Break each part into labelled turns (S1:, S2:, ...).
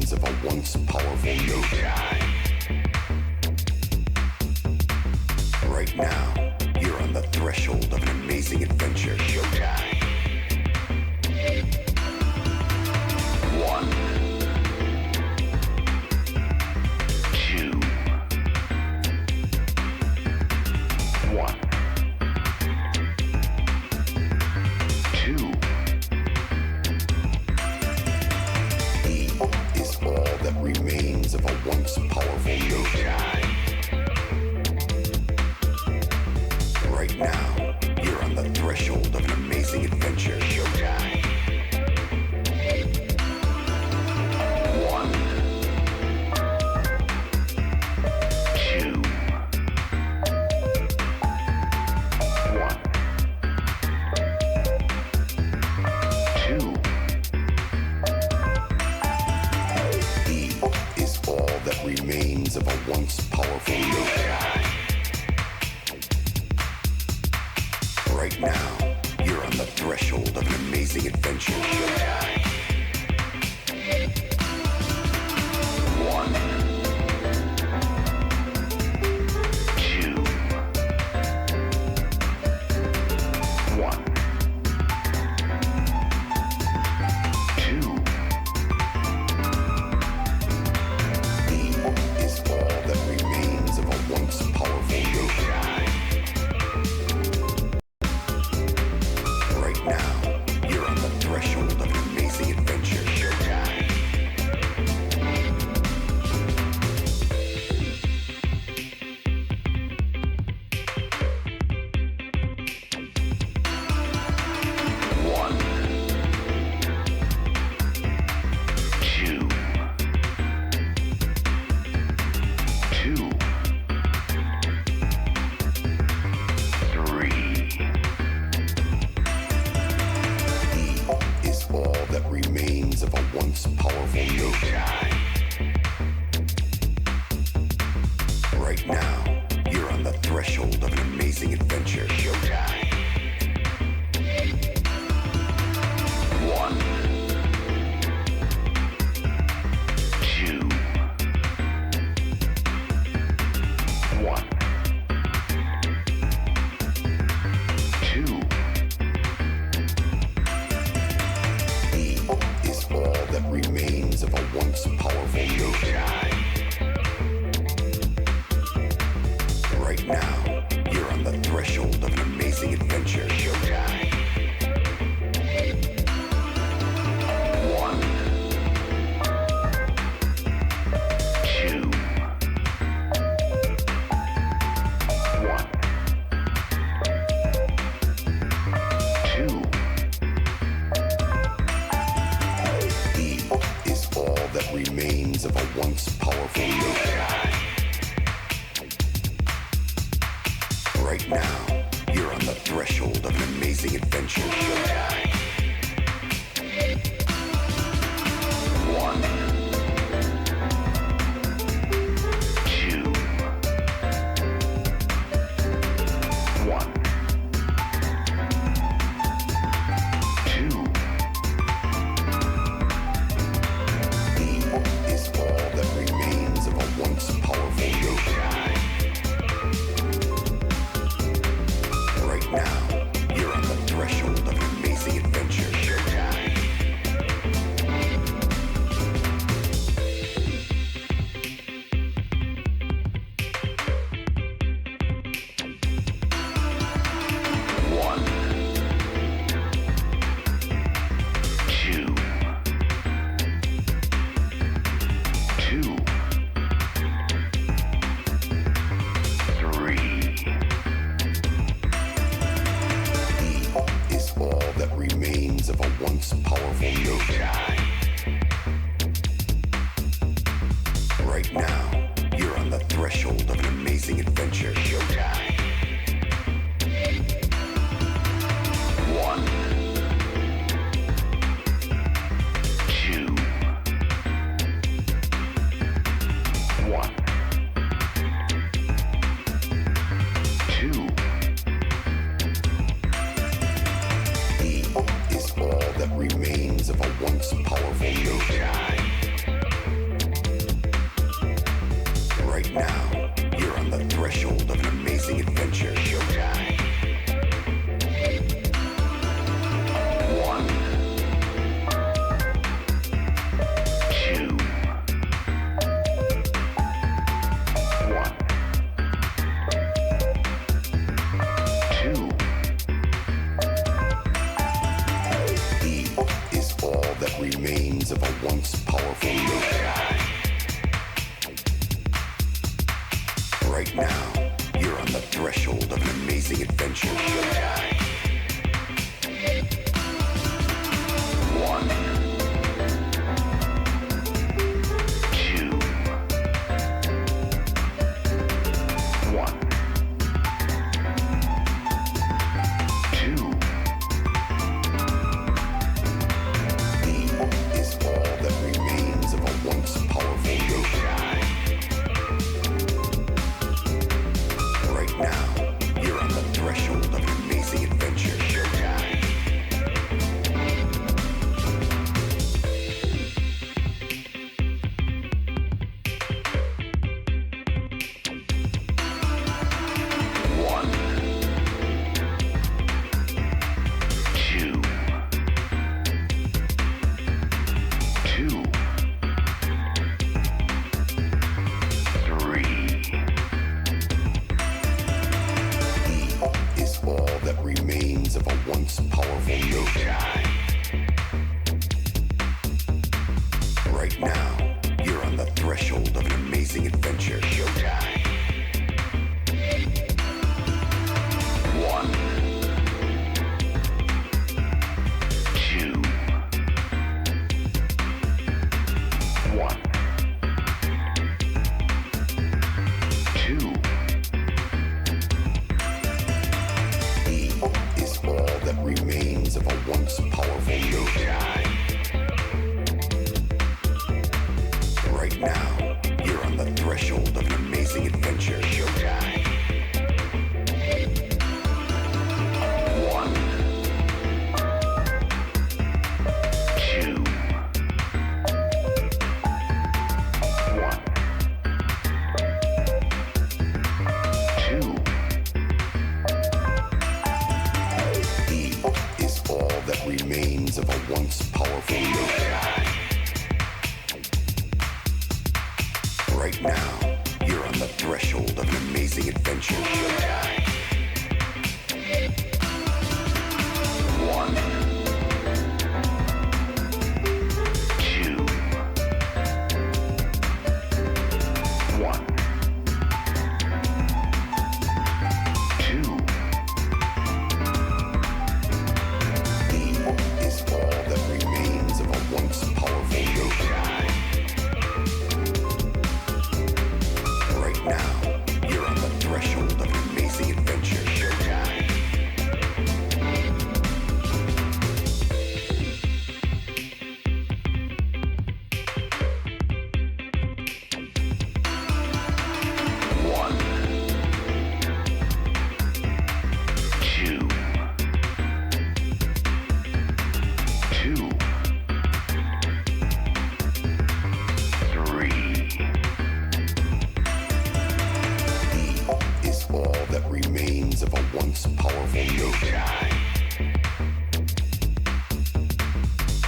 S1: remains of a once powerful note. Right now, you're on the threshold of an amazing adventure. Showtime. 1, 2, 1, 2. E is all that remains of a once powerful note. Right now, you're on the threshold of an amazing adventure. Showtime. 1, 2, 1, 2. E is all that remains of a once powerful note. Right now, you're on the threshold of an amazing adventure. Showtime. 1, 2, 1, 2. E is all that remains of a once powerful note. Right now, you're on the threshold of an amazing adventure. Showtime. 1, 2, 2, 3. Is all that remains of a once powerful note. Right now, you're on the threshold of an amazing adventure. Showtime. 1, 2, 1, 2. E is all that remains of a once powerful note. Right now, you're on the threshold of an amazing adventure. Showtime. 1, 2, 1, 2. E is all that remains of a once powerful note. Right now, you're on the threshold of an amazing adventure. Showtime. 1, 2, 1, 2. E is all that remains of a once powerful note. Right now, you're on the threshold of an amazing adventure. Showtime. 1, 2, 2, 3. Is all that remains of a once powerful note. Right now, you're on the threshold of an amazing adventure. Showtime. 1, 2, 1, 2. E is all that remains of a once powerful note. adventure. Showtime. 1, 2, 1, 2. E is all that remains of a once powerful showtime. Right now, you're on the threshold of an amazing adventure. Showtime. 1, 2, 2, 3. E is all that remains of a once powerful showtime. Right now, you're on the threshold of an amazing adventure. Showtime. 1, 2, 1, 2. E is all that remains of a once powerful showtime. Right now, you're on the threshold of an amazing adventure. Showtime. 1, 2, 1, 2. E is all that remains of a once powerful showtime. Right now, you're on the threshold of an amazing adventure. Showtime. 1, 2, 1, 2. E is all that remains of a once powerful showtime. Right now, you're on the threshold of an amazing adventure. Showtime. 1, 2, 2, 3. E is all that remains of a once powerful showtime.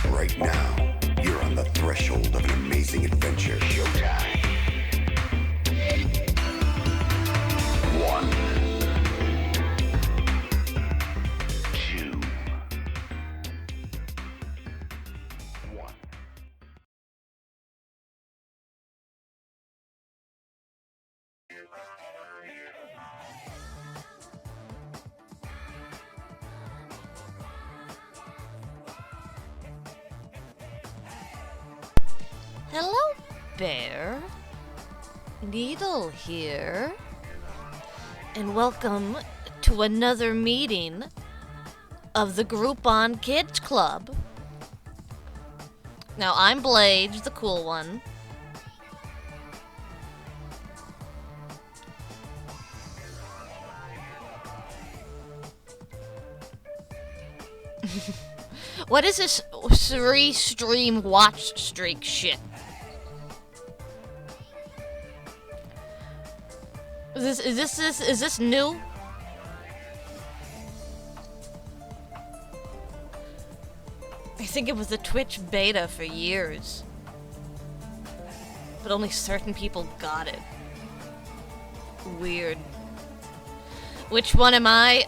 S1: Right now, you're on the threshold of an amazing adventure. Showtime. 1, 2, 1.
S2: Hello, Bear. Needle here. And welcome to another meeting of the Groupon Kids Club. Now, I'm Blades, the cool one. What is this 3-stream watch streak shit? Is this new? I think it was the Twitch beta for years. But only certain people got it. Weird. Which one am I?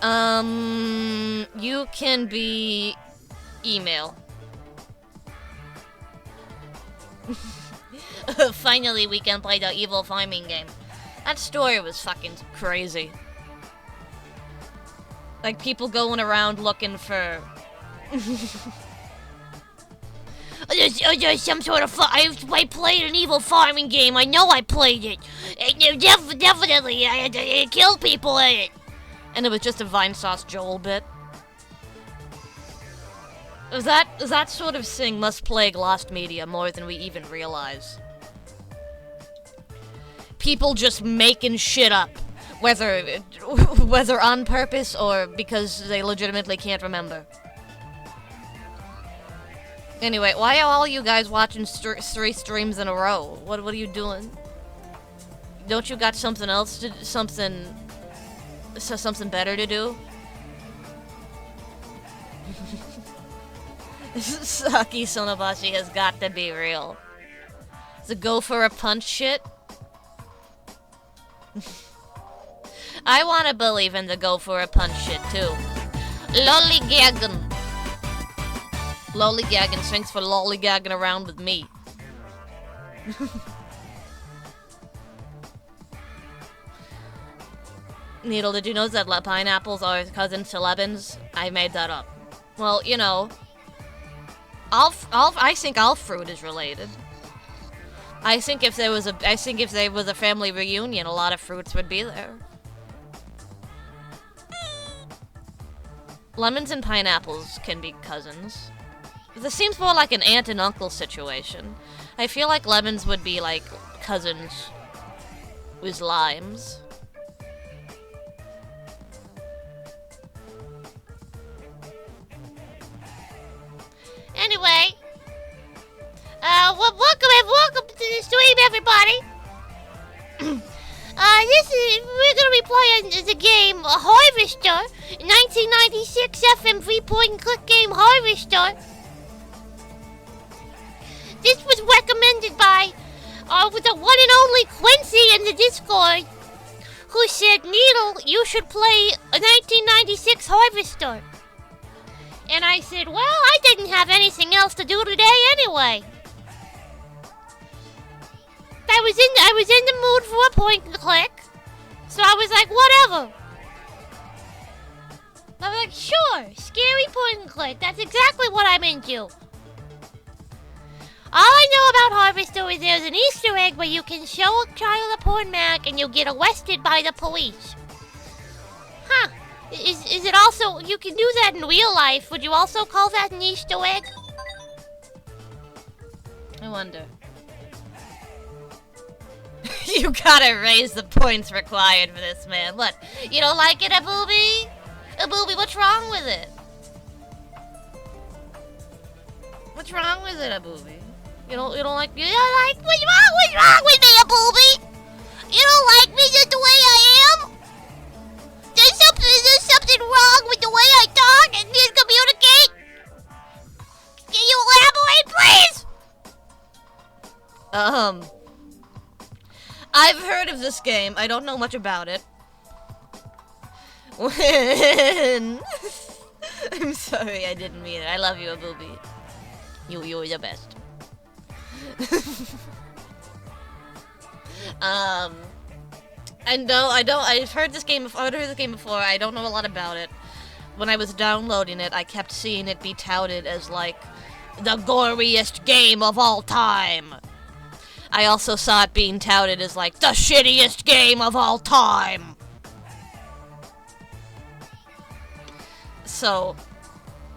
S2: You can be email. Finally, we can play the evil farming game. That story was fucking crazy. Like, people going around looking for... There's some sort of... I played an evil farming game. I know I played it. Definitely, I killed people in it. And it was just a Vinesauce Joel bit. That sort of thing must plague lost media more than we even realize. People just making shit up. Whether on purpose or because they legitimately can't remember. Anyway, why are all you guys watching 3 streams in a row? What are you doing? Don't you got something else to something better to do? Saki Sonobashi has got to be real. The go for a punch shit? I wanna believe in the go for a punch shit too. Lollygagging. Lollygagging, thanks for lollygagging around with me. Needle, did you know that pineapples are cousins to lemons? I made that up. Well, you know, I think all fruit is related. I think if there was a family reunion, a lot of fruits would be there. Lemons and pineapples can be cousins. This seems more like an aunt and uncle situation. I feel like lemons would be like cousins with limes. Anyway, welcome to the stream, everybody. We're gonna be playing the game Harvester, 1996 FMV point-and-click game Harvester. This was recommended by the one and only Quincy in the Discord, who said, Needle, you should play a 1996 Harvester. And I said, well, I didn't have anything else to do today anyway. I was in the mood for a point and click, so I was like, whatever. I was like, sure, scary point and click. That's exactly what I'm into. All I know about Harvester is there's an Easter egg where you can show a child a porn mag and you'll get arrested by the police. Huh. Is it also, you can do that in real life. Would you also call that an Easter egg? I wonder. You gotta raise the points required for this, man. What? You don't like it, Abooby? Abooby, what's wrong with it? What's wrong with it, Abooby? You don't like what's wrong with me, Abooby? You don't like me just the way I am? There's something wrong with the way I talk and communicate? Can you elaborate, please? I've heard of this game. I don't know much about it. I'm sorry, I didn't mean it. I love you, Abooby. You're the best. I've heard this game before. I don't know a lot about it. When I was downloading it, I kept seeing it be touted as, like, the goriest game of all time. I also saw it being touted as, like, the shittiest game of all time. So,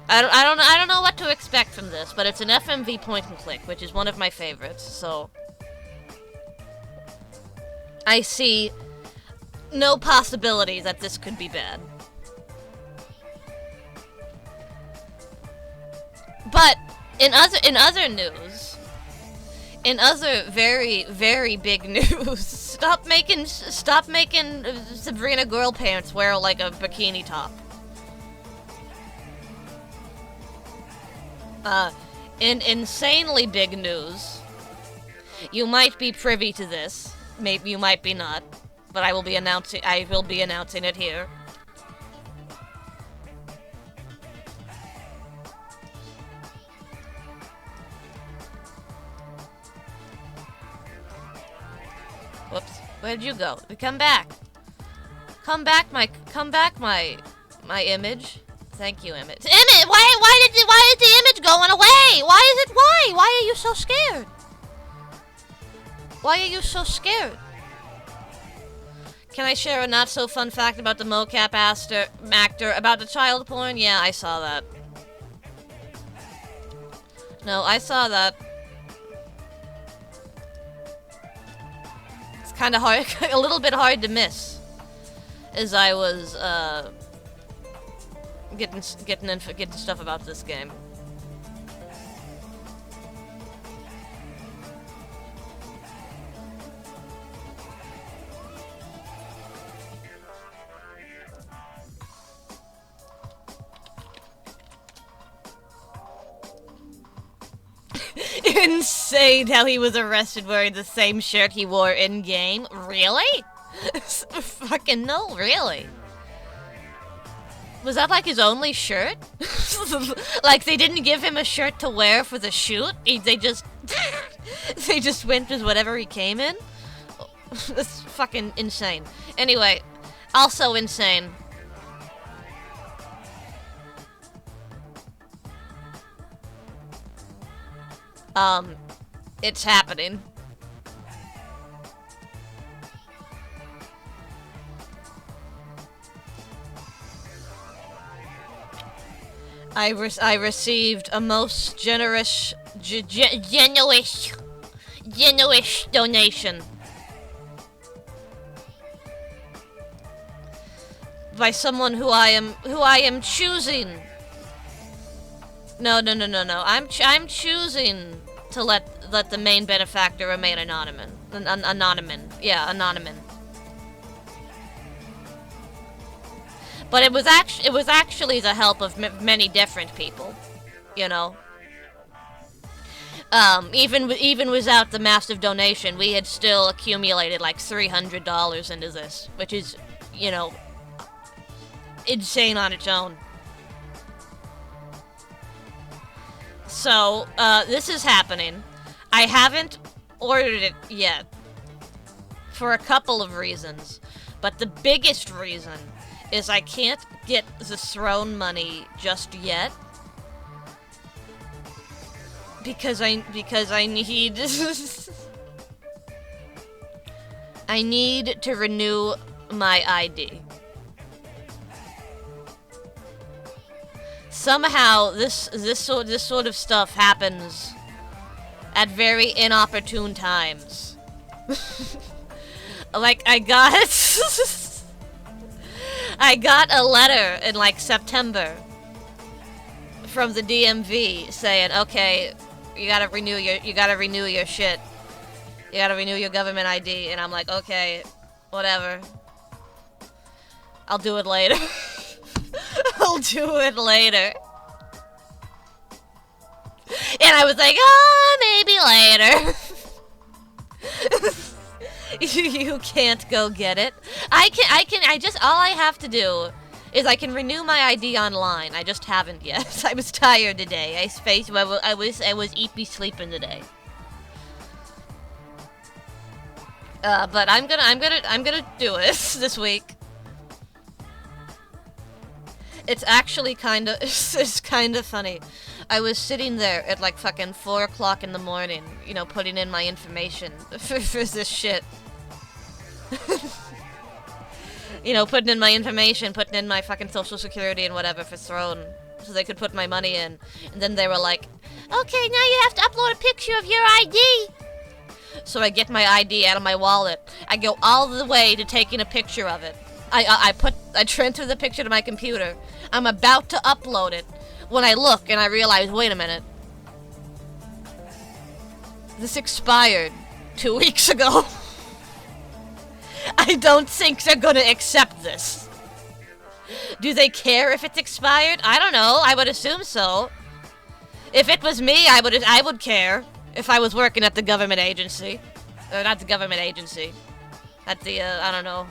S2: I don't know what to expect from this, but it's an FMV point and click, which is one of my favorites, so I see no possibility that this could be bad. But in other news, in other very, very big news, stop making Sabrina girl pants wear like a bikini top. In insanely big news, you might be privy to this. Maybe you might be not, but I will be announcing it here. Whoops. Where'd you go? Come back. Come back, my My image? Thank you, image. Image! Why did the image going away? Why are you so scared? Why are you so scared? Can I share a not-so-fun fact about the mocap actor about the child porn? Yeah, I saw that. No, I saw that. It's kind of hard, a little bit hard to miss, as I was getting stuff about this game. Insane how he was arrested wearing the same shirt he wore in-game. Really? Fucking no, really? Was that like his only shirt? Like they didn't give him a shirt to wear for the shoot? They just went with whatever he came in? That's fucking insane. Anyway, also insane. It's happening. I received a most generous donation by someone who I am choosing. No. I'm choosing to let the main benefactor remain anonymous. Yeah, anonymous. But it was actually the help of many different people, you know. Even without the massive donation, we had still accumulated like $300 into this, which is, you know, insane on its own. So, this is happening. I haven't ordered it yet, for a couple of reasons, but the biggest reason is I can't get the throne money just yet, because I need I need to renew my ID. Somehow this sort of stuff happens at very inopportune times. Like I got a letter in like September from the DMV saying, "Okay, you gotta renew your shit. You gotta renew your government ID." And I'm like, "Okay, whatever. I'll do it later." I'll do it later. And I was like, "Oh, maybe later." You can't go get it. All I have to do is I can renew my ID online. I just haven't yet. I was tired today. I was eepy sleeping today. But I'm gonna do it this week. It's actually it's kind of funny. I was sitting there at like fucking 4 o'clock in the morning, you know, putting in my information for this shit. You know, putting in my information, putting in my fucking social security and whatever for Throne, so they could put my money in. And then they were like, "Okay, now you have to upload a picture of your ID." So I get my ID out of my wallet. I go all the way to taking a picture of it. I transfer the picture to my computer. I'm about to upload it when I look and I realize, wait a minute. This expired 2 weeks ago. I don't think they're gonna accept this. Do they care if it's expired? I don't know. I would assume so. If it was me, I would care. If I was working at the government agency. Not the government agency. At the, I don't know.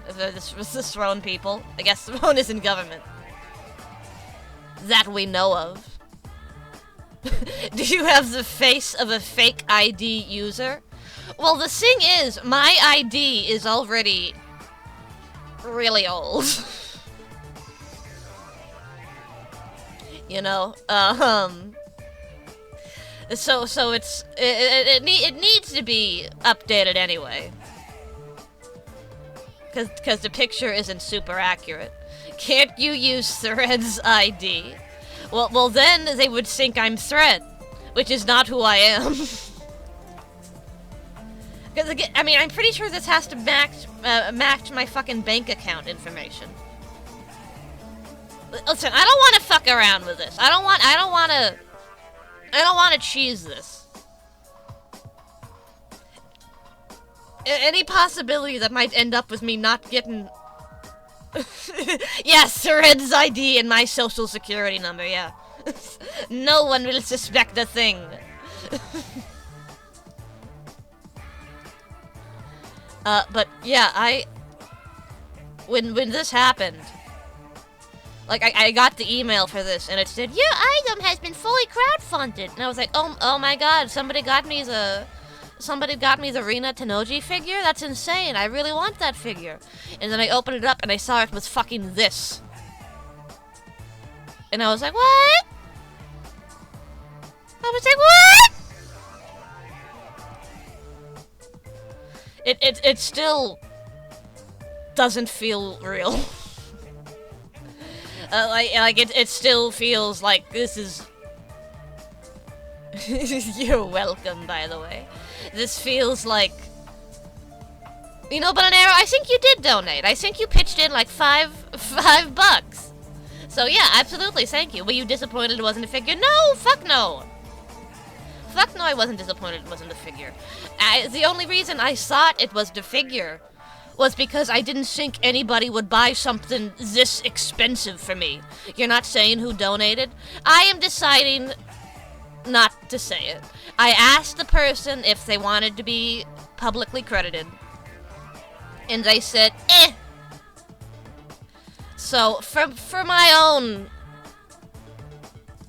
S2: The Throne people. I guess Throne is in government. That we know of. Do you have the face of a fake ID user? Well, the thing is, my ID is already really old. You know, so it needs to be updated anyway, because the picture isn't super accurate. Can't you use Thread's ID? Well then they would think I'm Thread, which is not who I am. Because I mean, I'm pretty sure this has to match my fucking bank account information. Listen, I don't want to fuck around with this. I don't want to cheese this. Any possibility that might end up with me not getting... Yes, Thread's ID and my social security number, yeah. No one will suspect a thing. But yeah, when this happened, like, I got the email for this, and it said, your item has been fully crowdfunded. And I was like, oh my god, somebody got me the Rina Tenoji figure? That's insane. I really want that figure. And then I opened it up, and I saw it was fucking this. And I was like, what? I was like, what? It still doesn't feel real. It still feels like this is... You're welcome, by the way. This feels like... You know, Bananero, I think you did donate. I think you pitched in like $5 bucks. So yeah, absolutely, thank you. Were you disappointed it wasn't a figure? No, fuck no. Fuck no, I wasn't disappointed it wasn't a figure. The only reason I thought it was the figure was because I didn't think anybody would buy something this expensive for me. You're not saying who donated? I am deciding not to say it. I asked the person if they wanted to be publicly credited, and they said, eh. So, for my own...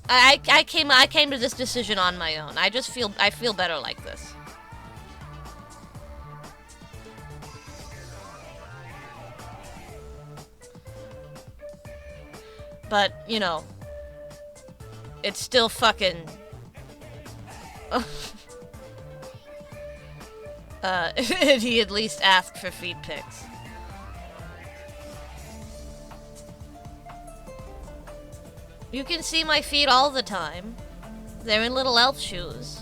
S2: I came to this decision on my own. I feel better like this. But, you know, it's still fucking... he at least asked for feet pics. You can see my feet all the time. They're in little elf shoes.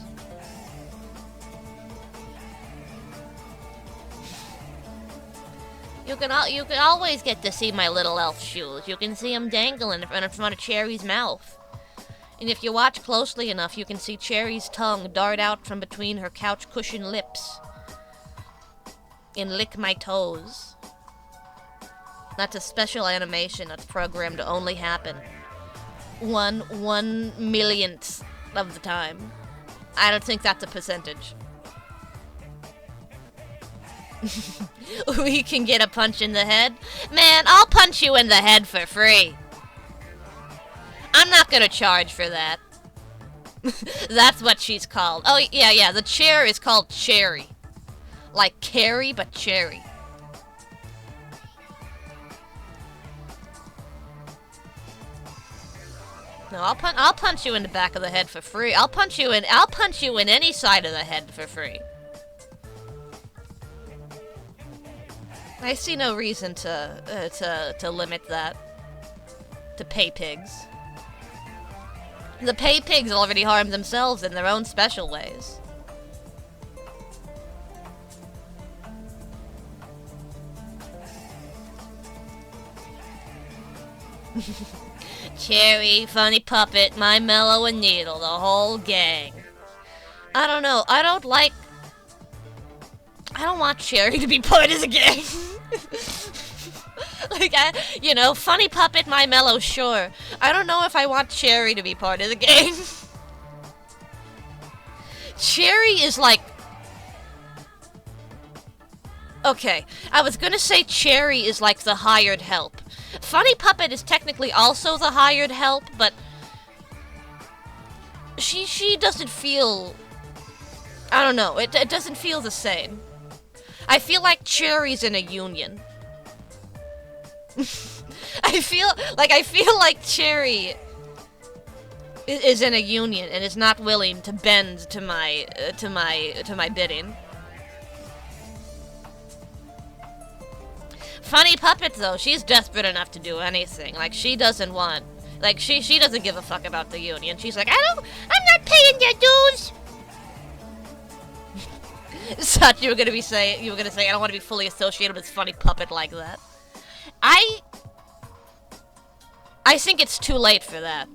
S2: You can always get to see my little elf shoes. You can see them dangling in front of Cherry's mouth. And if you watch closely enough, you can see Cherry's tongue dart out from between her couch cushion lips and lick my toes. That's a special animation that's programmed to only happen one millionth of the time. I don't think that's a percentage. We can get a punch in the head? Man, I'll punch you in the head for free. I'm not gonna charge for that. That's what she's called. Oh, yeah, the chair is called Cherry. Like Carrie, but Cherry. No, I'll punch you in the back of the head for free. I'll punch you in any side of the head for free. I see no reason to limit that to pay pigs. The pay pigs already harm themselves in their own special ways. Cherry, Funny Puppet, My Mellow and Needle, the whole gang. I don't know, I don't want Cherry to be part of the gang. Like, Funny Puppet, My Mellow, sure. I don't know if I want Cherry to be part of the gang. Cherry is like... Okay, I was gonna say Cherry is like the hired help. Funny Puppet is technically also the hired help, but... She doesn't feel... I don't know, it doesn't feel the same. I feel like Cherry's in a union. I feel like Cherry is in a union and is not willing to bend to my bidding. Funny Puppet, though, she's desperate enough to do anything. Like, she doesn't want... Like, she doesn't give a fuck about the union. She's like, I'm not paying their dues! Such, you were gonna say, I don't want to be fully associated with Funny Puppet like that. I think it's too late for that.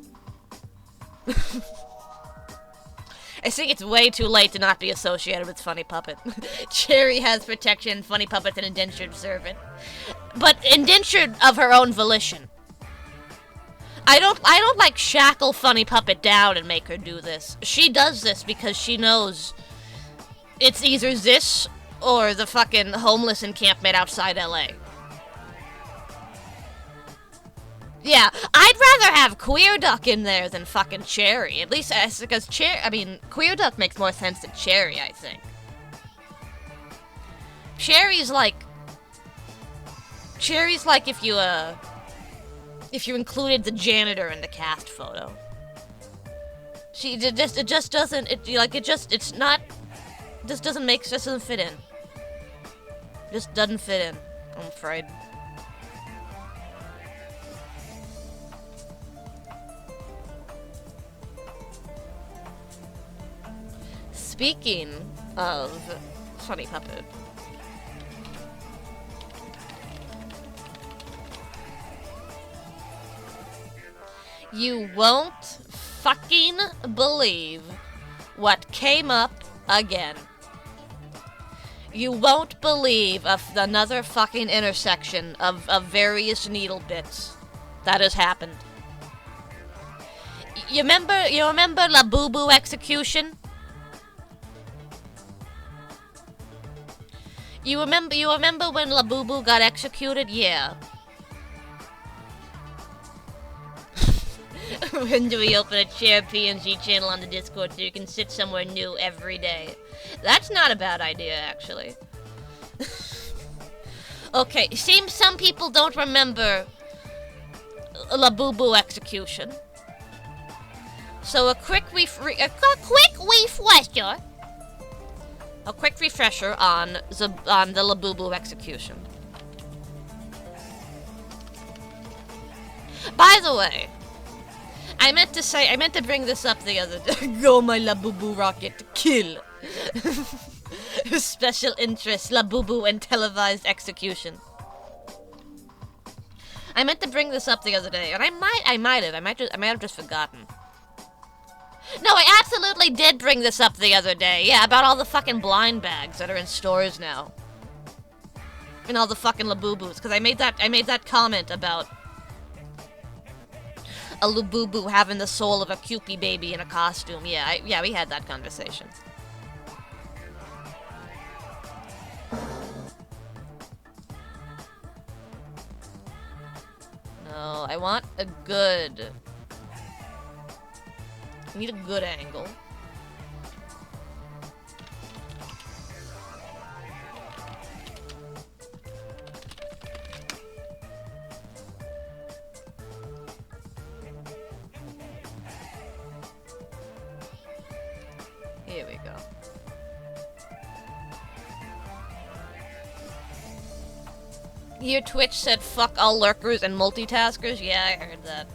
S2: I think it's way too late to not be associated with Funny Puppet. Cherry has protection, Funny Puppet's an indentured servant. But indentured of her own volition. I don't like shackle Funny Puppet down and make her do this. She does this because she knows it's either this or the fucking homeless encampment outside LA. Yeah, I'd rather have Queer Duck in there than fucking Cherry. At least, because Queer Duck makes more sense than Cherry, I think. Cherry's like if you included the janitor in the cast photo. It just doesn't fit in. Just doesn't fit in, I'm afraid. Speaking of Funny Puppet, you won't fucking believe what came up again. You won't believe of another fucking intersection of various needle bits that has happened. You remember La Boo Boo execution? You remember when La Boo Boo got executed? Yeah. When do we open a Chair PNG channel on the Discord so you can sit somewhere new every day? That's not a bad idea, actually. Okay, seems some people don't remember La Boo Boo execution. So a quick refresher on the La Boo Boo execution. By the way, I meant to bring this up the other day. Go my La Boo Boo rocket, kill. Special interest, La Boo Boo and televised execution. I meant to bring this up the other day, and I might have just forgotten. No, I absolutely did bring this up the other day. Yeah, about all the fucking blind bags that are in stores now. And all the fucking La Boo Boos, because I made that comment about a La Boo Boo having the soul of a Cupid baby in a costume. Yeah, we had that conversation. No, I want a good... I need a good angle. Here we go. Here Twitch said fuck all lurkers and multitaskers? Yeah, I heard that.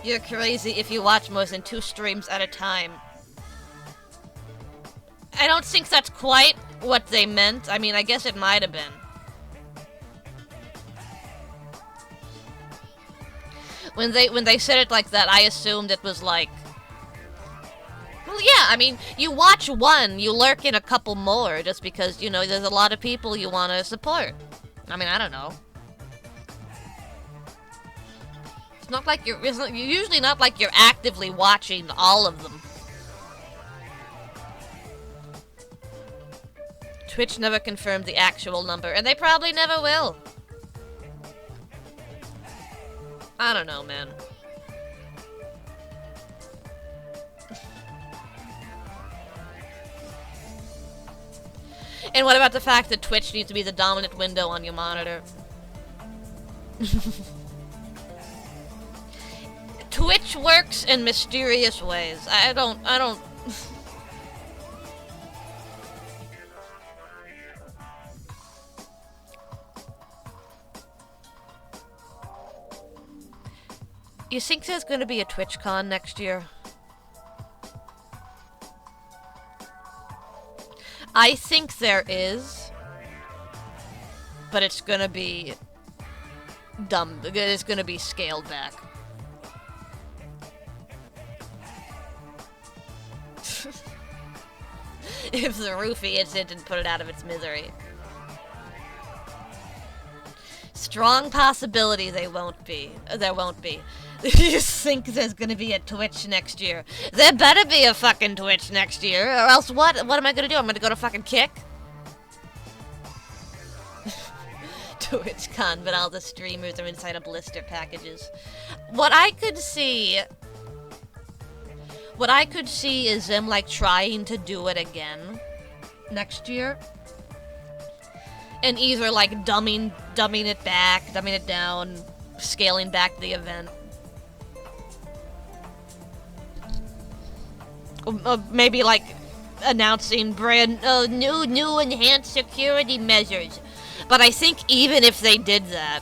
S2: You're crazy if you watch more than 2 streams at a time. I don't think that's quite what they meant. I mean, I guess it might have been. When they said it like that, I assumed it was like... Well, yeah, I mean, you watch one, you lurk in a couple more, just because, you know, there's a lot of people you want to support. I mean, I don't know. Not like you're usually not like you're actively watching all of them. Twitch never confirmed the actual number, and they probably never will. I don't know, man. And what about the fact that Twitch needs to be the dominant window on your monitor? Twitch works in mysterious ways. I don't... You think there's gonna be a TwitchCon next year? I think there is, but it's gonna be dumb. It's gonna be scaled back. If the roofie incident didn't put it out of its misery. Strong possibility they won't be. There won't be. You think there's gonna be a Twitch next year? There better be a fucking Twitch next year, or else what? What am I gonna do? I'm gonna go to fucking Kick? TwitchCon, but all the streamers are inside of blister packages. What I could see is them, like, trying to do it again next year. And either, like, dumbing it back, dumbing it down, scaling back the event. Maybe, like, announcing brand new enhanced security measures. But I think even if they did that,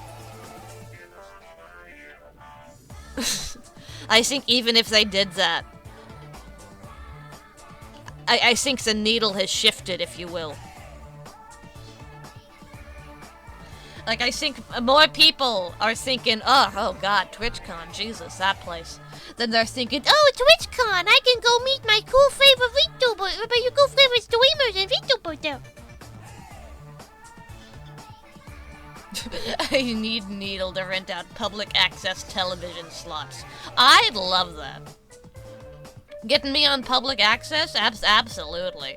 S2: I think the needle has shifted, if you will. Like, I think more people are thinking, oh god, TwitchCon, Jesus, that place. Then they're thinking, oh, TwitchCon, I can go meet my cool favorite VTubers, but your cool favorite streamers and VTubers there. I need Needle to rent out public access television slots. I'd love that. Getting me on public access? Absolutely.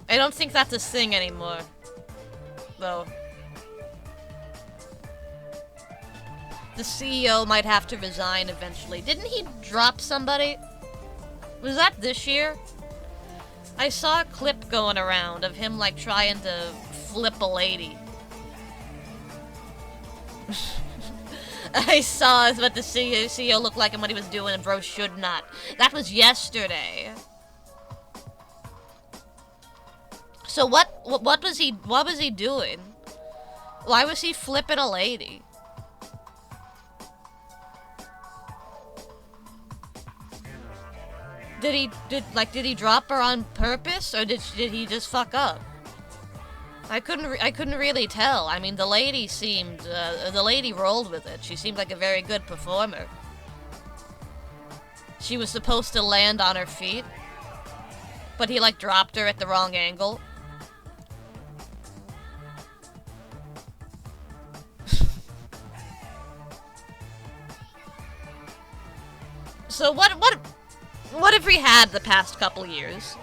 S2: I don't think that's a thing anymore, though. The CEO might have to resign eventually. Didn't he drop somebody? Was that this year? I saw a clip going around of him, like, trying to flip a lady. I saw what the CEO looked like and what he was doing, and bro should not. That was yesterday. So what was he doing? Why was he flipping a lady? Did he drop her on purpose, or did he just fuck up? I couldn't really tell. I mean, the lady rolled with it. She seemed like a very good performer. She was supposed to land on her feet, but he, like, dropped her at the wrong angle. So what have we had the past couple years?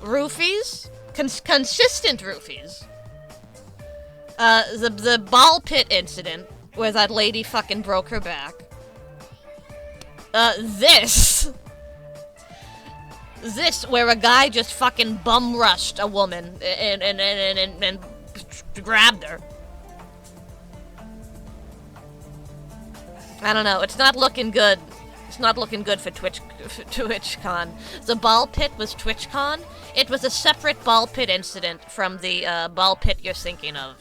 S2: Roofies? Consistent roofies. The ball pit incident, where that lady fucking broke her back. This, where a guy just fucking bum rushed a woman and grabbed her. I don't know, it's not looking good. It's not looking good for TwitchCon. The ball pit was TwitchCon. It was a separate ball pit incident from the ball pit you're thinking of.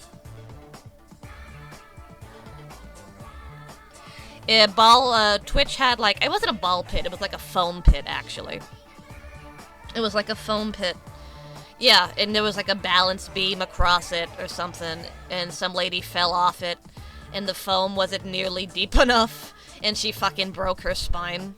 S2: Twitch had, like, it wasn't a ball pit, it was like a foam pit, actually. It was like a foam pit. Yeah, and there was like a balance beam across it or something, and some lady fell off it, and the foam wasn't nearly deep enough, and she fucking broke her spine.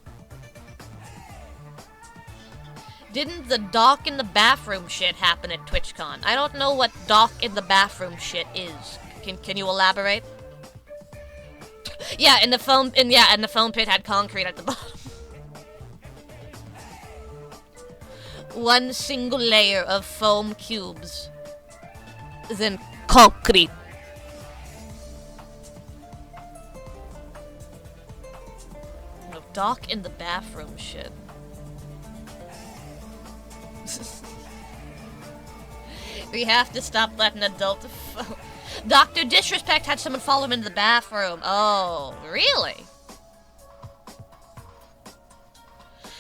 S2: Didn't the dock in the bathroom shit happen at TwitchCon? I don't know what dock in the bathroom shit is. Can you elaborate? Yeah, and the foam pit had concrete at the bottom. One single layer of foam cubes, then concrete. No, dock in the bathroom shit. We have to stop letting adult... Dr. Disrespect had someone follow him into the bathroom. Oh, really?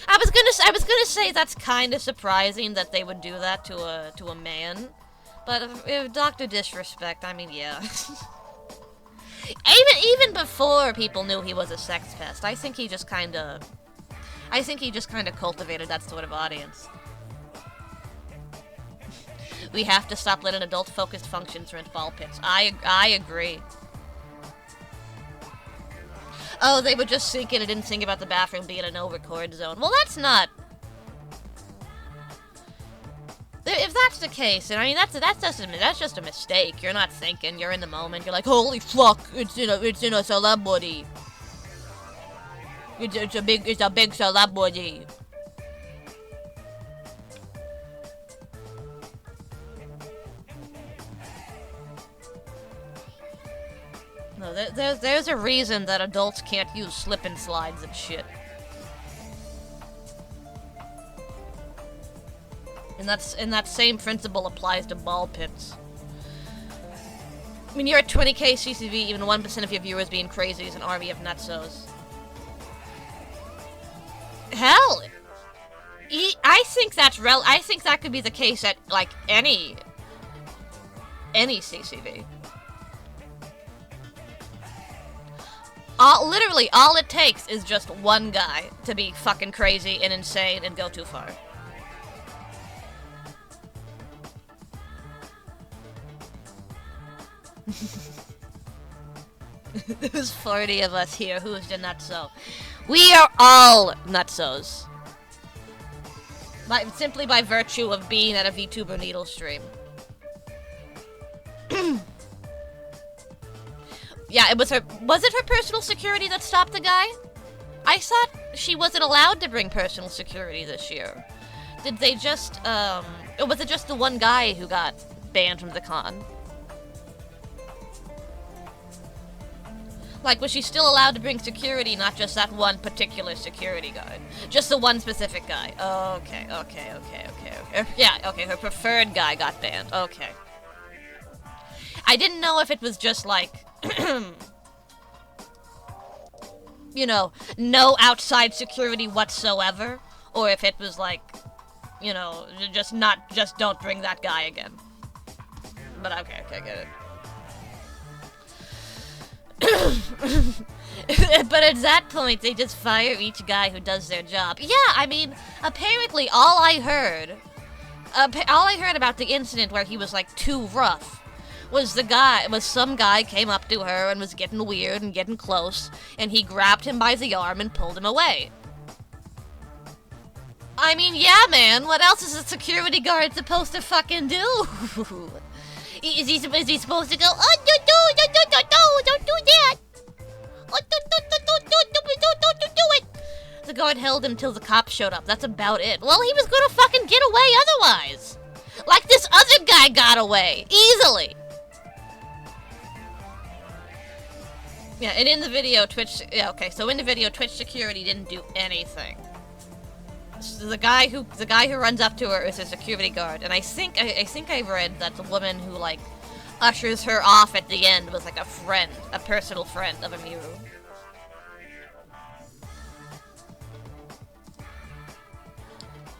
S2: I was gonna say that's kind of surprising that they would do that to a man, but if Dr. Disrespect, I mean, yeah. even before people knew he was a sex pest, I think he just kind of cultivated that sort of audience. We have to stop letting adult-focused functions rent ball pits. I agree. Oh, they would just sink in and didn't think about the bathroom being a no-record zone. Well, that's not... If that's the case, and I mean, that's just a mistake. You're not thinking, you're in the moment. You're like, holy fuck, it's in a celebrity. It's a big celebrity. No, there's a reason that adults can't use slip and slides and shit. And that same principle applies to ball pits. I mean, you're at 20k CCV, even 1% of your viewers being crazy is an army of nutsos. Hell, I think that could be the case at like any CCV. Literally, all it takes is just one guy to be fucking crazy and insane and go too far. There's 40 of us here. Who's the nutso? We are all nutsos. Simply by virtue of being at a VTuber Needle stream. Yeah, was it her personal security that stopped the guy? I thought she wasn't allowed to bring personal security this year. Did they just, or was it just the one guy who got banned from the con? Like, was she still allowed to bring security, not just that one particular security guard? Just the one specific guy. Okay. Yeah, okay, her preferred guy got banned. Okay. I didn't know if it was just like... you know, no outside security whatsoever, or if it was like, you know, just don't bring that guy again. But okay, I get it. But at that point, they just fire each guy who does their job. Yeah, I mean, apparently all I heard about the incident where he was like too rough was some guy came up to her and was getting weird and getting close, and he grabbed him by the arm and pulled him away. I mean, yeah, man, what else is a security guard supposed to fucking do? Is he supposed to go, oh, no, don't do that. Oh, don't do it. The guard held him till the cops showed up. That's about it. Well, he was gonna fucking get away otherwise. Like this other guy got away. Easily. Yeah, and in the video, Twitch security didn't do anything. So the guy who runs up to her is a security guard, and I think I read that the woman who like ushers her off at the end was like a personal friend of Amiru.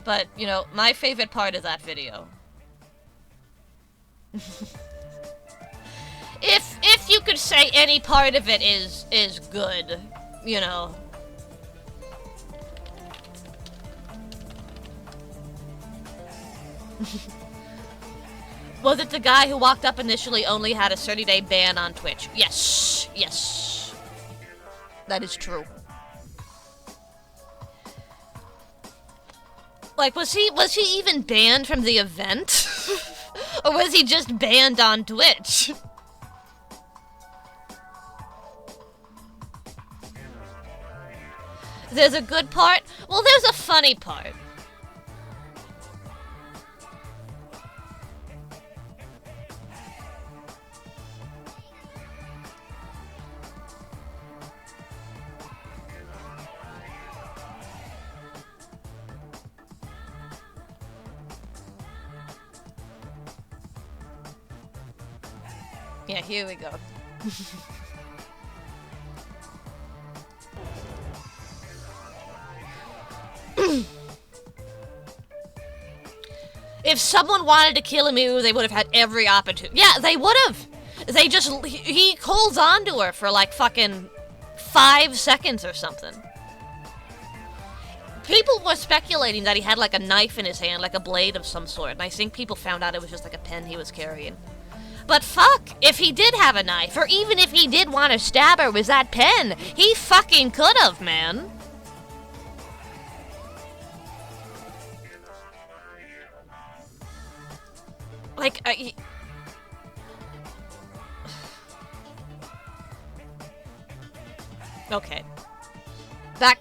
S2: But, you know, my favorite part of that video. If you could say any part of it is good, you know. Was it the guy who walked up initially only had a 30-day ban on Twitch? Yes. Yes. That is true. Like, was he even banned from the event? Or was he just banned on Twitch? There's a good part. Well, there's a funny part. Yeah, here we go. If someone wanted to kill Emu, they would have had every opportunity. Yeah, they would have. They just, he holds on to her for like fucking 5 seconds or something. People were speculating that he had like a knife in his hand, like a blade of some sort, and I think people found out it was just like a pen he was carrying. But fuck, if he did have a knife, or even if he did want to stab her with that pen, he fucking could have, man. Like, okay. Back,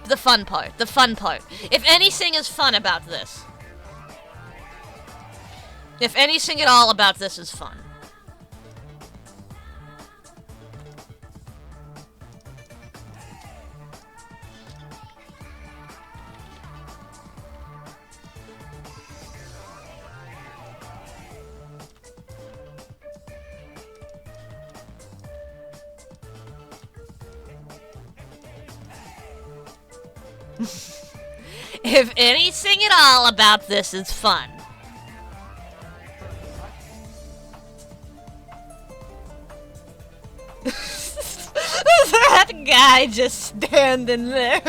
S2: the fun part. If anything is fun about this. If anything at all about this is fun. If anything at all about this is fun. That guy just standing there.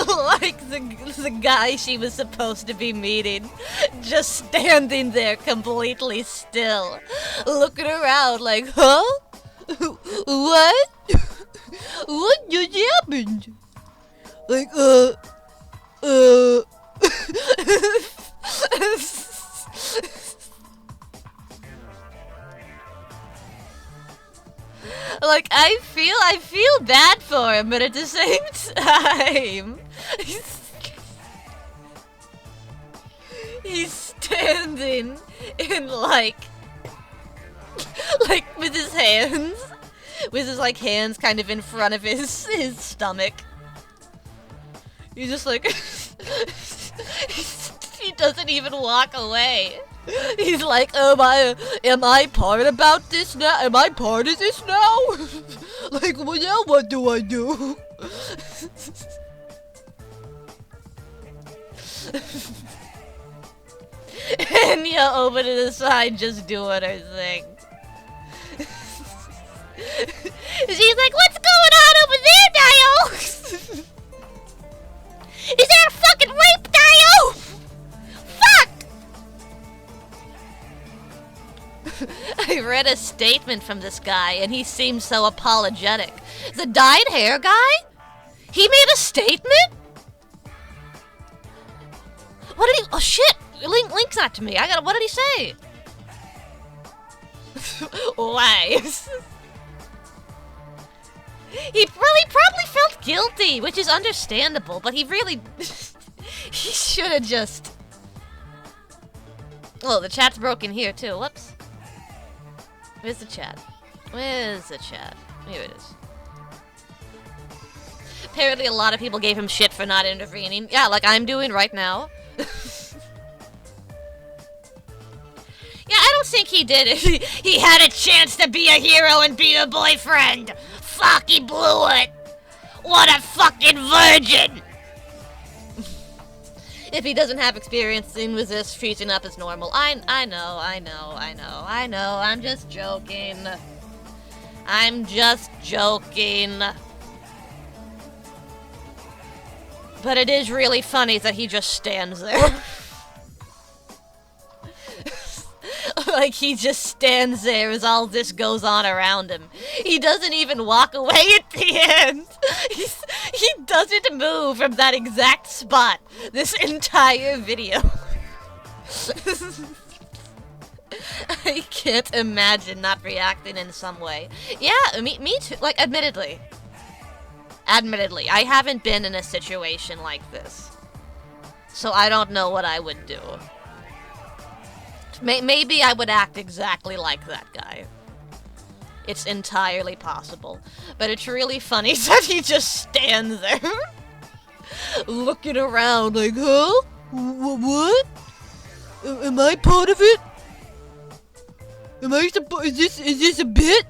S2: Like the guy she was supposed to be meeting. Just standing there completely still. Looking around like, huh? What? What just happened? Like, like, I feel bad for him, but at the same time, he's standing in, like, with his hands, hands kind of in front of his stomach. He's just like, he doesn't even walk away. He's like, am I part about this now? Am I part of this now? Like, well, now what do I do? And yeah, over to the side, just doing her thing. She's like, what's going on over there, Dio? Is that a fucking rape, Dio? Fuck! I read a statement from this guy, and he seemed so apologetic. The dyed hair guy? He made a statement? What did he... Oh, shit! Link's that to me. What did he say? Why? He probably felt guilty, which is understandable, but he really... he should have just... Oh, the chat's broken here, too. Whoops. Where's the chat? Where's the chat? Here it is. Apparently a lot of people gave him shit for not intervening. Yeah, like I'm doing right now. Yeah, I don't think he did it. He had a chance to be a hero and be a boyfriend. Fuck, he blew it. What a fucking virgin. If he doesn't have experience with this, freezing up is normal. I know. I'm just joking. But it is really funny that he just stands there. Like, he just stands there as all this goes on around him. He doesn't even walk away at the end. He doesn't move from that exact spot this entire video. I can't imagine not reacting in some way. Yeah, me too. Like, admittedly, I haven't been in a situation like this. So I don't know what I would do. Maybe I would act exactly like that guy. It's entirely possible. But it's really funny that he just stands there. Looking around like, huh? What? Am I part of it? Am I supposed? Is this a bit?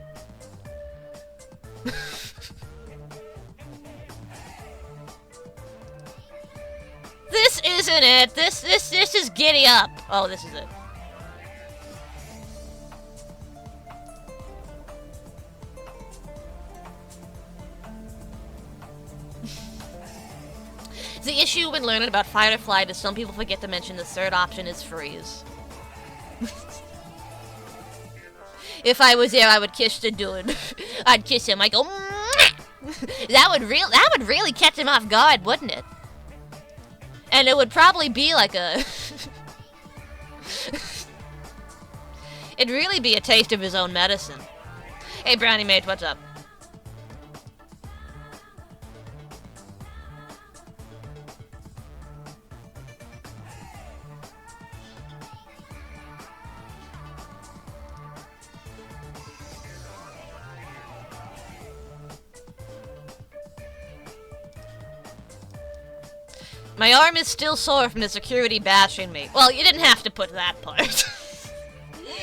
S2: This isn't it. This is Giddy Up. Oh, this is it. The issue when learning about fight or flight is some people forget to mention the third option is freeze. If I was there, I would kiss the dude. I'd kiss him. I go, that would really catch him off guard, wouldn't it? And it would probably be like a... It'd really be a taste of his own medicine. Hey, Brownie Mate, what's up? My arm is still sore from the security bashing me. Well, you didn't have to put that part.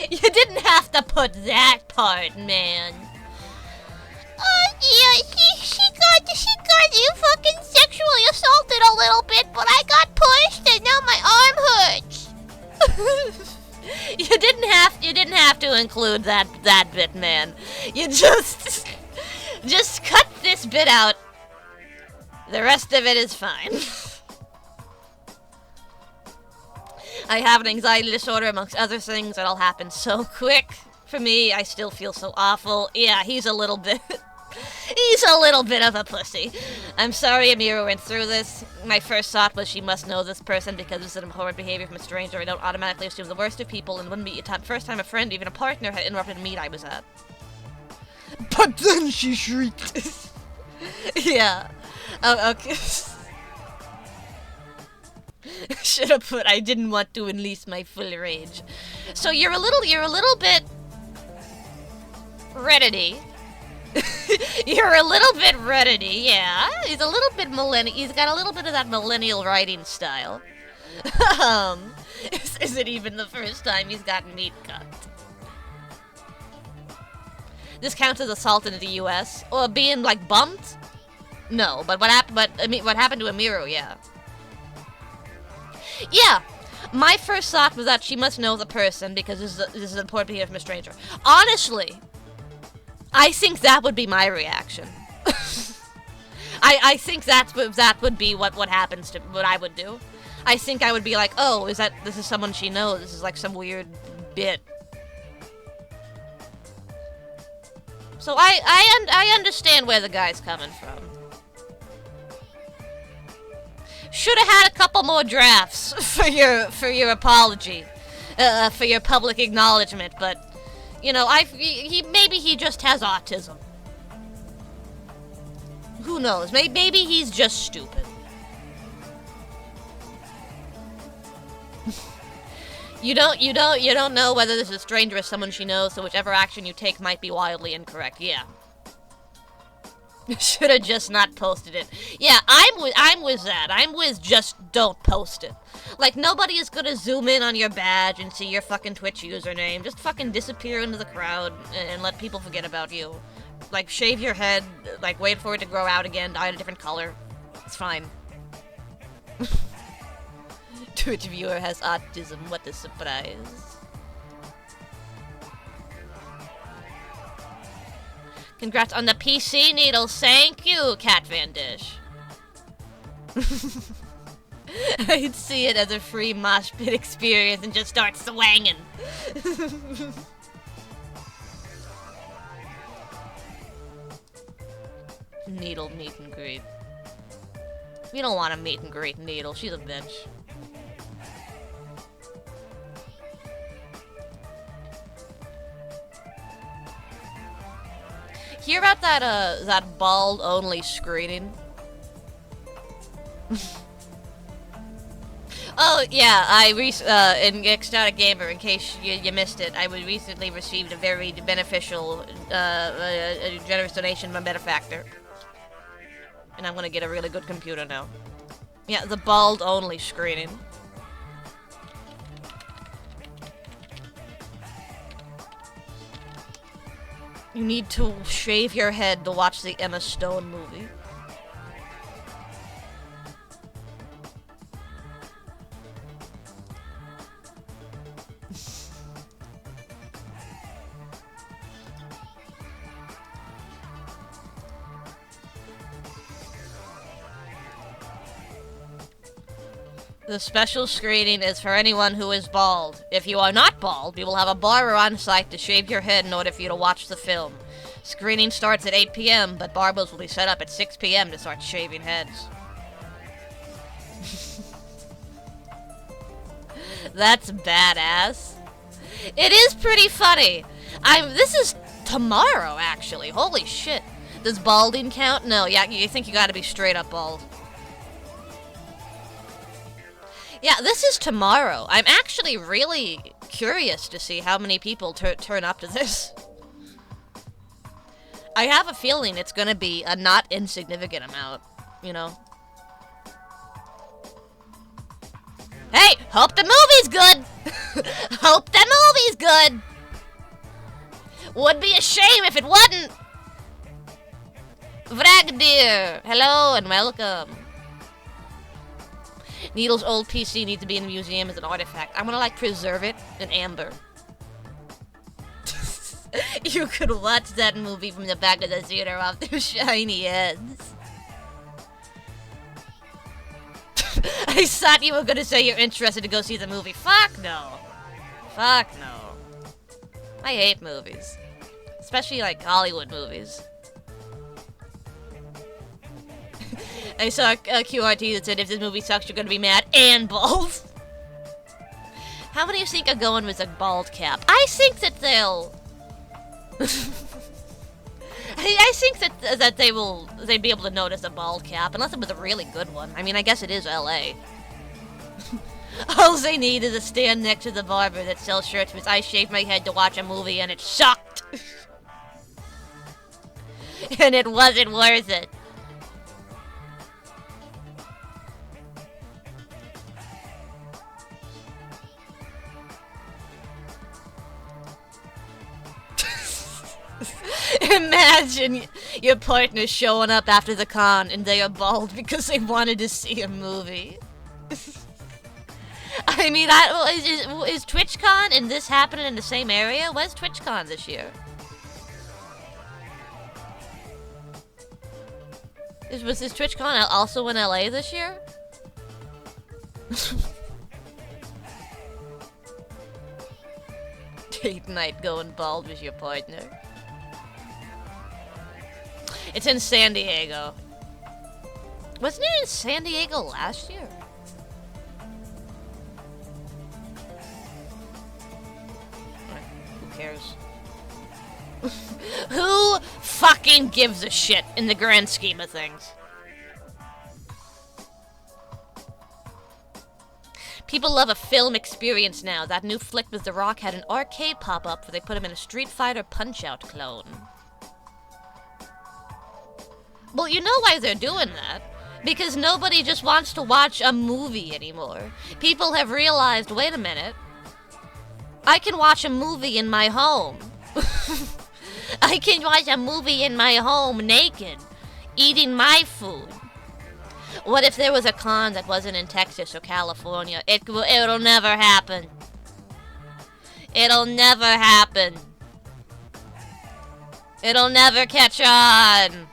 S2: You didn't have to put that part, man. Yeah, she got you fucking sexually assaulted a little bit, but I got pushed and now my arm hurts. You didn't have to include that bit, man. You just cut this bit out. The rest of it is fine. I have an anxiety disorder, amongst other things, that all happen so quick. For me, I still feel so awful. Yeah, he's a little bit of a pussy. I'm sorry Amira went through this. My first thought was she must know this person because it's an abhorrent behavior from a stranger. I don't automatically assume the worst of people and wouldn't be the first time a friend, even a partner, had interrupted a meet I was at. But then she shrieked. Yeah. Oh, okay. Should have put I didn't want to unleash my full rage. So you're a little bit reddity. You're a little bit reddity, yeah. He's a little bit millennial. He's got a little bit of that millennial writing style. Is it even the first time he's gotten meat cut? This counts as assault in the U.S. Or being like bumped? No, but what happened to Amiru? Yeah. Yeah, my first thought was that she must know the person because this is an important behavior from a stranger. Honestly, I think that would be my reaction. I think that would be what happens to what I would do. I think I would be like, oh, this is someone she knows. This is like some weird bit. So I understand where the guy's coming from. Should have had a couple more drafts for your apology, for your public acknowledgement. But you know, maybe he just has autism. Who knows? Maybe he's just stupid. You don't know whether this is a stranger or someone she knows. So whichever action you take might be wildly incorrect. Yeah. Should have just not posted it. Yeah, I'm with that. I'm with just don't post it. Like, nobody is gonna zoom in on your badge and see your fucking Twitch username. Just fucking disappear into the crowd and let people forget about you. Like, shave your head, like, wait for it to grow out again, dye it a different color. It's fine. Twitch viewer has autism, what a surprise. Congrats on the PC needles. Thank you, Cat Van Dish. I'd see it as a free mosh pit experience and just start swanging. Needle meet and greet. We don't want to meet and greet Needle. She's a bitch. Hear about that bald-only screening? Oh, yeah, in Ecstatic Gamer, in case you missed it, I recently received a very beneficial, a generous donation from a benefactor. And I'm gonna get a really good computer now. Yeah, the bald-only screening. You need to shave your head to watch the Emma Stone movie. The special screening is for anyone who is bald. If you are not bald, we will have a barber on site to shave your head in order for you to watch the film. Screening starts at 8 p.m., but barbers will be set up at 6 p.m. to start shaving heads. That's badass. It is pretty funny. This is tomorrow, actually. Holy shit. Does balding count? No, yeah, you think you gotta be straight up bald. Yeah, this is tomorrow. I'm actually really curious to see how many people turn up to this. I have a feeling it's gonna be a not insignificant amount, you know? Hey, hope the movie's good! Hope the movie's good! Would be a shame if it wasn't! Vragdir, hello and welcome. Needle's old PC needs to be in a museum as an artifact. I'm gonna, like, preserve it in amber. You could watch that movie from the back of the theater off their shiny heads. I thought you were gonna say you're interested to go see the movie. Fuck no. Fuck no. I hate movies. Especially, like, Hollywood movies. I saw a QRT that said if this movie sucks, you're gonna be mad and bald. How many of you think are going with a bald cap? I think that they'll... I think that they'd be able to notice a bald cap, unless it was a really good one. I mean, I guess it is LA. All they need is a stand next to the barber that sells shirts with I shaved my head to watch a movie and it sucked. And it wasn't worth it. Imagine your partner showing up after the con and they are bald because they wanted to see a movie. I mean, is TwitchCon and this happening in the same area? Where's TwitchCon this year? Was this TwitchCon also in LA this year? Date night going bald with your partner. It's in San Diego. Wasn't it in San Diego last year? Who cares? Who fucking gives a shit in the grand scheme of things? People love a film experience now. That new flick with The Rock had an arcade pop-up where they put him in a Street Fighter Punch-Out clone. Well, you know why they're doing that. Because nobody just wants to watch a movie anymore. People have realized, wait a minute, I can watch a movie in my home. I can watch a movie in my home naked, eating my food. What if there was a con that wasn't in Texas or California? It'll never happen. It'll never happen. It'll never catch on.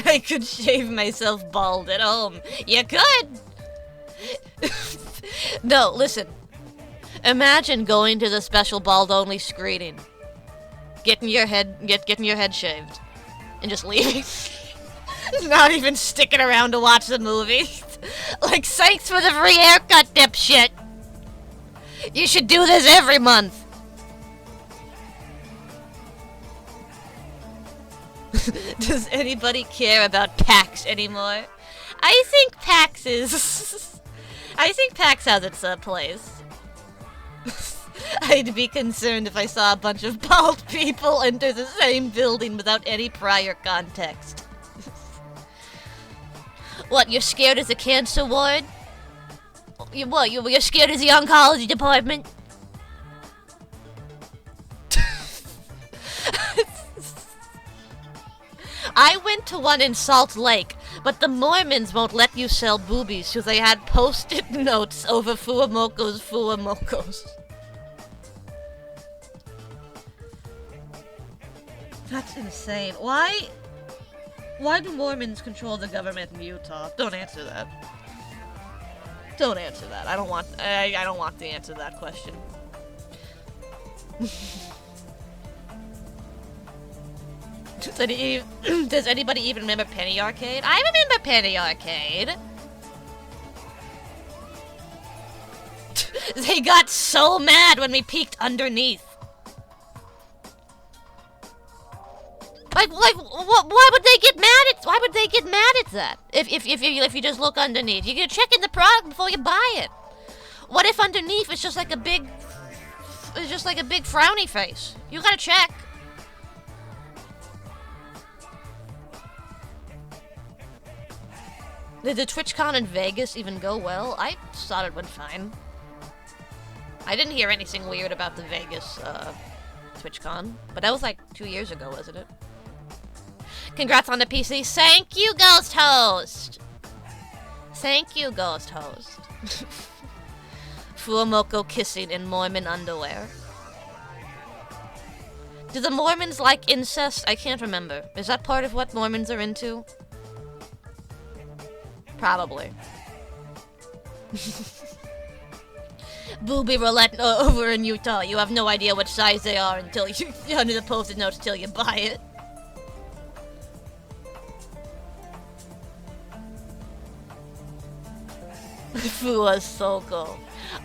S2: I could shave myself bald at home. You could! No, listen. Imagine going to the special bald-only screening. Getting your head shaved. And just leaving. Not even sticking around to watch the movie. Like, thanks for the free haircut, dipshit! You should do this every month! Does anybody care about PAX anymore? I think PAX is... I think PAX has its place. I'd be concerned if I saw a bunch of bald people enter the same building without any prior context. What, you're scared of the cancer ward? You're scared of the oncology department? one in Salt Lake, but the Mormons won't let you sell boobies, so they had post-it notes over Fuwamoko's Fuwamokos. That's insane. Why do Mormons control the government in Utah? Don't answer that. Don't answer that. I don't want to answer that question. Does anybody even remember Penny Arcade? I remember Penny Arcade. They got so mad when we peeked underneath. Like, why would they get mad at? Why would they get mad at that? If you just look underneath, you're checking the product before you buy it. What if underneath it's just like a big frowny face? You gotta check. Did the TwitchCon in Vegas even go well? I thought it went fine. I didn't hear anything weird about the Vegas TwitchCon, but that was like 2 years ago, wasn't it? Congrats on the PC. Thank you, Ghost Host. Thank you, Ghost Host. Fuwamoko kissing in Mormon underwear. Do the Mormons like incest? I can't remember. Is that part of what Mormons are into? Probably. Booby roulette over in Utah. You have no idea what size they are until you under the post-it notes till you buy it. Fu was so cool.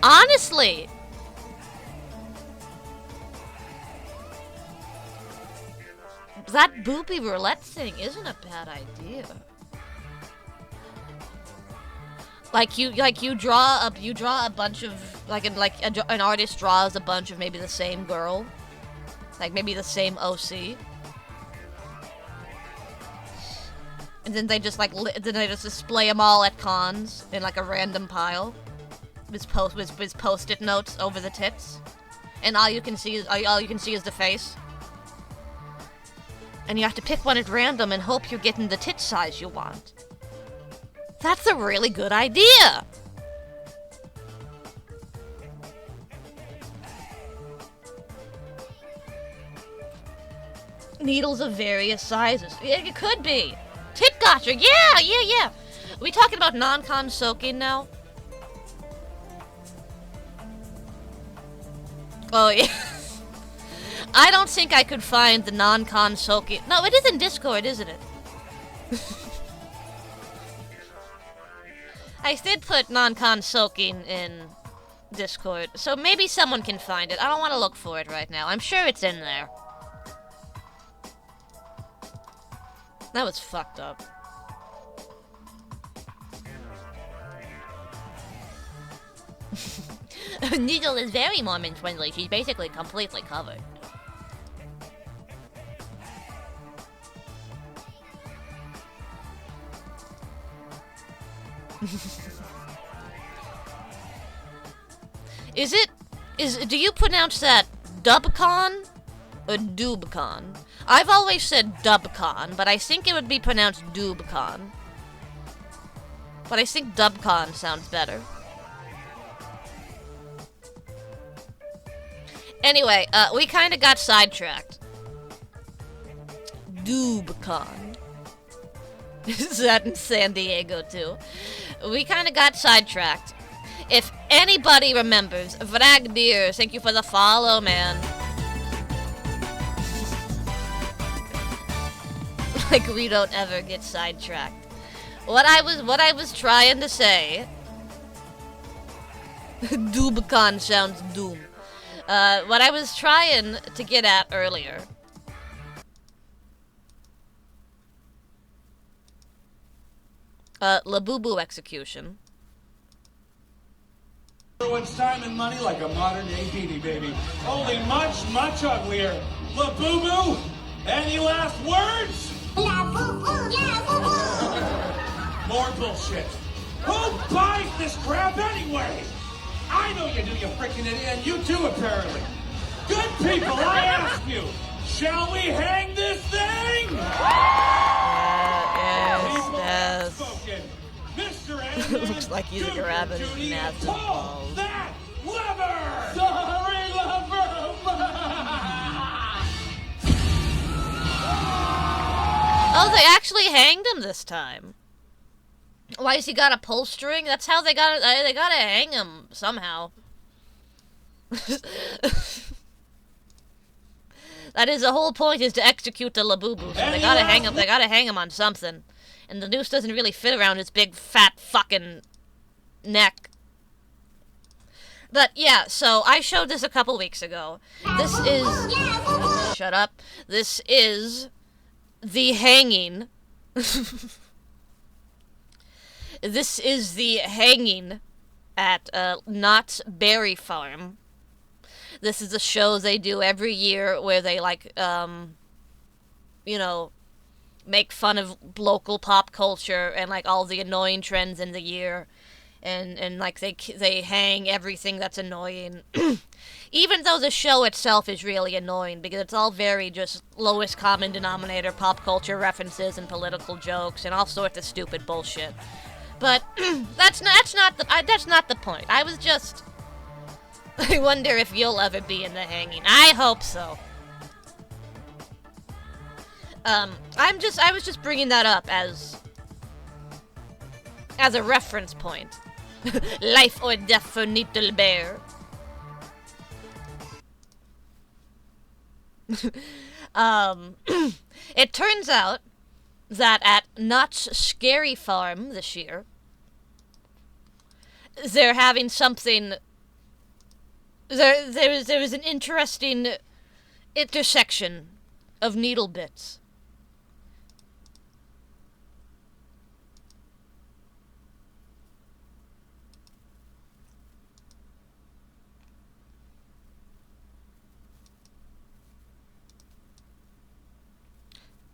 S2: Honestly, that booby roulette thing isn't a bad idea. Like you draw a bunch of an artist draws a bunch of maybe the same girl, like maybe the same OC, and then they just display them all at cons in like a random pile, with post-it notes over the tits, and all you can see is the face, and you have to pick one at random and hope you're getting the tit size you want. That's a really good idea! Needles of various sizes. It could be. Tit gotcha! Yeah! We talking about non-con soaking now? Oh, yeah. I don't think I could find the non-con soaking. No, it is in Discord, isn't it? I did put non-con soaking in Discord, so maybe someone can find it. I don't want to look for it right now. I'm sure it's in there. That was fucked up. Needle is very Mormon friendly. She's basically completely covered. Do you pronounce that Dubcon or Dubcon? I've always said Dubcon, but I think it would be pronounced Dubcon. But I think Dubcon sounds better. Anyway, we kinda got sidetracked. Dubcon. Is that in San Diego too? We kinda got sidetracked. If anybody remembers, Vragbeer, thank you for the follow, man. Like we don't ever get sidetracked. What I was trying to say. Dubcon sounds doom. What I was trying to get at earlier. Labubu execution.
S3: Everyone's time and money like a modern day Beanie Baby. Only much, much uglier. Labubu, any last words?
S4: Labubu, labubu.
S3: More bullshit. Who buys this crap anyway? I know you do, you freaking idiot, and you too, apparently. Good people, I ask you, shall we hang this thing?
S2: Looks like he's grabbing his massive balls.
S3: That lever! Sorry, lever!
S2: Oh, they actually hanged him this time. Why has he got a pull string? That's how they gotta hang him somehow. That is the whole point, is to execute the Labubu. So they gotta hang him on something. And the noose doesn't really fit around his big fat fucking neck. But yeah, so I showed this a couple weeks ago. This is shut up. This is the hanging. This is the hanging at Knott's Berry Farm. This is a show they do every year where they, like, you know, make fun of local pop culture and, like, all the annoying trends in the year. And like, they hang everything that's annoying. Even though the show itself is really annoying, because it's all very just lowest common denominator pop culture references and political jokes and all sorts of stupid bullshit. But that's not the point. I was just... I wonder if you'll ever be in the hanging. I hope so. I was just bringing that up as a reference point. Life or death for Little Bear. It turns out that at Knott's Scary Farm this year, they're having something... There was an interesting intersection of needle bits.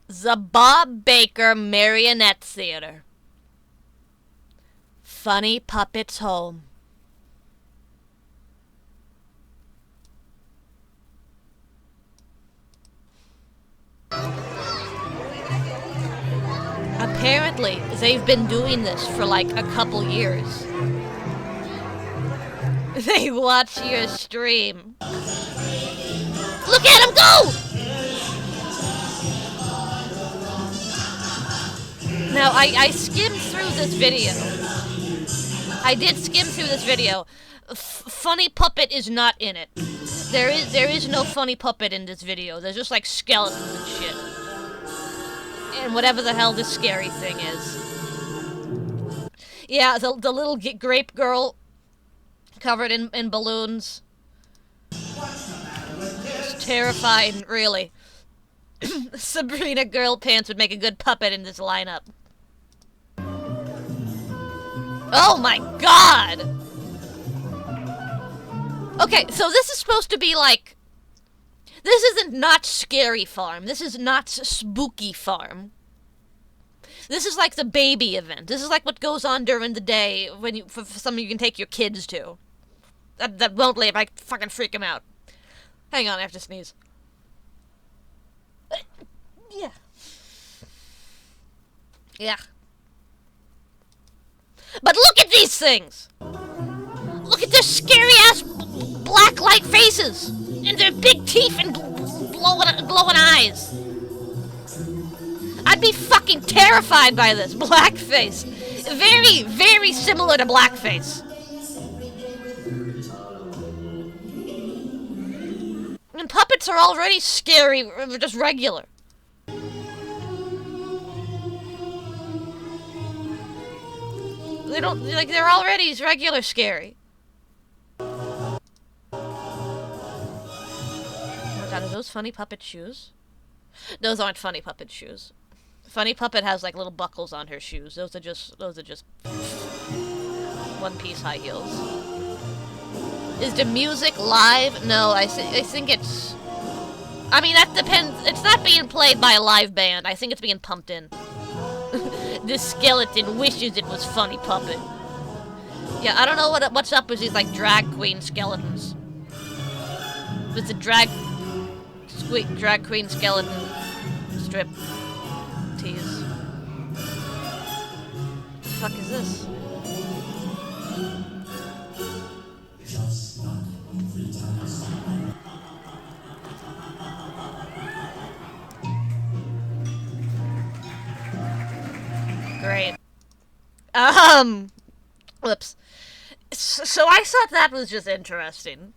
S2: The Bob Baker Marionette Theater. Funny Puppets Home. Apparently, they've been doing this for like a couple years. They watch your stream. Look at him go! Now, I skimmed through this video. I did skim through this video. Funny Puppet is not in it. There is no funny puppet in this video. There's just like skeletons and shit. And whatever the hell this scary thing is. Yeah, the little grape girl covered in balloons. It's terrifying, really. Sabrina Girl Pants would make a good puppet in this lineup. Oh my god! Okay, so this is supposed to be like... This isn't Knott's Scary Farm. This is Knott's Spooky Farm. This is like the baby event. This is like what goes on during the day when for something you can take your kids to. That won't leave. I fucking freak them out. Hang on, I have to sneeze. Yeah. Yeah. But look at these things! Look at their scary-ass black light faces! And their big teeth and glowing eyes! I'd be fucking terrified by this. Blackface. Very, very similar to blackface. And puppets are already scary, just regular. They don't, like, they're already regular scary. Oh my god, are those Funny Puppet shoes? Those aren't Funny Puppet shoes. Funny Puppet has, like, little buckles on her shoes. Those are just one-piece high heels. Is the music live? No, I think it's... I mean, that depends. It's not being played by a live band. I think it's being pumped in. This skeleton wishes it was Funny Puppet. Yeah, I don't know what's up with these, like, drag queen skeletons. It's a drag queen skeleton strip tease. What the fuck is this? Whoops. So I thought that was just interesting.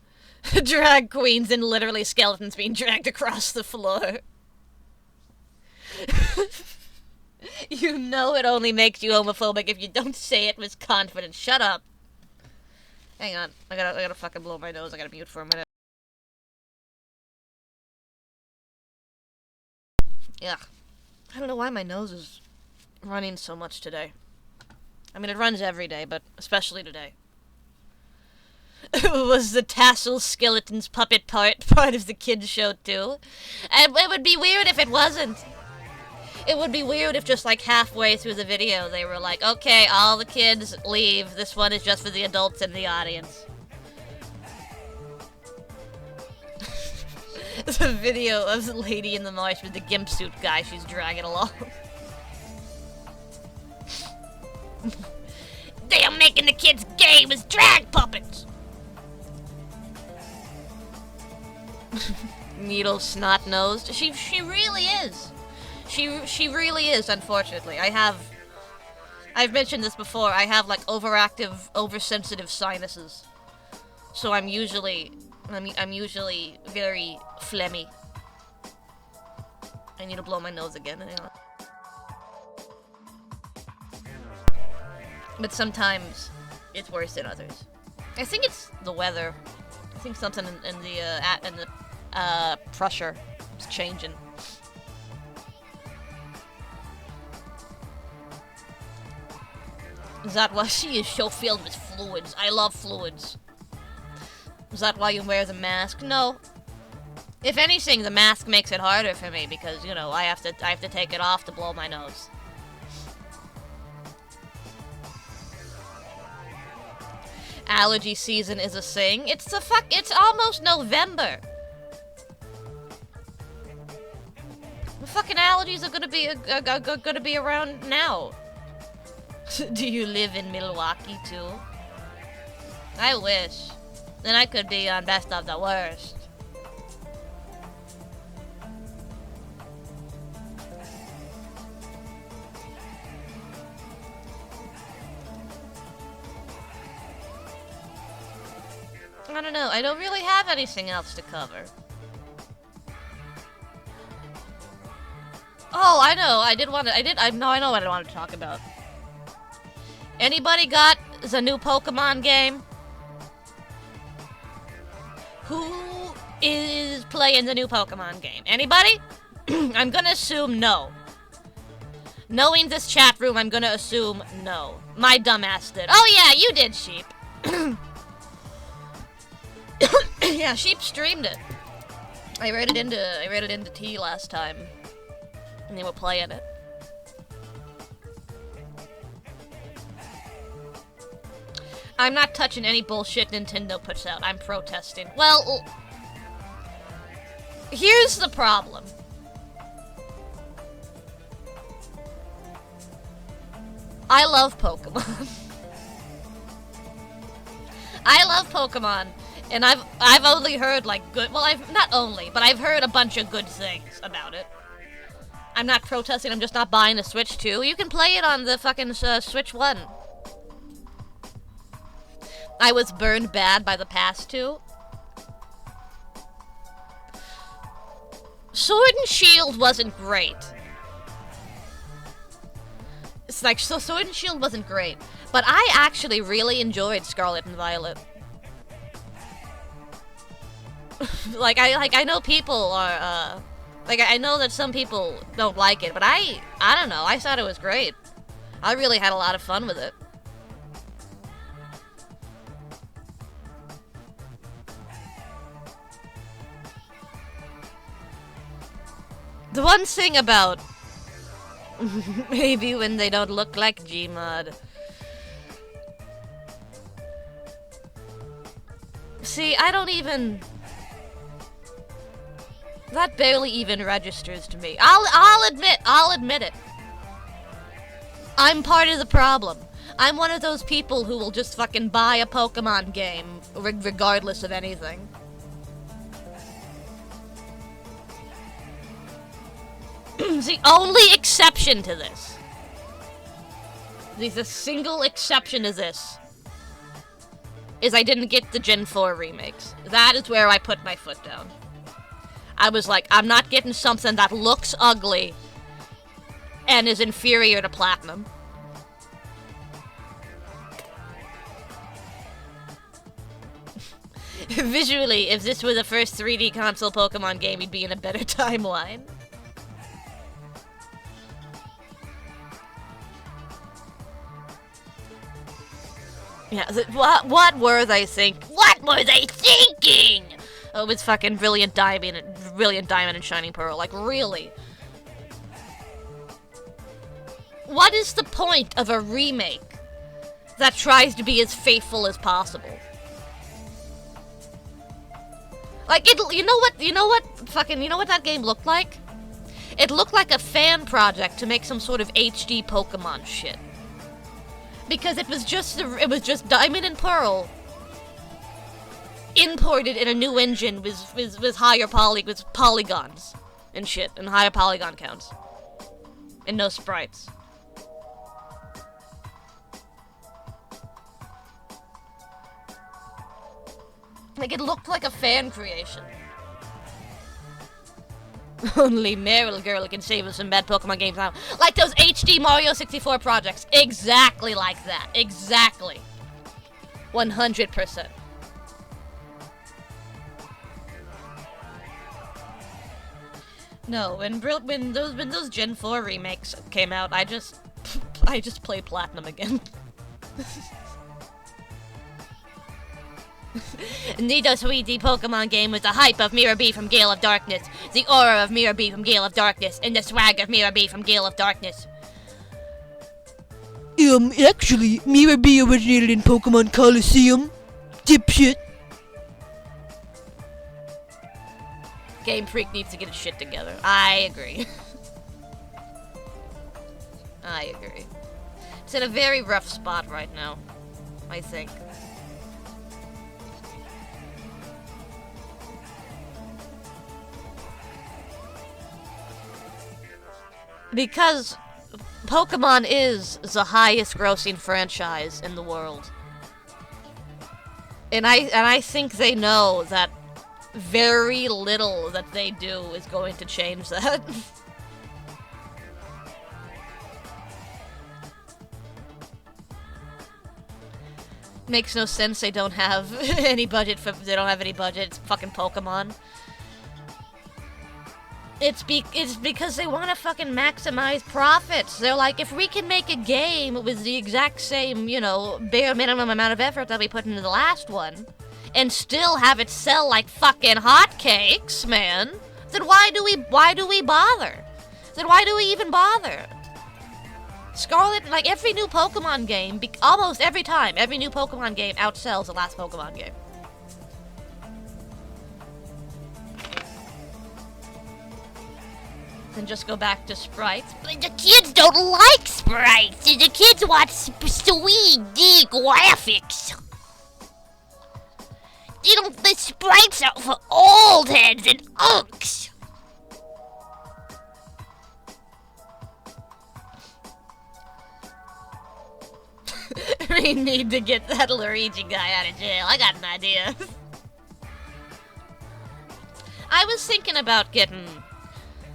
S2: Drag queens and literally skeletons being dragged across the floor. You know it only makes you homophobic if you don't say it with confidence. Shut up. Hang on. I gotta fucking blow my nose. I gotta mute for a minute. Yeah. I don't know why my nose is running so much today. I mean, it runs every day, but especially today. Was the tassel skeletons puppet part of the kids show too? And it would be weird if it wasn't. It would be weird if just like halfway through the video they were like, okay, all the kids leave. This one is just for the adults in the audience. The video of the lady in the marsh with the gimp suit guy she's dragging along. They are making the kids gay with drag puppets! Needle snot-nosed. She really is. She really is, unfortunately. I've mentioned this before, I have like overactive, oversensitive sinuses. So I'm usually very phlegmy. I need to blow my nose again. Hang on. But sometimes it's worse than others. I think it's the weather. I think something in the pressure is changing. Is that why she is so filled with fluids? I love fluids. Is that why you wear the mask? No. If anything, the mask makes it harder for me because, you know, I have to take it off to blow my nose. Allergy season is a thing. It's almost November. The fucking allergies are gonna be around now. Do you live in Milwaukee too? I wish. Then I could be on Best of the Worst. I don't know. I don't really have anything else to cover. Oh, I know. I know what I wanted to talk about. Anybody got the new Pokemon game? Who is playing the new Pokemon game? Anybody? I'm gonna assume no. Knowing this chat room, I'm gonna assume no. My dumbass did. Oh yeah, you did, Sheep. Yeah, Sheep streamed it. I read it into T last time. And they were playing it. I'm not touching any bullshit Nintendo puts out. I'm protesting. Well, here's the problem. I love Pokemon. I love Pokemon, and I've only heard like good. Well, I've heard a bunch of good things about it. I'm not protesting. I'm just not buying the Switch 2. You can play it on the fucking Switch 1. I was burned bad by the past 2. Sword and Shield wasn't great. It's like, so Sword and Shield wasn't great. But I actually really enjoyed Scarlet and Violet. I know people are, I know that some people don't like it, but I don't know, I thought it was great. I really had a lot of fun with it. The one thing about maybe when they don't look like Gmod. See, I don't even... That barely even registers to me. I'll admit it. I'm part of the problem. I'm one of those people who will just fucking buy a Pokemon game regardless of anything. The only exception to this The single exception to this is I didn't get the Gen 4 remakes. That is where I put my foot down. I was like, I'm not getting something that looks ugly and is inferior to Platinum. Visually, if this were the first 3D console Pokemon game, we'd be in a better timeline. Yeah, what were they thinking? What were they thinking? Oh, it was fucking Brilliant Diamond and Shining Pearl. Like, really? What is the point of a remake that tries to be as faithful as possible? Like, you know what that game looked like? It looked like a fan project to make some sort of HD Pokemon shit. Because it was just Diamond and Pearl imported in a new engine with higher polygons and shit, and higher polygon counts. And no sprites. Like, it looked like a fan creation. Only Meryl Girl can save us some bad Pokemon games now. Like those HD Mario 64 projects. Exactly like that. Exactly. 100%. No, when those Gen 4 remakes came out, I just played Platinum again. Need a 3D Pokemon game with the hype of Mirror B from Gale of Darkness, the aura of Mirror B from Gale of Darkness, and the swag of Mirror B from Gale of Darkness.
S5: Actually, Mirror B originated in Pokemon Coliseum. Dipshit.
S2: Game Freak needs to get its shit together. I agree. I agree. It's in a very rough spot right now, I think. Because Pokemon is the highest grossing franchise in the world. And I think they know that very little that they do is going to change that. Makes no sense they don't have any budget it's fucking Pokemon. It's because they want to fucking maximize profits. They're like, if we can make a game with the exact same, bare minimum amount of effort that we put into the last one, and still have it sell like fucking hotcakes, man, then why do we bother? Then why do we even bother? Scarlet, like every new Pokemon game, almost every time, every new Pokemon game outsells the last Pokemon game. Then just go back to sprites.
S4: But the kids don't like sprites. The kids want sweet D graphics. The sprites are for old heads and unks.
S2: We need to get that Luigi guy out of jail. I got an idea. I was thinking about getting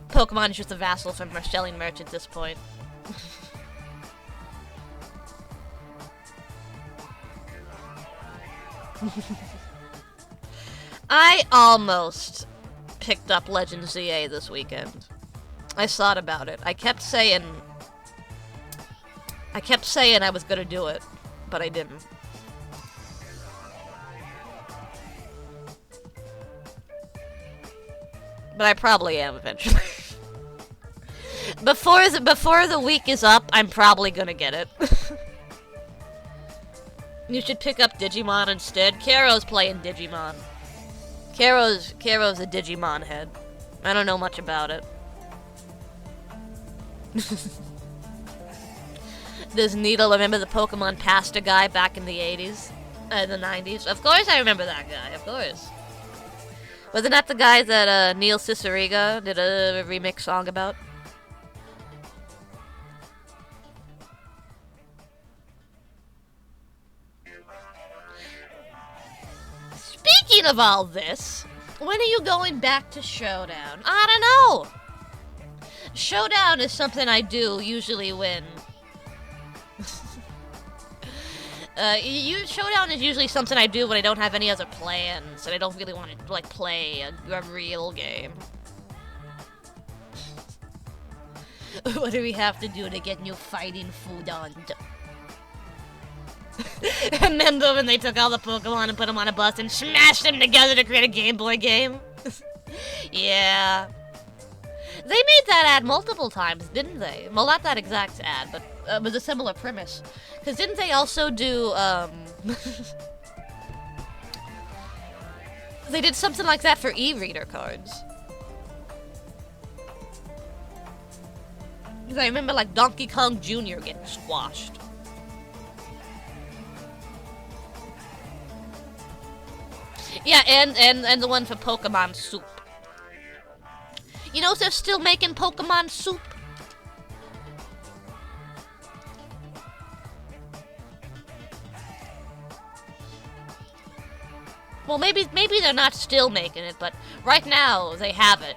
S2: Pokemon is just a vassal from selling merch at this point. I almost picked up Legend ZA this weekend. I thought about it. I kept saying I was gonna do it, but I didn't. But I probably am eventually. Before the week is up, I'm probably gonna get it. You should pick up Digimon instead. Caro's playing Digimon. Caro's a Digimon head. I don't know much about it. Does Needle remember the Pokemon Pasta guy back in the 80s? The 90s? Of course I remember that guy, of course. Wasn't that the guy that Neil Cicierega did a remix song about? Speaking of all this, when are you going back to Showdown? I don't know. Showdown is something I do usually when... Showdown is usually something I do when I don't have any other plans and I don't really want to, like, play a real game. What do we have to do to get new fighting food on? Remember when they took all the Pokemon and put them on a bus and smashed them together to create a Game Boy game? Yeah. They made that ad multiple times, didn't they? Well, not that exact ad, but it was a similar premise. Because didn't they also do, They did something like that for e-reader cards. Because I remember, like, Donkey Kong Jr. getting squashed. Yeah, and the one for Pokemon Soup. You know they're still making Pokemon Soup? Well, maybe they're not still making it, but right now they have it.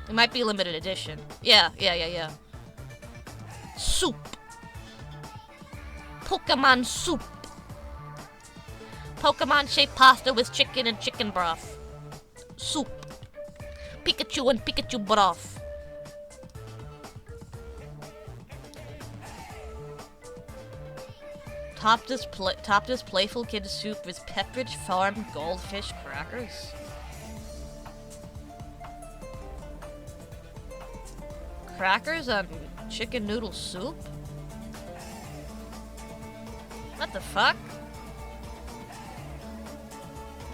S2: It might be limited edition. Yeah. Soup. Pokemon Soup. Pokemon-shaped pasta with chicken and chicken broth. Soup. Pikachu and Pikachu broth. Top this playful kid soup with Pepperidge Farm goldfish crackers. Crackers on chicken noodle soup? What the fuck?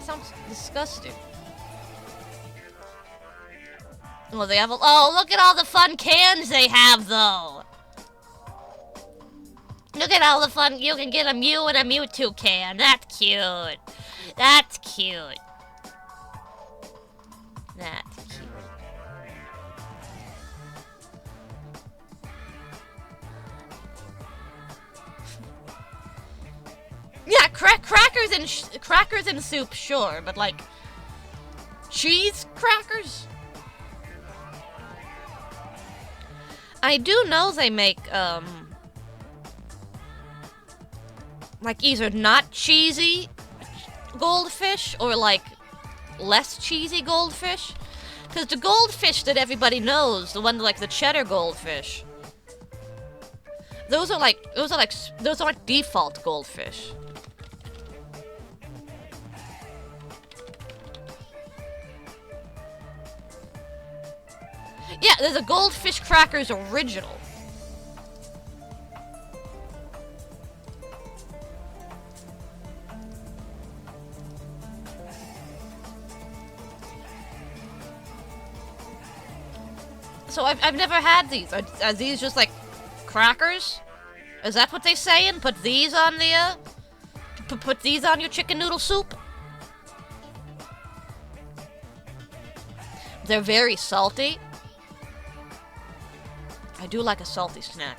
S2: Sounds disgusting. Well, they have a— oh, look at all the fun cans they have, though! Look at all the fun— you can get a Mew and a Mewtwo can. That's cute. That's cute. That's cute. Yeah, crackers and soup, sure, but like cheese crackers? I do know they make like either not cheesy goldfish or like less cheesy goldfish. Cause the goldfish that everybody knows, the one like the cheddar goldfish, those are like default goldfish. Yeah, there's a Goldfish Crackers original. So I've never had these. Are these just like crackers? Is that what they saying? Put these on the put these on your chicken noodle soup? They're very salty. I do like a salty snack.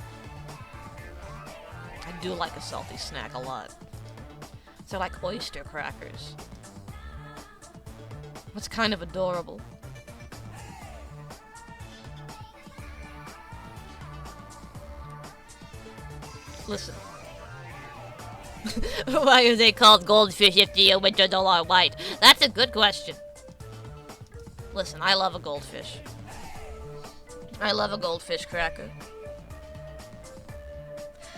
S2: I do like a salty snack a lot. They're like oyster crackers. What's kind of adorable. Listen. Why are they called goldfish if the winter are white? That's a good question. Listen, I love a goldfish. I love a goldfish cracker.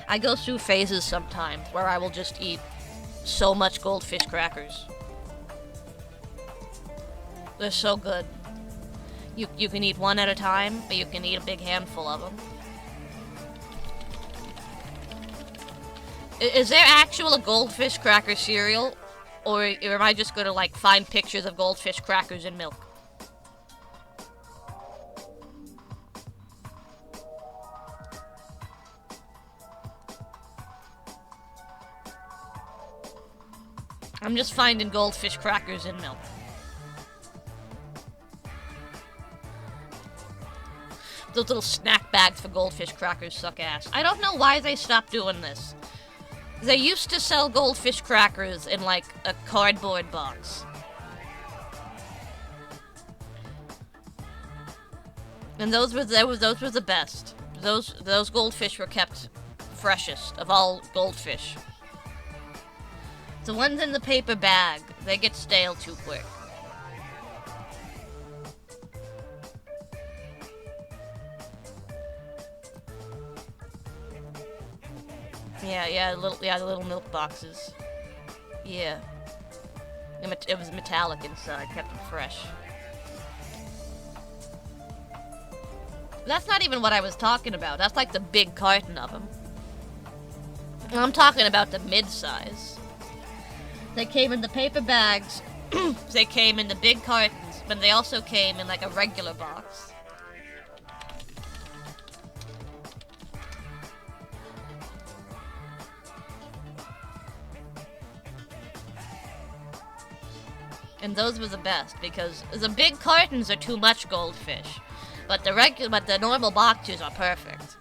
S2: I go through phases sometimes where I will just eat so much goldfish crackers. They're so good. You can eat one at a time, but you can eat a big handful of them. Is there actual a goldfish cracker cereal? Or am I just gonna like find pictures of goldfish crackers in milk? I'm just finding goldfish crackers in milk. Those little snack bags for goldfish crackers suck ass. I don't know why they stopped doing this. They used to sell goldfish crackers in like a cardboard box. And those were the best. Those goldfish were kept freshest of all goldfish. The ones in the paper bag, they get stale too quick. Yeah, the little milk boxes. Yeah. It was metallic inside, kept them fresh. That's not even what I was talking about. That's like the big carton of them. I'm talking about the mid-size. They came in the paper bags. They came in the big cartons, but they also came in like a regular box. And those were the best because the big cartons are too much goldfish, but the normal boxes are perfect.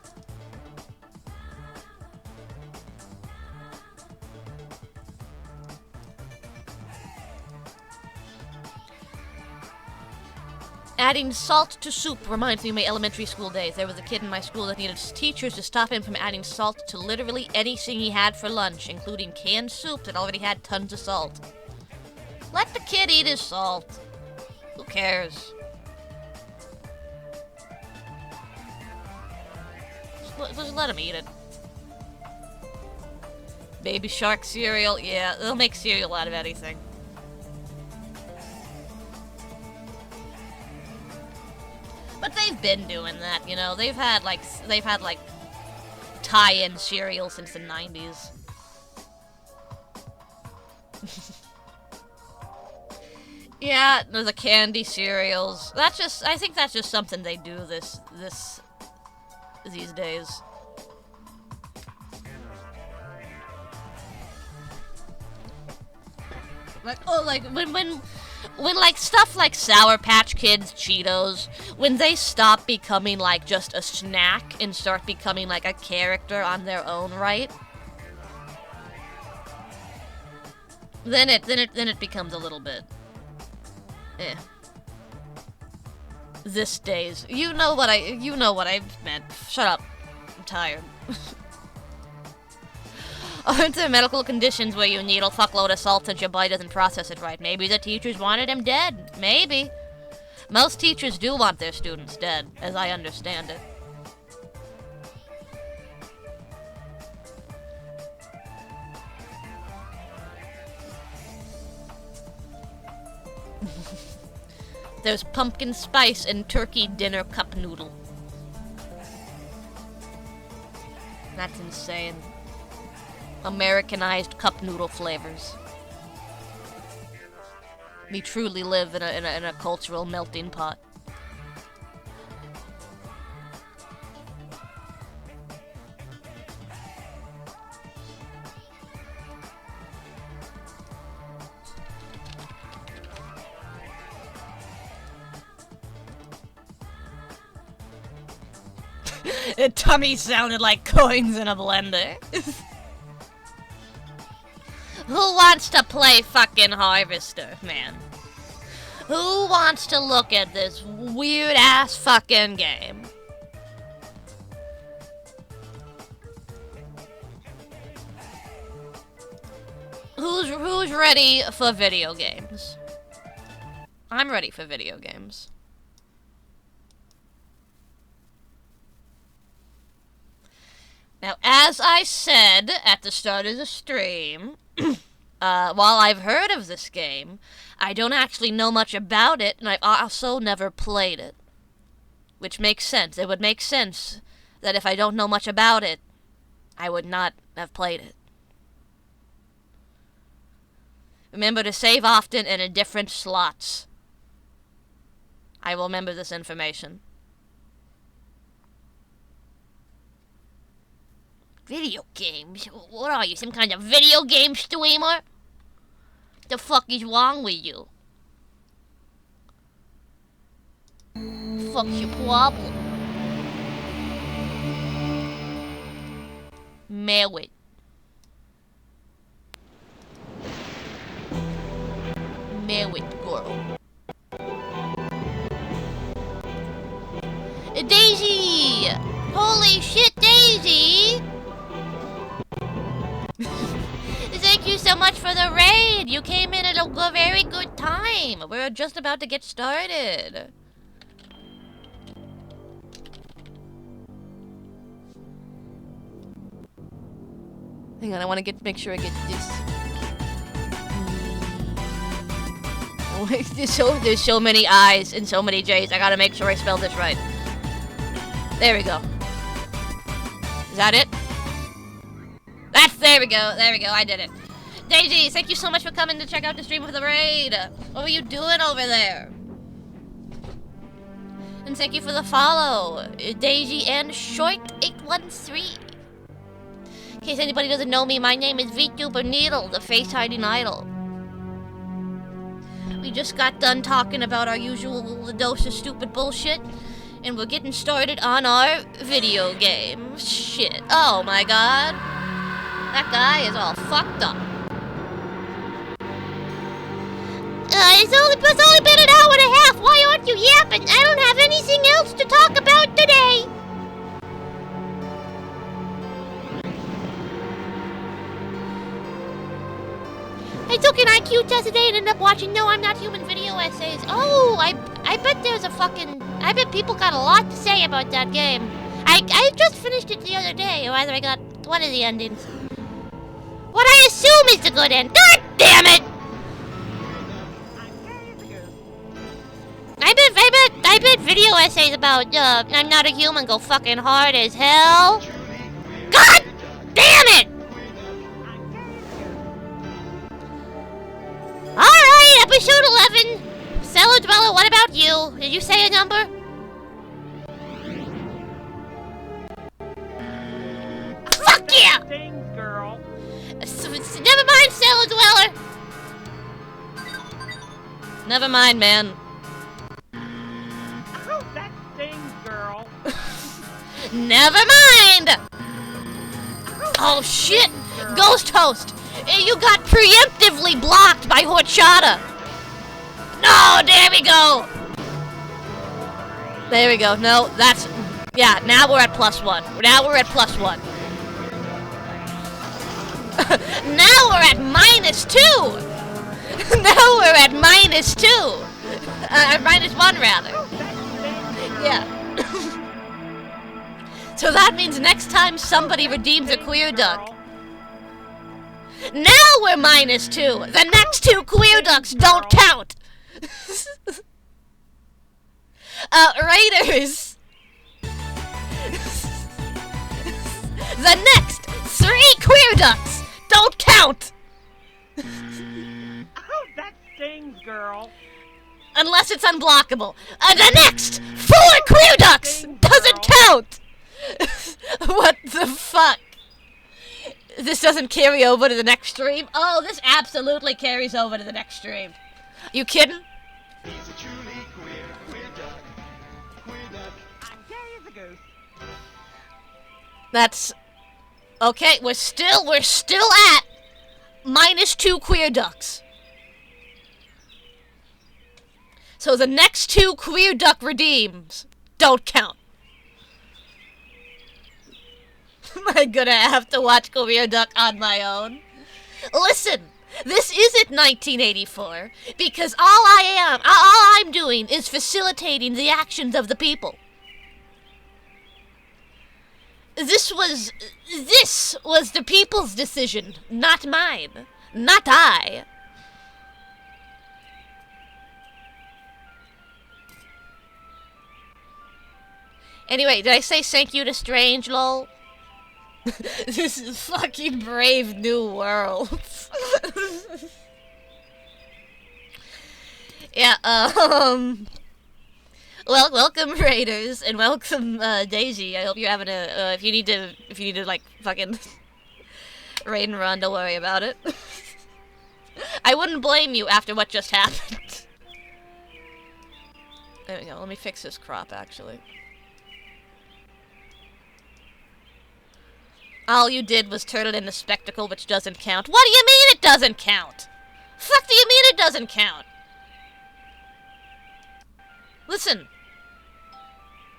S2: Adding salt to soup reminds me of my elementary school days. There was a kid in my school that needed teachers to stop him from adding salt to literally anything he had for lunch, including canned soup that already had tons of salt. Let the kid eat his salt. Who cares? Just let him eat it. Baby Shark cereal, yeah, they'll make cereal out of anything. But they've been doing that, you know. They've had like tie-in cereal since the 90s. Yeah, the candy cereals. I think that's just something they do these days. Like when like stuff like Sour Patch Kids, Cheetos, when they stop becoming like just a snack and start becoming like a character on their own right, then it becomes a little bit this days. You know what I meant. Shut up. I'm tired. Aren't there medical conditions where you need a fuckload of salt since your body doesn't process it right? Maybe the teachers wanted him dead. Maybe. Most teachers do want their students dead, as I understand it. There's pumpkin spice and turkey dinner cup noodle. That's insane. Americanized cup noodle flavors. We truly live in a cultural melting pot. Tummy sounded like coins in a blender. Who wants to play fucking Harvester, man? Who wants to look at this weird-ass fucking game? Who's ready for video games? I'm ready for video games. Now, as I said at the start of the stream, while I've heard of this game, I don't actually know much about it, and I've also never played it. Which makes sense. It would make sense that if I don't know much about it, I would not have played it. Remember to save often and in different slots. I will remember this information. Video games? What are you, some kind of video game streamer? The fuck is wrong with you? Fuck's your problem? Mail it. a very good time. We're just about to get started. Hang on, I want to make sure I get this. There's so many I's and so many J's. I gotta make sure I spell this right. There we go. Is that it? There we go. There we go. I did it. Daisy, thank you so much for coming to check out the stream of the raid. What were you doing over there? And thank you for the follow, Daisy and Short813. In case anybody doesn't know me, my name is VTuber Needle, the face hiding idol. We just got done talking about our usual dose of stupid bullshit, and we're getting started on our video game. Shit. Oh my god. That guy is all fucked up. It's only been an hour and a half. Why aren't you yapping? I don't have anything else to talk about today. I took an IQ test today and ended up watching No I'm Not Human video essays. Oh, I bet there's a fucking... I bet people got a lot to say about that game. I just finished it the other day, or rather I got one of the endings. What I assume is the good end. God damn it! I bet video essays about I'm Not a Human go fucking hard as hell. God damn it! Alright, episode 11. Cellar Dweller, what about you? Did you say a number? Fuck yeah!
S6: Things, girl.
S2: Never mind, Cellar Dweller. Never mind, man.
S6: Oh, that things, girl.
S2: Never mind! Oh shit! Ghost Host! You got preemptively blocked by Horchata! No, there we go! There we go. No, that's... Yeah, now we're at +1. Now we're at +1. Now we're at -2! Now we're at -2! -1, rather. Yeah. So that means next time somebody redeems a queer duck. Now we're -2! The next 2 queer ducks don't count! Raiders! The next 3 queer ducks don't count!
S6: Oh, that stings, girl.
S2: Unless it's unblockable. The next 4 queer ducks doesn't count! What the fuck? This doesn't carry over to the next stream? Oh, this absolutely carries over to the next stream. You kidding?
S6: I'm gay as a goose.
S2: That's... Okay, we're still at -2 queer ducks. So the next 2 queer duck redeems don't count. I'm gonna have to watch Queer Duck on my own. Listen, this isn't 1984, because all I'm doing is facilitating the actions of the people. This was the people's decision, not mine. Not I. Anyway, did I say thank you to Strange, lol? This is fucking Brave New World. Yeah, well, welcome Raiders, and welcome, Daisy. I hope you're having a, if you need to, like, fucking raid and run, don't worry about it. I wouldn't blame you after what just happened. There we go, let me fix this crop, actually. All you did was turn it into spectacle, which doesn't count. What do you mean it doesn't count? Fuck do you mean it doesn't count? Listen.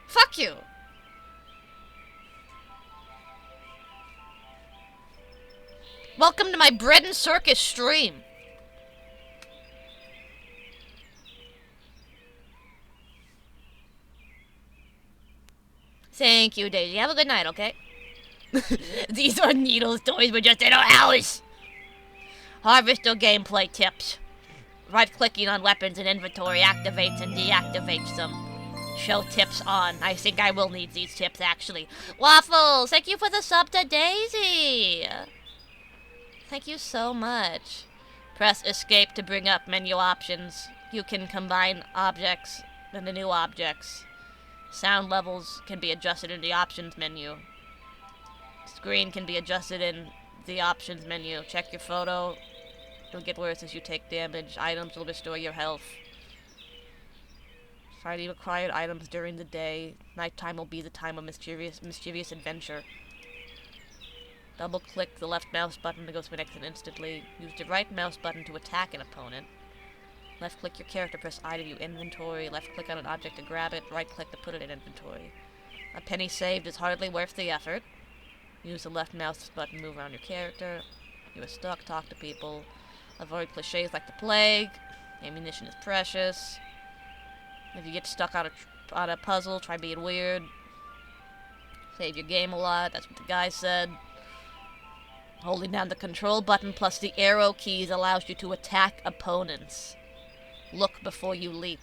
S2: Fuck you. Welcome to my bread and circus stream. Thank you, Daisy. Have a good night, okay? These are needles. Toys were just in our house. Harvester gameplay tips. Right-clicking on weapons in inventory activates and deactivates them. Show tips on. I think I will need these tips, actually. Waffles, thank you for the sub to Daisy. Thank you so much. Press escape to bring up menu options. You can combine objects into new objects. Sound levels can be adjusted in the options menu. Screen can be adjusted in the options menu. Check your photo. It'll get worse as you take damage. Items will restore your health. Finding required items during the day. Nighttime will be the time of mischievous adventure. Double click the left mouse button to go to an exit instantly. Use the right mouse button to attack an opponent. Left click your character, press I to view inventory. Left click on an object to grab it. Right click to put it in inventory. A penny saved is hardly worth the effort. Use the left mouse button to move around your character. You are stuck, talk to people. Avoid cliches like the plague. Ammunition is precious. If you get stuck on a puzzle, try being weird. Save your game a lot, that's what the guy said. Holding down the control button plus the arrow keys allows you to attack opponents. Look before you leap.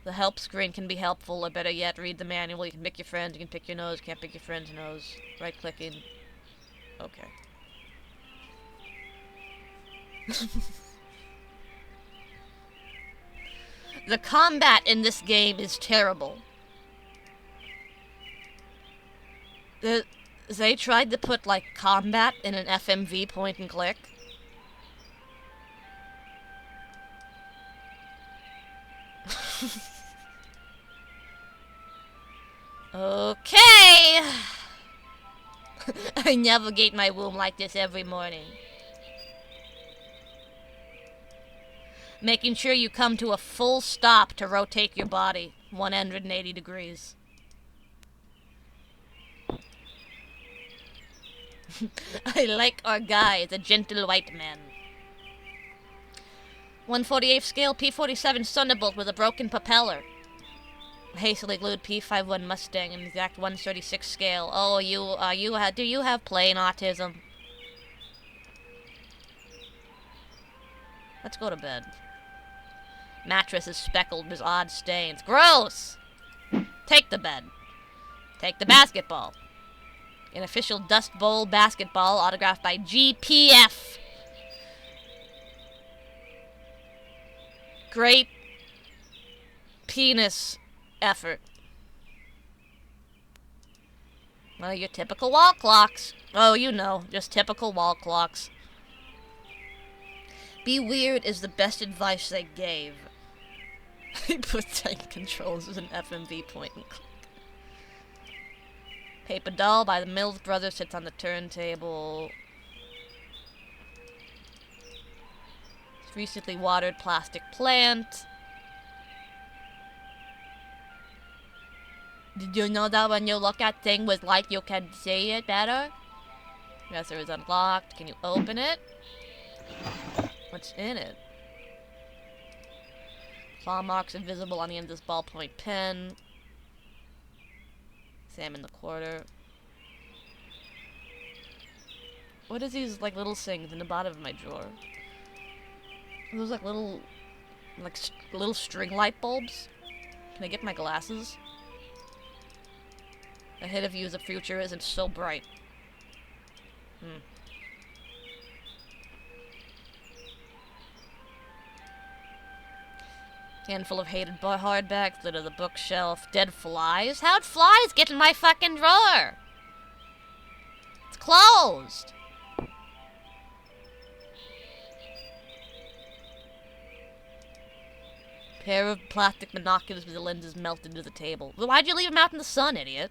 S2: The help screen can be helpful, or better yet, read the manual. You can pick your friends, you can pick your nose, can't pick your friend's nose. Right-clicking. Okay. The combat in this game is terrible. They tried to put, like, combat in an FMV point and click. Okay! I navigate my womb like this every morning. Making sure you come to a full stop to rotate your body 180 degrees. I like our guy, the gentle white man. 1/48 scale P-47 Thunderbolt with a broken propeller. Hastily glued P-51 Mustang in exact 136 scale. Oh, do you have plain autism? Let's go to bed. Mattress is speckled with odd stains. Gross! Take the bed. Take the basketball. An official Dust Bowl basketball autographed by GPF. Great penis effort. Well, your typical wall clocks. Oh, you know, just typical wall clocks. Be weird is the best advice they gave. They put tank controls as an FMV point and click. Paper doll by the Mills Brothers sits on the turntable. Recently watered plastic plant. Did you know that when you look at things with light you can see it better? Yes, it is unlocked. Can you open it? What's in it? Claw marks invisible on the end of this ballpoint pen. Examine the quarter. What is these like little things in the bottom of my drawer? Are those like little string light bulbs? Can I get my glasses? Ahead of you, the future isn't so bright. Handful of hated hardbacks, litter the bookshelf. Dead flies? How'd flies get in my fucking drawer? It's closed! Pair of plastic binoculars with the lenses melted into the table. Well, why'd you leave them out in the sun, idiot?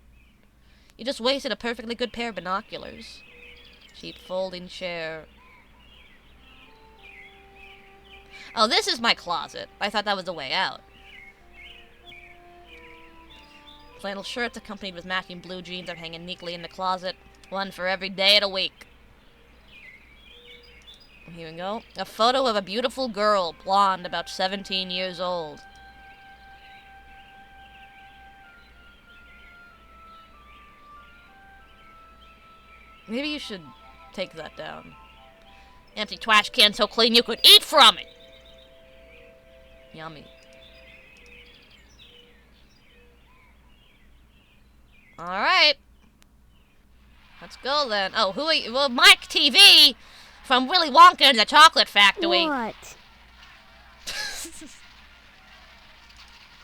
S2: You just wasted a perfectly good pair of binoculars. Cheap folding chair. Oh, this is my closet. I thought that was the way out. Flannel shirts accompanied with matching blue jeans are hanging neatly in the closet. One for every day of the week. Here we go. A photo of a beautiful girl, blonde, about 17 years old. Maybe you should take that down. Empty trash can so clean you could eat from it. Yummy. Alright. Let's go then. Oh, who are you? Well, Mike TV from Willy Wonka and the Chocolate Factory.
S7: What?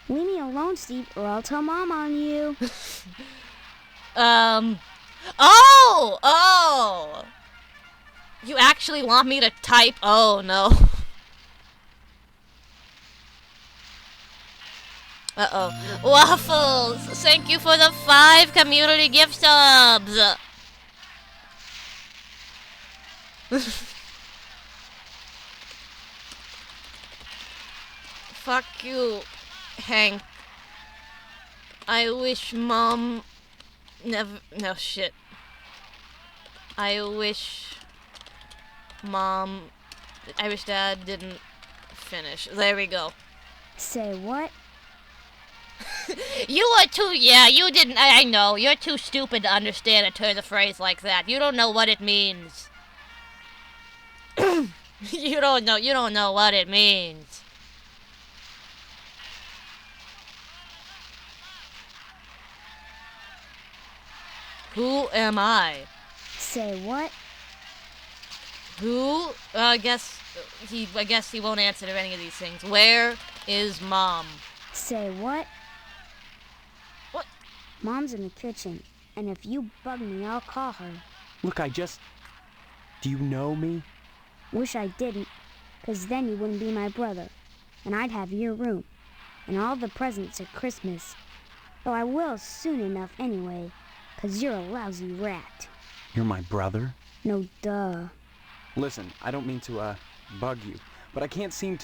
S7: Leave me alone, Steve, or I'll tell Mom on you.
S2: Oh! You actually want me to type? Oh, no. Uh-oh. Waffles! Thank you for the 5 community gift subs! Fuck you, Hank. I wish Mom never... No, shit. I wish Dad didn't finish. There we go.
S7: Say what?
S2: You are too... Yeah, you didn't... I know. You're too stupid to understand a turn of phrase like that. You don't know what it means. You don't know what it means. Who am I?
S7: Say what?
S2: Who? I guess he won't answer to any of these things. Where is Mom?
S7: Say what?
S2: What?
S7: Mom's in the kitchen, and if you bug me, I'll call her.
S8: Look, do you know me?
S7: Wish I didn't, 'cause then you wouldn't be my brother, and I'd have your room, and all the presents at Christmas. Though I will soon enough anyway, 'cause you're a lousy rat.
S8: You're my brother?
S7: No, duh.
S8: Listen, I don't mean to, bug you, but I can't seem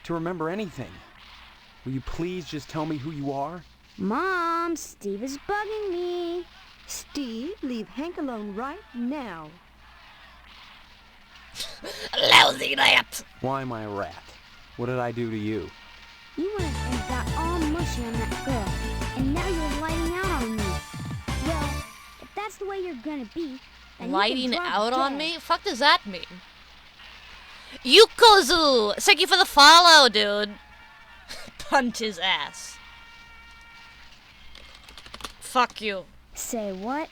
S8: to remember anything. Will you please just tell me who you are?
S7: Mom, Steve is bugging me.
S9: Steve, leave Hank alone right now.
S2: Lousy rat!
S8: Why am I a rat? What did I do to you?
S7: You went and got all mushy on that girl, and now you're lighting out on me. Well, if that's the way you're gonna be, then
S2: Lighting
S7: you can drop
S2: out on
S7: dead.
S2: me? Fuck does that mean? Yukozu! Thank you for the follow, dude. Punch his ass. Fuck you.
S7: Say what?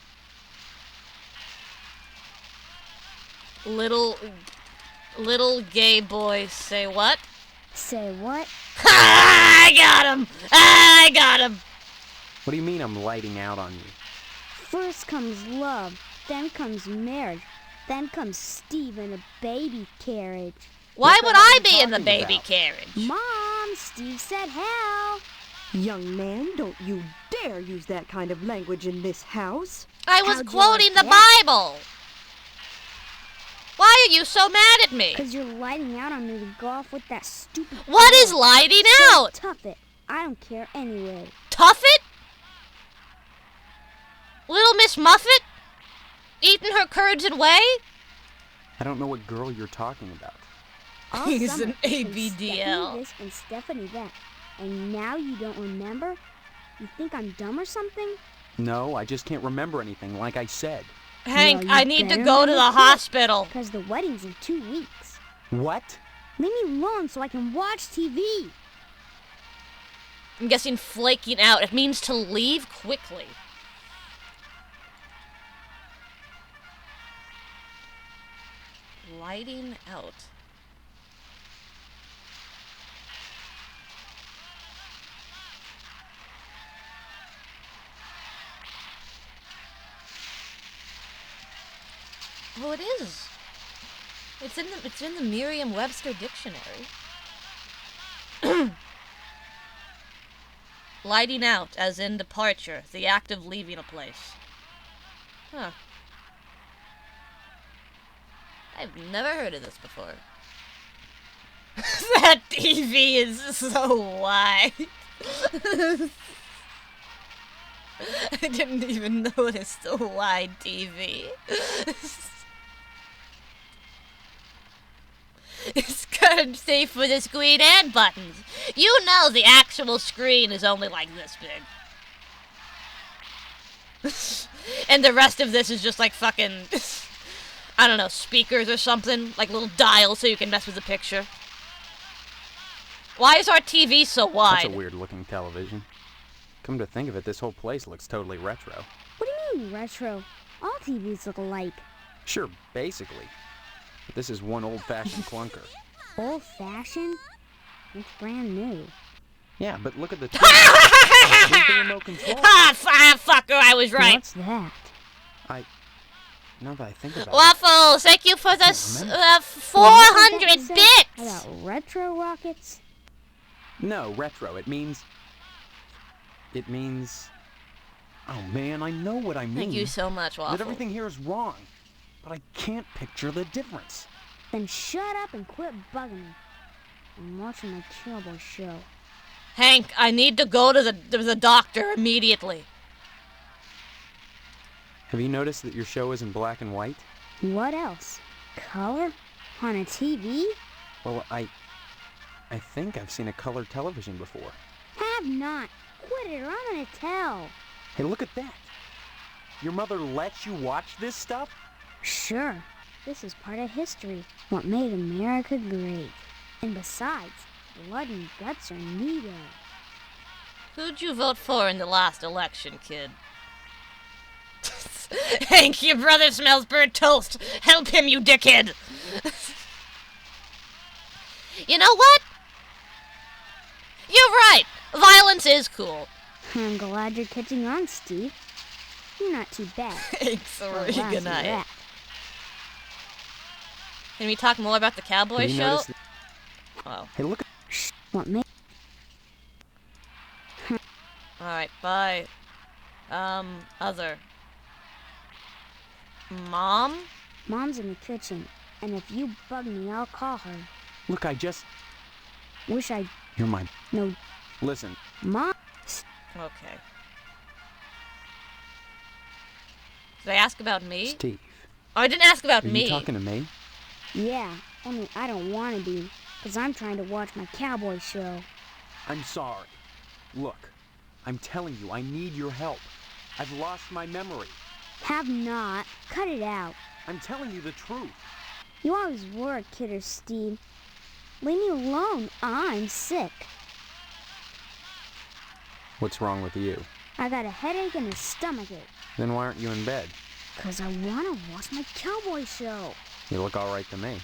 S2: Little gay boy, say what?
S7: Say what?
S2: Ha! I got him!
S8: What do you mean I'm lighting out on you?
S7: First comes love, then comes marriage, then comes Steve in a baby carriage.
S2: Why
S8: What
S2: would
S8: the hell
S2: I
S8: are
S2: be
S8: you
S2: in the
S8: talking
S2: baby
S8: about?
S2: carriage?
S7: Mom, Steve said hell.
S9: Young man, don't you dare use that kind of language in this house.
S2: I was
S7: How'd you
S2: quoting
S7: like
S2: the
S7: that?
S2: Bible! Why are you so mad at me?
S7: 'Cause you're lighting out on me to go off with that stupid
S2: What
S7: girl.
S2: is lighting
S7: So
S2: out?
S7: Tough it. I don't care anyway.
S2: Tuffet? Little Miss Muffet? Eating her curds and whey?
S8: I don't know what girl you're talking about.
S7: All
S2: He's
S7: summer,
S2: an
S7: it's been
S2: ABDL.
S7: Stephanie this and Stephanie that. And now you don't remember? You think I'm dumb or something?
S8: No, I just can't remember anything, like I said.
S2: Hank,
S7: Well, you
S2: I need to
S7: better
S2: go to the
S7: remember quick,
S2: hospital.
S7: 'Cause the wedding's in 2 weeks.
S8: What?
S7: Leave me alone so I can watch TV.
S2: I'm guessing flaking out. It means to leave quickly. Lighting out. Oh, it is. It's in the Merriam-Webster dictionary. Lighting out, as in departure, the act of leaving a place. Huh. I've never heard of this before. That TV is so wide. I didn't even notice the wide TV. It's kind of safe for the screen and buttons. You know the actual screen is only like this big. And the rest of this is just like fucking, I don't know, speakers or something, like little dials so you can mess with the picture. Why is our TV so wide?
S8: That's a weird-looking television. Come to think of it, this whole place looks totally retro.
S7: What do you mean, retro? All TVs look alike.
S8: Sure, basically. But this is one old-fashioned clunker.
S7: Old-fashioned? It's brand new.
S8: Yeah, but look at the TV. There's the remote control.
S2: Fucker, I was right.
S7: What's that?
S8: Now that I think about it...
S2: Waffle, thank you for the 400
S7: About
S2: bits.
S7: retro rockets?
S8: No, retro. It means... Oh man, I know what I mean.
S2: Thank you so much, Waffle.
S8: That everything here is wrong. But I can't picture the difference.
S7: Then shut up and quit bugging me. I'm watching my cowboy show.
S2: Hank, I need to go to the doctor immediately.
S8: Have you noticed that your show is in black and white?
S7: What else? Color? On a TV?
S8: Well, I think I've seen a colored television before.
S7: Have not. Quit it or I'm gonna tell.
S8: Hey, look at that. Your mother lets you watch this stuff?
S7: Sure. This is part of history. What made America great. And besides, blood and guts are needed.
S2: Who'd you vote for in the last election, kid? Hank, your brother smells burnt toast. Help him, you dickhead. You know what? You're right. Violence is cool.
S7: I'm glad you're catching on, Steve. You're not too bad.
S2: Thanks,
S7: Or
S2: good
S7: lousy
S2: night.
S7: rat.
S2: Can we talk more about the cowboy
S8: Have you
S2: show?
S8: noticed
S2: Oh.
S8: Hey, look at...
S7: What made...
S2: Alright, bye. Other. Mom?
S7: Mom's in the kitchen, and if you bug me, I'll call her.
S8: Look, I just...
S7: Wish I...
S8: You're my...
S7: No,
S8: Listen,
S7: Mom...
S2: Okay. Did I ask about me?
S8: Steve.
S2: Oh, I didn't ask about
S8: Are
S2: me.
S8: you talking to me?
S7: Yeah, only I don't want to be, because I'm trying to watch my cowboy show.
S8: I'm sorry. Look, I'm telling you, I need your help. I've lost my memory.
S7: Have not. Cut it out.
S8: I'm telling you the truth.
S7: You always were a kidder, Steve. Leave me alone. I'm sick.
S8: What's wrong with you?
S7: I got a headache and a stomachache.
S8: Then why aren't you in bed?
S7: Because I want to watch my cowboy show.
S8: You look all right to me.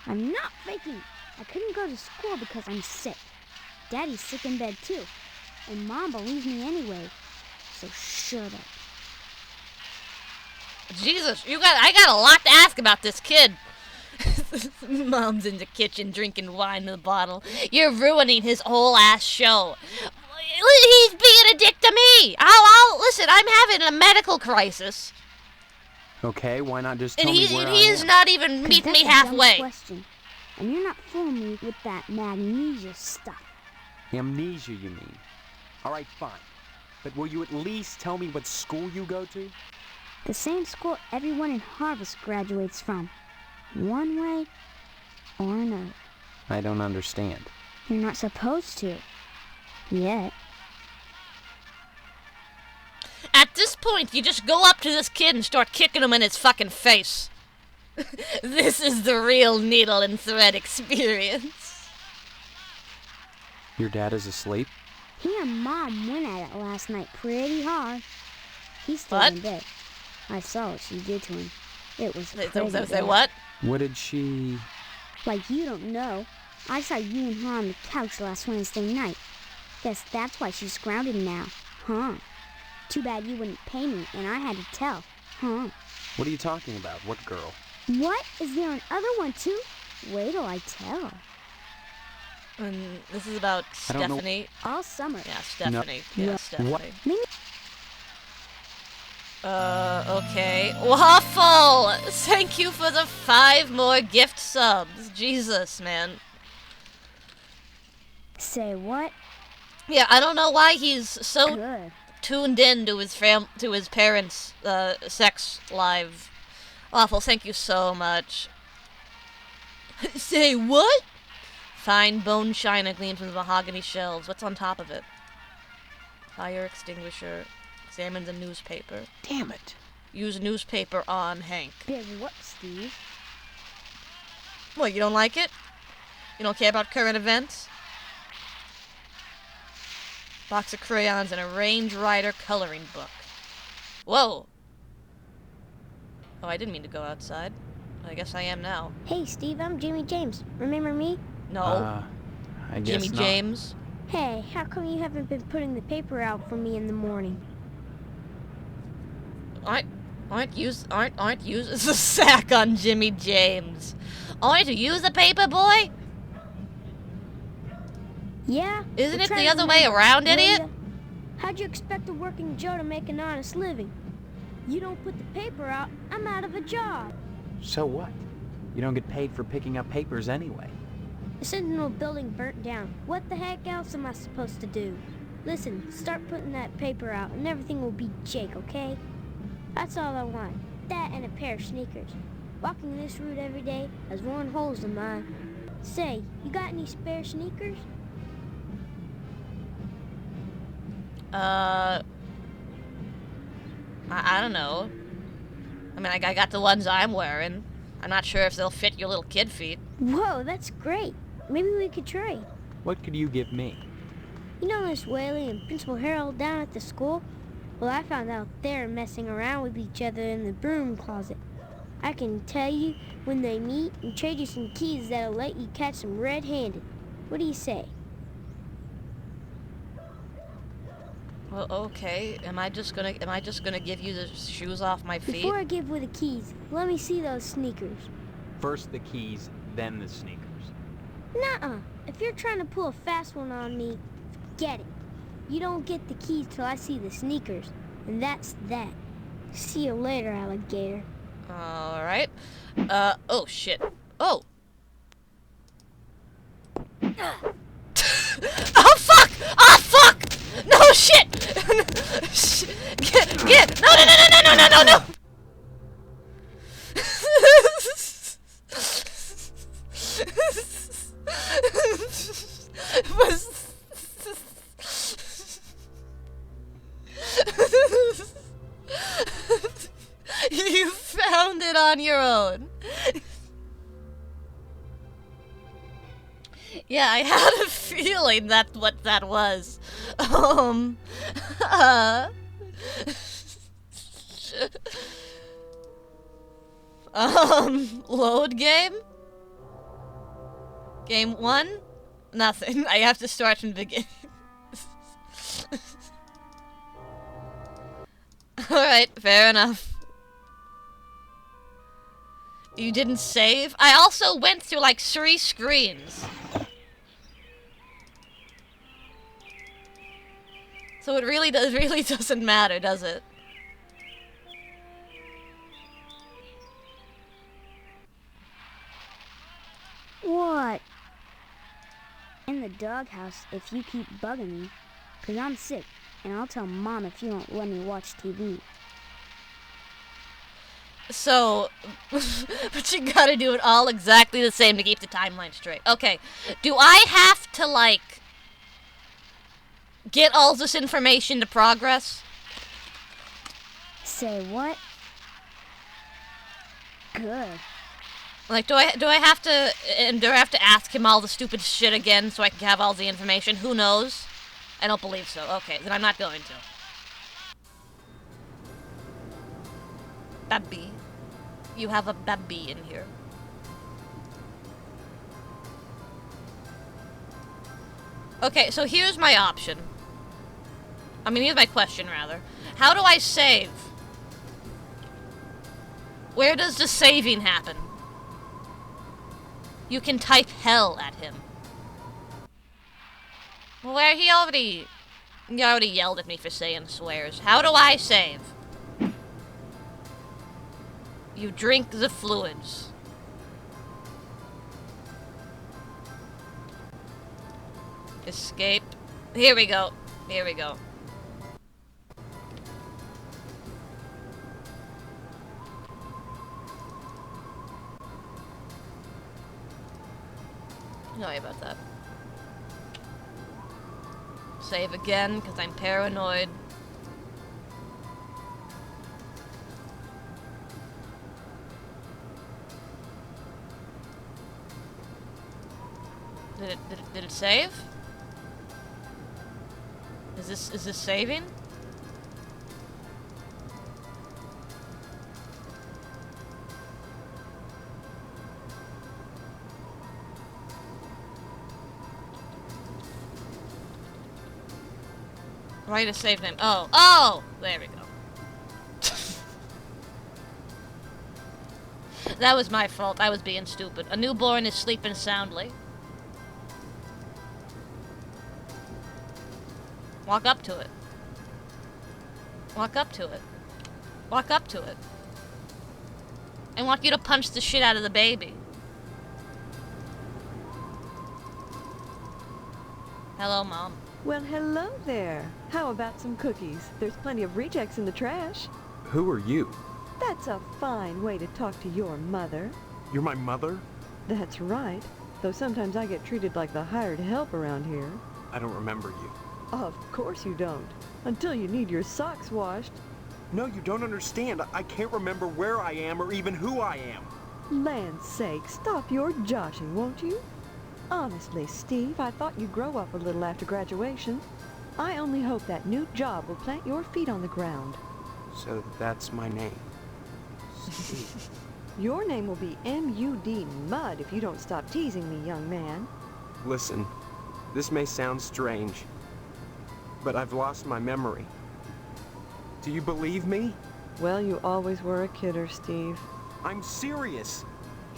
S7: I'm not faking. I couldn't go to school because I'm sick. Daddy's sick in bed too. And Mom believes me anyway. So shut up.
S2: Jesus, I got a lot to ask about this kid. Mom's in the kitchen drinking wine in the bottle. You're ruining his whole ass show. He's being a dick to me. Listen, I'm having a medical crisis.
S8: Okay, why not just tell
S2: And
S8: me where I
S2: he is
S8: am?
S2: not even
S7: 'Cause
S2: meeting
S7: that's
S2: me
S7: a dumb
S2: halfway.
S7: question. And you're not fooling me with that magnesia stuff.
S8: Amnesia, you mean? All right, fine. But will you at least tell me what school you go to?
S7: The same school everyone in Harvest graduates from. One way or another.
S8: I don't understand.
S7: You're not supposed to. Yet.
S2: At this point, you just go up to this kid and start kicking him in his fucking face. This is the real needle and thread experience.
S8: Your dad is asleep?
S7: He and Mom went at it last night pretty hard. He's still
S2: What?
S7: in bed. I saw what she did to him. It was
S2: Say
S7: crazy.
S2: what?
S8: What did she...
S7: Like you don't know. I saw you and her on the couch last Wednesday night. Guess that's why she's grounded now, huh? Too bad you wouldn't pay me and I had to tell, huh?
S8: What are you talking about? What girl?
S7: What? Is there another one too? Wait till I tell.
S2: And this is about
S8: I don't know.
S2: Stephanie.
S7: All summer.
S2: Yeah, Stephanie.
S7: No.
S2: Yeah, Stephanie.
S8: What?
S7: Maybe
S2: Okay. Waffle! Thank you for the 5 more gift subs. Jesus, man.
S7: say what?
S2: Yeah, I don't know why he's so
S7: Good.
S2: tuned in to his parents' sex live. Waffle, thank you so much. Say what? Fine bone china gleams from the mahogany shelves. What's on top of it? Fire extinguisher. Examines a newspaper.
S8: Damn it.
S2: Use newspaper on Hank.
S7: Big what, Steve?
S2: What, you don't like it? You don't care about current events? Box of crayons and a Range Rider coloring book. Whoa! Oh, I didn't mean to go outside. I guess I am now.
S7: Hey, Steve, I'm Jimmy James. Remember me?
S2: No.
S8: I guess
S2: Jimmy
S8: not.
S2: James?
S7: Hey, how come you haven't been putting the paper out for me in the morning?
S2: Aren't use it's a sack on Jimmy James. Aren't you use the paper, boy?
S7: Yeah?
S2: Isn't
S7: we're
S2: it
S7: trying
S2: the
S7: to
S2: other way
S7: remember,
S2: around,
S7: will
S2: idiot?
S7: ya? How'd you expect a working Joe to make an honest living? You don't put the paper out, I'm out of a job.
S8: So what? You don't get paid for picking up papers anyway.
S7: The Sentinel building burnt down. What the heck else am I supposed to do? Listen, start putting that paper out and everything will be Jake, okay? That's all I want. That and a pair of sneakers. Walking this route every day has worn holes in mine. Say, you got any spare sneakers?
S2: I don't know. I mean, I got the ones I'm wearing. I'm not sure if they'll fit your little kid feet.
S7: Whoa, that's great. Maybe we could trade.
S8: What could you give me?
S7: You know Miss Whaley and Principal Harold down at the school? Well, I found out they're messing around with each other in the broom closet. I can tell you when they meet and trade you some keys that'll let you catch them red-handed. What do you say?
S2: Well, okay. Am I just gonna give you the shoes off my feet?
S7: Before I give away the keys, let me see those sneakers.
S8: First the keys, then the sneakers.
S7: Nuh-uh. If you're trying to pull a fast one on me, forget it. You don't get the keys till I see the sneakers. And that's that. See you later, alligator.
S2: Alright. Oh shit. Oh! Oh fuck! Oh fuck! No shit! Get! No! You found it on your own. Yeah, I had a feeling that's what that was. Load game? Game 1? Nothing. I have to start from the beginning. Alright, fair enough. You didn't save? I also went through like 3 screens. So it really doesn't matter, does it?
S7: What? In the doghouse if you keep bugging me. 'Cause I'm sick, and I'll tell Mom if you don't let me watch TV.
S2: So, but you gotta do it all exactly the same to keep the timeline straight. Okay, do I have to, like, get all this information to progress?
S7: Say what? Good.
S2: Like, do I have to ask him all the stupid shit again so I can have all the information? Who knows? I don't believe so. Okay, then I'm not going to. Babby. You have a babby in here. Okay, so here's my option. I mean, here's my question, rather. How do I save? Where does the saving happen? You can type hell at him. Well, where he already yelled at me for saying swears. How do I save? You drink the fluids. Escape. Here we go. Here we go. Sorry about that. Save again, because I'm paranoid. Did it save? Is this saving? Write a save name. Oh! There we go. That was my fault. I was being stupid. A newborn is sleeping soundly. Walk up to it. Walk up to it. Walk up to it. I want you to punch the shit out of the baby. Hello, Mom.
S9: Well, hello there. How about some cookies? There's plenty of rejects in the trash.
S8: Who are you?
S9: That's a fine way to talk to your mother.
S8: You're my mother?
S9: That's right. Though sometimes I get treated like the hired help around here.
S8: I don't remember you.
S9: Of course you don't. Until you need your socks washed.
S8: No, you don't understand. I can't remember where I am or even who I am.
S9: Land's sake, stop your joshing, won't you? Honestly, Steve, I thought you'd grow up a little after graduation. I only hope that new job will plant your feet on the ground.
S8: So that's my name. Steve.
S9: Your name will be M.U.D. Mud if you don't stop teasing me, young man.
S8: Listen, this may sound strange, but I've lost my memory. Do you believe me?
S9: Well, you always were a kidder, Steve.
S8: I'm serious.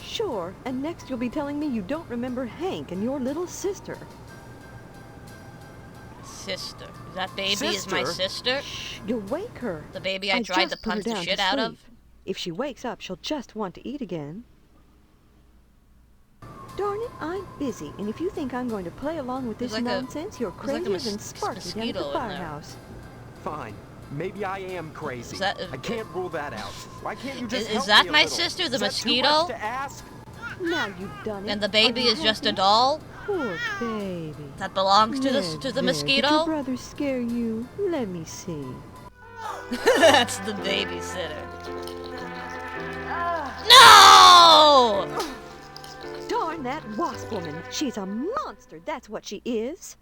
S9: Sure, and next you'll be telling me you don't remember Hank and your little sister.
S2: Sister. That baby is
S8: Sister?
S2: my sister?
S9: Shh, you'll wake her.
S2: The baby I tried to
S9: just put her
S2: punch the
S9: down
S2: shit
S9: to
S2: out of?
S9: sleep. If she wakes up, she'll just want to eat again. Darn it, I'm busy, and if you think I'm going to play along with this
S2: There's like a-
S9: nonsense, you're
S2: there's like a
S9: crazier than Sparky down at
S2: mosquito
S9: the
S2: in there.
S9: firehouse.
S8: Fine. Maybe I am crazy.
S2: Is that-
S8: I can't rule that out. Why can't you just
S2: Is
S8: help
S2: that
S8: me a
S2: my
S8: little?
S2: sister, the
S8: Is that
S2: mosquito?
S8: Too much to ask?
S9: Now you've done it.
S2: And the baby
S9: Are you
S2: is just a
S9: happy?
S2: doll?
S9: Poor baby.
S2: That belongs to
S9: There,
S2: the
S9: there. Did your
S2: mosquito?
S9: brother scare you? Let me see.
S2: That's the babysitter. No!
S9: Darn that wasp woman. She's a monster, that's what she is.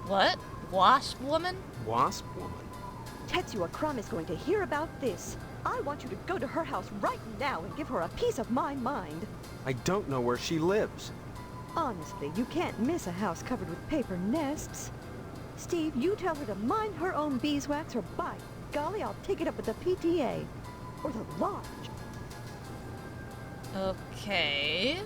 S2: What? Wasp woman?
S8: Wasp woman?
S9: Tetsua Crumb is going to hear about this. I want you to go to her house right now and give her a piece of my mind.
S8: I don't know where she lives.
S9: Honestly, you can't miss a house covered with paper nests. Steve, you tell her to mind her own beeswax, or by golly, I'll take it up with the PTA. Or the lodge.
S2: Okay.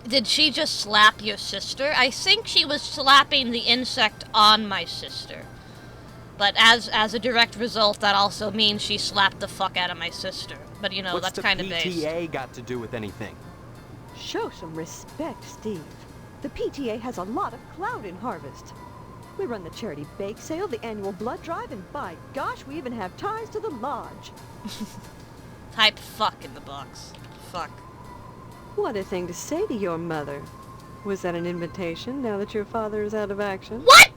S2: Did she just slap your sister? I think she was slapping the insect on my sister. But as a direct result, that also means she slapped the fuck out of my sister. But you know,
S8: What's
S2: that's
S8: the
S2: kind of based.
S8: PTA got to do with anything?
S9: Show some respect, Steve. The PTA has a lot of clout in Harvest. We run the charity bake sale, the annual blood drive, and by gosh, we even have ties to the lodge.
S2: Type fuck in the box. Fuck.
S9: What a thing to say to your mother. Was that an invitation now that your father is out of action?
S2: What?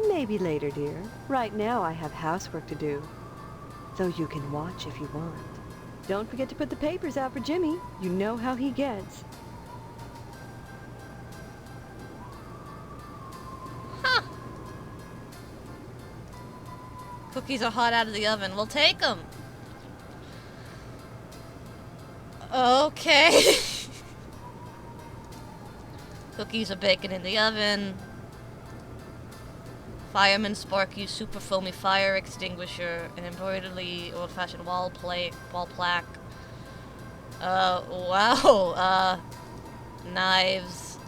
S9: Maybe later, dear. Right now I have housework to do. Though you can watch if you want. Don't forget to put the papers out for Jimmy. You know how he gets.
S2: Huh. Cookies are hot out of the oven. We'll take them. Okay. Cookies are baking in the oven. Fireman Sparky super foamy fire extinguisher, an embroideredly old-fashioned wall plaque. Wow. Knives.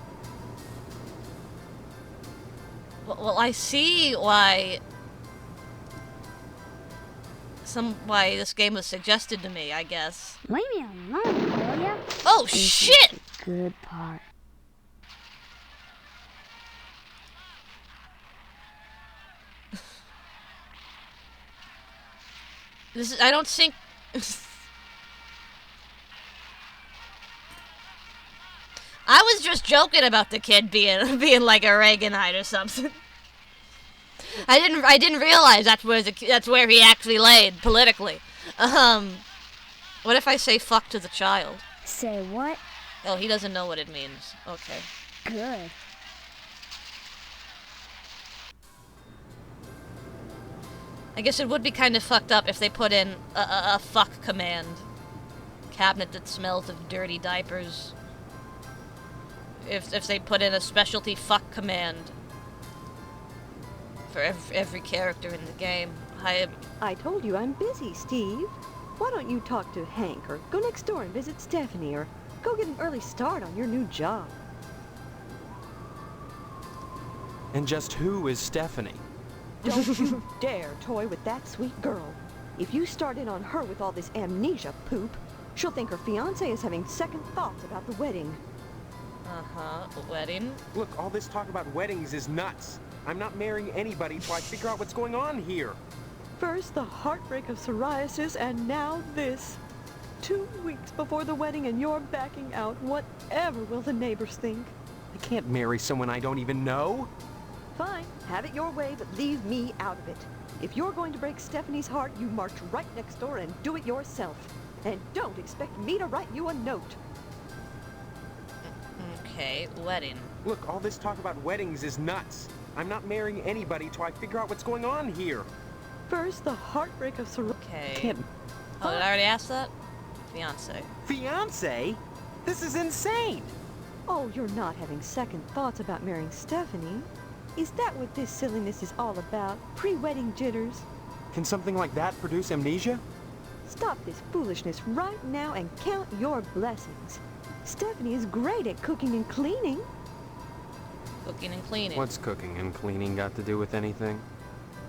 S2: Well, I see why this game was suggested to me, I guess.
S7: Leave me alone, will ya?
S2: Oh,
S7: This is
S2: shit!
S7: the good part.
S2: This is, I don't think... I was just joking about the kid being like a Reaganite or something. I didn't realize that's where he actually laid politically. What if I say fuck to the child?
S7: Say what?
S2: Oh, he doesn't know what it means. Okay.
S7: Good.
S2: I guess it would be kind of fucked up if they put in a fuck command. Cabinet that smells of dirty diapers. If they put in a specialty fuck command for every character in the game.
S9: I told you I'm busy, Steve. Why don't you talk to Hank, or go next door and visit Stephanie, or go get an early start on your new job?
S8: And just who is Stephanie?
S9: Don't you dare toy with that sweet girl. If you start in on her with all this amnesia poop, she'll think her fiancé is having second thoughts about the wedding.
S2: Uh-huh, wedding?
S8: Look, all this talk about weddings is nuts. I'm not marrying anybody till I figure out what's going on here.
S9: First the heartbreak of psoriasis, and now this. 2 weeks before the wedding and you're backing out. Whatever will the neighbors think?
S8: I can't marry someone I don't even know.
S9: Fine, have it your way, but leave me out of it. If you're going to break Stephanie's heart, you march right next door and do it yourself. And don't expect me to write you a note.
S2: Okay, wedding.
S8: Look, all this talk about weddings is nuts. I'm not marrying anybody till I figure out what's going on here.
S9: First, the heartbreak of psoriasis.
S2: Okay. Oh, did I already ask that? Fiance.
S8: Fiance? This is insane!
S9: Oh, you're not having second thoughts about marrying Stephanie? Is that what this silliness is all about? Pre-wedding jitters?
S8: Can something like that produce amnesia?
S9: Stop this foolishness right now and count your blessings. Stephanie is great at cooking and cleaning.
S2: Cooking and cleaning.
S8: What's cooking and cleaning got to do with anything?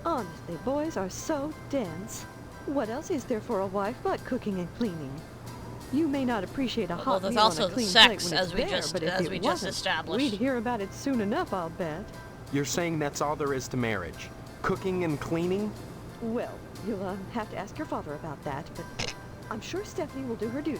S9: Honestly, boys are so dense. What else is there for a wife but cooking and cleaning? You may not appreciate a hot
S2: there's
S9: meal
S2: also
S9: on a clean
S2: sex,
S9: plate when
S2: as
S9: it's
S2: we
S9: there,
S2: just-
S9: but if
S2: as
S9: it
S2: we just
S9: wasn't,
S2: established.
S9: we'd hear about it soon enough, I'll bet.
S8: You're saying that's all there is to marriage? Cooking and cleaning?
S9: Well, you'll have to ask your father about that, but I'm sure Stephanie will do her duty.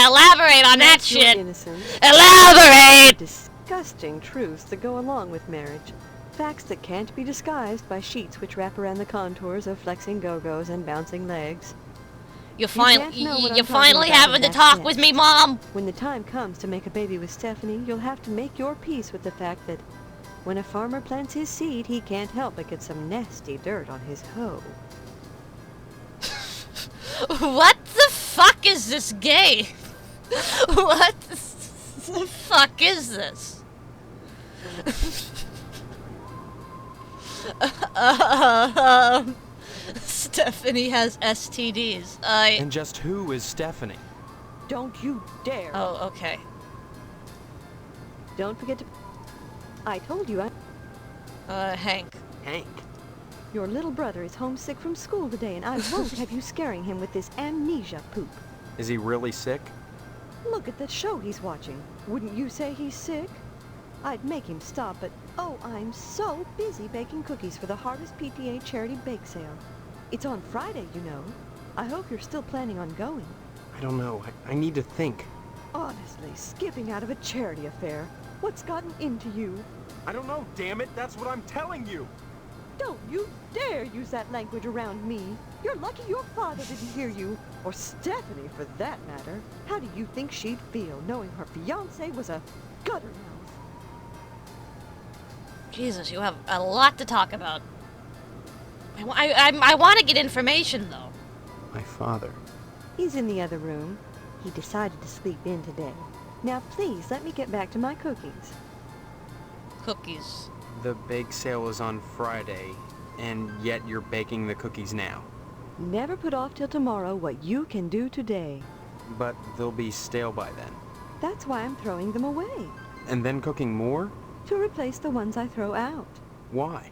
S2: Elaborate on that
S9: Your
S2: shit.
S9: innocence.
S2: Elaborate!
S9: Disgusting truths that go along with marriage. Facts that can't be disguised by sheets which wrap around the contours of flexing go-go's and bouncing legs.
S2: You're
S9: can't know what I'm
S2: you're
S9: talking
S2: finally
S9: about
S2: having
S9: in
S2: to
S9: that
S2: talk
S9: sense.
S2: with me, Mom.
S9: When the time comes to make a baby with Stephanie, you'll have to make your peace with the fact that when a farmer plants his seed, he can't help but get some nasty dirt on his hoe.
S2: What the fuck is this game? What the fuck is this? Stephanie has STDs.
S8: And just who is Stephanie?
S9: Don't you dare!
S2: Oh, okay.
S9: Don't forget to... I told you
S2: Hank.
S8: Hank.
S9: Your little brother is homesick from school today, and I won't have you scaring him with this amnesia poop.
S8: Is he really sick?
S9: Look at the show he's watching. Wouldn't you say he's sick? I'd make him stop, but oh, I'm so busy baking cookies for the Harvest PTA Charity Bake Sale. It's on Friday, you know. I hope you're still planning on going.
S8: I don't know. I need to think.
S9: Honestly, skipping out of a charity affair. What's gotten into you?
S8: I don't know, damn it. That's what I'm telling you.
S9: Don't you dare use that language around me. You're lucky your father didn't hear you. Or Stephanie, for that matter. How do you think she'd feel knowing her fiancé was a gutter mouth?
S2: Jesus, you have a lot to talk about. I want to get information, though.
S8: My father.
S9: He's in the other room. He decided to sleep in today. Now please, let me get back to my cookies.
S2: Cookies.
S8: The bake sale is on Friday, and yet you're baking the cookies now.
S9: Never put off till tomorrow what you can do today.
S8: But they'll be stale by then.
S9: That's why I'm throwing them away.
S8: And then cooking more?
S9: To replace the ones I throw out.
S8: Why?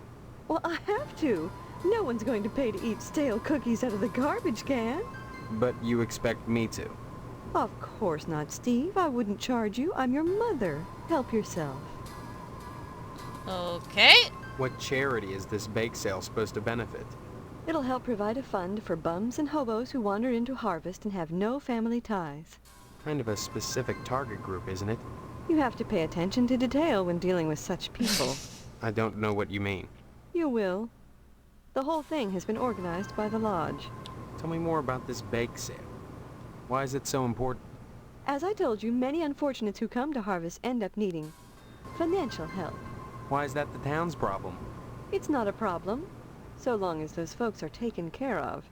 S9: Well, I have to. No one's going to pay to eat stale cookies out of the garbage can.
S8: But you expect me to?
S9: Of course not, Steve. I wouldn't charge you. I'm your mother. Help yourself.
S2: Okay.
S8: What charity is this bake sale supposed to benefit?
S9: It'll help provide a fund for bums and hobos who wander into Harvest and have no family ties.
S8: Kind of a specific target group, isn't it?
S9: You have to pay attention to detail when dealing with such people.
S8: I don't know what you mean.
S9: You will. The whole thing has been organized by the Lodge.
S8: Tell me more about this bake sale. Why is it so important?
S9: As I told you, many unfortunates who come to Harvest end up needing financial help.
S8: Why is that the town's problem?
S9: It's not a problem, so long as those folks are taken care of.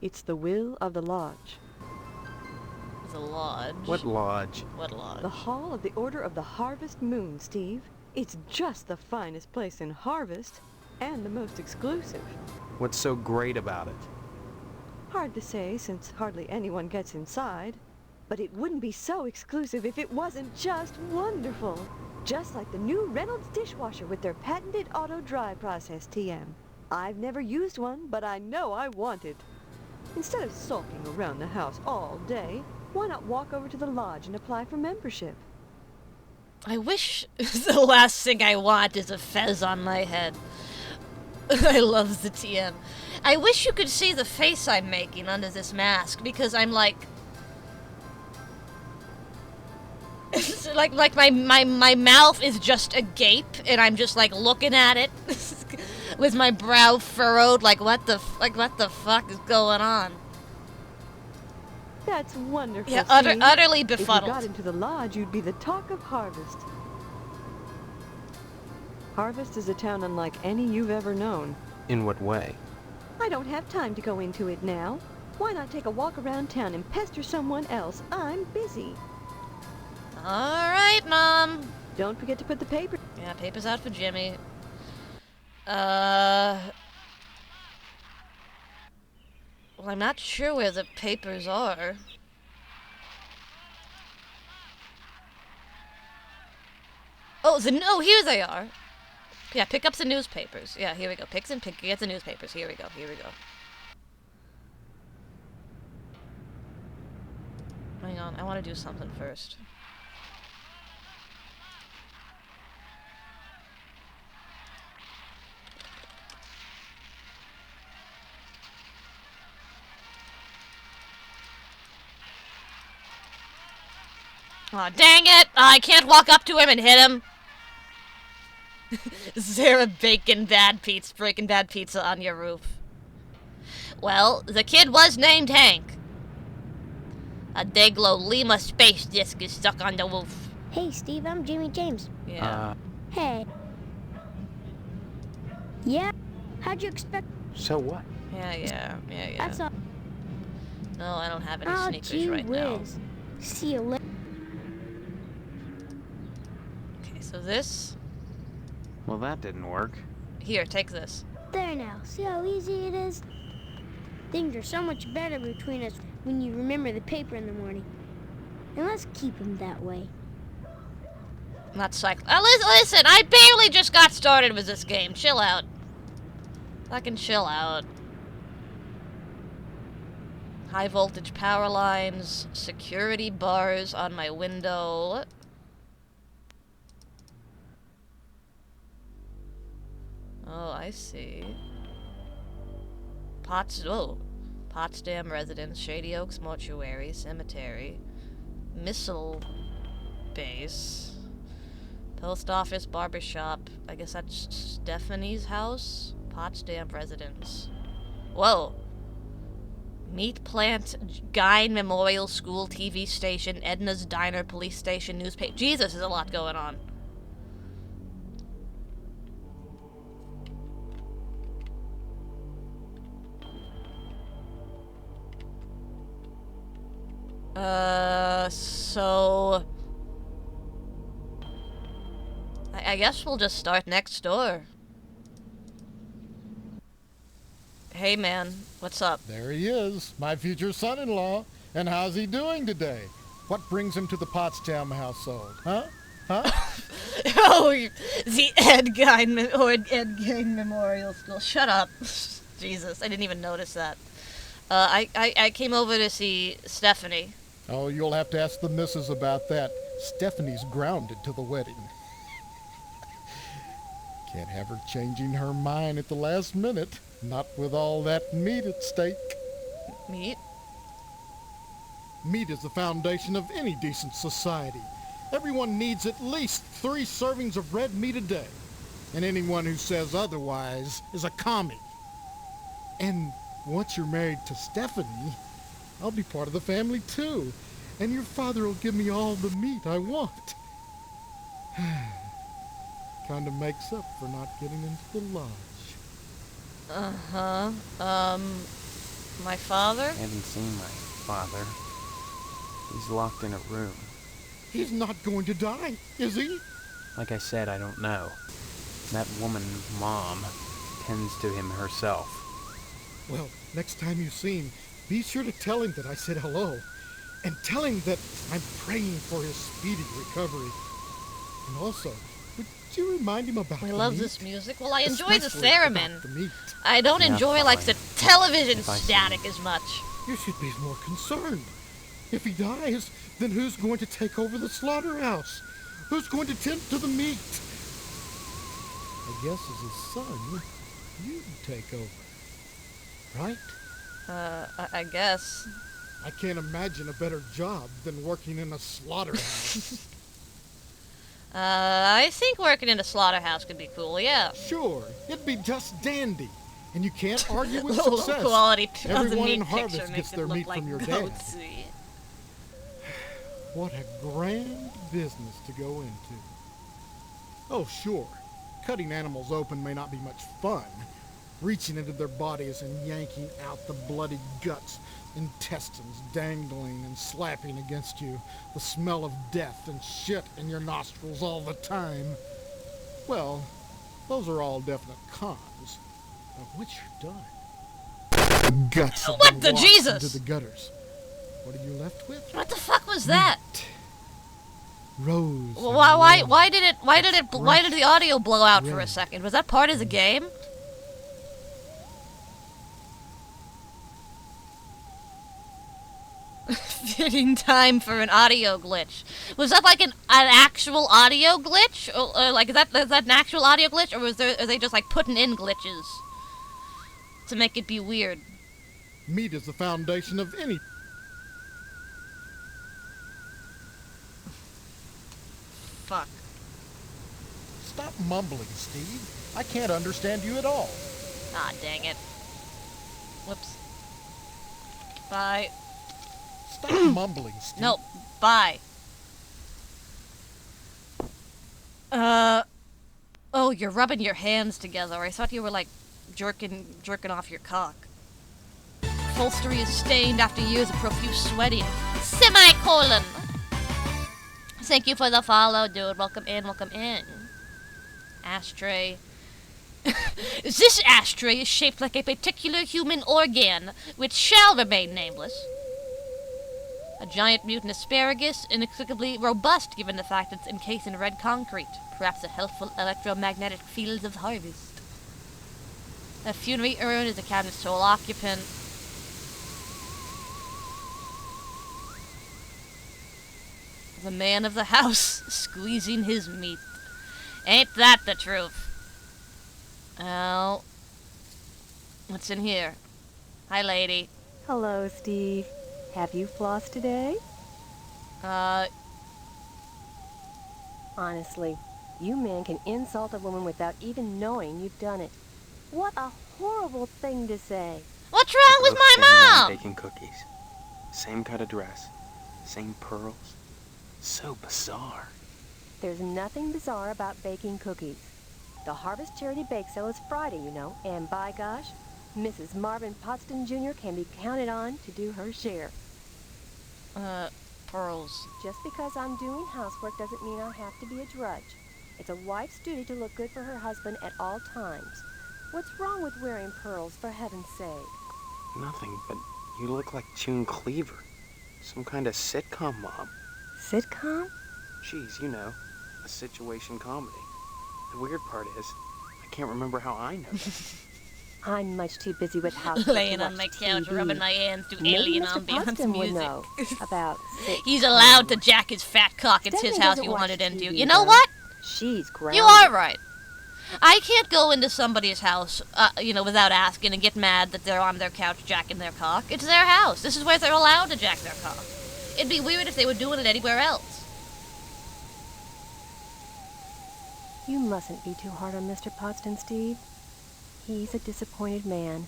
S9: It's the will of the Lodge.
S2: The lodge.
S8: What lodge?
S2: What lodge?
S9: The Hall of the Order of the Harvest Moon, Steve. It's just the finest place in Harvest, and the most exclusive.
S8: What's so great about it?
S9: Hard to say, since hardly anyone gets inside. But it wouldn't be so exclusive if it wasn't just wonderful. Just like the new Reynolds dishwasher with their patented auto-dry process, TM. I've never used one, but I know I want it. Instead of sulking around the house all day, why not walk over to the Lodge and apply for membership?
S2: I wish the last thing I want is a fez on my head. I love the TM. I wish you could see the face I'm making under this mask, because I'm like... like my mouth is just agape, and I'm just like looking at it with my brow furrowed, like what the fuck is going on?
S9: That's wonderful.
S2: Yeah,
S9: Steve.
S2: utterly
S9: If you
S2: befuddled.
S9: got into the Lodge, you'd be the talk of Harvest. Harvest is a town unlike any you've ever known.
S8: In what way?
S9: I don't have time to go into it now. Why not take a walk around town and pester someone else? I'm busy.
S2: Alright, Mom.
S9: Don't forget to put the paper...
S2: Yeah, paper's out for Jimmy. Well, I'm not sure where the papers are. Oh, here they are. Yeah, pick up the newspapers. Yeah, here we go. Get the newspapers. Here we go. Hang on, I want to do something first. Aw, dang it! I can't walk up to him and hit him. Is there a Breaking Bad pizza on your roof? Well, the kid was named Hank. A Dayglow Lima space disc is stuck on the roof.
S7: Hey, Steve, I'm Jimmy James.
S2: Yeah.
S7: Hey. Yeah? How'd you expect...
S8: So what?
S2: Yeah.
S7: That's all.
S2: No, I don't have any
S7: Oh,
S2: sneakers
S7: gee
S2: right now.
S7: whiz. See you later.
S2: Okay, so this...
S8: Well, that didn't work.
S2: Here, take this.
S7: There now. See how easy it is? Things are so much better between us when you remember the paper in the morning. And let's keep them that way.
S2: Not cycle. Listen, I barely just got started with this game. Chill out. Fucking chill out. High voltage power lines, security bars on my window. Oh, I see. Potsdam residence, Shady Oaks mortuary, cemetery, missile base, post office, barbershop. I guess that's Stephanie's house. Potsdam residence. Whoa. Meat plant, Guy Memorial School, TV station, Edna's Diner, police station, newspaper. Jesus, there's a lot going on. So... I guess we'll just start next door. Hey, man. What's up?
S10: There he is, my future son-in-law. And how's he doing today? What brings him to the Potsdam household, huh?
S2: Oh, the Ed Gein Memorial School. Shut up. Jesus, I didn't even notice that. I came over to see Stephanie.
S10: Oh, you'll have to ask the missus about that. Stephanie's grounded to the wedding. Can't have her changing her mind at the last minute. Not with all that meat at stake.
S2: Meat?
S10: Meat is the foundation of any decent society. Everyone needs at least 3 servings of red meat a day. And anyone who says otherwise is a commie. And once you're married to Stephanie, I'll be part of the family too. And your father will give me all the meat I want. Kind of makes up for not getting into the lodge.
S2: Uh-huh. My father?
S8: I haven't seen my father. He's locked in a room.
S10: He's not going to die, is he?
S8: Like I said, I don't know. That woman, Mom, tends to him herself.
S10: Well, next time you see him, be sure to tell him that I said hello. And tell him that I'm praying for his speedy recovery. And also, would you remind him about
S2: He
S10: the
S2: loves
S10: meat?
S2: this music. Well, I enjoy the
S10: Especially
S2: theremin.
S10: about the meat.
S2: I don't
S8: Yeah,
S2: enjoy, like,
S8: fine.
S2: the television
S8: If I see
S2: static as much.
S10: You should be more concerned. If he dies, then who's going to take over the slaughterhouse? Who's going to tend to the meat? I guess as his son, you'd take over. Right?
S2: I guess.
S10: I can't imagine a better job than working in a slaughterhouse.
S2: I think working in a slaughterhouse could be cool, yeah.
S10: Sure, it'd be just dandy. And you can't argue with
S2: Low
S10: success.
S2: quality of the
S10: Everyone
S2: meat
S10: in
S2: picture
S10: Harvest
S2: makes
S10: gets
S2: it
S10: their
S2: look
S10: meat
S2: like
S10: from your dad.
S2: goats.
S10: What a grand business to go into. Oh, sure. Cutting animals open may not be much fun. Reaching into their bodies and yanking out the bloody guts, intestines dangling and slapping against you, the smell of death and shit in your nostrils all the time. Well, those are all definite cons. But once you're done, the guts have
S2: What
S10: been
S2: the
S10: washed
S2: Jesus?
S10: into the gutters. What are you left with?
S2: What the fuck was that?
S10: Rose.
S2: Well, why did the audio blow out for a second? Was that part of the game? Fitting time for an audio glitch. Was that like an actual audio glitch? Or like is that an actual audio glitch, or are they just like putting in glitches to make it be weird?
S10: Meat is the foundation of any.
S2: Fuck.
S10: Stop mumbling, Steve. I can't understand you at all.
S2: Ah, dang it. Whoops. Bye.
S10: Stop mumbling, Steve.
S2: No, bye. Oh, you're rubbing your hands together. I thought you were like jerking off your cock. Upholstery is stained after years of profuse sweating. Semicolon. Thank you for the follow, dude. Welcome in, welcome in. Ashtray. This ashtray is shaped like a particular human organ, which shall remain nameless. A giant mutant asparagus, inexplicably robust given the fact it's encased in red concrete. Perhaps a helpful electromagnetic field of harvest. A funerary urn is the cabinet's sole occupant. The man of the house squeezing his meat. Ain't that the truth? Well, what's in here? Hi, lady.
S9: Hello, Steve. Have you flossed today? Honestly, you men can insult a woman without even knowing you've done it. What a horrible thing to say.
S2: What's wrong with my mom?
S8: Baking cookies. Same cut of dress. Same pearls. So bizarre.
S9: There's nothing bizarre about baking cookies. The Harvest Charity Bake Sale is Friday, you know, and by gosh, Mrs. Marvin Potston Jr. can be counted on to do her share.
S2: Pearls.
S9: Just because I'm doing housework doesn't mean I have to be a drudge. It's a wife's duty to look good for her husband at all times. What's wrong with wearing pearls, for heaven's sake?
S8: Nothing, but you look like June Cleaver. Some kind of sitcom mom.
S9: Sitcom?
S8: Geez, you know, a situation comedy. The weird part is, I can't remember how I know that.
S11: I'm much too busy with house
S2: Laying
S11: to
S2: on my
S11: watch
S2: couch,
S11: TV.
S2: rubbing my hands to
S11: Maybe
S2: alien
S11: Mr.
S2: ambiance
S11: Potsdam would
S2: music.
S11: know about
S2: He's allowed to jack his fat cock. It's his
S11: Stephanie
S2: house
S11: doesn't
S2: he
S11: watch
S2: wanted into.
S11: TV,
S2: You know
S11: though.
S2: what?
S11: She's grounded.
S2: You are right. I can't go into somebody's house, without asking and get mad that they're on their couch jacking their cock. It's their house. This is where they're allowed to jack their cock. It'd be weird if they were doing it anywhere else.
S11: You mustn't be too hard on Mr. Potsdam, Steve. He's a disappointed man.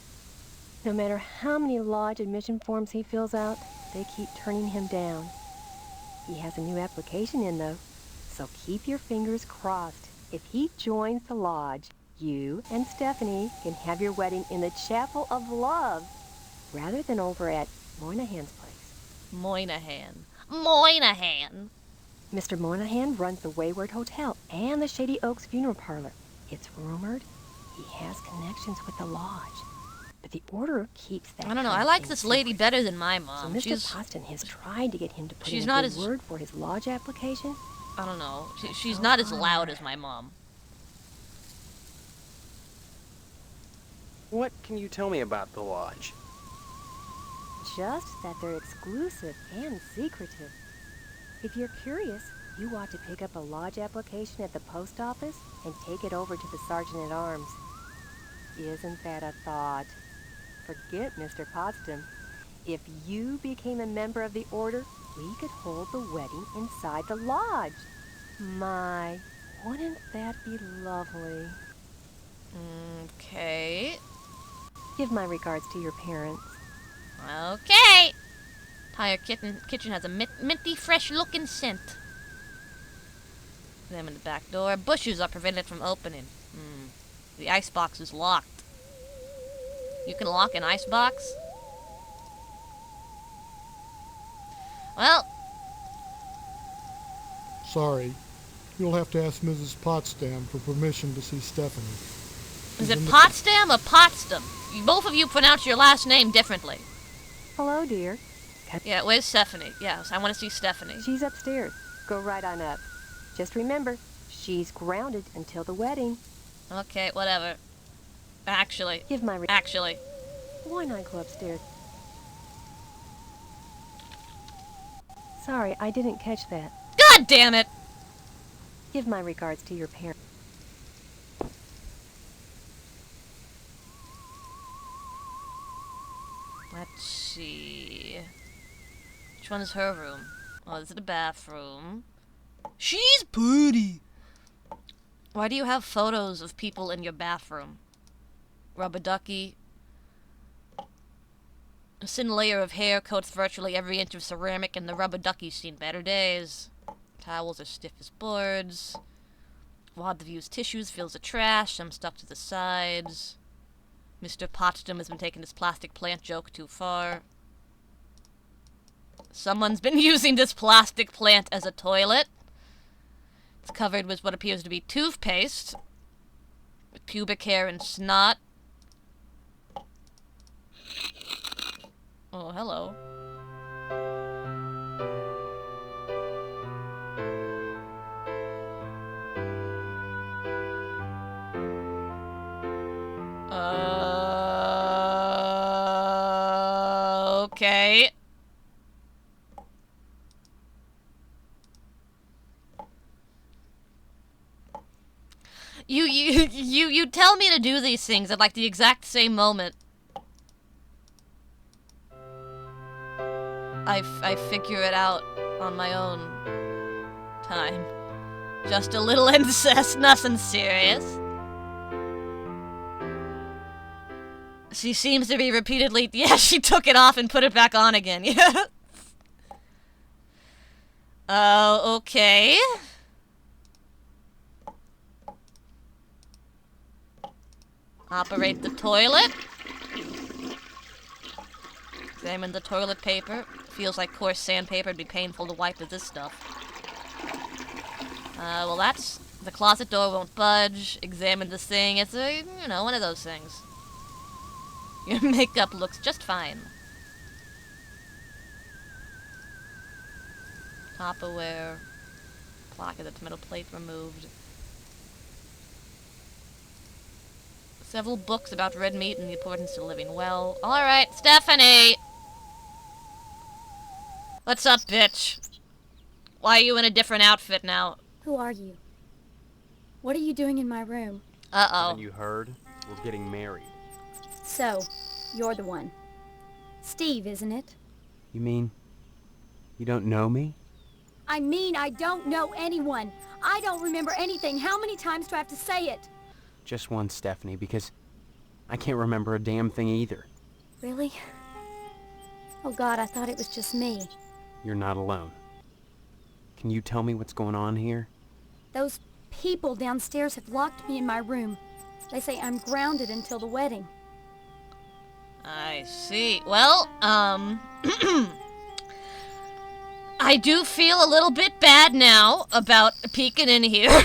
S11: No matter how many lodge admission forms he fills out, they keep turning him down. He has a new application in, though, so keep your fingers crossed. If he joins the lodge, you and Stephanie can have your wedding in the Chapel of Love, rather than over at Moynihan's place.
S2: Moynihan.
S11: Mr. Moynihan runs the Wayward Hotel and the Shady Oaks Funeral Parlor. It's rumored he has connections with the lodge, but the order keeps that.
S2: I don't know. I
S11: kind of
S2: like
S11: thing
S2: this
S11: secret.
S2: lady better than my
S11: So
S2: mom.
S11: Mr. Potsdam has tried to get him to put
S2: she's
S11: in
S2: not
S11: a good
S2: as-
S11: word for his lodge application.
S2: I don't know. She's not as loud as my mom.
S8: What can you tell me about the lodge?
S11: Just that they're exclusive and secretive. If you're curious, you ought to pick up a lodge application at the post office and take it over to the sergeant-at-arms. Isn't that a thought? Forget Mr. Potsdam. If you became a member of the order, we could hold the wedding inside the lodge. My, wouldn't that be lovely?
S2: Okay.
S11: Give my regards to your parents.
S2: Okay. Entire kitchen has a minty, fresh-looking scent. Examine the back door. Bushes are prevented from opening. The icebox is locked. You can lock an icebox? Well,
S10: Sorry. You'll have to ask Mrs. Potsdam for permission to see Stephanie.
S2: is it Potsdam or Potsdam? Both of you pronounce your last name differently.
S11: Hello, dear.
S2: Yeah, where's Stephanie? Yes, I want to see Stephanie.
S11: She's upstairs. Go right on up. Just remember, she's grounded until the wedding.
S2: Okay, whatever. Actually. Actually.
S11: Why not go upstairs? Sorry, I didn't catch that.
S2: God damn it!
S11: Give my regards to your parents.
S2: Let's see. Which one is her room? Oh, this is the bathroom. She's pretty! Why do you have photos of people in your bathroom? Rubber ducky. A thin layer of hair coats virtually every inch of ceramic, and the rubber ducky's seen better days. Towels are stiff as boards. Wad of used tissues fills the trash, some stuck to the sides. Mr. Potsdam has been taking his plastic plant joke too far. Someone's been using this plastic plant as a toilet. It's covered with what appears to be toothpaste, with pubic hair and snot. Oh, hello. Okay. You tell me to do these things at like the exact same moment. I figure it out on my own time. Just a little incest, nothing serious. She seems to be repeatedly... Yeah, she took it off and put it back on again. Yeah. Okay. Operate the toilet. Examine the toilet paper. Feels like coarse sandpaper. It'd be painful to wipe with this stuff. Well, that's... The closet door won't budge. Examine this thing. It's a, one of those things. Your makeup looks just fine. Tupperware. Plaque of the tomato plate removed. Several books about red meat and the importance of living well. Alright, Stephanie! What's up, bitch? Why are you in a different outfit now?
S12: Who are you? What are you doing in my room?
S2: Uh-oh.
S8: Haven't you heard? We're getting married.
S12: So, you're the one. Steve, isn't it?
S8: You mean you don't know me?
S12: I mean, I don't know anyone. I don't remember anything. How many times do I have to say it?
S8: Just one, Stephanie, because I can't remember a damn thing either.
S12: Really? Oh God, I thought it was just me.
S8: You're not alone. Can you tell me what's going on here?
S12: Those people downstairs have locked me in my room. They say I'm grounded until the wedding.
S2: I see. Well, I do feel a little bit bad now about peeking in here.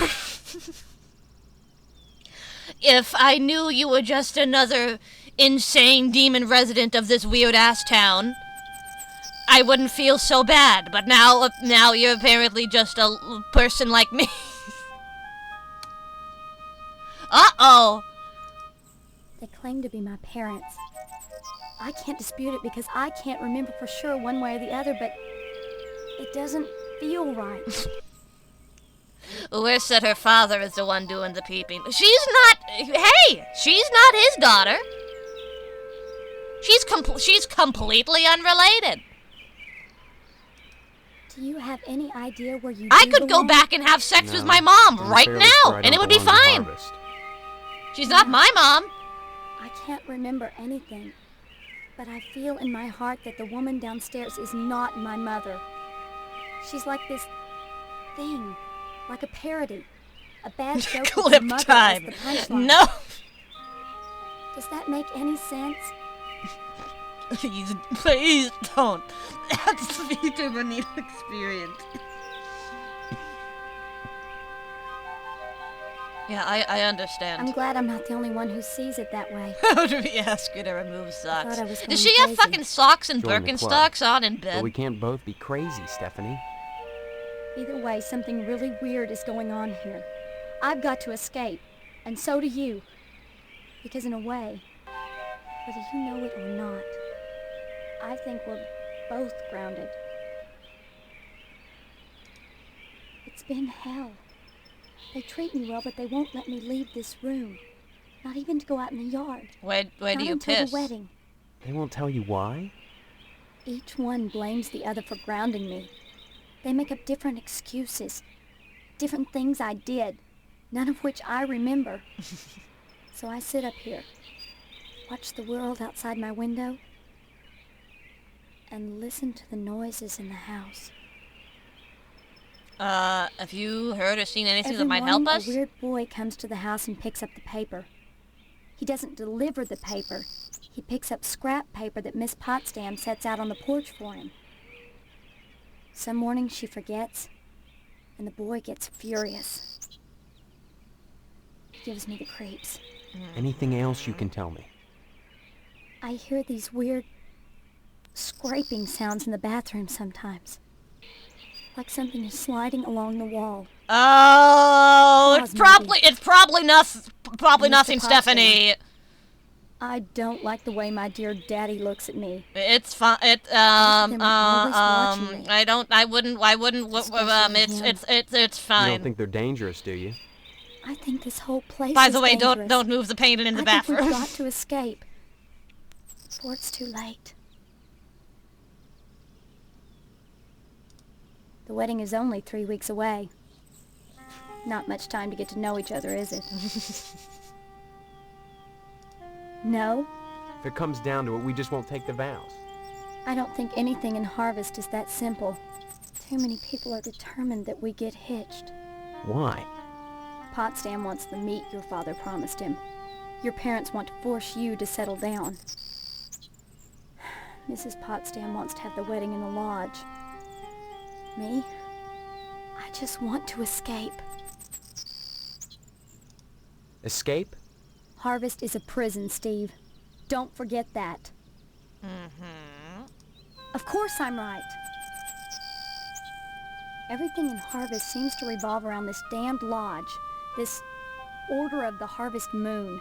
S2: If I knew you were just another insane demon resident of this weird-ass town, I wouldn't feel so bad. But now you're apparently just a person like me. Uh-oh!
S12: They claim to be my parents. I can't dispute it because I can't remember for sure one way or the other, but it doesn't feel right.
S2: Where said her father is the one doing the peeping? She's not... Hey! She's not his daughter. She's completely unrelated.
S12: Do you have any idea where you
S2: I
S12: do
S2: could go
S12: belong?
S2: back and have sex
S8: No,
S2: with my mom
S8: I'm
S2: right
S8: fairly
S2: now,
S8: sure I
S2: and it
S8: don't
S2: would be
S8: belong to
S2: fine.
S8: Harvest.
S2: She's not my mom.
S12: I can't remember anything, but I feel in my heart that the woman downstairs is not my mother. She's like this thing, like a parody, a bad joke with
S2: Clip
S12: her mother
S2: time.
S12: as the punchline.
S2: No.
S12: Does that make any sense?
S2: Please don't. That's the VTuber need experience. Yeah, I understand.
S12: I'm glad I'm not the only one who sees it that way.
S2: How do we ask her to remove socks?
S12: I was going
S2: Does she have
S12: crazy.
S2: fucking socks and
S8: Join the club.
S2: Birkenstocks on in
S8: But
S2: bed?
S8: we can't both be crazy, Stephanie.
S12: Either way, something really weird is going on here. I've got to escape, and so do you. Because in a way, whether you know it or not, I think we're both grounded. It's been hell. They treat me well, but they won't let me leave this room. Not even to go out in the yard.
S2: Where
S12: Not
S2: do you
S12: until
S2: piss?
S12: the wedding.
S8: They won't tell you why?
S12: Each one blames the other for grounding me. They make up different excuses. Different things I did. None of which I remember. So I sit up here, watch the world outside my window, and listen to the noises in the house.
S2: Have you heard or seen anything
S12: Every
S2: that might help
S12: morning,
S2: us?
S12: a weird boy comes to the house and picks up the paper. He doesn't deliver the paper. He picks up scrap paper that Miss Potsdam sets out on the porch for him. Some mornings she forgets, and the boy gets furious. He gives me the creeps.
S8: Anything else you can tell me?
S12: I hear these weird scraping sounds in the bathroom sometimes. Like something is sliding along the wall.
S2: Oh,
S12: Pause,
S2: it's probably
S12: Mr.
S2: nothing,
S12: Potsdam.
S2: Stephanie.
S12: I don't like the way my dear daddy looks at me.
S2: It's fine.
S12: them always watching me.
S2: I wouldn't,
S12: Especially him.
S2: it's
S8: You
S2: fine.
S8: don't think they're dangerous, do you?
S12: I think this whole place
S2: By
S12: is
S2: the way,
S12: dangerous.
S2: don't move the painting in the
S12: I think
S2: bathroom.
S12: we've got to escape. Before it's too late. The wedding is only 3 weeks away. Not much time to get to know each other, is it? No,
S8: If it comes down to it, we just won't take the vows.
S12: I don't think anything in Harvest is that simple. Too many people are determined that we get hitched.
S8: Why?
S12: Potsdam wants the meat your father promised him. Your parents want to force you to settle down. Mrs. Potsdam wants to have the wedding in the lodge. Me? I just want to escape.
S8: Escape?
S12: Harvest is a prison, Steve. Don't forget that.
S2: Mm-hmm.
S12: Of course I'm right. Everything in Harvest seems to revolve around this damned lodge, this Order of the Harvest Moon.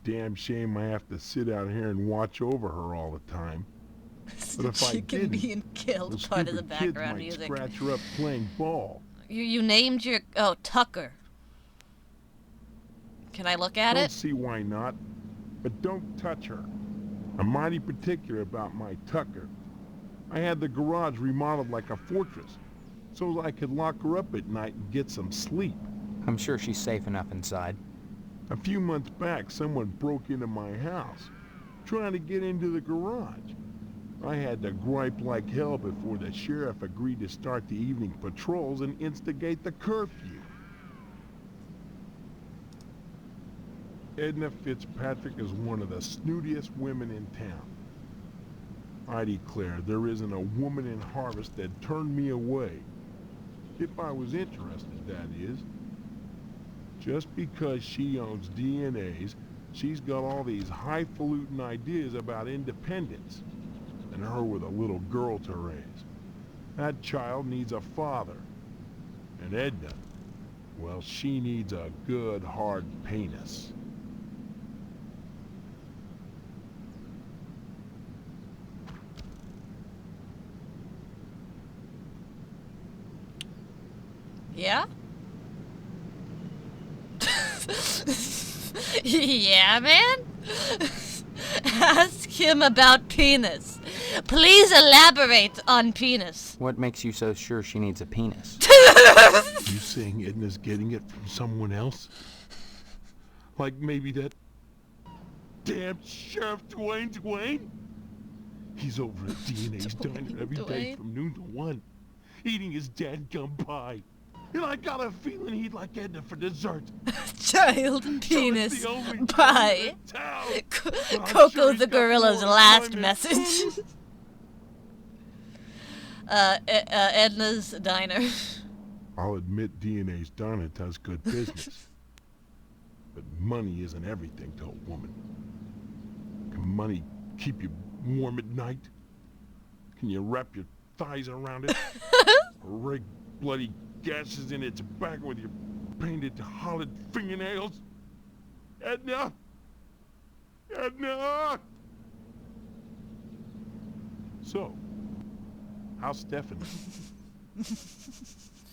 S13: damn shame I have to sit out here and watch over her all the time. But if I
S2: Chicken
S13: didn't,
S2: being killed,
S13: those
S2: part of the
S13: stupid kids
S2: background
S13: might
S2: music.
S13: scratch her up playing ball.
S2: You named your... Oh, Tucker. Can I look at
S13: Don't
S2: it?
S13: see why not, but don't touch her. I'm mighty particular about my Tucker. I had the garage remodeled like a fortress, so I could lock her up at night and get some sleep.
S8: I'm sure she's safe enough inside.
S13: A few months back, someone broke into my house, trying to get into the garage. I had to gripe like hell before the sheriff agreed to start the evening patrols and instigate the curfew. Edna Fitzpatrick is one of the snootiest women in town. I declare there isn't a woman in Harvest that turned me away. If I was interested, that is. Just because she owns DNAs, she's got all these highfalutin ideas about independence. And her with a little girl to raise. That child needs a father. And Edna, well, she needs a good, hard penis.
S2: Yeah? Yeah, man? Ask him about penis. Please elaborate on penis.
S8: What makes you so sure she needs a penis?
S13: You saying Edna's getting it from someone else? Like maybe that damn Sheriff Dwayne? He's over at DNA's diner every day from noon to 1, eating his dadgum pie. And I got a feeling he'd like Edna for dessert.
S2: Child penis pie.
S13: Coco
S2: Coco the gorilla's last message. Edna's diner.
S13: I'll admit DNA's diner does good business. But money isn't everything to a woman. Can money keep you warm at night? Can you wrap your thighs around it? Or rig bloody gashes in its back with your painted hollowed fingernails? Edna! Edna! So, how's Stephanie?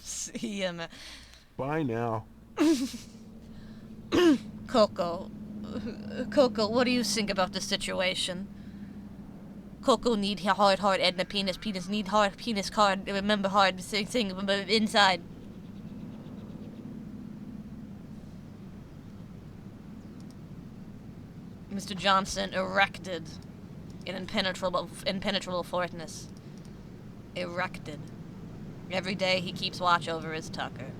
S2: See him.
S13: Bye now.
S2: Coco. Coco, what do you think about the situation? Coco need hard, Edna penis need hard, penis hard, remember hard, thing inside. Mr. Johnson erected in impenetrable fortness. Erected. Every day he keeps watch over his Tucker.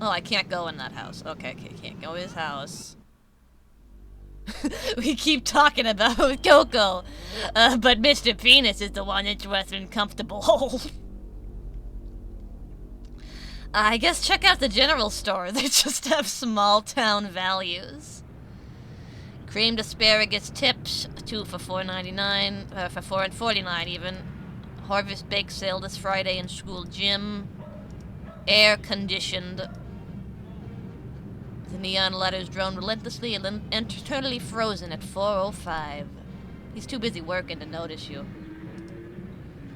S2: Oh, I can't go in that house. Okay, can't go in his house. We keep talking about Coco, but Mr. Penis is the one interested in comfortable hole. I guess check out the general store. They just have small town values. Creamed asparagus tips, 2 for $4.99, for $4.49 even. Harvest bake sale this Friday in school gym. Air conditioned. The neon letters drone relentlessly and eternally frozen at 4:05. He's too busy working to notice you.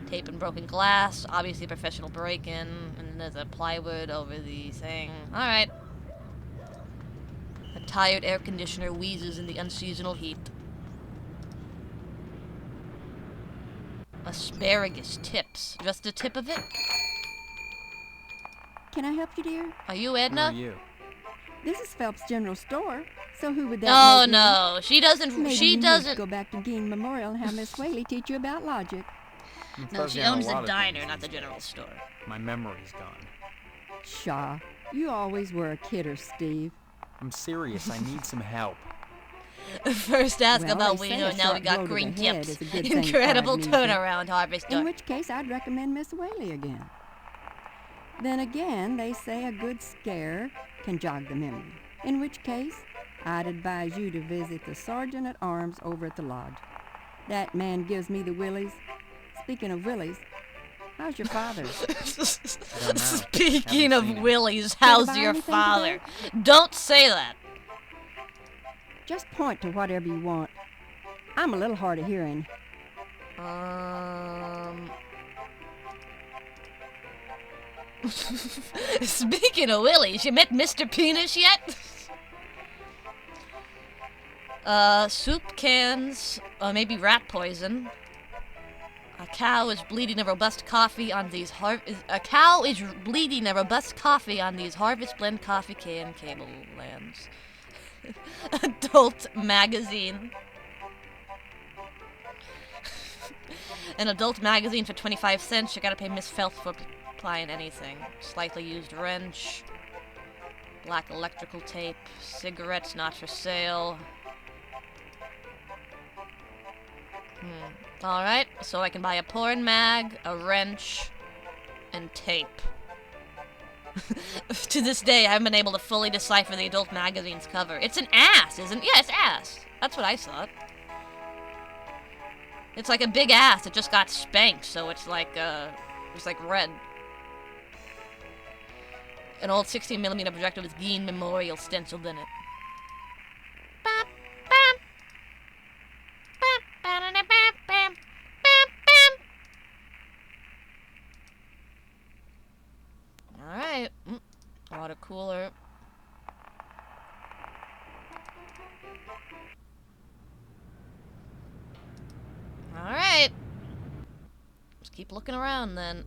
S2: Tape and broken glass, obviously a professional break-in, and there's a plywood over the thing. Alright. A tired air conditioner wheezes in the unseasonal heat. Asparagus tips. Just the tip of it?
S14: Can I help you, dear?
S2: Are you Edna?
S8: Who are you?
S14: This is Phelps General Store. So who would that
S2: Oh,
S14: make
S2: no.
S14: me?
S2: She doesn't...
S14: Maybe
S2: she
S14: you
S2: doesn't...
S14: Need to go back to Gein Memorial and have Miss Whaley teach you about logic.
S2: No, she owns the diner, not the general store.
S8: My memory's gone.
S14: Pshaw. You always were a kidder, Steve.
S8: I'm serious. I need some help.
S2: First ask
S14: Well,
S2: about
S14: they
S2: we
S14: say
S2: know,
S14: a
S2: now we
S14: short
S2: got
S14: blow to
S2: green
S14: the head
S2: tips.
S14: is a good thing for
S2: Incredible
S14: amnesia.
S2: turnaround, Harvester.
S14: In which case, I'd recommend Miss Whaley again. Then again, they say a good scare can jog the memory. In which case, I'd advise you to visit the Sergeant at Arms over at the lodge. That man gives me the willies. Speaking of willies, how's your father?
S2: Speaking of willies, how's
S14: buy
S2: your
S14: anything
S2: father? Don't say that.
S14: Just point to whatever you want. I'm a little hard of hearing.
S2: Speaking of Willies, you met Mr. Penis yet? Soup cans, maybe rat poison. A cow is bleeding a robust coffee on these Harvest Blend coffee can cable lands. Adult magazine. An adult magazine for 25 cents. You gotta pay Miss Felth for applying anything. Slightly used wrench. Black electrical tape. Cigarettes not for sale. Alright, so I can buy a porn mag, a wrench, and tape. To this day, I haven't been able to fully decipher the adult magazine's cover. It's an ass, isn't it? Yeah, it's ass. That's what I thought. It's like a big ass that just got spanked, so it's like red. An old 16mm projector with Geen Memorial stenciled in it. Alright. Water cooler. Alright. Let's keep looking around then.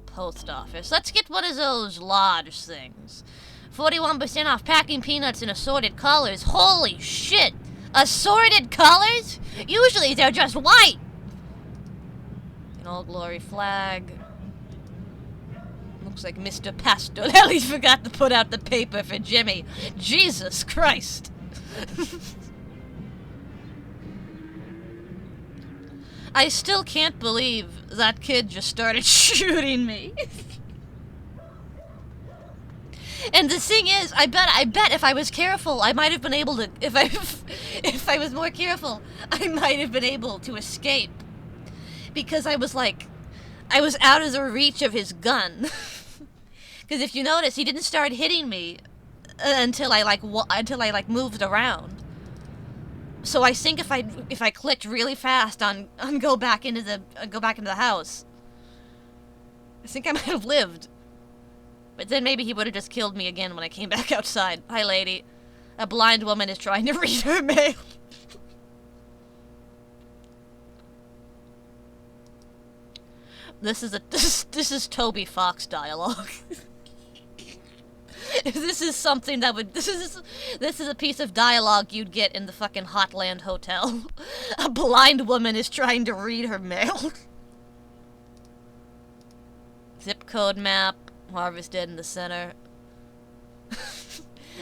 S2: Post office. Let's get one of those large things. 41% off packing peanuts in assorted colors. Holy shit! Assorted colors? Usually they're just white! An Old Glory flag. Looks like Mr. Pastorelli forgot to put out the paper for Jimmy. Jesus Christ! I still can't believe that kid just started shooting me. And the thing is, I bet if I was careful, I might have been able to, if I was more careful, I might have been able to escape. Because I was out of the reach of his gun. Because if you notice, he didn't start hitting me until I moved around. So I think if I clicked really fast on go back into the house, I think I might have lived. But then maybe he would have just killed me again when I came back outside. Hi, lady. A blind woman is trying to read her mail. This is Toby Fox dialogue. This is something that would... This is a piece of dialogue you'd get in the fucking Hotland Hotel. A blind woman is trying to read her mail. Zip code map. Harvested in the center.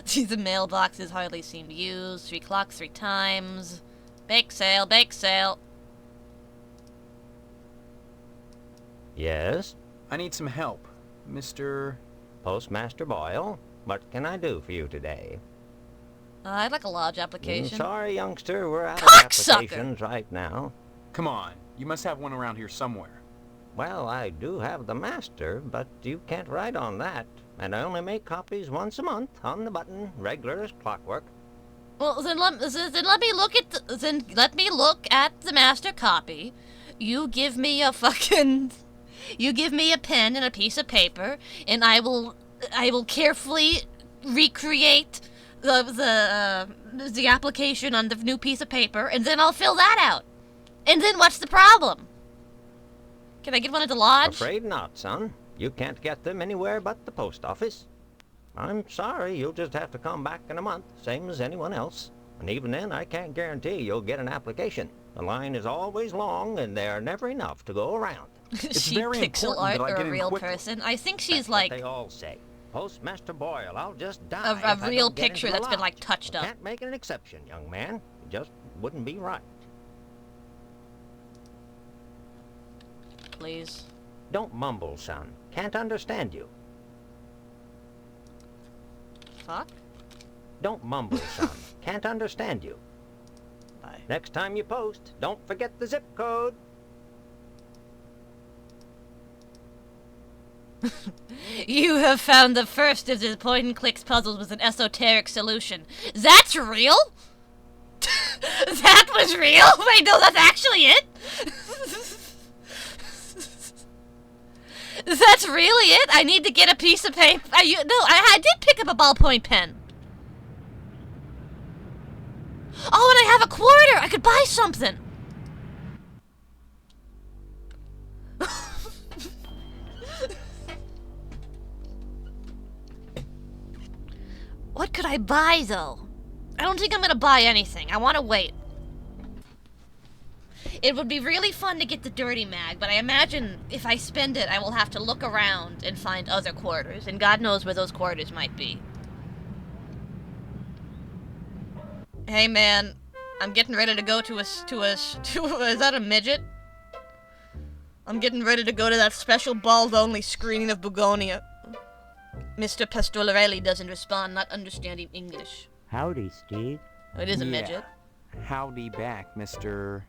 S2: See, the mailboxes hardly seem used. 3 clocks 3 times. Bake sale, bake sale.
S15: Yes?
S8: I need some help, Mr.
S15: Postmaster Boyle, what can I do for you today?
S2: I'd like a lodge application.
S15: Sorry, youngster, we're out of
S2: Cocksucker!
S15: applications right now.
S8: Come on, you must have one around here somewhere.
S15: Well, I do have the master, but you can't write on that. And I only make copies once a month, on the button, regular as clockwork.
S2: Well, then let me look at the master copy. You give me a pen and a piece of paper, and I will carefully recreate the application on the new piece of paper, and then I'll fill that out. And then what's the problem? Can I get one at the lodge?
S15: Afraid not, son. You can't get them anywhere but the post office. I'm sorry, you'll just have to come back in a month, same as anyone else. And even then, I can't guarantee you'll get an application. The line is always long, and there are never enough to go around.
S2: Is she pixel art or a real person? I think she's like...
S15: What they all say. Postmaster Boyle, I'll just die
S2: a
S15: if I
S2: real
S15: don't get
S2: picture
S15: into the
S2: that's been,
S15: lodge.
S2: like, touched up.
S15: Can't make an exception, young man. It just wouldn't be right.
S2: Please.
S15: Don't mumble, son. Can't understand you.
S2: Fuck?
S15: Don't mumble, son. Can't understand you.
S2: Bye.
S15: Next time you post, don't forget the zip code.
S2: You have found the first of the point-and-clicks puzzles with an esoteric solution. That's real? That was real? Wait, no, that's actually it? That's really it? I need to get a piece of paper. I did pick up a ballpoint pen. Oh, and I have a quarter. I could buy something. What could I buy, though? I don't think I'm gonna buy anything. I want to wait. It would be really fun to get the dirty mag, but I imagine if I spend it, I will have to look around and find other quarters, and God knows where those quarters might be. Hey, man, I'm getting ready to go to is that a midget? I'm getting ready to go to that special bald-only screening of Bugonia. Mr. Pastorelli doesn't respond, not understanding English.
S16: Howdy, Steve.
S2: Oh, it is a midget.
S8: Howdy back, Mr.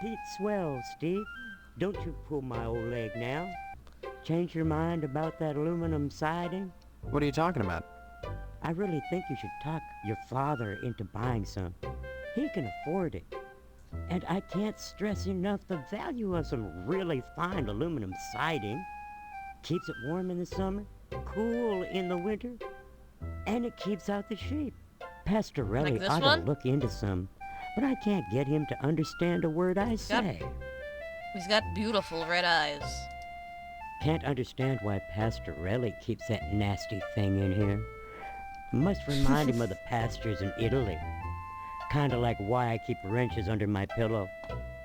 S16: Pete swell, Steve. Don't you pull my old leg now. Change your mind about that aluminum siding?
S8: What are you talking about?
S16: I really think you should talk your father into buying some. He can afford it. And I can't stress enough the value of some really fine aluminum siding. Keeps it warm in the summer, cool in the winter, and it keeps out the sheep. Pastorelli
S2: Like
S16: ought
S2: one?
S16: to look into some, but I can't get him to understand a word I say.
S2: He's got beautiful red eyes.
S16: Can't understand why Pastorelli keeps that nasty thing in here. Must remind him of the pastures in Italy. Kinda like why I keep wrenches under my pillow,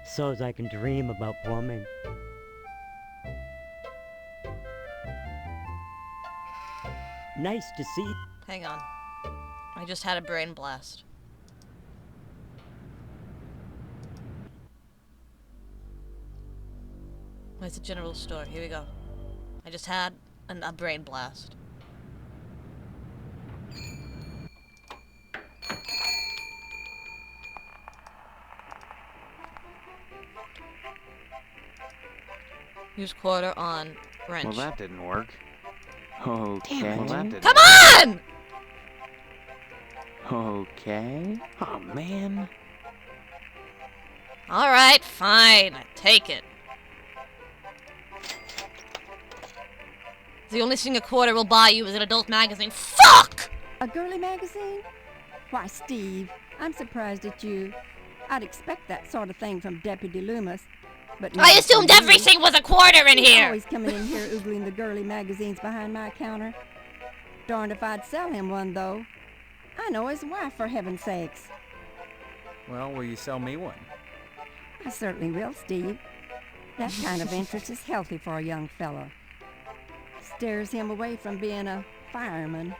S16: so as I can dream about plumbing. Nice to see.
S2: Hang on. I just had a brain blast. Where's the general store? Here we go. I just had a brain blast. Use quarter on wrench.
S8: Well, that didn't work. Okay. Well, that didn't
S2: Come on!
S8: Okay. Oh, man.
S2: Alright, fine. I take it. The only thing a quarter will buy you is an adult magazine. Fuck!
S14: A girly magazine? Why, Steve, I'm surprised at you. I'd expect that sort of thing from Deputy Loomis. But
S2: I assumed everything was a quarter in
S14: He's
S2: here!
S14: always coming in here oogling the girly magazines behind my counter. Darned if I'd sell him one, though. I know his wife, for heaven's sakes.
S8: Well, will you sell me one?
S14: I certainly will, Steve. That kind of interest is healthy for a young fellow. Steers him away from being a fireman.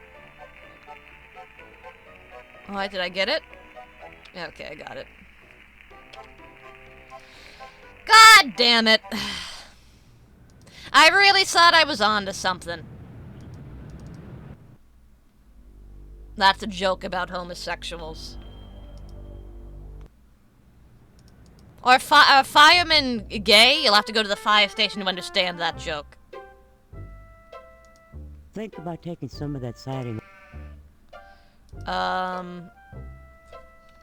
S2: Alright, did I get it? Okay, I got it. God damn it. I really thought I was onto something. That's a joke about homosexuals. Are firemen gay? You'll have to go to the fire station to understand that joke.
S16: Think about taking some of that siding.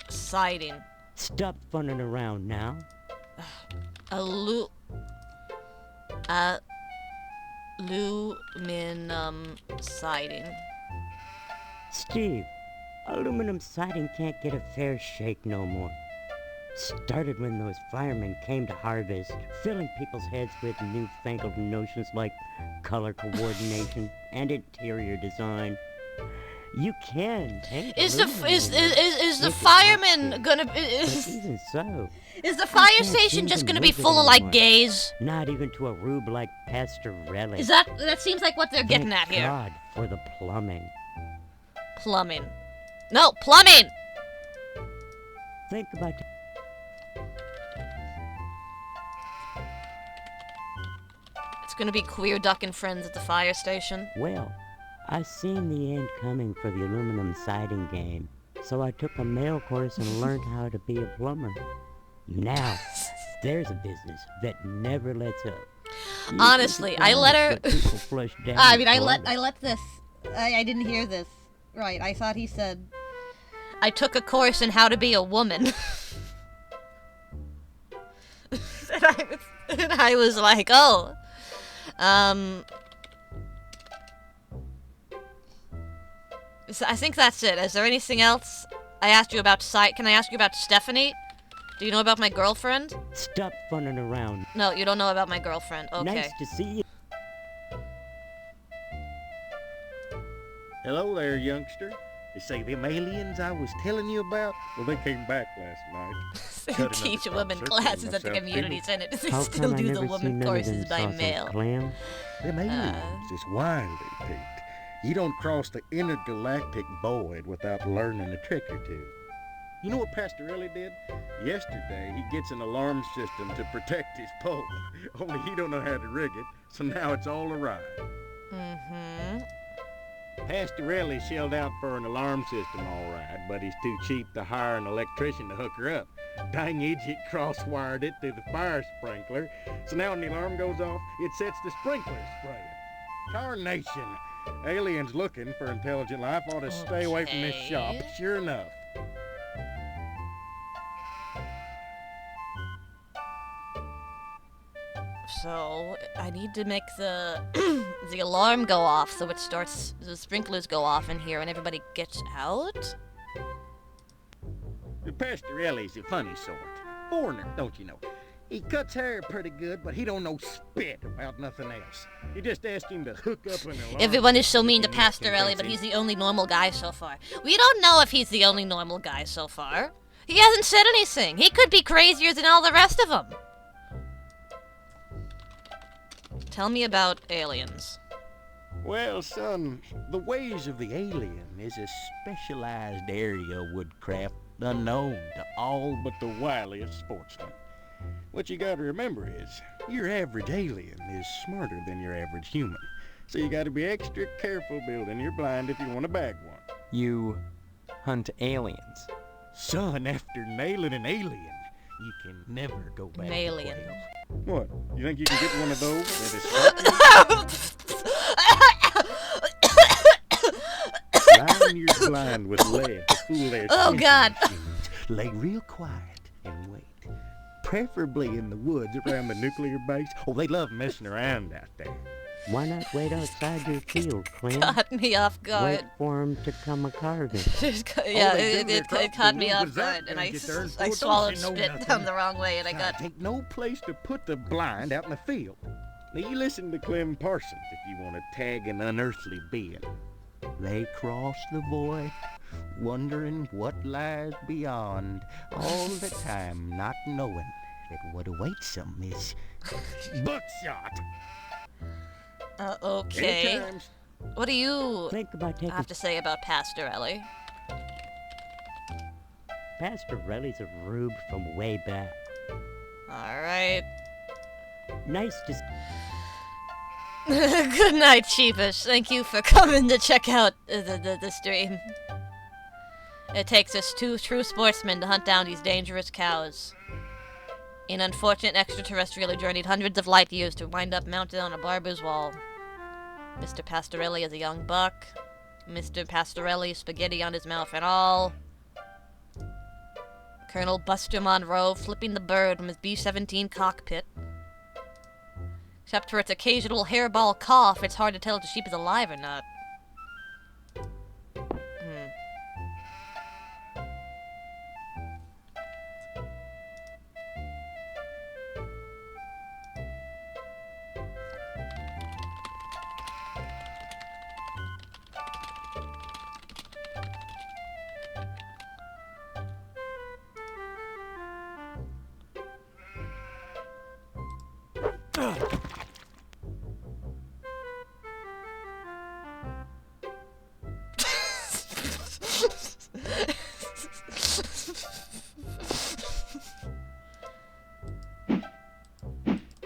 S2: Siding.
S16: Stop funning around now.
S2: Aluminum siding.
S16: Steve, aluminum siding can't get a fair shake no more. Started when those firemen came to harvest, filling people's heads with newfangled notions like color coordination and interior design. You can paint
S2: Is the
S16: aluminum
S2: fireman gonna
S16: but even so,
S2: is the
S16: I
S2: fire
S16: can't
S2: station
S16: seem
S2: just
S16: to
S2: gonna be
S16: move it
S2: full of like
S16: anymore.
S2: gays?
S16: Not even to a rube like Pastorelli.
S2: Is that seems like what they're getting at
S16: Thank
S2: here?
S16: God for the plumbing.
S2: Plumbing. No, plumbing!
S16: Think about
S2: It's gonna be queer duck and friends at the fire station.
S16: Well, I seen the end coming for the aluminum siding game, so I took a mail course and learned how to be a plumber. Now, there's a business that never lets up.
S2: Honestly, I let her.
S16: Flush down
S2: I mean,
S16: the
S2: I
S16: toilet.
S2: let this. I didn't hear this. Right, I thought he said, I took a course in how to be a woman. and I was like, oh. So I think that's it. Is there anything else? I asked you about Can I ask you about Stephanie? Do you know about my girlfriend?
S16: Stop funning around.
S2: No, you don't know about my girlfriend. Okay.
S16: Nice to see you.
S17: Hello there, youngster. You say them aliens I was telling you about? Well, they came back last night.
S2: They teach women classes at the community center. They
S16: How
S2: still
S16: come I
S2: do the
S16: never
S2: woman
S16: seen none of
S2: courses
S16: them
S2: by
S16: sausage
S2: mail.
S16: Clam?
S17: Them aliens is wily, Pete. You don't cross the intergalactic void without learning a trick or two. You know what Pastorelli did? Yesterday, he gets an alarm system to protect his pole. Only he don't know how to rig it, so now it's all awry.
S2: Mm-hmm.
S17: Pastorelli shelled out for an alarm system, all right, but he's too cheap to hire an electrician to hook her up. Dang idiot cross-wired it through the fire sprinkler, so now when the alarm goes off, it sets the sprinkler spraying. Tarnation! Aliens looking for intelligent life ought to stay away from this shop, sure enough.
S2: So, I need to make the the alarm go off so it starts, the sprinklers go off in here and everybody gets out?
S17: Pastorelli's a funny sort. Foreigner, don't you know? He cuts hair pretty good, but he don't know spit about nothing else. You just asked him to hook up an alarm.
S2: Everyone is so mean to Pastorelli, but he's the only normal guy so far. We don't know if he's the only normal guy so far. He hasn't said anything. He could be crazier than all the rest of them. Tell me about aliens.
S17: Well, son, the ways of the alien is a specialized area of woodcraft unknown to all but the wiliest sportsmen. What you gotta remember is, your average alien is smarter than your average human. So you gotta be extra careful building your blind if you want to bag one.
S8: You hunt aliens.
S17: Son, after nailing an alien, you can never go back
S2: Alien.
S17: to quail. What? You think you can get one of those that is line your blind with lead to fool their
S2: Oh, God.
S17: machines. Lay real quiet and wait. Preferably in the woods around the nuclear base. Oh, they love messing around out there.
S16: Why not wait outside your field, Clem?
S2: Caught me off guard.
S16: Wait for him to come a carving.
S2: Yeah, it caught me off guard, and I swallowed spit down the wrong way, and I got...
S17: Ain't no place to put the blind out in the field. Now, you listen to Clem Parsons if you want to tag an unearthly being. They cross the void, wondering what lies beyond, all the time not knowing that what awaits them is buckshot.
S2: Okay.
S17: Anytimes.
S2: What do you
S16: Think about taking...
S2: have to say about Pastorelli?
S16: Pastorelli's a rube from way back.
S2: Alright.
S16: Nice to...
S2: Good night, Sheepish. Thank you for coming to check out the stream. It takes us two true sportsmen to hunt down these dangerous cows. An unfortunate extraterrestrial who journeyed hundreds of light years to wind up mounted on a barber's wall. Mr. Pastorelli is a young buck. Mr. Pastorelli, spaghetti on his mouth and all. Colonel Buster Monroe flipping the bird from his B-17 cockpit. Except for its occasional hairball cough, it's hard to tell if the sheep is alive or not.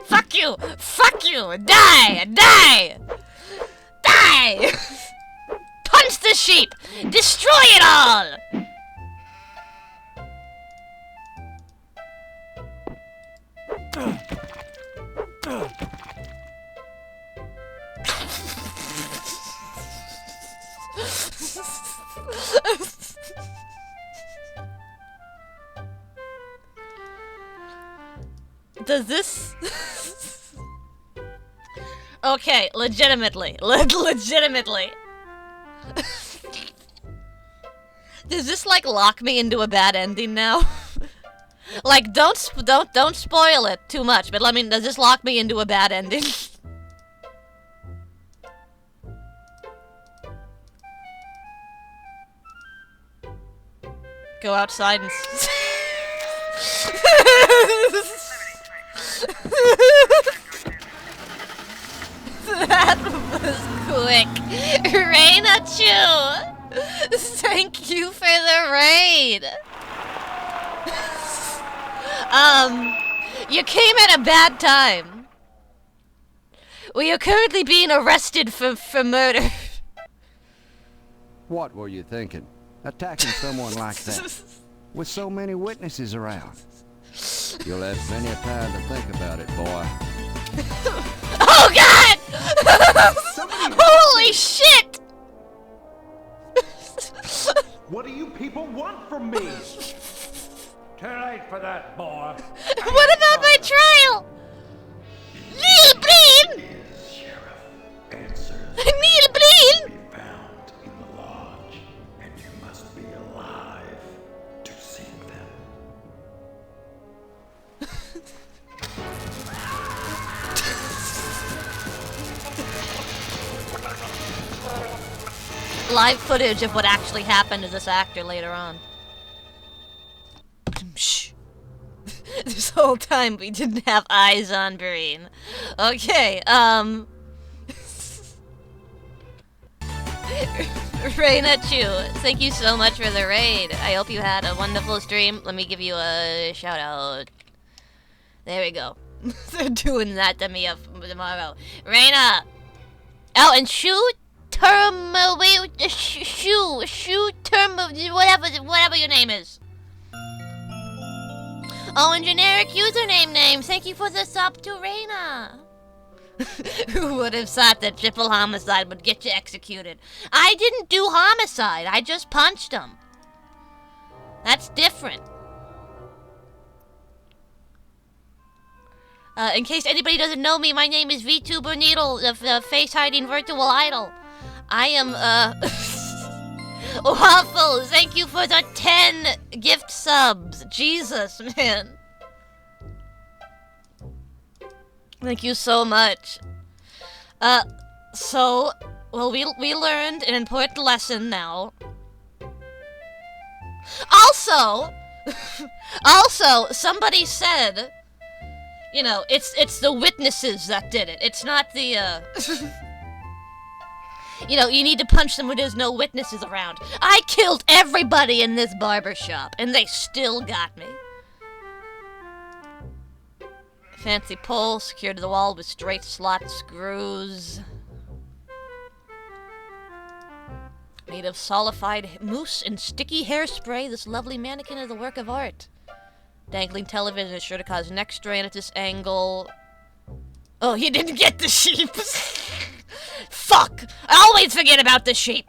S2: Fuck you! Fuck you! Die! Die! Die! Punch the sheep! Destroy it all! Does this... Okay, legitimately. Legitimately. Does this, like, lock me into a bad ending now? Like, don't spoil it too much, but let me... Does this lock me into a bad ending? Go outside and... That was quick. Reina Chu! Thank you for the raid! You came at a bad time. We are currently being arrested for murder.
S18: What were you thinking? Attacking someone like that? With so many witnesses around. You'll have plenty of time to think about it, boy.
S2: Oh God! Holy shit!
S3: What do you people want from me? Too late for that, boy.
S2: What about my trial? Neil Breen! Neil Breen!
S1: Found in the lodge, and you must be alive to sing them.
S2: Live footage of what actually happened to this actor later on. Shh. This whole time we didn't have eyes on Breen. Okay, Reina Chu, thank you so much for the raid. I hope you had a wonderful stream. Let me give you a shout out. There we go. They're doing that to me tomorrow. Reina! Oh, and shoot term, shoot term, whatever your name is. Oh, and generic username name. Thank you for the sub to Reina. Who would have thought that triple homicide would get you executed? I didn't do homicide. I just punched him. That's different. In case anybody doesn't know me, my name is VTuber Needle, the face-hiding virtual idol. I am, Waffle, thank you for the 10 gift subs. Jesus, man. Thank you so much. Well, we learned an important lesson now. Also, somebody said, you know, it's the witnesses that did it. It's not the, you know, you need to punch them when there's no witnesses around. I killed everybody in this barbershop, and they still got me. Fancy pole secured to the wall with straight slot screws. Made of solidified mousse and sticky hairspray, this lovely mannequin is a work of art. Dangling television is sure to cause neck strain at this angle. Oh, you didn't get the sheep. Fuck! I always forget about the sheep.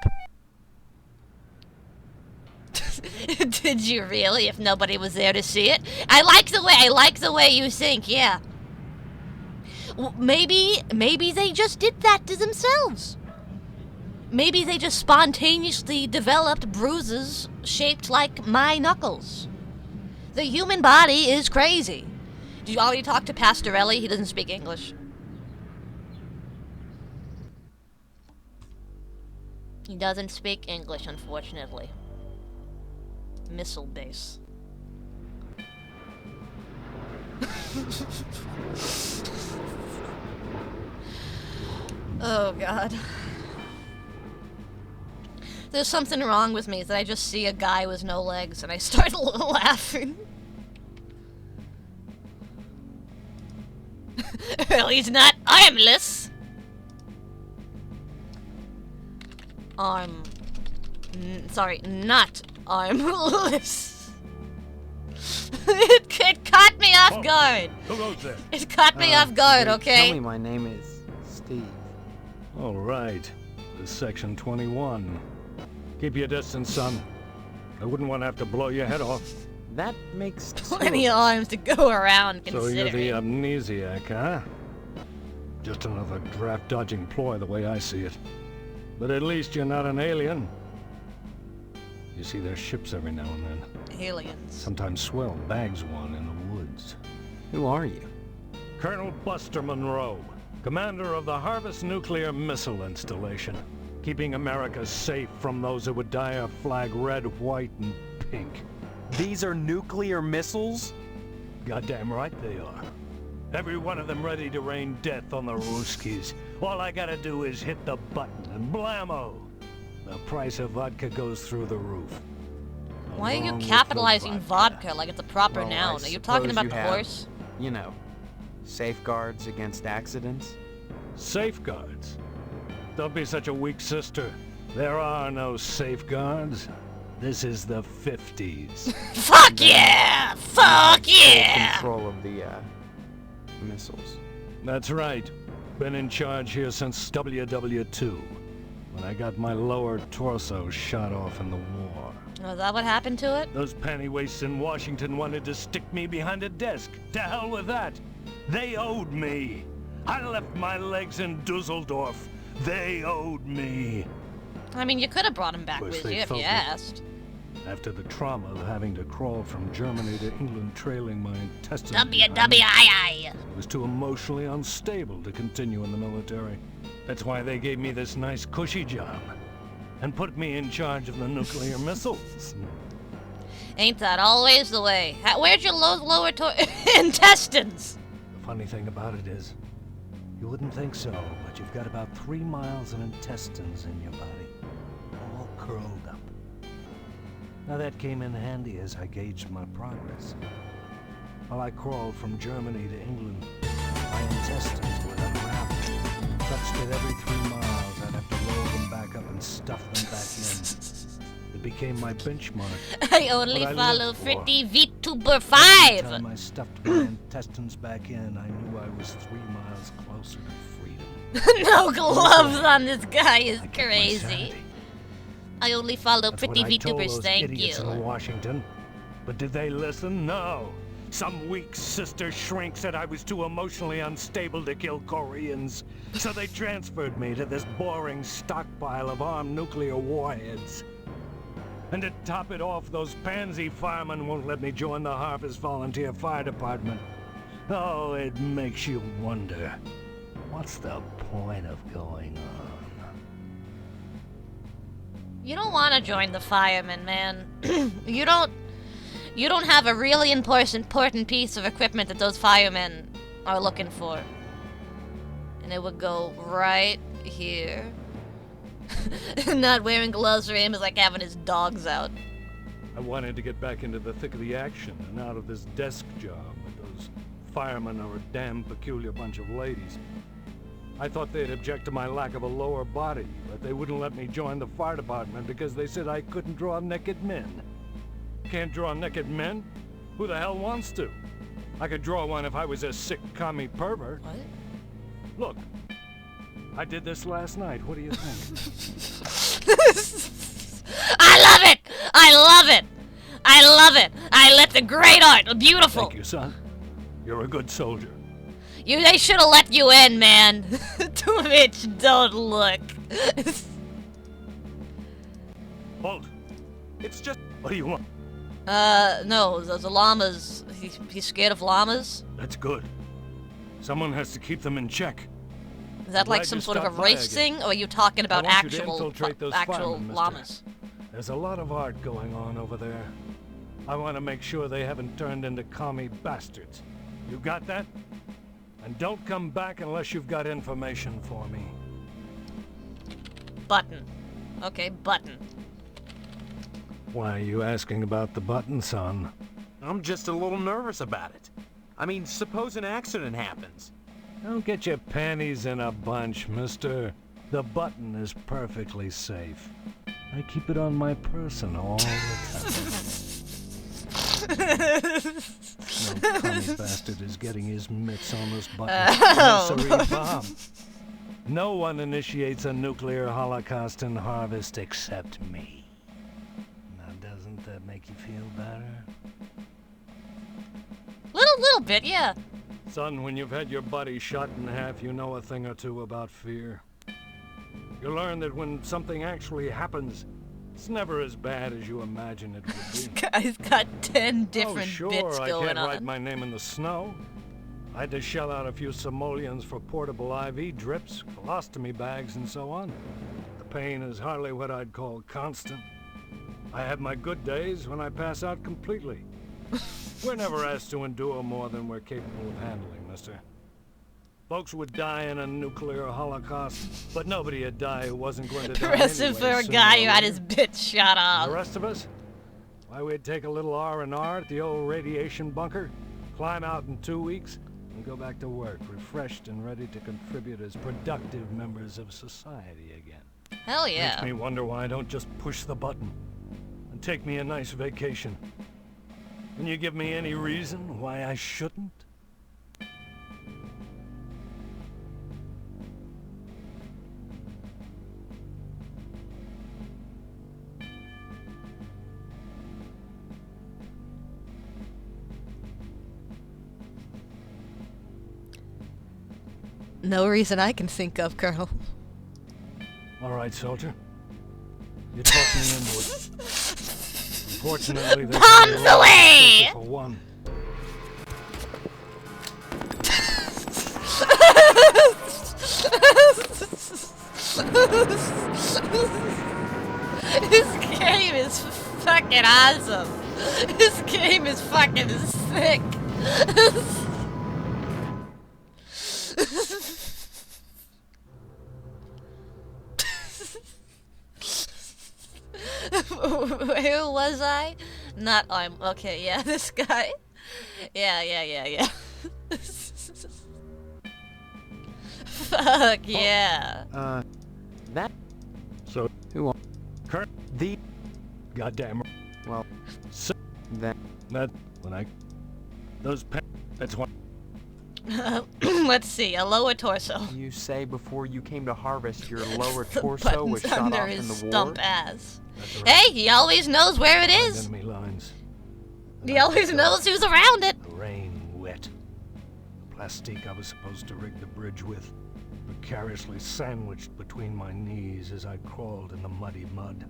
S2: Did you really? If nobody was there to see it, I like the way you think. Yeah. Well, maybe they just did that to themselves. Maybe they just spontaneously developed bruises shaped like my knuckles. The human body is crazy. Did you already talk to Pastorelli? He doesn't speak English. He doesn't speak English, unfortunately. Missile base. Oh, God. There's something wrong with me that I just see a guy with no legs and I start laughing. Well, he's not armless. Sorry, not armless. It caught me off guard.
S19: Who goes there?
S2: It caught me off guard, okay?
S8: Tell me my name is Steve.
S19: All right. This is Section 21. Keep your distance, son. I wouldn't want to have to blow your head off.
S8: That makes
S2: plenty of arms to go around,
S19: So you're
S2: considering.
S19: the amnesiac, huh? Just another draft-dodging ploy the way I see it. But at least you're not an alien. You see their ships every now and then.
S2: Aliens.
S19: Sometimes Swell bags one in the woods.
S8: Who are you?
S19: Colonel Buster Monroe, commander of the Harvest Nuclear Missile Installation, keeping America safe from those who would dye our flag red, white, and pink.
S8: These are nuclear missiles?
S19: Goddamn right they are. Every one of them ready to rain death on the Ruskies. All I gotta do is hit the button and blammo! The price of vodka goes through the roof.
S2: Why are you
S19: Along with
S2: capitalizing
S19: the
S2: vodka like it's a proper
S8: Well,
S2: noun?
S8: I
S2: Are you talking
S8: suppose
S2: about
S8: you
S2: the
S8: have,
S2: horse?
S8: You know, safeguards against accidents?
S19: Safeguards? Don't be such a weak sister. There are no safeguards. This is the 50s.
S2: Fuck yeah! Fuck yeah!
S8: Control of the, missiles.
S19: That's right. Been in charge here since WW2, when I got my lower torso shot off in the war.
S2: Oh, is that what happened to it?
S19: Those pantywaists in Washington wanted to stick me behind a desk. To hell with that. They owed me. I left my legs in Dusseldorf. They owed me.
S2: I mean, you could have brought him back
S19: Course
S2: with
S19: they
S2: you if
S19: felt
S2: you
S19: it.
S2: asked.
S19: After the trauma of having to crawl from Germany to England trailing my intestines,
S2: WWII.
S19: I was too emotionally unstable to continue in the military. That's why they gave me this nice cushy job and put me in charge of the nuclear missiles.
S2: Ain't that always the way? Where'd your lower intestines?
S19: The funny thing about it is, you wouldn't think so, but you've got about 3 miles of intestines in your body, all curled up. Now that came in handy as I gauged my progress. While I crawled from Germany to England, my intestines would unravel, such that every 3 miles I'd have to roll them back up and stuff them back in. It became my benchmark.
S2: I only
S19: what
S2: follow
S19: lived for.
S2: Fritty VTuber
S19: Every
S2: 5.
S19: time I stuffed my intestines back in, I knew I was 3 miles closer to freedom.
S2: No gloves on this guy is
S19: My
S2: crazy.
S19: sanity.
S2: I only follow
S19: That's
S2: pretty
S19: what I told
S2: VTubers,
S19: those
S2: thank
S19: idiots
S2: you.
S19: in Washington. But did they listen? No. Some weak sister shrink said I was too emotionally unstable to kill Koreans. So they transferred me to this boring stockpile of armed nuclear warheads. And to top it off, those pansy firemen won't let me join the Harvest Volunteer Fire Department. Oh, it makes you wonder. What's the point of going on?
S2: You don't want to join the firemen, man. You don't have a really important piece of equipment that those firemen are looking for. And it would go right here. Not wearing gloves for him is like having his dogs out.
S19: I wanted to get back into the thick of the action and out of this desk job, but those firemen are a damn peculiar bunch of ladies. I thought they'd object to my lack of a lower body, but they wouldn't let me join the fire department because they said I couldn't draw naked men. Can't draw naked men? Who the hell wants to? I could draw one if I was a sick commie pervert.
S2: What?
S19: Look, I did this last night. What do you think?
S2: I love it! I love it! I love it! That's a great art! Beautiful!
S19: Thank you, son. You're a good soldier.
S2: They should have let you in, man. Too rich, don't look.
S19: Halt! It's just... What do you want?
S2: No, the llamas. He's scared of llamas?
S19: That's good. Someone has to keep them in check.
S2: Is that like
S19: Glad
S2: some
S19: you
S2: sort of a
S19: stopped by
S2: race
S19: again.
S2: thing, or are you talking about
S19: I want you to
S2: actual
S19: infiltrate those
S2: actual
S19: firemen, mister.
S2: llamas?
S19: There's a lot of art going on over there. I want to make sure they haven't turned into commie bastards. You got that? And don't come back unless you've got information for me.
S2: Button. Okay, button.
S19: Why are you asking about the button, son?
S8: I'm just a little nervous about it. I mean, suppose an accident happens.
S19: Don't get your panties in a bunch, mister. The button is perfectly safe. I keep it on my person all the time. No commie bastard is getting his mitts on this button.
S2: Oh.
S19: No siree bomb. No one initiates a nuclear holocaust in Harvest except me. Now, doesn't that make you feel better?
S2: A little bit, yeah.
S19: Son, when you've had your body shot in half, you know a thing or two about fear. You learn that when something actually happens, it's never as bad as you imagine it would be.
S2: This guy's got 10 different
S19: sure,
S2: bits
S19: I
S2: going
S19: can't
S2: on.
S19: write my name in the snow. I had to shell out a few simoleons for portable IV drips, colostomy bags, and so on. The pain is hardly what I'd call constant. I have my good days when I pass out completely. We're never asked to endure more than we're capable of handling, mister. Folks would die in a nuclear holocaust, but nobody would die who wasn't going to die
S2: Impressive
S19: anyway,
S2: for a
S19: sooner
S2: guy
S19: or
S2: who had
S19: later.
S2: his bit shot off.
S19: The rest of us? Why, we'd take a little R&R at the old radiation bunker, climb out in 2 weeks, and go back to work, refreshed and ready to contribute as productive members of society again.
S2: Hell yeah.
S19: Makes me wonder why I don't just push the button and take me a nice vacation. Can you give me any reason why I shouldn't?
S2: No reason I can think of, Colonel.
S19: All right, soldier. You talked me into it. Unfortunately, there's
S2: Bombs
S19: only one
S2: away!
S19: filter for one.
S2: This game is fucking awesome. This game is fucking sick. Where was I? Not I'm okay, yeah, this guy. Yeah. Fuck yeah.
S8: That. So who? Kurt the.
S19: Goddamn.
S8: Well.
S19: So
S8: that.
S19: When I. Those. That's one.
S2: Let's see, a lower torso.
S8: You say before you came to harvest, your lower
S2: The
S8: torso was
S2: buttons
S8: shot
S2: under
S8: off in
S2: his
S8: the war.
S2: stump ass. Hey, he always knows where it is.
S19: Enemy lines.
S2: He always knows who's around it.
S19: The rain wet. The plastique I was supposed to rig the bridge with, precariously sandwiched between my knees as I crawled in the muddy mud.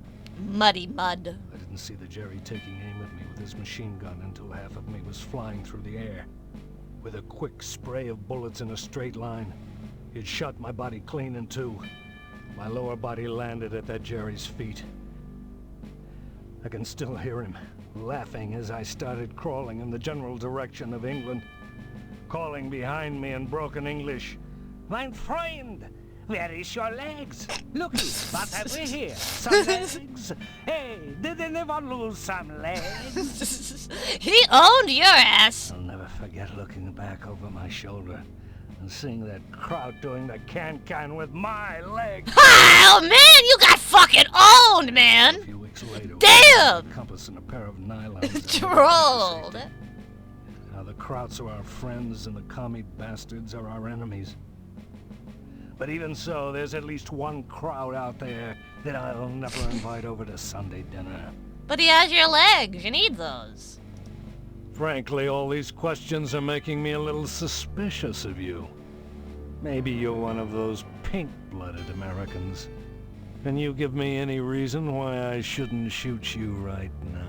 S2: Muddy mud.
S19: I didn't see the Jerry taking aim at me with his machine gun until half of me was flying through the air. With a quick spray of bullets in a straight line, he'd shot my body clean in two. My lower body landed at that Jerry's feet. I can still hear him, laughing as I started crawling in the general direction of England, calling behind me in broken English, "Mein Freund, where is your legs? Looky, what have we here? Some legs? Hey, did anyone lose some legs?"
S2: He owned your ass.
S19: I'll never forget looking back over my shoulder and seeing that crowd doing the can-can with my legs.
S2: Oh man, you got fucking owned, man.
S19: A few weeks later,
S2: damn.
S19: with a compass and a pair of nylons.
S2: Trolled.
S19: Now the Krauts are our friends and the commie bastards are our enemies. But even so, there's at least one crowd out there that I'll never invite over to Sunday dinner.
S2: But he has your legs. You need those.
S19: Frankly, all these questions are making me a little suspicious of you. Maybe you're one of those pink-blooded Americans. Can you give me any reason why I shouldn't shoot you right now?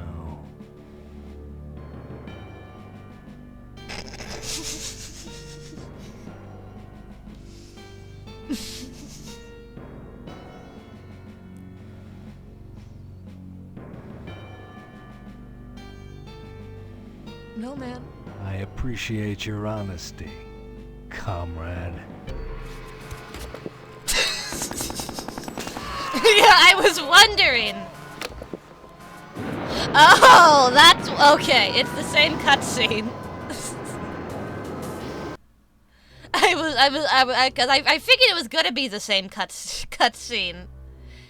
S2: No, man.
S19: I appreciate your honesty, comrade.
S2: Yeah, I was wondering. Oh, that's okay. It's the same cutscene. I figured it was gonna be the same cutscene.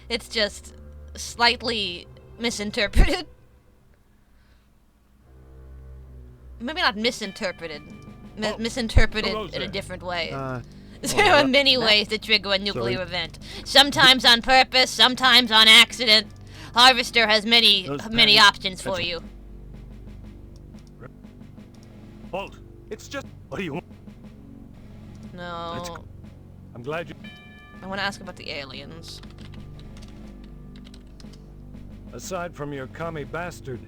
S2: It's just slightly misinterpreted. Maybe not misinterpreted. Misinterpreted in a different way. There are many ways to trigger a nuclear event. Sometimes on purpose, sometimes on accident. Harvester has many options for you.
S19: Bolt, It's just... What do you want?
S2: No.
S19: I'm glad you...
S2: I want to ask about the aliens.
S19: Aside from your commie bastard,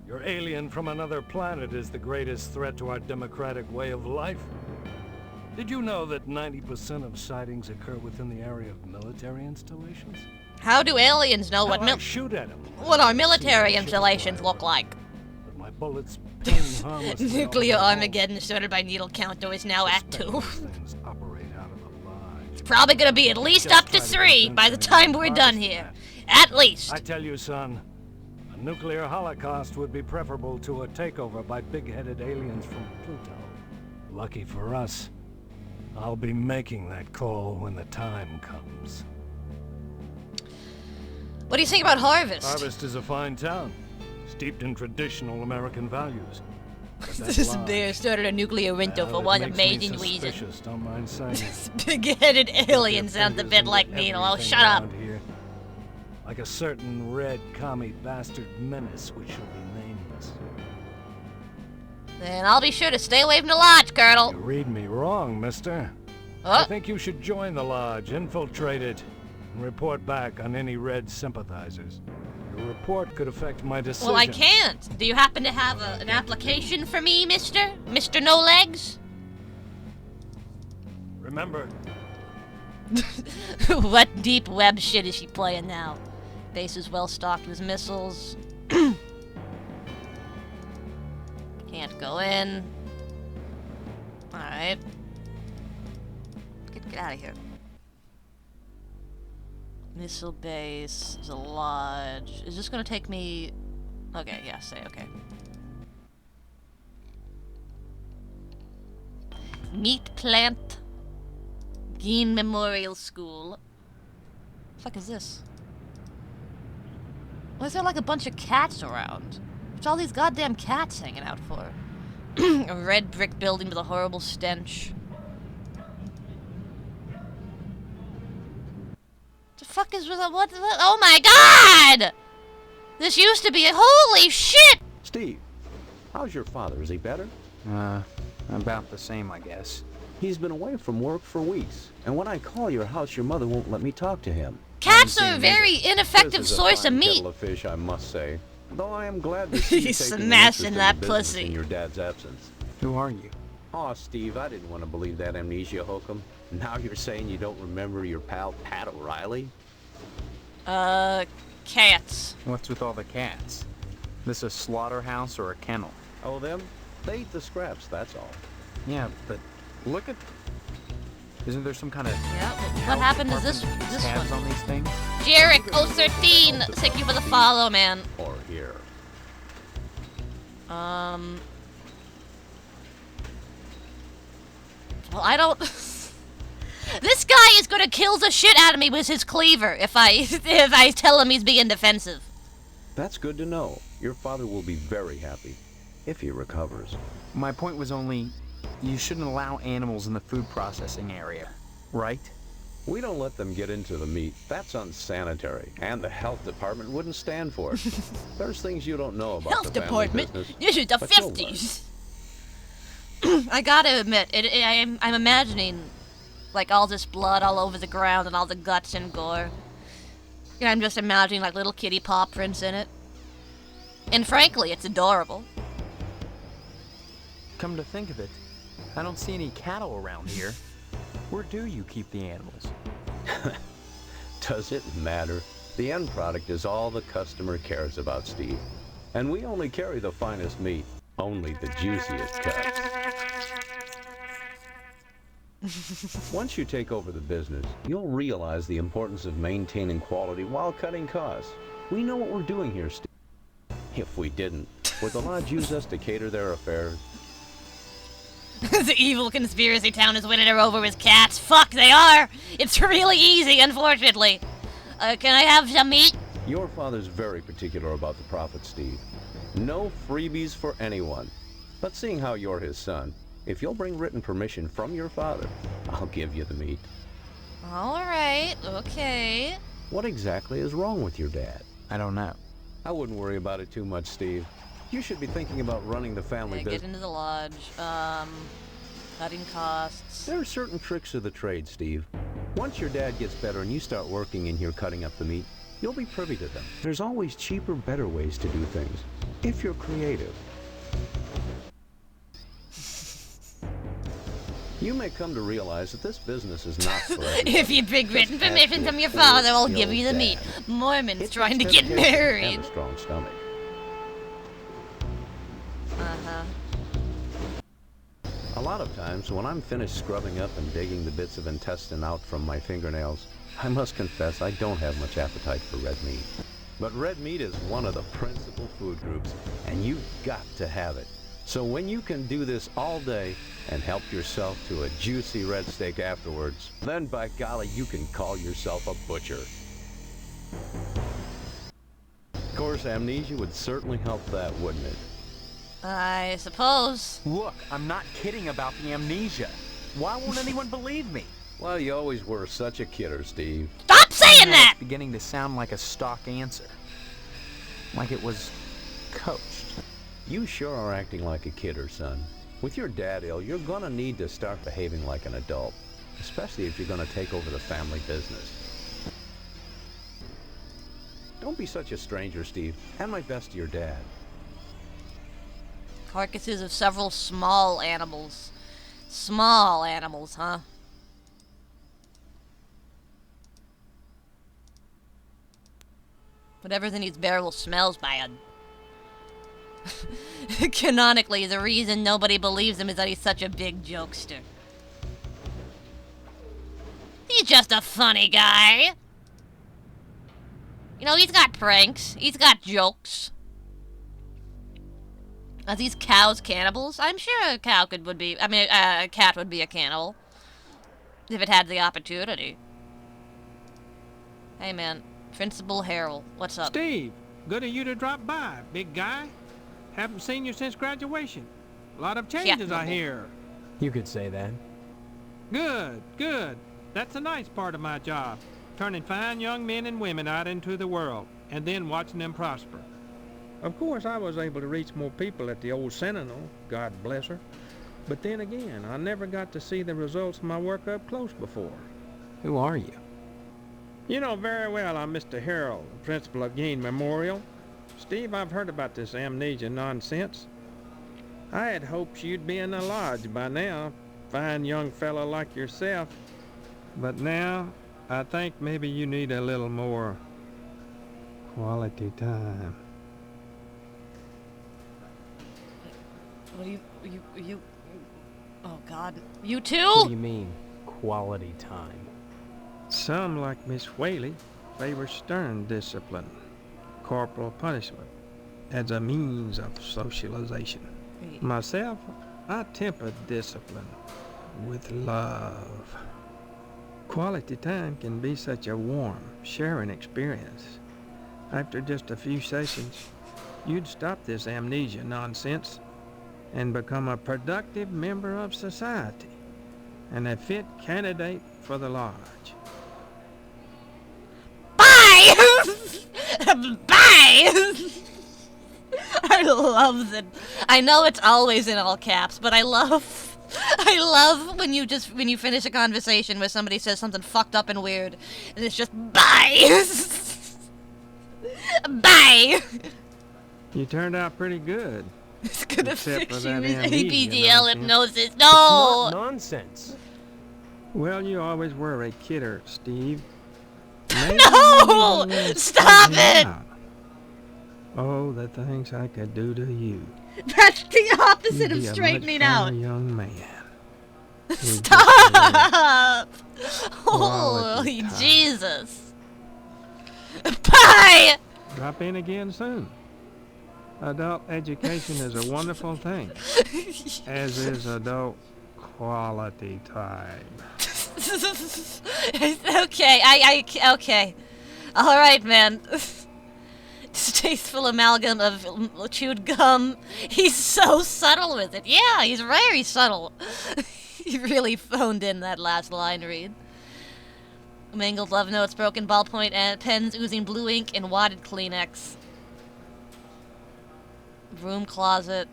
S19: your alien from another planet is the greatest threat to our democratic way of life. Did you know that 90% of sightings occur within the area of military installations?
S2: How do aliens know what
S19: shoot at them?
S2: What our military installations look like?
S19: But my bullets ping harmlessly.
S2: Nuclear Armageddon started by needle counter is now at 2.
S19: Things operate out of the lodge.
S2: It's probably gonna be at least up to 3 by the time we're done here. At least.
S19: I tell you, son, a nuclear holocaust would be preferable to a takeover by big-headed aliens from Pluto. Lucky for us, I'll be making that call when the time comes.
S2: What do you think about Harvest?
S19: Harvest is a fine town, steeped in traditional American values.
S2: This bear started a nuclear window for one amazing reason.
S19: Don't mind saying
S2: This big-headed alien sounds a bit like Needle. Oh, shut up.
S19: Here. Like a certain red commie bastard menace which shall be nameless.
S2: Then I'll be sure to stay away from the lodge, Colonel.
S19: You read me wrong, mister. I think you should join the lodge, infiltrate it, and report back on any red sympathizers. Your report could affect my decision.
S2: Well, I can't. Do you happen to have an application for me, mister? Mr. No Legs?
S19: Remember.
S2: What deep web shit is she playing now? Base is well stocked with missiles. Can't go in. Alright. Get out of here. Missile base. There's a lodge. Is this gonna take me... Okay, yeah, say okay. Meat Plant. Geen Memorial School. What the fuck is this? Why is there like a bunch of cats around? What's all these goddamn cats hanging out for? A red brick building with a horrible stench. The fuck is with what? Oh my god! This used to be a holy shit!
S20: Steve, how's your father? Is he better?
S8: About the same, I guess.
S20: He's been away from work for weeks, and when I call your house, your mother won't let me talk to him.
S2: Cats are a very ineffective source of meat.
S20: Kettle of fish, I must say. Though I am glad to see
S2: He's
S20: you taking
S2: smashing
S20: an interest
S2: that
S20: in the business
S2: pussy.
S20: in your dad's absence.
S8: Who are you?
S20: Oh, Steve, I didn't want to believe that amnesia hokum. Now you're saying you don't remember your pal Pat O'Reilly?
S2: Cats.
S8: What's with all the cats? This a slaughterhouse or a kennel?
S20: Oh, them? They eat the scraps, that's all.
S8: Yeah, but look at... Isn't there some kind of...
S2: Yeah, what happened to this
S8: tabs
S2: one?
S8: on these things?
S2: Jarek 013, thank you for the follow, man.
S20: Or here.
S2: Well, I don't... This guy is gonna kill the shit out of me with his cleaver if I tell him he's being defensive.
S20: That's good to know. Your father will be very happy if he recovers.
S8: My point was only, you shouldn't allow animals in the food processing area, right?
S20: We don't let them get into the meat. That's unsanitary, and the health department wouldn't stand for it. There's things you don't know about
S2: Health
S20: the family
S2: department?
S20: business,
S2: This is the
S20: but you'll learn.
S2: 50s. I gotta admit, I'm imagining, like, all this blood all over the ground and all the guts and gore. And I'm just imagining, like, little kitty paw prints in it. And frankly, it's adorable.
S8: Come to think of it, I don't see any cattle around here. Where do you keep the animals?
S20: Does it matter? The end product is all the customer cares about, Steve. And we only carry the finest meat, only the juiciest cuts. Once you take over the business, you'll realize the importance of maintaining quality while cutting costs. We know what we're doing here, Steve. If we didn't, would the lodge use us to cater their affairs?
S2: The evil conspiracy town is winning her over with cats. Fuck, they are! It's really easy, unfortunately. Can I have some meat?
S20: Your father's very particular about the profit, Steve. No freebies for anyone. But seeing how you're his son, if you'll bring written permission from your father, I'll give you the meat.
S2: Alright, okay.
S20: What exactly is wrong with your dad?
S8: I don't know.
S20: I wouldn't worry about it too much, Steve. You should be thinking about running the family
S2: Okay,
S20: business.
S2: get into the lodge. Cutting costs.
S20: There are certain tricks of the trade, Steve. Once your dad gets better and you start working in here cutting up the meat, you'll be privy to them. There's always cheaper, better ways to do things, if you're creative. You may come to realize that this business is not for everybody.
S2: If you big written permission from your father, I'll give you the meat. Mormons trying to get married.
S20: And a strong stomach.
S2: Uh-huh.
S20: A lot of times, when I'm finished scrubbing up and digging the bits of intestine out from my fingernails, I must confess I don't have much appetite for red meat. But red meat is one of the principal food groups, and you've got to have it. So when you can do this all day and help yourself to a juicy red steak afterwards, then by golly, you can call yourself a butcher. Of course, amnesia would certainly help that, wouldn't it?
S2: I suppose.
S8: Look, I'm not kidding about the amnesia. Why won't anyone believe me?
S20: Well, you always were such a kidder, Steve.
S2: Stop saying that!
S8: It's beginning to sound like a stock answer. Like it was coached.
S20: You sure are acting like a kidder, son. With your dad ill, you're gonna need to start behaving like an adult, especially if you're gonna take over the family business. Don't be such a stranger, Steve. And my best to your dad.
S2: Carcasses of several small animals. Small animals, huh? But everything needs bearable smells bad. Canonically, the reason nobody believes him is that he's such a big jokester. He's just a funny guy. You know, he's got pranks. He's got jokes. Are these cows cannibals? I'm sure a cow would be... I mean, a cat would be a cannibal. If it had the opportunity. Hey, man. Principal Harold, what's up?
S4: Steve, good of you to drop by, big guy. Haven't seen you since graduation. A lot of changes, I hear.
S8: You could say that.
S4: Good, good. That's a nice part of my job. Turning fine young men and women out into the world, and then watching them prosper. Of course, I was able to reach more people at the old Sentinel, God bless her. But then again, I never got to see the results of my work up close before.
S8: Who are you?
S4: You know very well I'm Mr. Harold, the principal of Gain Memorial. Steve, I've heard about this amnesia nonsense. I had hoped you'd be in the lodge by now, fine young fellow like yourself. But now, I think maybe you need a little more quality time.
S2: What do you... Oh, God. You too?
S8: What do you mean, quality time?
S4: Some, like Miss Whaley, favor stern discipline, corporal punishment, as a means of socialization. Myself, I temper discipline with love. Quality time can be such a warm, sharing experience. After just a few sessions, you'd stop this amnesia nonsense and become a productive member of society and a fit candidate for the lodge.
S2: Bye! Bye! I love that. I know it's always in all caps, but I love when you finish a conversation where somebody says something fucked up and weird, and it's just bye. Bye.
S4: You turned out pretty good.
S2: It's gonna
S4: Except for
S2: fix you
S4: that
S2: with
S4: amnesia
S2: ABDL
S4: nonsense.
S2: hypnosis. No.
S8: It's not nonsense.
S4: Well, you always were a kidder, Steve.
S2: No! Stop it!
S4: Oh, the things I could do to you.
S2: That's the opposite
S4: You'd
S2: of
S4: be a
S2: straightening
S4: much
S2: out.
S4: finer young man.
S2: Stop! Holy Jesus. Bye!
S4: Drop in again soon. Adult education is a wonderful thing, as is adult quality time.
S2: Okay, okay. Alright, man. Distasteful amalgam of chewed gum. He's so subtle with it. Yeah, he's very subtle. He really phoned in that last line read. Mangled love notes, broken ballpoint, and pens oozing blue ink, and wadded Kleenex. Room closet.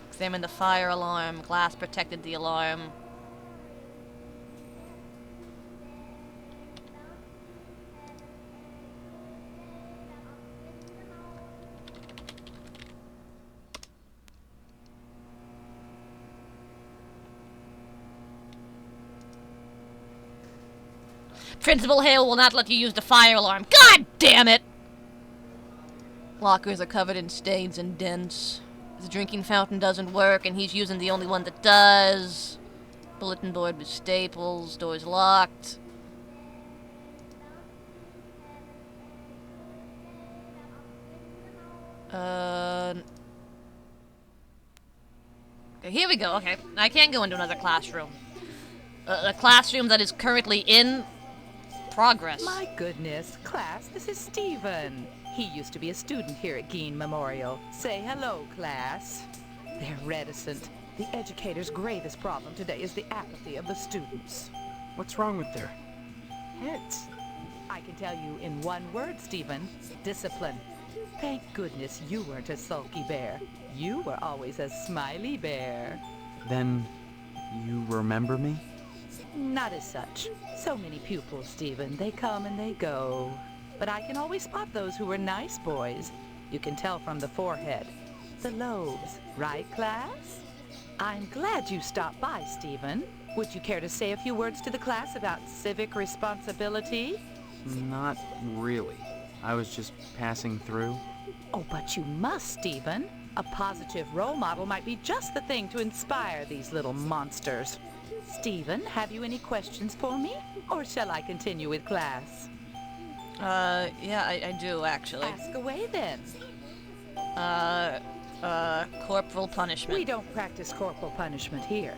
S2: Examine the fire alarm. Glass protected the alarm. Principal Hale will not let you use the fire alarm. God damn it! Lockers are covered in stains and dents. The drinking fountain doesn't work, and he's using the only one that does. Bulletin board with staples. Door's locked. Okay, here we go. Okay, I can't go into another classroom. A classroom that is currently in progress.
S6: My goodness, class, this is Stephen. He used to be a student here at Gein Memorial. Say hello, class. They're reticent. The educator's greatest problem today is the apathy of the students.
S8: What's wrong with their heads?
S6: I can tell you in one word, Stephen. Discipline. Thank goodness you weren't a sulky bear. You were always a smiley bear.
S8: Then you remember me?
S6: Not as such. So many pupils, Stephen. They come and they go. But I can always spot those who were nice boys. You can tell from the forehead. The lobes. Right, class? I'm glad you stopped by, Stephen. Would you care to say a few words to the class about civic responsibility?
S8: Not really. I was just passing through.
S6: Oh, but you must, Stephen. A positive role model might be just the thing to inspire these little monsters. Stephen, have you any questions for me? Or shall I continue with class?
S2: Yeah, I do, actually.
S6: Ask away, then.
S2: Corporal punishment.
S6: We don't practice corporal punishment here.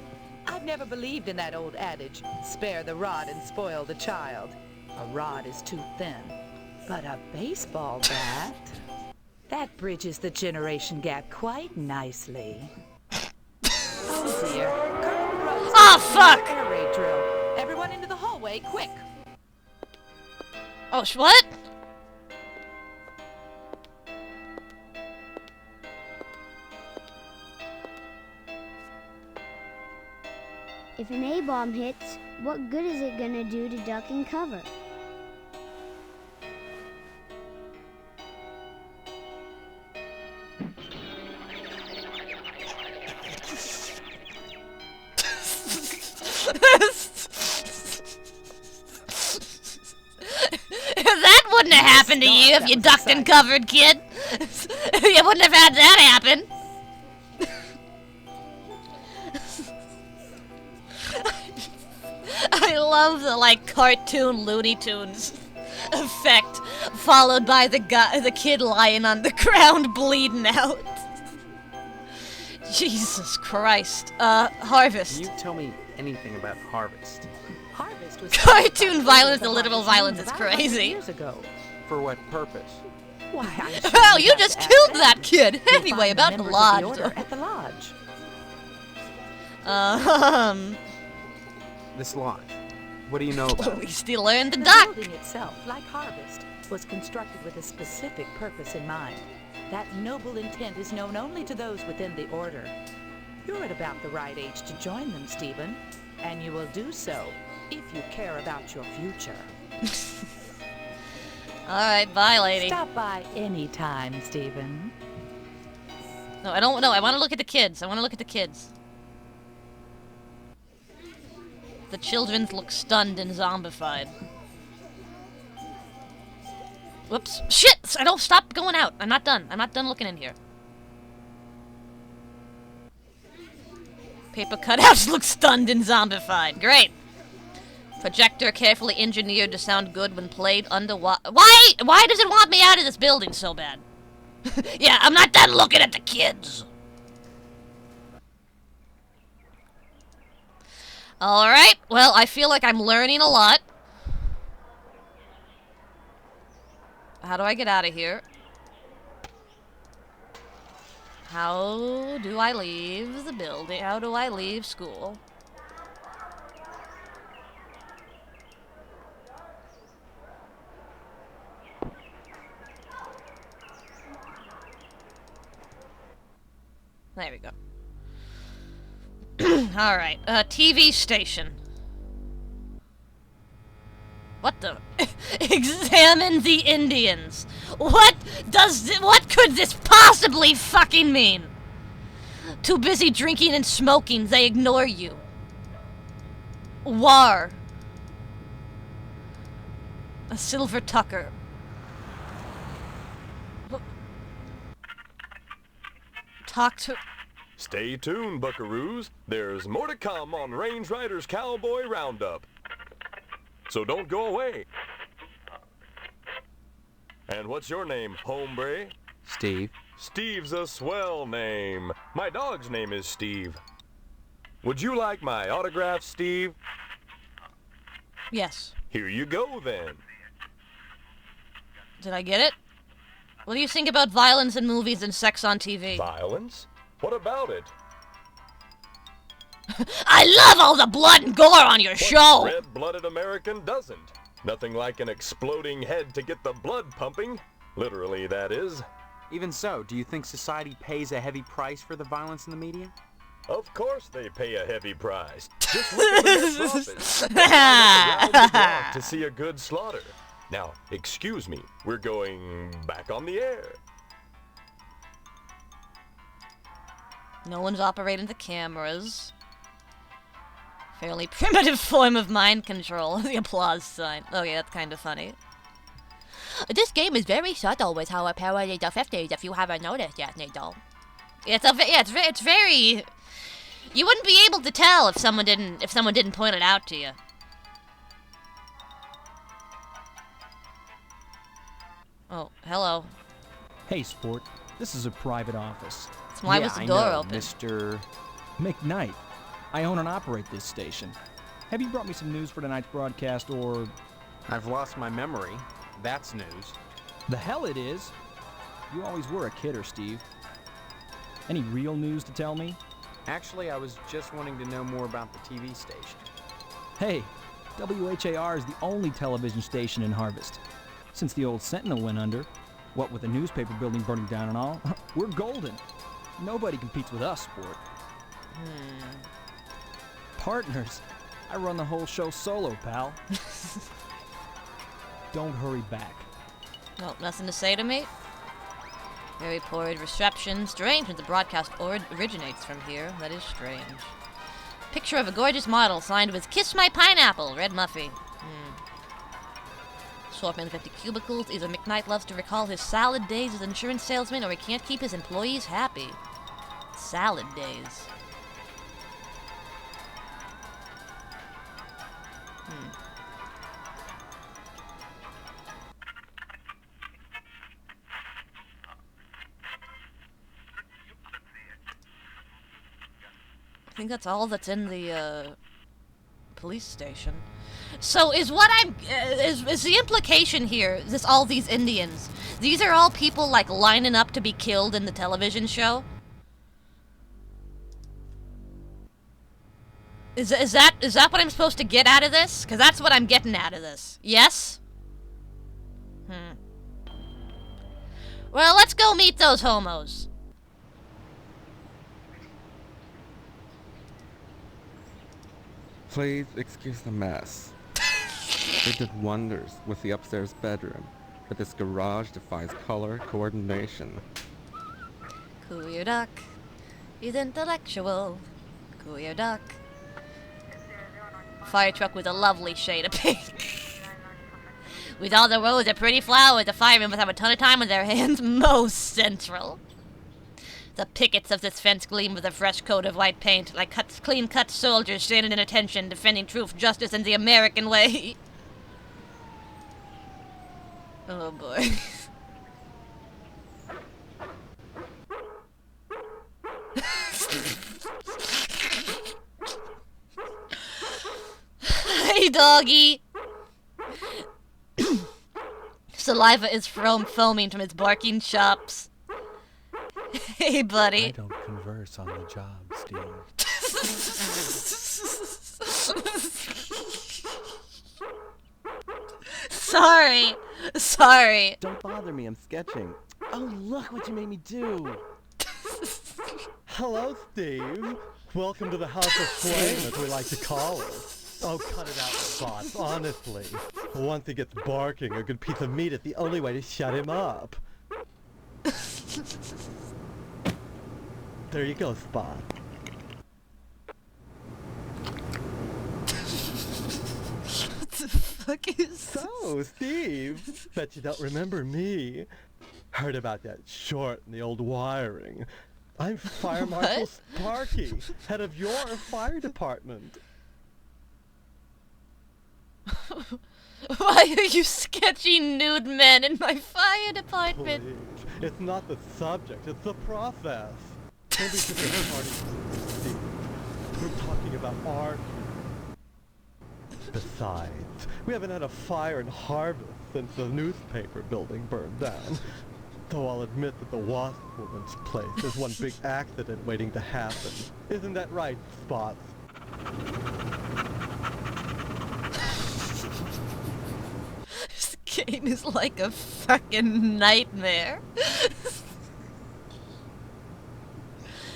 S6: I've never believed in that old adage, spare the rod and spoil the child. A rod is too thin. But a baseball bat... that bridges the generation gap quite nicely. Oh, dear.
S2: Oh, fuck!
S6: Air raid drill. Everyone into the hallway, quick!
S2: Oh, what?
S7: If an A-bomb hits, what good is it gonna do to duck and cover?
S2: That wouldn't have happened to you if you ducked and covered, kid. You wouldn't have had that happen. I love the, like, cartoon Looney Tunes effect, followed by the kid lying on the ground bleeding out. Jesus Christ. Harvest.
S8: Can you tell me anything about Harvest?
S6: Harvest was
S2: cartoon violence, the literal violence is crazy.
S6: Years ago.
S8: For what purpose?
S6: Why, I'm sure
S2: Well,
S6: you
S2: you
S6: got
S2: just
S6: to
S2: killed
S6: ask
S2: that
S6: them.
S2: kid.
S6: You'll
S2: Anyway,
S6: find
S2: about the
S6: members of
S2: lodge.
S6: order at the lodge.
S8: This lodge. What do you know about
S2: We
S8: it?
S2: still learned the
S6: The
S2: duck.
S6: building itself, like Harvest, was constructed with a specific purpose in mind. That noble intent is known only to those within the order. You're at about the right age to join them, Stephen, and you will do so if you care about your future.
S2: Alright, bye, lady.
S6: Stop by any time, Stephen.
S2: No, I don't know. I want to look at the kids. The children look stunned and zombified. Whoops. Shit! I don't stop going out. I'm not done. I'm not done looking in here. Paper cutouts look stunned and zombified. Great. Projector carefully engineered to sound good when played underwater. Why does it want me out of this building so bad? Yeah, I'm not done looking at the kids. Alright, well, I feel like I'm learning a lot. How do I get out of here? How do I leave the building? How do I leave school? There we go. Alright, TV station. What the? Examine the Indians. What could this possibly fucking mean? Too busy drinking and smoking, they ignore you. War. A silver tucker. Talk to...
S9: Stay tuned, buckaroos. There's more to come on Range Riders Cowboy Roundup. So don't go away. And what's your name, hombre?
S8: Steve.
S9: Steve's a swell name. My dog's name is Steve. Would you like my autograph, Steve?
S2: Yes.
S9: Here you go, then.
S2: Did I get it? What do you think about violence in movies and sex on TV?
S9: Violence? What about it?
S2: I love all the blood and gore on your show!
S9: What red-blooded American doesn't? Nothing like an exploding head to get the blood pumping. Literally, that is.
S8: Even so, do you think society pays a heavy price for the violence in the media?
S9: Of course they pay a heavy price. Just look at the net profits. Around the block to see a good slaughter. Now, excuse me, we're going back on the air.
S2: No one's operating the cameras. Fairly primitive form of mind control. The applause sign. Oh yeah, that's kind of funny. This game is very subtle with how it parodies the 50s, if you haven't noticed yet, Nito. It's very... You wouldn't be able to tell if someone didn't point it out to you. Oh, hello.
S21: Hey, sport. This is a private office.
S2: So why was the door open?
S21: Mr. McKnight. I own and operate this station. Have you brought me some news for tonight's broadcast, or...
S8: I've lost my memory. That's news.
S21: The hell it is. You always were a kidder, Steve. Any real news to tell me?
S8: Actually, I was just wanting to know more about the TV station.
S21: Hey, WHAR is the only television station in Harvest. Since the old Sentinel went under, what with the newspaper building burning down and all, we're golden. Nobody competes with us, sport. Partners. I run the whole show solo, pal. Don't hurry back.
S2: Nope, nothing to say to me. Very poor reception. Strange when the broadcast originates from here. That is strange. Picture of a gorgeous model signed with "Kiss My Pineapple," Red Muffy. Assortment of empty cubicles. Either McKnight loves to recall his salad days as an insurance salesman, or he can't keep his employees happy. Salad days. I think that's all that's in the police station. So is what I'm is the implication here? This all these Indians? These are all people like lining up to be killed in the television show? Is that what I'm supposed to get out of this? Because that's what I'm getting out of this. Yes? Well, let's go meet those homos.
S22: Please excuse the mess. They did wonders with the upstairs bedroom, but this garage defies color coordination.
S2: Cool duck. He's intellectual. Cool duck. Fire truck with a lovely shade of pink. With all the rows of pretty flowers, the firemen must have a ton of time on their hands. Most central. The pickets of this fence gleam with a fresh coat of white paint, like clean-cut soldiers standing in attention, defending truth, justice, and the American way. Oh boy. Hey, doggy. Saliva is foaming from its barking chops. Hey, buddy.
S19: I don't converse on the job, Steve.
S2: Sorry.
S23: Don't bother me, I'm sketching. Oh, look what you made me do.
S10: Hello, Steve. Welcome to the House of Flame, as we like to call it. Oh, cut it out, Spots, honestly. Once he gets barking, a good piece of meat is the only way to shut him up. There you go, Spot.
S2: What the fuck is
S10: So, Steve, bet you don't remember me. Heard about that short in the old wiring. I'm Fire Marshal Sparky, head of your fire department.
S2: Why are you sketching nude men in my fire department?
S10: Please. It's not the subject, it's the process. Don't be such a party, Steve. We're talking about art. Besides, we haven't had a fire in Harvest since the newspaper building burned down. Though I'll admit that the Wasp Woman's place is one big accident waiting to happen. Isn't that right, Spots?
S2: This game is like a fucking nightmare.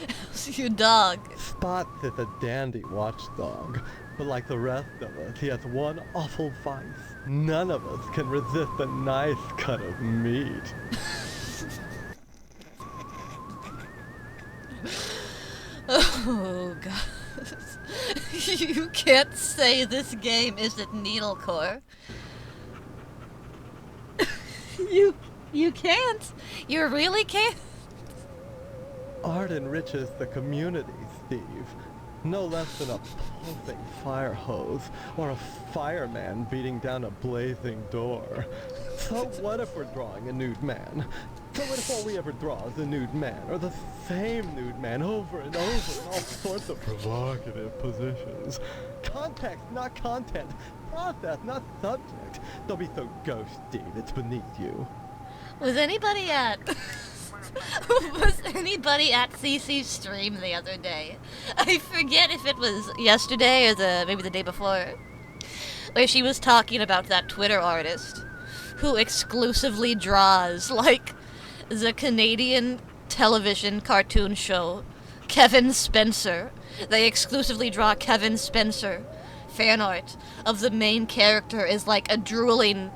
S2: How's your dog?
S10: Spots is a dandy watchdog, but like the rest of us, he has one awful vice. None of us can resist a nice cut of meat.
S2: Oh god. You can't say this game isn't needlecore. You can't. You really can't.
S10: Art enriches the community, Steve. No less than a pulsing fire hose or a fireman beating down a blazing door. So what if we're drawing a nude man? So what if all we ever draw is a nude man, or the same nude man over and over in all sorts of provocative positions? Context, not content. Process, not subject. Don't be so ghosty, it's beneath you.
S2: Was anybody at CC's stream the other day? I forget if it was yesterday or maybe the day before, where she was talking about that Twitter artist who exclusively draws like the Canadian television cartoon show Kevin Spencer. They exclusively draw Kevin Spencer fan art of the main character is like a drooling,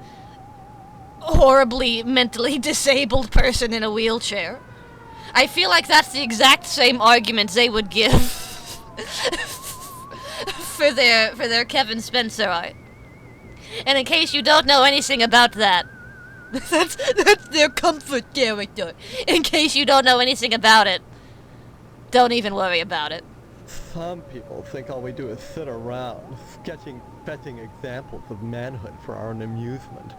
S2: horribly mentally disabled person in a wheelchair. I feel like that's the exact same argument they would give for their Kevin Spencer art. And in case you don't know anything about that, that's their comfort character. In case you don't know anything about it, don't even worry about it.
S10: Some people think all we do is sit around, fetching examples of manhood for our own amusement.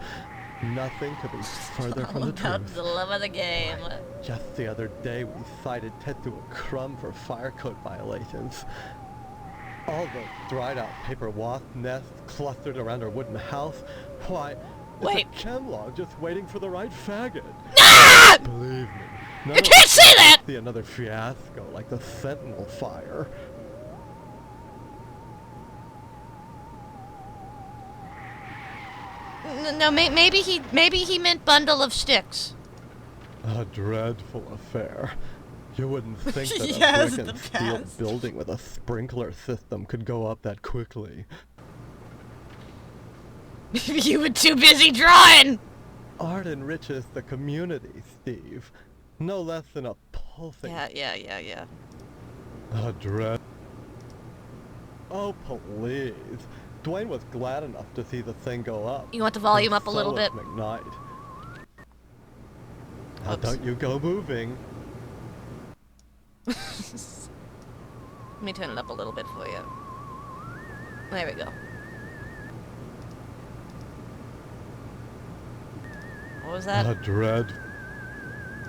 S10: Nothing could be further from the
S2: about
S10: truth.
S2: the love of the game.
S10: Just the other day, we cited Ted to a crumb for fire code violations. All those dried-out paper wasp nests clustered around our wooden house. Why,
S2: Wait.
S10: it's a chemlog just waiting for the right faggot.
S2: Ah!
S10: Believe me.
S2: You can't say that!
S10: See another fiasco like the Sentinel fire.
S2: No, maybe he meant bundle of sticks.
S10: A dreadful affair. You wouldn't think that
S2: Yes,
S10: a brick and
S2: the
S10: steel
S2: past.
S10: building with a sprinkler system could go up that quickly.
S2: You were too busy drawing!
S10: Art enriches the community, Steve. No less than a pulsing...
S2: Yeah.
S10: A dread... Oh, please. Dwayne was glad enough to see the thing go up.
S2: You want the volume
S10: And
S2: up a little
S10: so was
S2: bit?
S10: McKnight. Now don't you go moving.
S2: Let me turn it up a little bit for you. There we go. What was that?
S10: A dread...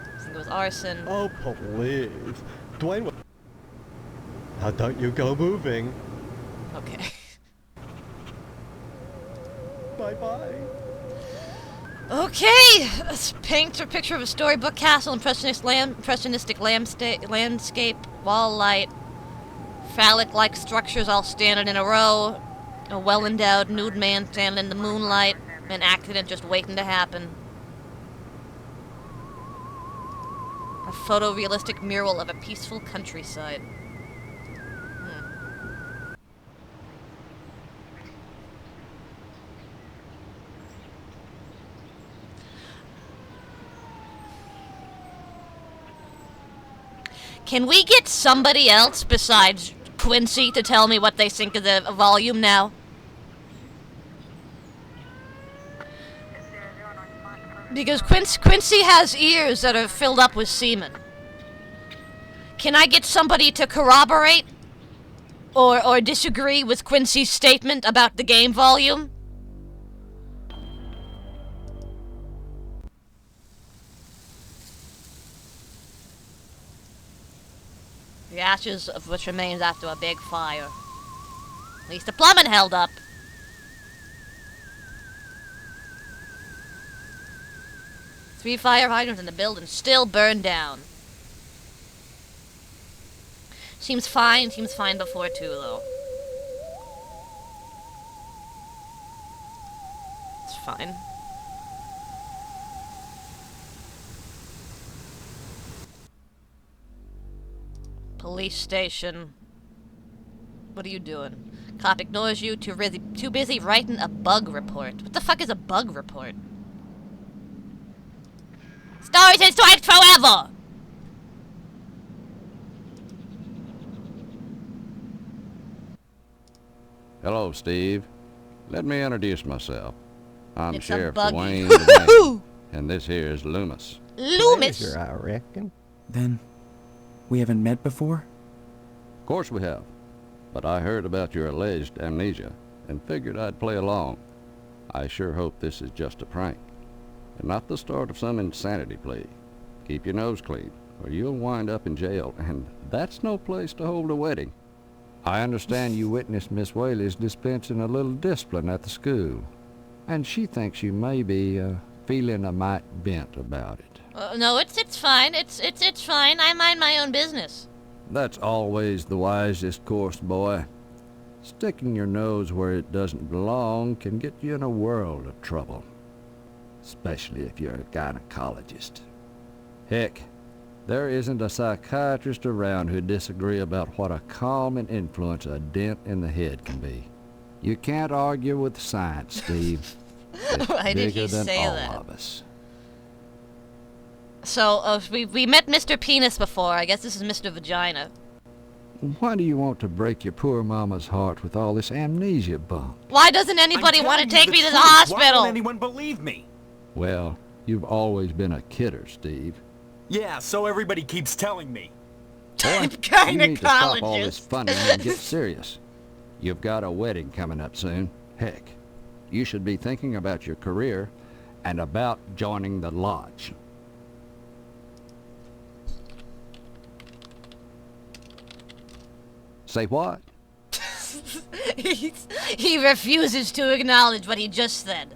S2: I think it was arson.
S10: Oh, please. Dwayne was... Now don't you go moving.
S2: Okay.
S10: Bye-bye.
S2: Okay! Let's paint a picture of a storybook castle, impressionistic landscape, wall light, phallic-like structures all standing in a row, a well-endowed nude man standing in the moonlight, an accident just waiting to happen. A photorealistic mural of a peaceful countryside. Can we get somebody else besides Quincy to tell me what they think of the volume now? Because Quincy has ears that are filled up with semen. Can I get somebody to corroborate or disagree with Quincy's statement about the game volume? The ashes of which remains after a big fire. At least the plumbing held up. Three fire hydrants in the building still burned down. Seems fine before too, though. It's fine. Police station. What are you doing? Cop ignores you, too busy writing a bug report. What the fuck is a bug report? Stories and stripes forever!
S18: Hello, Steve. Let me introduce myself. I'm
S2: It's a
S18: Sheriff
S2: buggy.
S18: Dwayne Dwayne, and this here is Loomis.
S2: Loomis?
S18: Pleasure, I reckon.
S11: Then, we haven't met before?
S18: Of course we have. But I heard about your alleged amnesia and figured I'd play along. I sure hope this is just a prank and not the start of some insanity plea. Keep your nose clean or you'll wind up in jail, and that's no place to hold a wedding. I understand you witnessed Miss Whaley's dispensing a little discipline at the school, and she thinks you may be feeling a mite bent about it.
S2: No, it's fine. It's fine. I mind my own business.
S18: That's always the wisest course, boy. Sticking your nose where it doesn't belong can get you in a world of trouble, especially if you're a gynecologist. Heck, there isn't a psychiatrist around who'd disagree about what a calming influence a dent in the head can be. You can't argue with science, Steve. It's
S2: Why did
S18: bigger
S2: he
S18: than
S2: say
S18: all
S2: that?
S18: of us.
S2: So, we met Mr. Penis before. I guess this is Mr. Vagina.
S18: Why do you want to break your poor mama's heart with all this amnesia bunk?
S2: Why doesn't anybody want to take me to the hospital?
S8: Why won't anyone believe me?
S18: Well, you've always been a kidder, Steve.
S8: Yeah, so everybody keeps telling me.
S2: I'm
S18: You need to stop all this funning and get serious. You've got a wedding coming up soon. Heck, you should be thinking about your career and about joining the lodge. Say what?
S2: He refuses to acknowledge what he just said.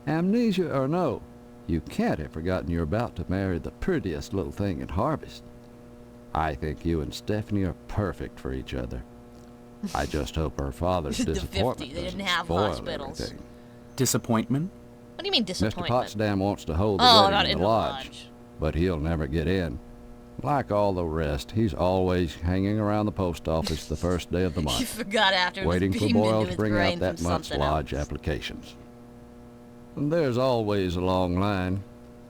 S18: Amnesia or no, you can't have forgotten you're about to marry the prettiest little thing in Harvest. I think you and Stephanie are perfect for each other. I just hope her father's
S2: The
S18: disappointment
S2: 50s, they didn't
S18: doesn't
S2: have
S18: spoil
S2: hospitals.
S18: everything.
S11: Disappointment?
S2: What do you mean
S18: Mr.
S2: disappointment?
S18: Potsdam wants to hold the
S2: Oh,
S18: wedding
S2: not
S18: in
S2: in
S18: the
S2: the
S18: lodge, but he'll never get in. Like all the rest, he's always hanging around the post office the first day of the
S2: He
S18: month,
S2: forgot after it was
S18: waiting for
S2: beamed
S18: Boyle
S2: into
S18: to
S2: his
S18: bring
S2: brain
S18: out that
S2: from
S18: month's
S2: something
S18: lodge
S2: else.
S18: applications. And there's always a long line,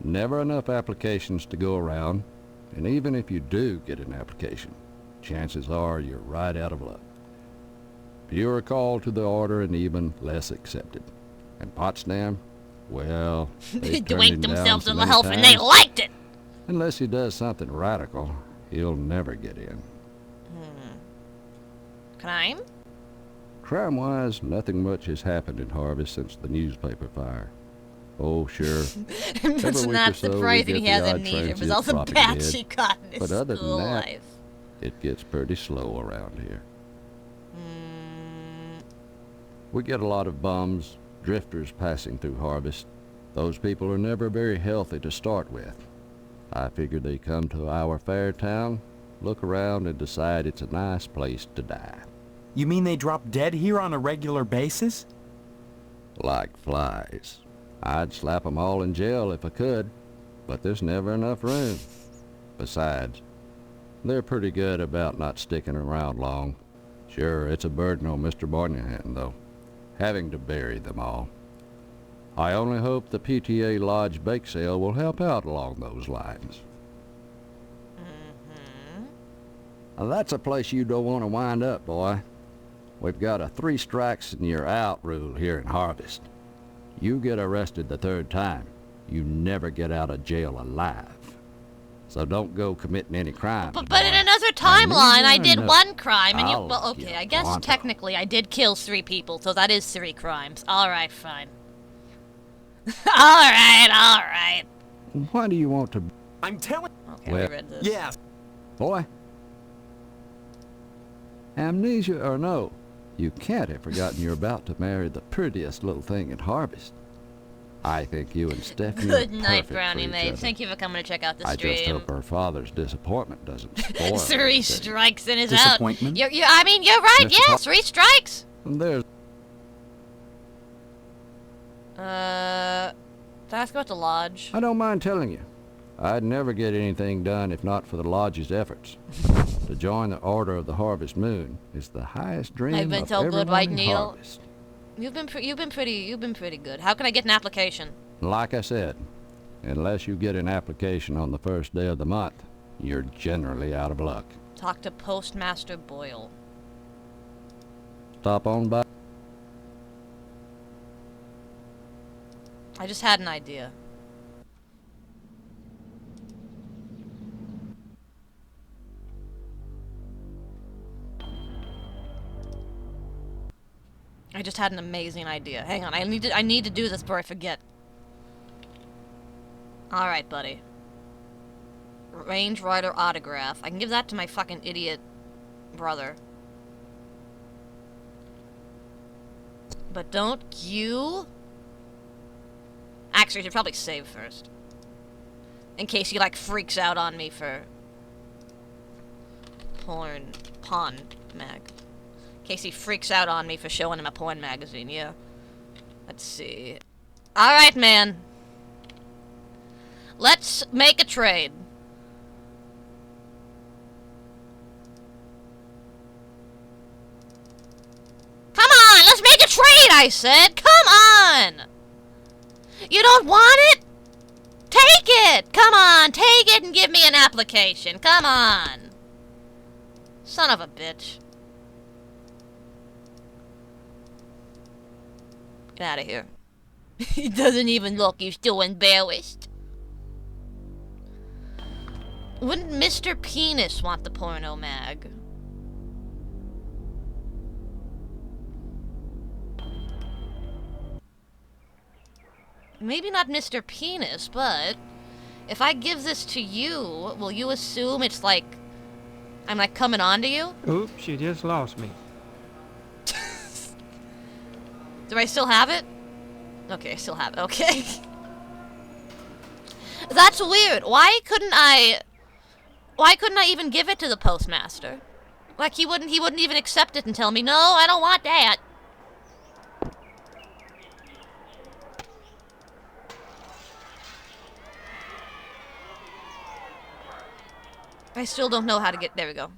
S18: never enough applications to go around, and even if you do get an application, chances are you're right out of luck. Fewer called to the order and even less accepted. And Potsdam, well,
S2: They
S18: they've turned
S2: dwanked
S18: him down
S2: themselves
S18: so
S2: in the
S18: many
S2: health and they
S18: times.
S2: liked it!
S18: Unless he does something radical, he'll never get in.
S2: Crime?
S18: Crime-wise, nothing much has happened in Harvest since the newspaper fire. Oh, sure.
S2: It's
S18: Every week
S2: not
S18: or so, we
S2: surprising
S18: get
S2: he has
S18: the odd
S2: amnesia. It was
S18: transient
S2: all the
S18: dropping
S2: bats
S18: dead.
S2: he caught in his
S18: But other
S2: school
S18: than that,
S2: life.
S18: it gets pretty slow around here.
S2: Hmm.
S18: We get a lot of bums, drifters passing through Harvest. Those people are never very healthy to start with. I figure they come to our fair town, look around, and decide it's a nice place to die.
S11: You mean they drop dead here on a regular basis?
S18: Like flies. I'd slap 'em all in jail if I could, but there's never enough room. Besides, they're pretty good about not sticking around long. Sure, it's a burden on Mr. Moynihan, though, having to bury them all. I only hope the PTA Lodge bake sale will help out along those lines. Now, that's a place you don't want to wind up, boy. We've got a 3 strikes and you're out rule here in Harvest. You get arrested the 3rd time, you never get out of jail alive. So don't go committing any crimes.
S2: But in another timeline, I did
S18: no.
S2: 1 crime, and you...
S18: I'll
S2: Well, okay, I guess
S18: pronto.
S2: technically I did kill 3 people, so that is 3 crimes. Alright, fine. Alright.
S18: Why do you want to...
S11: I'm telling...
S2: Okay,
S18: Well,
S2: we read this.
S11: Yes.
S18: Boy, amnesia or no, you can't have forgotten you're about to marry the prettiest little thing in Harvest. I think you and Stephanie
S2: Good
S18: are
S2: night,
S18: perfect
S2: Brownie
S18: for each
S2: Mate.
S18: other.
S2: Thank you for coming to check out the
S18: I
S2: stream.
S18: just hope her father's disappointment doesn't spoil
S2: 3
S18: everything.
S2: strikes and is out.
S11: Disappointment?
S2: You're right,
S18: Mr.
S2: yeah,
S18: Pop-
S2: 3 strikes.
S18: There's
S2: Ask about the lodge.
S18: I don't mind telling you, I'd never get anything done if not for the Lodge's efforts. To join the Order of the Harvest Moon is the highest dream
S2: I've been
S18: of
S2: so good,
S18: everyone
S2: right,
S18: in
S2: Neil?
S18: Harvest.
S2: You've been pretty good. How can I get an application?
S18: Like I said, unless you get an application on the 1st day of the month, you're generally out of luck.
S2: Talk to Postmaster Boyle.
S18: Stop on by.
S2: I just had an idea. I just had an amazing idea. Hang on, I need to do this before I forget. Alright, buddy. Range Rider autograph. I can give that to my fucking idiot brother. But don't you... Actually, I should probably save first. In case he, like, freaks out on me for... Pawn mag. In case he freaks out on me for showing him a porn magazine, yeah. Let's see. Alright, man. Let's make a trade. Come on, let's make a trade, I said. Come on. You don't want it? Take it. Come on, take it and give me an application. Come on. Son of a bitch. Get out of here. He doesn't even look. He's still embarrassed. Wouldn't Mr. Penis want the porno mag? Maybe not Mr. Penis, but if I give this to you, will you assume it's like I'm like coming on to you?
S4: Oops, you just lost me.
S2: Do I still have it? Okay, I still have it. Okay. That's weird. Why couldn't I even give it to the postmaster? Like he wouldn't even accept it and tell me, "No, I don't want that." I still don't know how to get... There we go.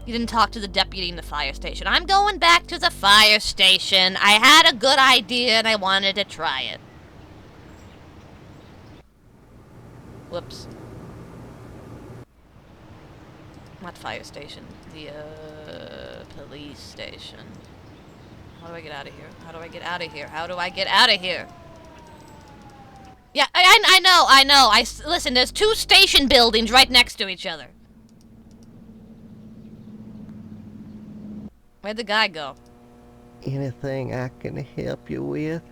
S2: You didn't talk to the deputy in the fire station. I'm going back to the fire station. I had a good idea and I wanted to try it. Whoops. Not fire station. The, police station. How do I get out of here? How do I get out of here? How do I get out of here? Yeah, I know. Listen, there's 2 station buildings right next to each other. Where'd the guy go?
S5: Anything I can help you with?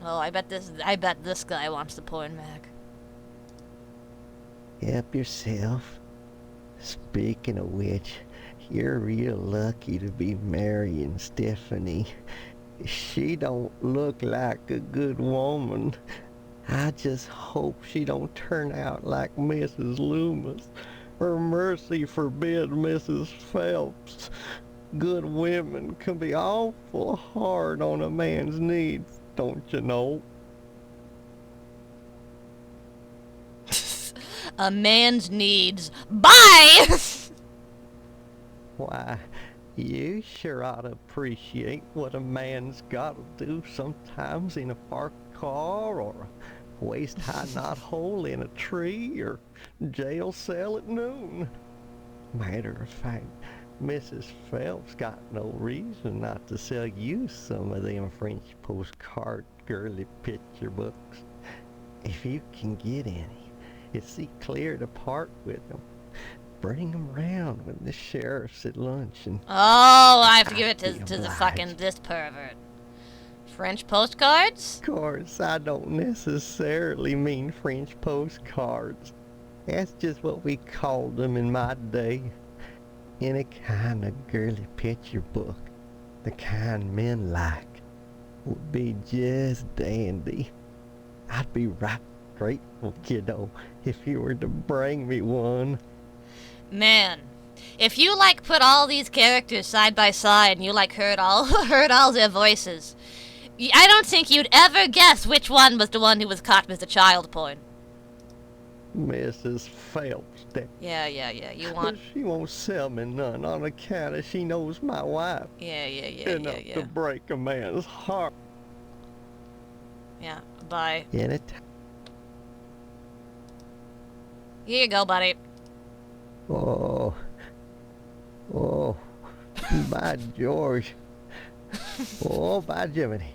S2: Oh, I bet this guy wants the porn mag.
S5: Help yourself. Speaking of which, you're real lucky to be marrying Stephanie. She don't look like a good woman. I just hope she don't turn out like Mrs. Loomis, or mercy forbid Mrs. Phelps. Good women can be awful hard on a man's needs. don't you know?
S2: A man's needs. Bye!
S5: Why, you sure ought to appreciate what a man's gotta do sometimes in a parked car, or a waist-high knothole in a tree, or jail cell at noon. Matter of fact, Mrs. Phelps got no reason not to sell you some of them French postcard girly picture books. If you can get any, you see clear to part with them. Bring them round when the sheriff's at lunch and...
S2: Oh, I have to give it to the fucking this pervert. French postcards?
S5: Of course, I don't necessarily mean French postcards. That's just what we called them in my day. Any kind of girly picture book, the kind men like, would be just dandy. I'd be right grateful, kiddo, if you were to bring me one.
S2: Man, if you like put all these characters side by side and you like heard all their voices, I don't think you'd ever guess which one was the one who was caught with the child porn.
S5: Mrs. Phelps, that...
S2: Yeah, you want...
S5: She won't sell me none on account of she knows my wife.
S2: Yeah.
S5: Enough to break a man's heart.
S2: Yeah, bye.
S5: Anytime.
S2: Here you go, buddy.
S5: Oh, by George. Oh, by Jiminy.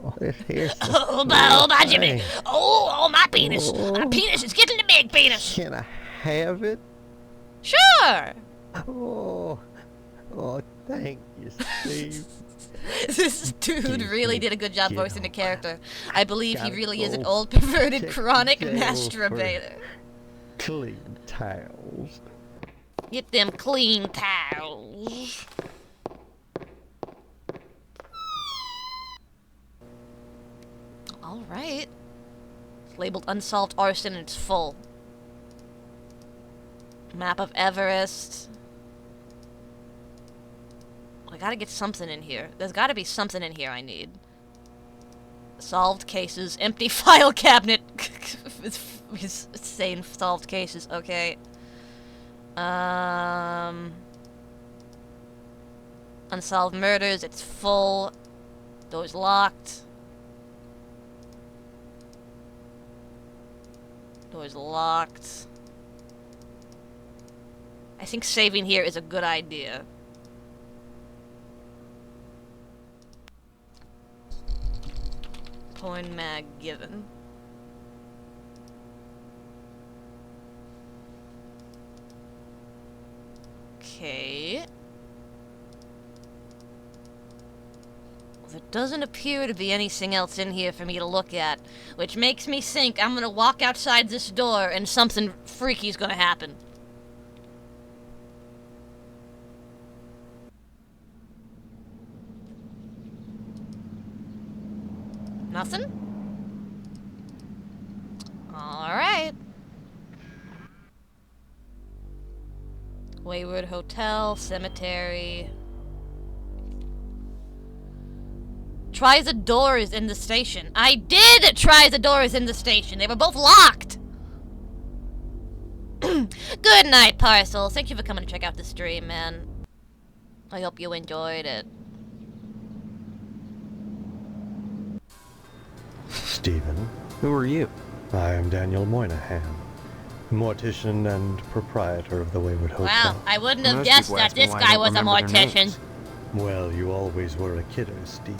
S5: Oh, this here's
S2: Oh, by Jimmy. Oh, my penis. My penis is getting the big penis.
S5: Can I have it?
S2: Sure.
S5: Oh, thank you, Steve.
S2: This dude really did a good job voicing the character. I believe he really is an old, perverted, chronic masturbator.
S5: Clean towels.
S2: Get them clean towels. Alright. It's labeled unsolved arson and it's full. Map of Everest. I gotta get something in here. There's gotta be something in here I need. Solved cases. Empty file cabinet. It's saying solved cases. Okay. Unsolved murders. It's full. Doors locked. Doors locked. I think saving here is a good idea. Porn mag given. Okay. There doesn't appear to be anything else in here for me to look at, which makes me think I'm gonna walk outside this door and something freaky's gonna happen. Nothing? Alright. Wayward Hotel, cemetery. Try the doors in the station. I did try the doors in the station. They were both locked. Good night, Parcel. Thank you for coming to check out the stream, man. I hope you enjoyed it.
S10: Stephen.
S22: Who are you?
S10: I am Daniel Moynihan, mortician and proprietor of the Wayward Hotel.
S2: Wow, I wouldn't have guessed that this guy was a mortician.
S10: Well, you always were a kidder, Steve.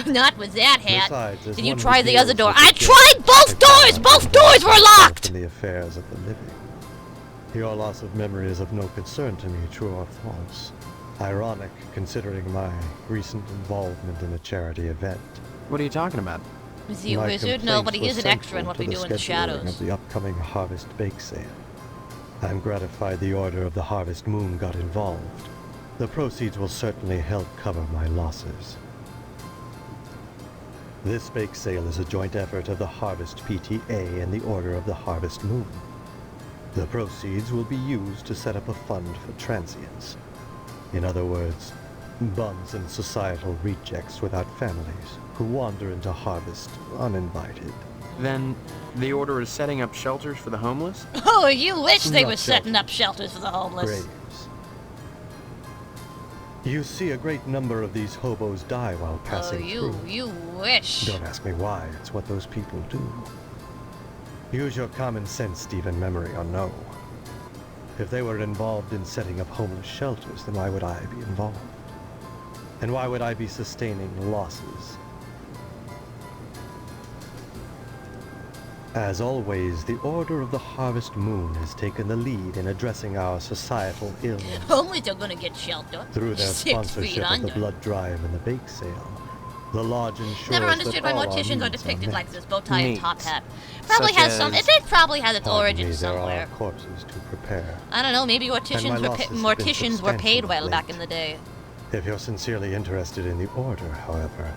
S2: Not with that hat.
S10: Besides,
S2: Did you try the other door? I tried both doors! Both doors were locked!
S10: In the affairs of the living. Your loss of memory is of no concern to me, true or false. Ironic, considering my recent involvement in a charity event.
S22: What are you talking about?
S2: Is he a wizard? No, but he is an extra in what we do in the shadows.
S10: Of the upcoming Harvest Bake Sale. I'm gratified the Order of the Harvest Moon got involved. The proceeds will certainly help cover my losses. This bake sale is a joint effort of the Harvest PTA and the Order of the Harvest Moon. The proceeds will be used to set up a fund for transients. In other words, bums and societal rejects without families. who wander into Harvest uninvited.
S8: Then the Order is setting up shelters for the homeless?
S2: Oh, you wish they
S10: Not
S2: were setting up shelters for the homeless.
S10: Graves. You see a great number of these hobos die while passing through.
S2: You wish.
S10: Don't ask me why, it's what those people do. Use your common sense, Stephen, memory or no. If they were involved in setting up homeless shelters, then why would I be involved? And why would I be sustaining losses? As always, the Order of the Harvest Moon has taken the lead in addressing our societal ills.
S2: Homeless are gonna get shelter.
S10: Through their
S2: 6 feet
S10: sponsorship of the
S2: under.
S10: blood drive and the bake sale, the lodge ensures
S2: Never understood why
S10: that all our
S2: morticians are
S10: needs
S2: depicted
S10: met.
S2: like this, bow tie and
S8: Neat.
S2: top hat. Probably
S8: Such
S2: has some.
S8: as-
S2: It probably has its
S10: Pardon
S2: origin
S10: me,
S2: somewhere.
S10: There are corpses to prepare.
S2: I don't know. Maybe
S10: And
S2: morticians
S10: my
S2: were
S10: losses have been
S2: morticians were paid
S10: substantial
S2: well
S10: of
S2: back
S10: late.
S2: in the day.
S10: If you're sincerely interested in the Order, however,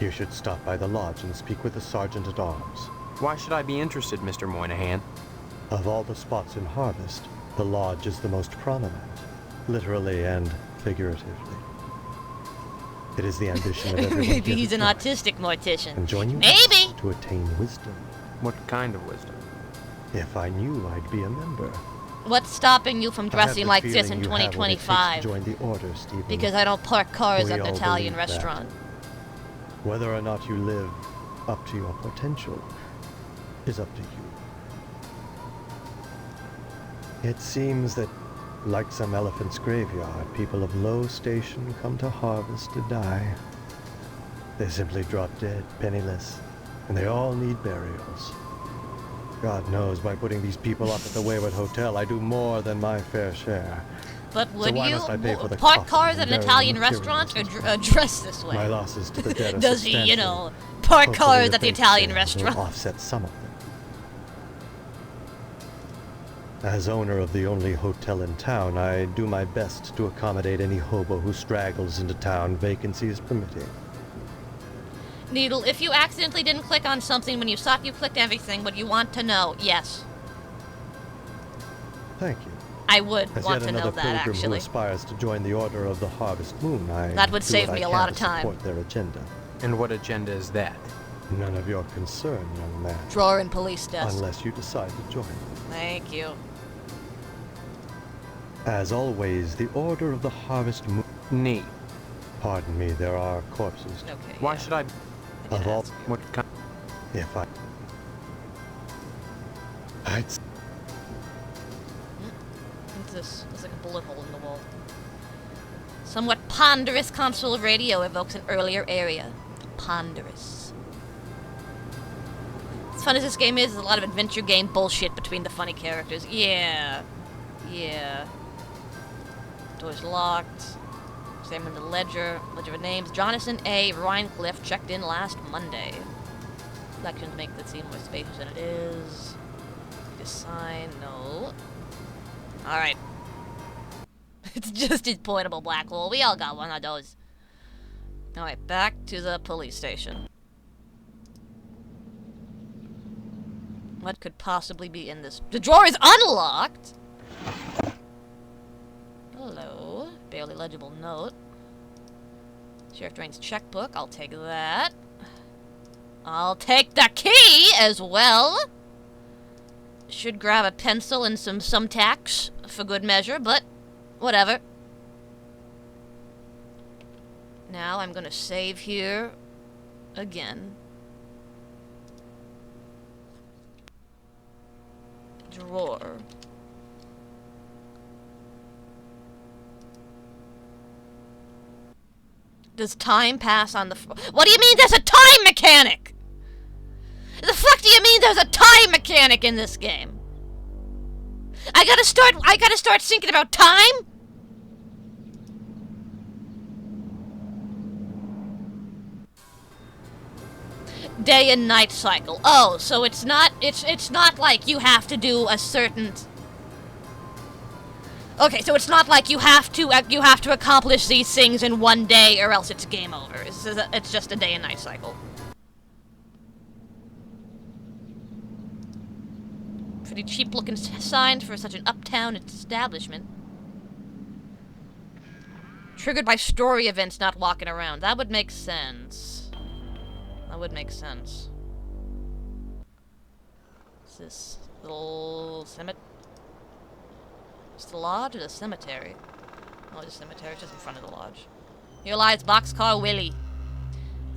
S10: you should stop by the lodge and speak with the Sergeant-at-Arms.
S8: Why should I be interested, Mr. Moynihan?
S10: Of all the spots in Harvest, the lodge is the most prominent, literally and figuratively. It is the ambition of everyone
S2: Maybe
S10: here
S2: he's
S10: to
S2: an
S10: try
S2: autistic mortician.
S10: and join you
S2: Maybe.
S10: to attain wisdom.
S8: What kind of wisdom?
S10: If I knew, I'd be a member.
S2: What's stopping you from
S10: I have
S2: dressing
S10: the
S2: like this
S10: feeling
S2: in
S10: you have what it takes to
S2: 2025?
S10: join the Order, Stephen.
S2: Because I don't park cars
S10: We
S2: at an
S10: all
S2: Italian
S10: believe that.
S2: restaurant.
S10: Whether or not you live up to your potential is up to you. It seems that, like some elephant's graveyard, people of low station come to Harvest to die. They simply drop dead, penniless, and they all need burials. God knows, by putting these up at the Wayward Hotel, I do more than my fair share.
S2: But
S10: So
S2: would
S10: why
S2: you
S10: must I pay for the
S2: park
S10: coffin
S2: cars
S10: and
S2: at an
S10: burial
S2: Italian
S10: materials
S2: restaurant or
S10: as well?
S2: dress this way?
S10: My losses to the dead are
S2: Does he, you
S10: substantial.
S2: know, park
S10: Hopefully
S2: cars
S10: the
S2: at the
S10: bake
S2: Italian
S10: sale
S2: restaurant?
S10: will offset some of them. As owner of the only hotel in town, I do my best to accommodate any hobo who straggles into town, vacancies permitting.
S2: Needle, if you accidentally didn't click on something when you thought you clicked everything, would you want to know? Yes.
S10: Thank you.
S2: I would
S10: As
S2: want
S10: yet
S2: to know
S10: another
S2: that,
S10: pilgrim who
S2: actually.
S10: aspires to join the Order of the Harvest Moon, I
S2: That would
S10: do
S2: save
S10: what
S2: me
S10: I
S2: a
S10: can
S2: lot
S10: to
S2: of time.
S10: support their agenda.
S8: And what agenda is that?
S10: None of your concern, young man.
S2: Drawer and police desk.
S10: Unless you decide to join them.
S2: Thank you.
S10: As always, the Order of the Harvest Moon.
S8: Neat.
S10: Pardon me, there are corpses.
S2: Okay.
S8: Why should I?
S10: Of all,
S8: What kind?
S10: if I'd
S2: What's this? There's like a bullet hole in the wall. Somewhat ponderous console of radio evokes an earlier area. Ponderous. As fun as this game is, there's a lot of adventure game bullshit between the funny characters. Yeah. Yeah. Door's locked. Examine the ledger. Ledger of names. Jonathan A. Rhinecliffe checked in last Monday. Selections make the scene more spacious than it is. Just sign. No. Alright. It's just his portable black hole. We all got one of those. Alright, back to the police station. What could possibly be in this? The drawer is unlocked! Hello. Barely legible note. Sheriff Drain's checkbook. I'll take that. I'll take the key as well. Should grab a pencil and some thumbtacks for good measure, but whatever. Now I'm gonna save here again. Drawer. Does time pass on the What do you mean there's a time mechanic? The fuck do you mean there's a time mechanic in this game? I gotta start thinking about time? Day and night cycle. Oh, so it's not like you have to do a certain. Okay, so it's not like you have to accomplish these things in one day or else it's game over. It's just a day and night cycle. Pretty cheap looking signs for such an uptown establishment. Triggered by story events not walking around. That would make sense. would make sense. Is this little cemetery? Is the lodge or the cemetery? Oh, the cemetery. It's just in front of the lodge. Here lies Boxcar Willie.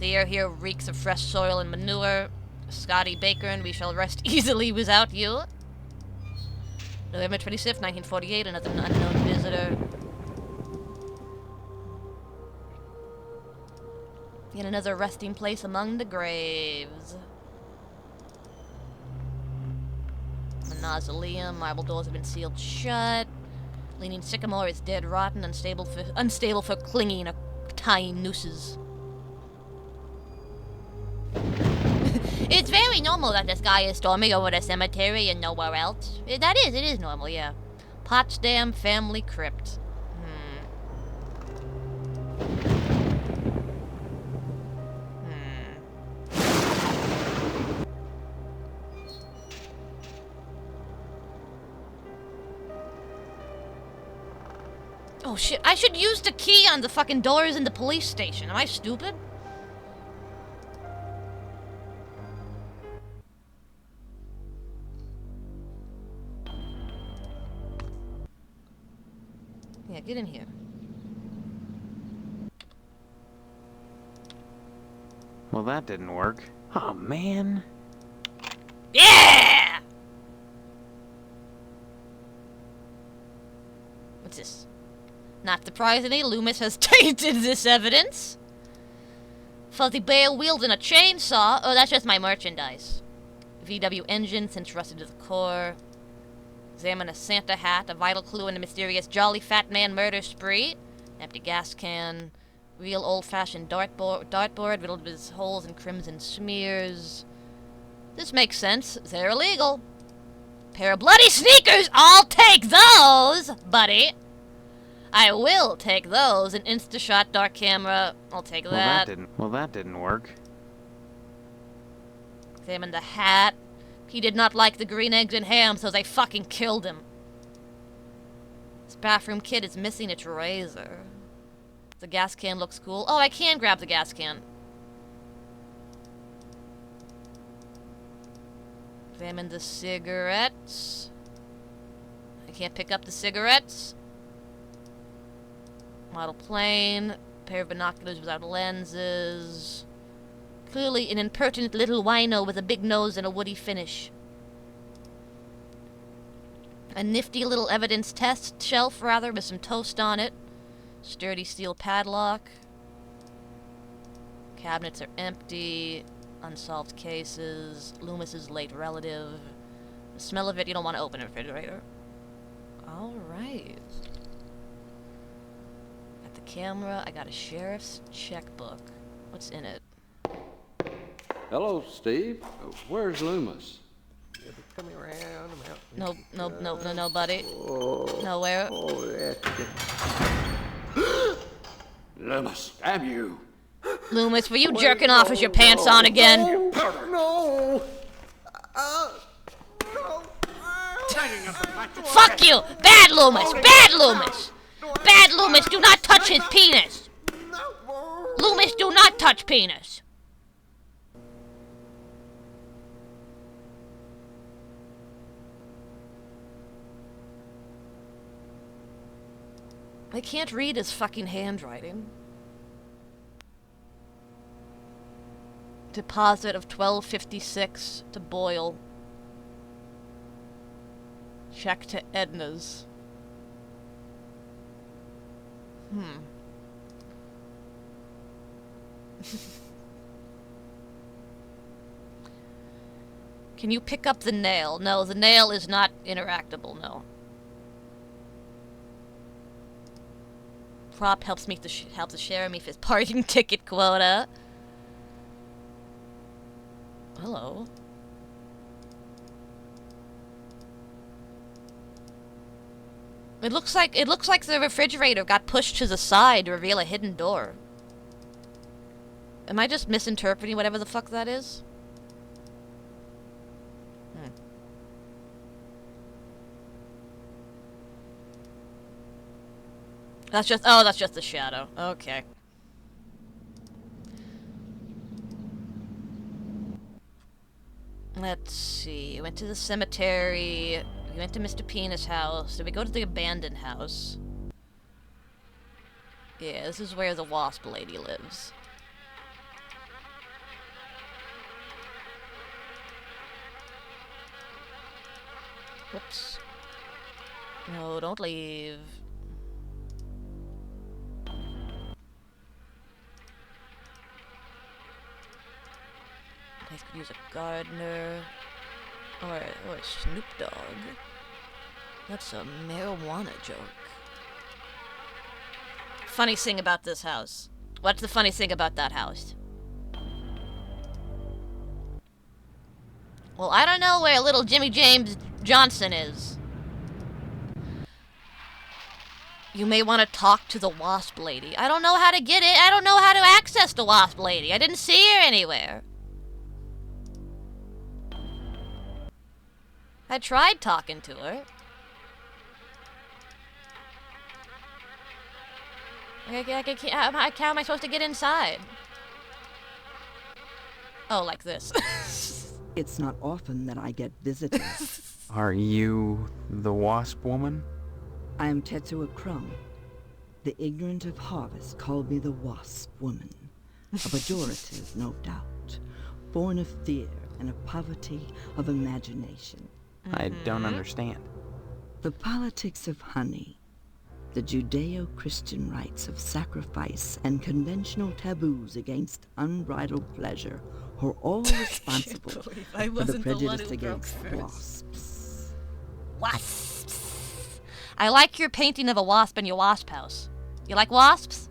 S2: The air here reeks of fresh soil and manure. Scotty Baker, and we shall rest easily without you. November 26th, 1948, another unknown visitor. Yet another resting place among the graves. The mausoleum, marble doors have been sealed shut. Leaning sycamore is dead, rotten, unstable for clinging or tying nooses. It's very normal that the sky is stormy over the cemetery and nowhere else. It is normal, yeah. Potsdam Family Crypt. Oh shit, I should use the key on the fucking doors in the police station. Am I stupid? Yeah, get in here.
S8: Well, that didn't work. Oh, man.
S2: Yeah! What's this? Not surprisingly, Loomis has tainted this evidence. Fuzzy bear wielding a chainsaw. Oh, that's just my merchandise. VW engine, since rusted to the core. Examine a Santa hat, a vital clue in the mysterious Jolly Fat Man murder spree. Empty gas can. Real old-fashioned dartboard riddled with holes and crimson smears. This makes sense. They're illegal. Pair of bloody sneakers! I'll take those, buddy! I will take those. An Instashot dark camera. I'll take that.
S8: Well, that didn't work.
S2: Examine the hat. He did not like the green eggs and ham, so they fucking killed him. This bathroom kit is missing its razor. The gas can looks cool. Oh, I can grab the gas can. Examine the cigarettes. I can't pick up the cigarettes. Model plane. Pair of binoculars without lenses. Clearly an impertinent little wino with a big nose and a woody finish. A nifty little evidence test shelf, rather, with some toast on it. Sturdy steel padlock. Cabinets are empty. Unsolved cases. Loomis's late relative. The smell of it, you don't want to open a refrigerator. Alright. Got the camera. I got a sheriff's checkbook. What's in it?
S18: Hello, Steve. Where's Loomis?
S5: Coming around.
S2: No, buddy. Nowhere.
S18: Loomis, damn you.
S2: Loomis, were you jerking off with your pants on again?
S5: No.
S2: Fuck you! Bad Loomis! Bad Loomis! Bad Loomis, do not touch his penis! Loomis, do not touch penis! I can't read his fucking handwriting. Deposit of $12.56 to Boyle. Check to Edna's. Can you pick up the nail? No, the nail is not interactable, no. Prop helps me help the sheriff meet his parking ticket quota. Hello. It looks like the refrigerator got pushed to the side to reveal a hidden door. Am I just misinterpreting whatever the fuck that is? That's just the shadow. Okay. Let's see. We went to the cemetery. We went to Mr. Penis' house. Did we go to the abandoned house? Yeah, this is where the wasp lady lives. Whoops. No, don't leave. I could use a gardener. Or a Snoop Dogg. That's a marijuana joke. Funny thing about this house. What's the funny thing about that house? Well, I don't know where little Jimmy James Johnson is. You may want to talk to the wasp lady. I don't know how to get it. I don't know how to access the wasp lady. I didn't see her anywhere. I tried talking to her. How am I supposed to get inside? Oh, like this.
S12: It's not often that I get visitors.
S8: Are you the wasp woman?
S12: I am Tetsuo Crumb. The ignorant of harvest called me the wasp woman. A pejorative, no doubt. Born of fear and of poverty of imagination.
S8: I don't understand.
S12: The politics of honey, the Judeo-Christian rites of sacrifice and conventional taboos against unbridled pleasure are all responsible for the prejudice against wasps.
S2: Wasps. I like your painting of a wasp in your wasp house. You like wasps?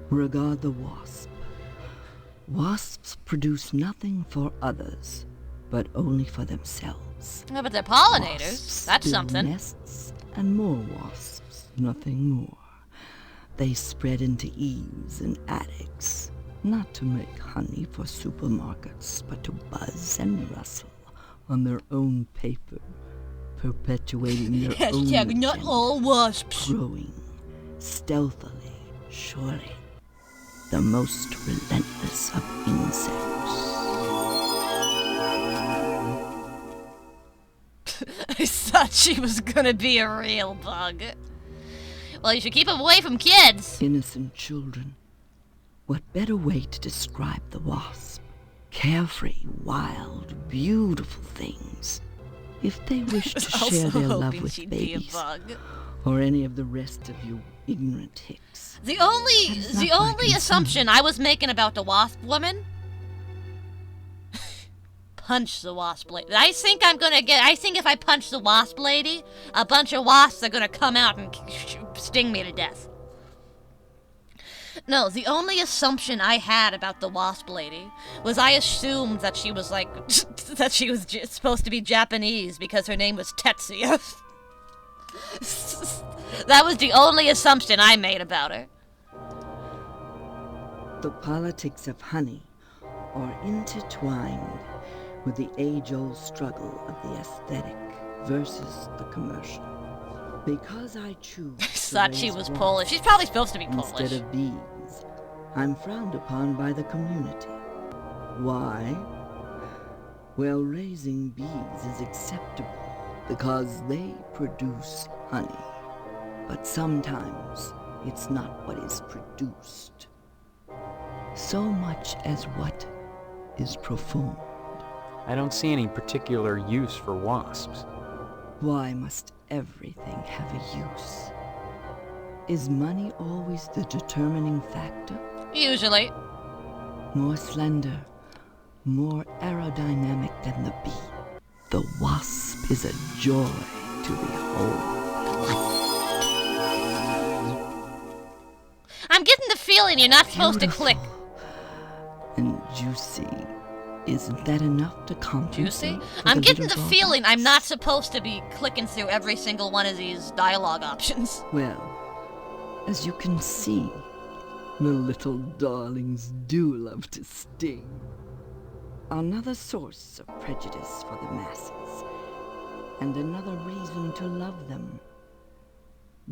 S12: Regard the wasp. Wasps produce nothing for others, but only for themselves.
S2: No, but they're pollinators.
S12: Wasps
S2: That's
S12: build
S2: something.
S12: Nests and more wasps, nothing more. They spread into eaves and attics, not to make honey for supermarkets, but to buzz and rustle on their own paper, perpetuating their own
S2: Hashtag not all wasps.
S12: growing stealthily, surely, the most relentless of insects.
S2: I thought she was gonna be a real bug. Well, you should keep them away from kids.
S12: Innocent children. What better way to describe the wasp? Carefree, wild, beautiful things. If they wish to share their love with babies, or any of the rest of you ignorant hicks.
S2: The only assumption I was making about the wasp woman. Punch the wasp lady. I think if I punch the wasp lady, a bunch of wasps are gonna come out and sting me to death. No, the only assumption I had about the wasp lady was I assumed that she was like, that she was supposed to be Japanese because her name was Tetsuya. That was the only assumption I made about her.
S12: The politics of honey are intertwined with the age-old struggle of the aesthetic versus the commercial. Because I choose
S2: I thought she was Polish. She's probably supposed to be Polish.
S12: Instead of bees, I'm frowned upon by the community. Why? Well, raising bees is acceptable because they produce honey. But sometimes it's not what is produced, so much as what is performed.
S8: I don't see any particular use for wasps.
S12: Why must everything have a use? Is money always the determining factor?
S2: Usually.
S12: More slender, more aerodynamic than the bee, the wasp is a joy to behold.
S2: I'm getting the feeling you're not supposed to click.
S12: And juicy. Isn't that enough to compensate?
S2: Juicy?
S12: For
S2: I'm getting the
S12: little
S2: feeling I'm not supposed to be clicking through every single one of these dialogue options.
S12: Well, as you can see, the little darlings do love to sting. Another source of prejudice for the masses, and another reason to love them.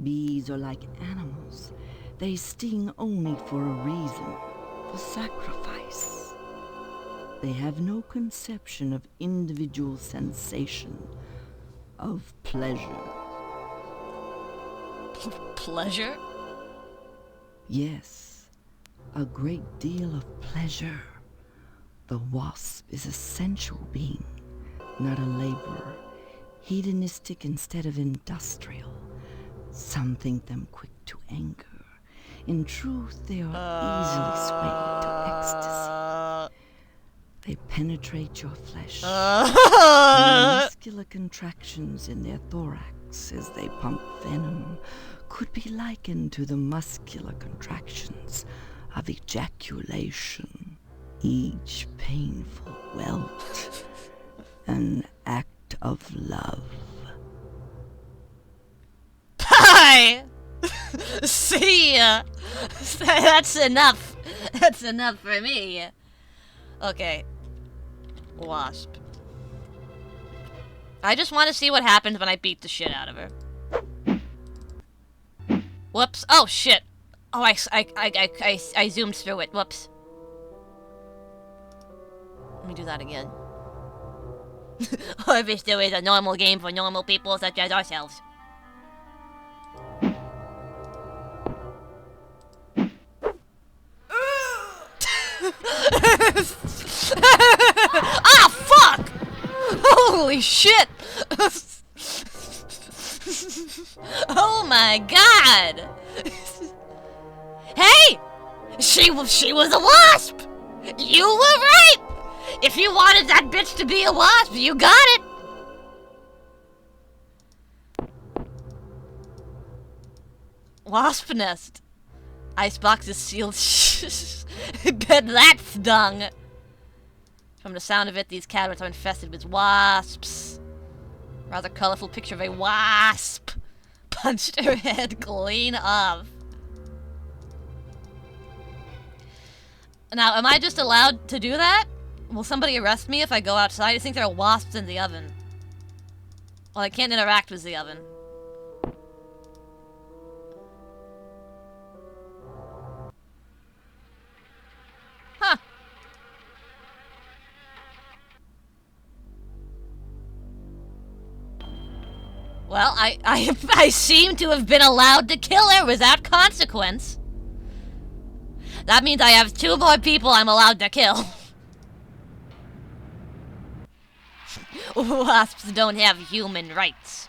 S12: Bees are like animals. They sting only for a reason, for sacrifice. They have no conception of individual sensation, of pleasure.
S2: Pleasure?
S12: Yes, a great deal of pleasure. The wasp is a sensual being, not a laborer, hedonistic instead of industrial. Some think them quick to anger. In truth, they are easily swayed to ecstasy. They penetrate your flesh. And the muscular contractions in their thorax as they pump venom could be likened to the muscular contractions of ejaculation. Each painful welt, an act of love.
S2: Hi! See ya! That's enough. That's enough for me. Okay. Wasp. I just want to see what happens when I beat the shit out of her. Whoops. Oh, shit. Oh, I zoomed through it. Whoops. Let me do that again. I wish there was a normal game for normal people such as ourselves. Ah, fuck! Holy shit! Oh my god! Hey! She was a wasp! You were right! If you wanted that bitch to be a wasp, you got it! Wasp nest. Icebox is sealed. Bet that stung! From the sound of it, these cabinets are infested with wasps. Rather colorful picture of a wasp. Punched her head clean off. Now, am I just allowed to do that? Will somebody arrest me if I go outside? I think there are wasps in the oven. Well, I can't interact with the oven. Huh. Well, I seem to have been allowed to kill her without consequence. That means I have 2 more people I'm allowed to kill. Wasps don't have human rights.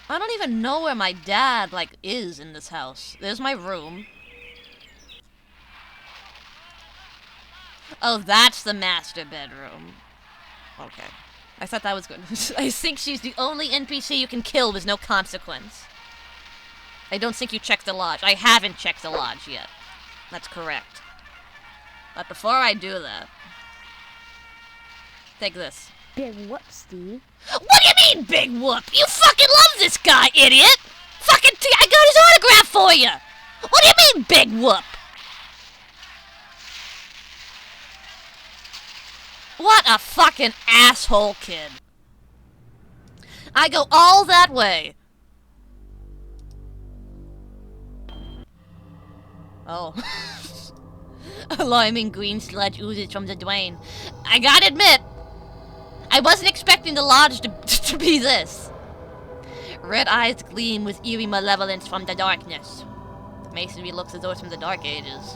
S2: I don't even know where my dad, like, is in this house. There's my room. Oh, that's the master bedroom. Okay. I thought that was good. I think she's the only NPC you can kill with no consequence. I don't think you checked the lodge. I haven't checked the lodge yet. That's correct. But before I do that... Take this.
S7: Big whoop, Steve.
S2: What do you mean, big whoop? You fucking love this guy, idiot! Fucking I got his autograph for you! What do you mean, big whoop? What a fucking asshole kid. I go all that way. Oh. A lime green sludge oozes from the drain. I gotta admit, I wasn't expecting the lodge to be this. Red eyes gleam with eerie malevolence from the darkness. Masonry looks as though it's from the Dark Ages.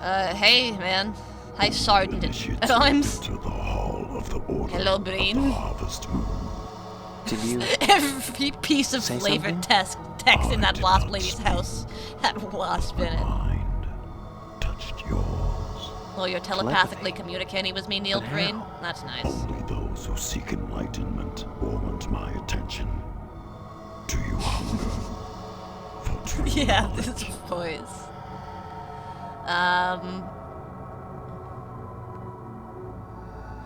S2: Hey, man. Hi, Sergeant at Arms. Hello, Breen.
S8: Did you
S2: Every piece of flavored text in that wasp lady's house had wasp in it. Well, you're telepathically communicating with me, Neil Breen? That's nice.
S1: Only those who seek enlightenment want my attention. Do you hunger for true
S2: Yeah,
S1: knowledge?
S2: this voice.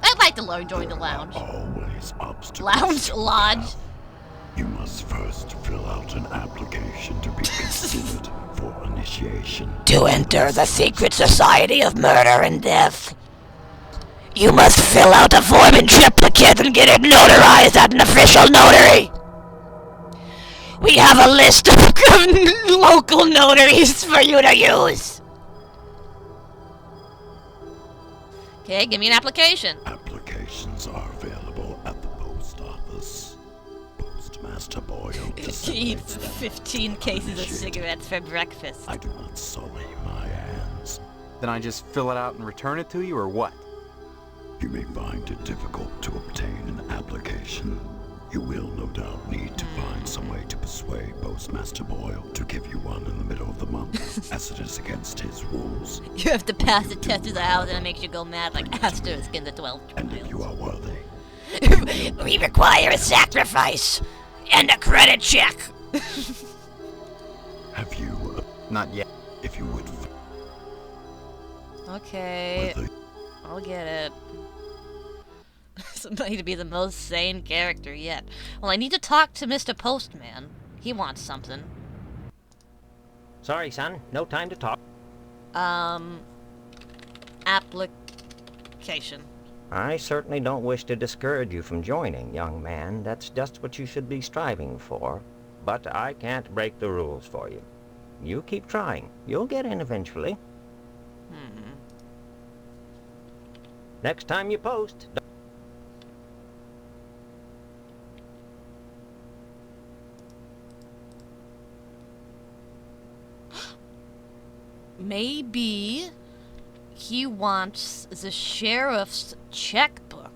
S2: I'd like to learn join the lounge.
S1: Always obstacles.
S2: Lounge? Lodge?
S1: You must first fill out an application to be considered for initiation.
S24: To enter the secret society of murder and death, you must fill out a form in triplicate and get it notarized at an official notary. We have a list of local notaries for you to use.
S2: Okay, give me an application.
S1: Applications are available at the post office. Postmaster Boyle
S2: Eat
S1: disseminates them
S2: 15 cases of cigarettes for breakfast.
S1: I do not sully my hands.
S8: Then I just fill it out and return it to you, or what?
S1: You may find it difficult to obtain an application. You will no doubt need to find some way to persuade Postmaster Boyle to give you one in the middle of the month, as it is against his rules.
S2: You have to pass the test of the house and it makes you go mad like Asterisk in the 12
S1: And if you are worthy,
S24: We require a sacrifice and a credit check.
S1: have you...
S8: Not yet.
S1: If you would...
S2: Okay, I'll get it. Somebody to be the most sane character yet. Well, I need to talk to Mr. Postman. He wants something.
S13: Sorry, son. No time to talk.
S2: Application.
S13: I certainly don't wish to discourage you from joining, young man. That's just what you should be striving for. But I can't break the rules for you. You keep trying. You'll get in eventually. Next time you post...
S2: Maybe he wants the sheriff's checkbook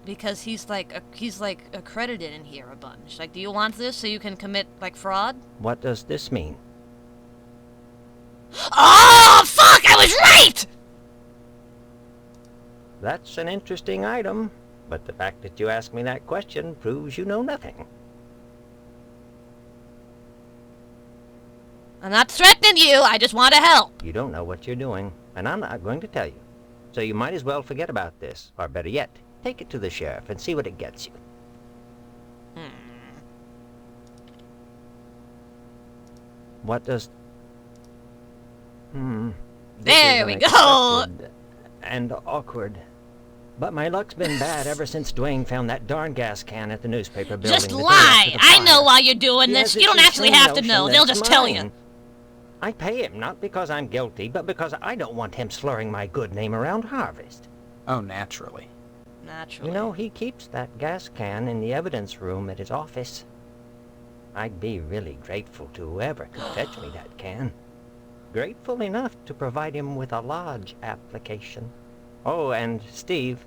S2: because he's like accredited in here a bunch. Like, do you want this so you can commit like fraud?
S13: What does this mean?
S2: Oh fuck! I was right.
S13: That's an interesting item, but the fact that you asked me that question proves you know nothing.
S2: I'm not threatening you. I just want to help.
S13: You don't know what you're doing, and I'm not going to tell you. So you might as well forget about this, or better yet, take it to the sheriff and see what it gets you. What does...
S2: There we go.
S13: And awkward. But my luck's been bad ever since Dwayne found that darn gas can at the newspaper building.
S2: Just lie. I know why you're doing this.
S13: Yes,
S2: You don't
S13: it's
S2: actually
S13: his
S2: have to
S13: notion
S2: know.
S13: that
S2: They'll
S13: it's
S2: just tell you.
S13: mine. I pay him not because I'm guilty, but because I don't want him slurring my good name around Harvest.
S8: Oh, naturally.
S2: Naturally.
S13: You know, he keeps that gas can in the evidence room at his office. I'd be really grateful to whoever could fetch me that can. Grateful enough to provide him with a lodge application. Oh, and Steve,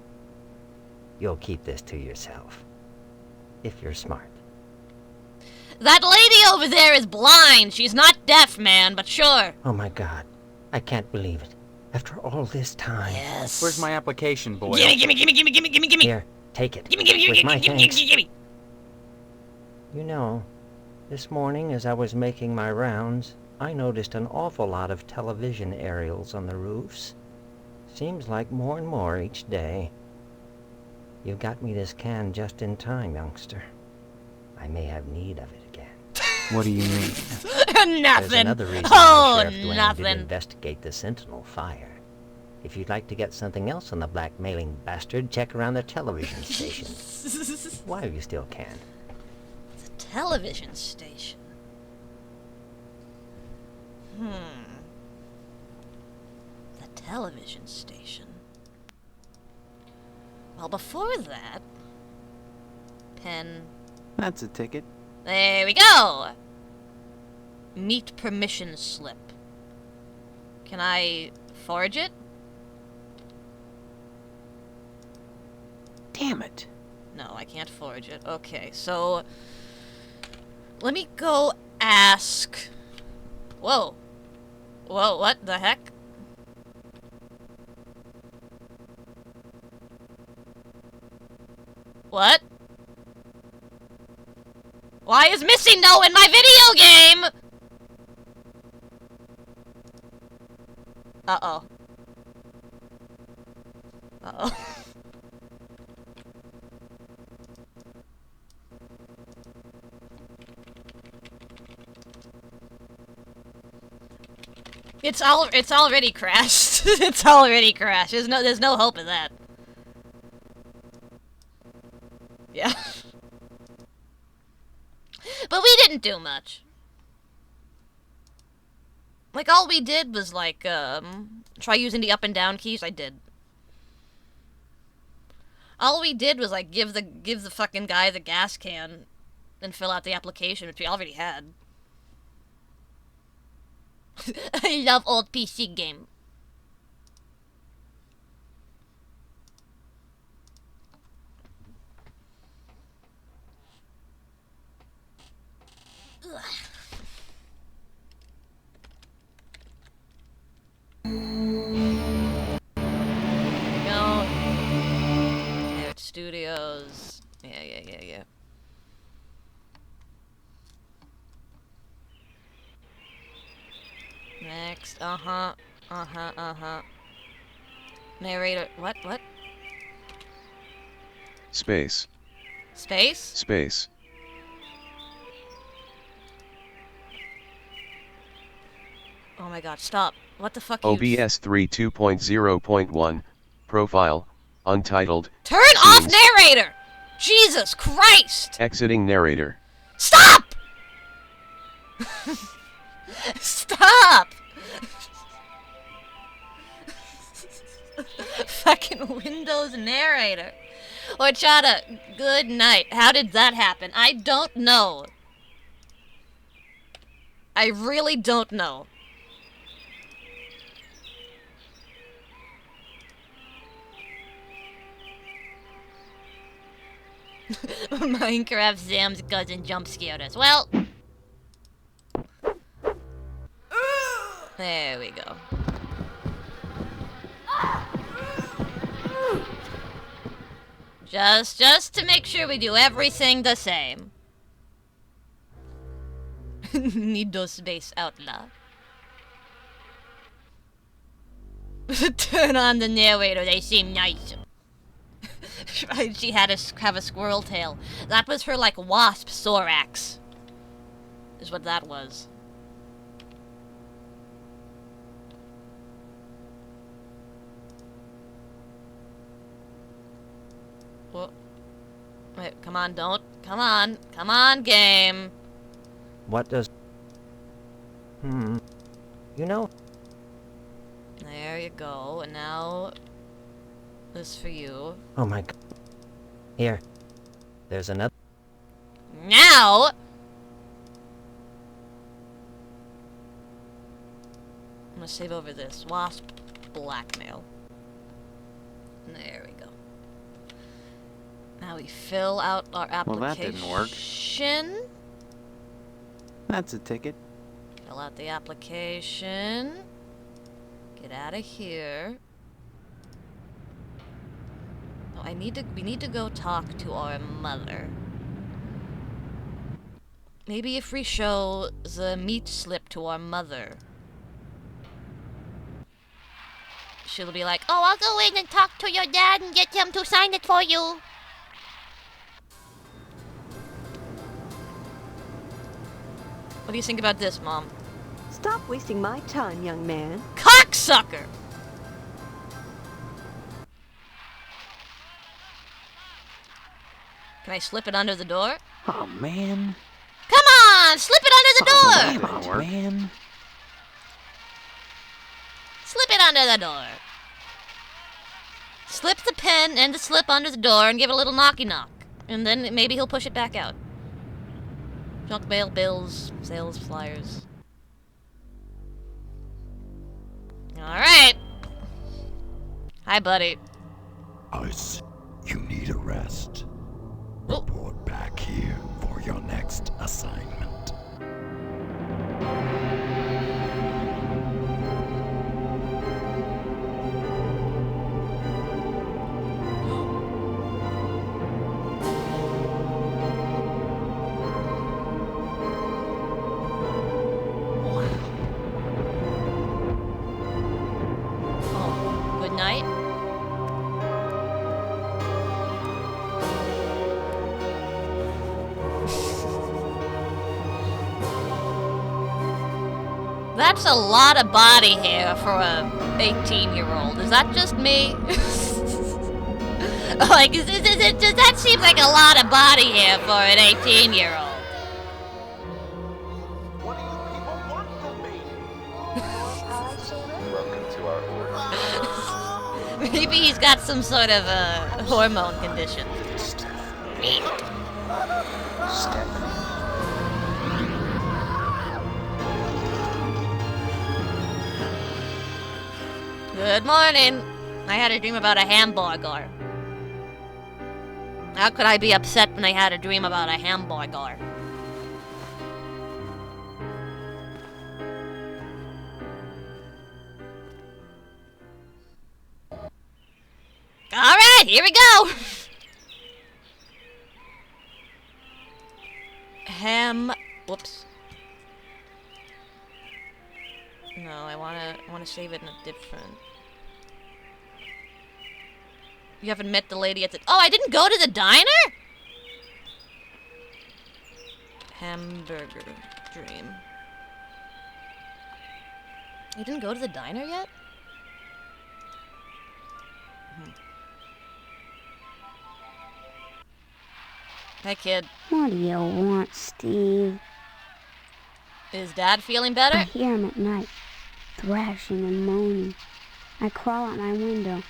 S13: you'll keep this to yourself. If you're smart.
S2: That lady over there is blind. She's not deaf, man, but sure.
S13: Oh my God. I can't believe it. After all this time.
S2: Yes.
S8: Where's my application, Boyle?
S2: Gimme.
S13: Here, take it.
S2: Gimme.
S13: With my thanks. You know, this morning as I was making my rounds, I noticed an awful lot of television aerials on the roofs. Seems like more and more each day. You got me this can just in time, youngster. I may have need of it again.
S8: What do you mean?
S2: Nothing.
S13: There's another reason
S2: Oh,
S13: why Sheriff Dwayne
S2: nothing.
S13: didn't investigate the Sentinel fire. If you'd like to get something else on the blackmailing bastard, check around the television station. While you still can.
S2: The television station. The television station. Well, before that... Pen...
S8: That's a ticket.
S2: There we go! Meet permission slip. Can I forge it?
S8: Damn it.
S2: No, I can't forge it. Okay, so... Let me go ask... Whoa. Whoa, what the heck? What? Why is missing no in my video game? Uh-oh. Uh-oh. It's already crashed. It's already crashed. There's no hope of that. Yeah. didn't do much. Like, all we did was, like, try using the up and down keys. I did. All we did was, like, give the fucking guy the gas can and fill out the application, which we already had. I love old PC game. Ugh. No. Air Studios. Yeah. Next. Uh-huh. Narrator. What?
S14: Space.
S2: Space?
S14: Space.
S2: Oh my god, stop. What the fuck
S14: OBS 3.2.0.1. Profile. Untitled.
S2: Turn off narrator! Jesus Christ!
S14: Exiting narrator.
S2: Stop! Stop! Fucking Windows narrator. Horchata, good night. How did that happen? I don't know. I really don't know. Minecraft Sam's cousin jump scared us. Well, there we go. Just to make sure we do everything the same. Need those space outlaw. Turn on the narrator, they seem nice. She had have a squirrel tail. That was her, like, wasp thorax. Is what that was. Whoa. Wait, come on, don't. Come on, game.
S13: What does... You know...
S2: There you go, and now... this for you.
S13: Oh my god. Here. There's another...
S2: Now! I'm gonna save over this. Wasp blackmail. There we go. Now we fill out our application.
S15: Well, that didn't work. That's a ticket.
S2: Fill out the application. Get out of here. Oh, we need to go talk to our mother. Maybe if we show the meat slip to our mother, she'll be like, "Oh, I'll go in and talk to your dad and get him to sign it for you." What do you think about this, Mom?
S17: Stop wasting my time, young man.
S2: Cocksucker! Can I slip it under the door?
S15: Oh, man.
S2: Come on! Slip it under the door!
S15: That didn't work. Man.
S2: Slip it under the door. Slip the pen and the slip under the door and give it a little knocky knock. And then maybe he'll push it back out. Junk mail, bills, sales flyers. Alright. Hi, buddy.
S1: Ice, you need a rest. Report back here for your next assignment.
S2: Good night. That's a lot of body hair for a 18-year-old. Is that just me? Like, that seems like a lot of body hair for an 18-year-old. Maybe he's got some sort of hormone condition. Good morning. I had a dream about a hamburger. How could I be upset when I had a dream about a hamburger? Alright, here we go! Whoops. No, I wanna save it in a different... You haven't met the lady at the... Oh, I didn't go to the diner? Hamburger dream. You didn't go to the diner yet? Hey, kid.
S7: What do you want, Steve?
S2: Is Dad feeling better?
S7: I hear him at night, thrashing and moaning. I crawl out my window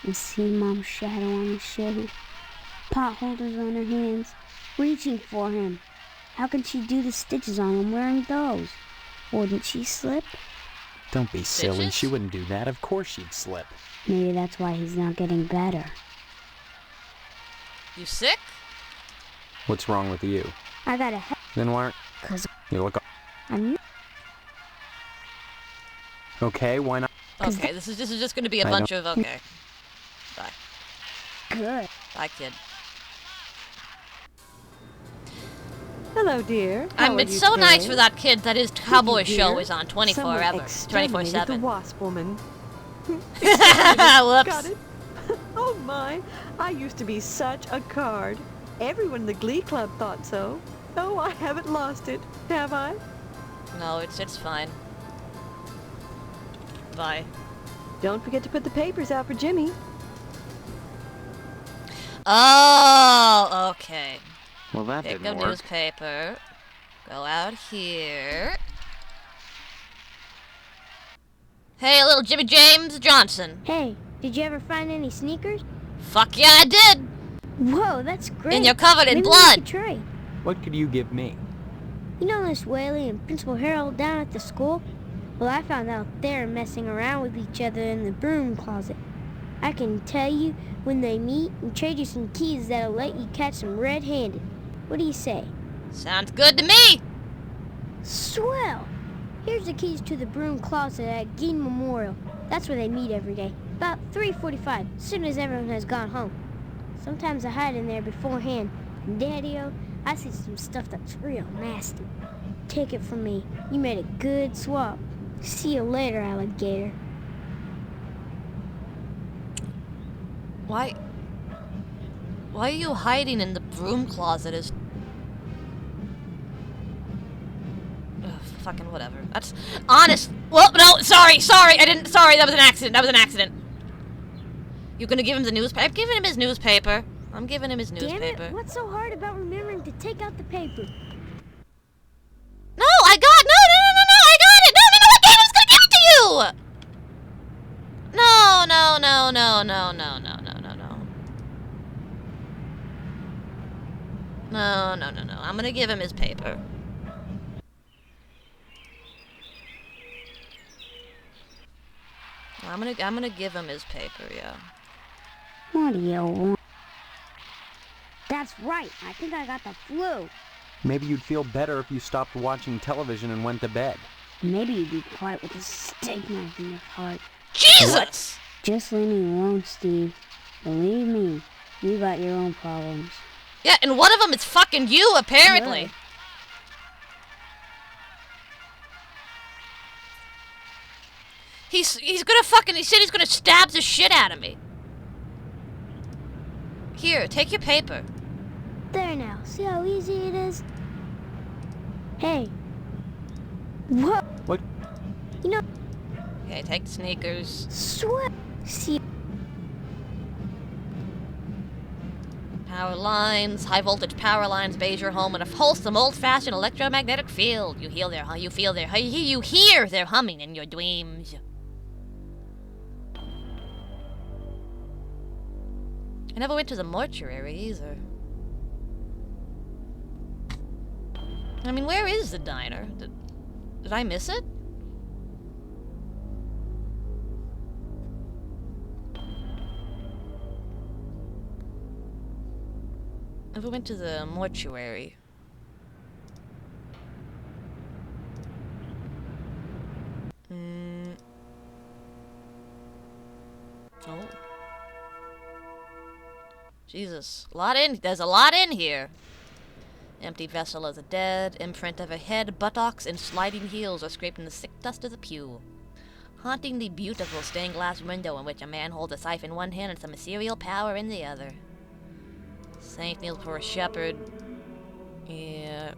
S7: and see Mom's shadow on the shade, pot holders on her hands, reaching for him. How can she do the stitches on him wearing those? Wouldn't she slip?
S8: Don't be silly. She wouldn't do that. Of course she'd slip.
S7: Maybe that's why he's not getting better.
S2: You sick?
S8: What's wrong with you?
S7: I got a head.
S8: Then why aren't...
S7: 'Cause
S8: you look...
S7: I'm...
S8: Okay, why not?
S2: Okay, this is just gonna be a bunch of... Okay. Bye.
S7: Good.
S2: Bye, kid.
S17: Hello, dear. How are
S2: It's
S17: you
S2: so
S17: today?
S2: nice for that kid that his cowboy show
S17: Dear,
S2: is on
S17: someone
S2: 24/7.
S17: exterminated the wasp woman.
S2: Whoops.
S17: Got it? Oh my, I used to be such a card. Everyone in the Glee Club thought so. Oh, I haven't lost it, have I?
S2: No, it's fine. Bye.
S17: Don't forget to put the papers out for Jimmy.
S2: Oh, okay.
S8: Well, that
S2: Pick
S8: didn't
S2: a
S8: work.
S2: newspaper. Go out here. Hey, little Jimmy James Johnson.
S7: Hey, did you ever find any sneakers?
S2: Fuck yeah, I did!
S7: Whoa, that's great.
S2: And you're covered in
S7: Maybe
S2: blood.
S7: We could trade.
S8: What could you give me?
S7: You know Miss Whaley and Principal Harold down at the school? Well, I found out they're messing around with each other in the broom closet. I can tell you when they meet and trade you some keys that'll let you catch them red-handed. What do you say?
S2: Sounds good to me!
S7: Swell! Here's the keys to the broom closet at Gein Memorial. That's where they meet every day. About 3:45, as soon as everyone has gone home. Sometimes I hide in there beforehand. And Daddy-o, I see some stuff that's real nasty. Take it from me. You made a good swap. See you later, alligator.
S2: Why are you hiding in the broom closet? Ugh, fucking whatever. That's honest. Well, no, sorry, that was an accident. You gonna give him the newspaper? I'm giving him his newspaper.
S7: Damn it, what's so hard about remembering to take out the paper?
S2: No, I got it! No, what game is gonna give it to you? No. No. I'm gonna give him his paper. I'm gonna give him his paper, yeah.
S7: What do you want? That's right, I think I got the flu.
S8: Maybe you'd feel better if you stopped watching television and went to bed.
S7: Maybe you'd be quiet with a steak knife in your heart.
S2: Jesus!
S7: Just leave me alone, Steve. Believe me, you got your own problems.
S2: Yeah, and one of them is fucking you, apparently.
S7: Yeah.
S2: He's gonna fucking, he said he's gonna stab the shit out of me. Here, take your paper.
S7: There now, see how easy it is? Hey. What?
S8: What?
S7: You know...
S2: Okay, take the sneakers.
S7: Sweat. See...
S2: Power lines, high voltage power lines bathe your home in a wholesome old-fashioned electromagnetic field. You hear their humming in your dreams. I never went to the mortuary either. I mean, where is the diner? Did I miss it? Never went to the mortuary. Oh. Jesus. There's a lot in here. Empty vessel of the dead, imprint of a head, buttocks, and sliding heels are scraped in the thick dust of the pew. Hauntingly beautiful stained glass window in which a man holds a scythe in one hand and some ethereal power in the other. Saint kneels for a shepherd. Yeah.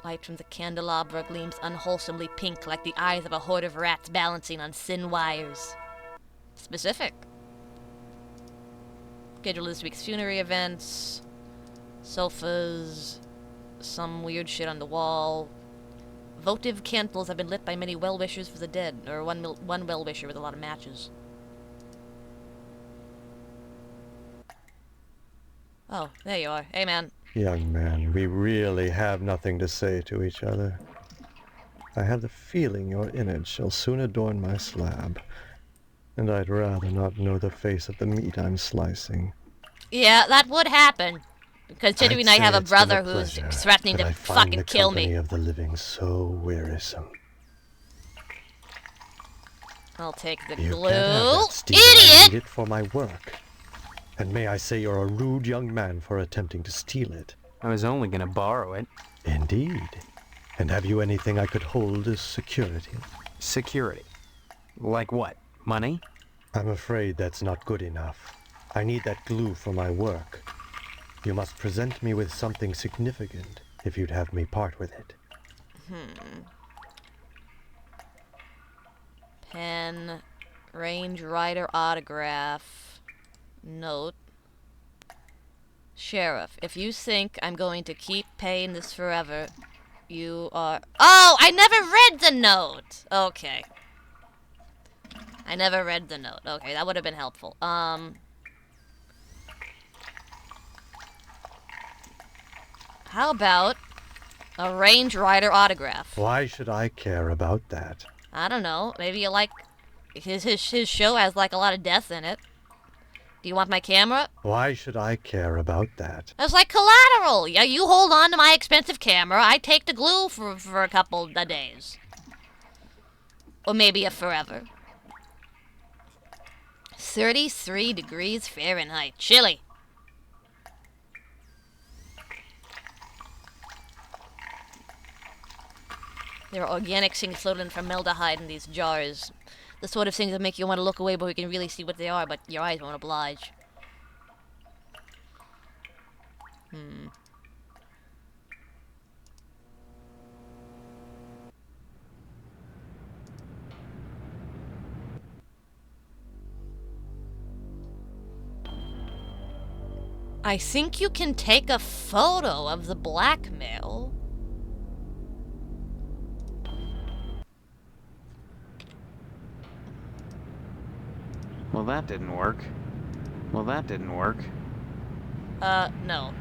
S2: Light from the candelabra gleams unwholesomely pink like the eyes of a horde of rats balancing on thin wires. Specific. Schedule this week's funerary events. Sofas. Some weird shit on the wall. Votive candles have been lit by many well-wishers for the dead. Or one well-wisher with a lot of matches. Oh, there you are. Hey, man.
S10: Young man, we really have nothing to say to each other. I have the feeling your image shall soon adorn my slab, and I'd rather not know the face of the meat I'm slicing.
S2: Yeah, that would happen. Considering I have a brother who's threatening to fucking kill me.
S10: I find the company of the living so wearisome.
S2: I'll take the
S10: You
S2: glue.
S10: can't have that, Stephen. I need it for my work. And may I say you're a rude young man for attempting to steal it.
S8: I was only gonna borrow it.
S10: Indeed. And have you anything I could hold as security?
S8: Security? Like what? Money?
S10: I'm afraid that's not good enough. I need that glue for my work. You must present me with something significant if you'd have me part with it.
S2: Pen. Range Rider autograph. Note. Sheriff, if you think I'm going to keep paying this forever, you are... Oh! I never read the note! Okay. I never read the note. Okay, that would have been helpful. How about a Range Rider autograph?
S10: Why should I care about that?
S2: I don't know. Maybe you like... His show has, like, a lot of death in it. Do you want my camera?
S10: Why should I care about that?
S2: It's like collateral. Yeah, you hold on to my expensive camera. I take the glue for a couple of days. Or maybe a forever. 33 degrees Fahrenheit. Chilly. There are organic things floating in formaldehyde in these jars. The sort of things that make you want to look away but we can really see what they are, but your eyes won't oblige. I think you can take a photo of the blackmail.
S8: Well, that didn't work.
S2: No.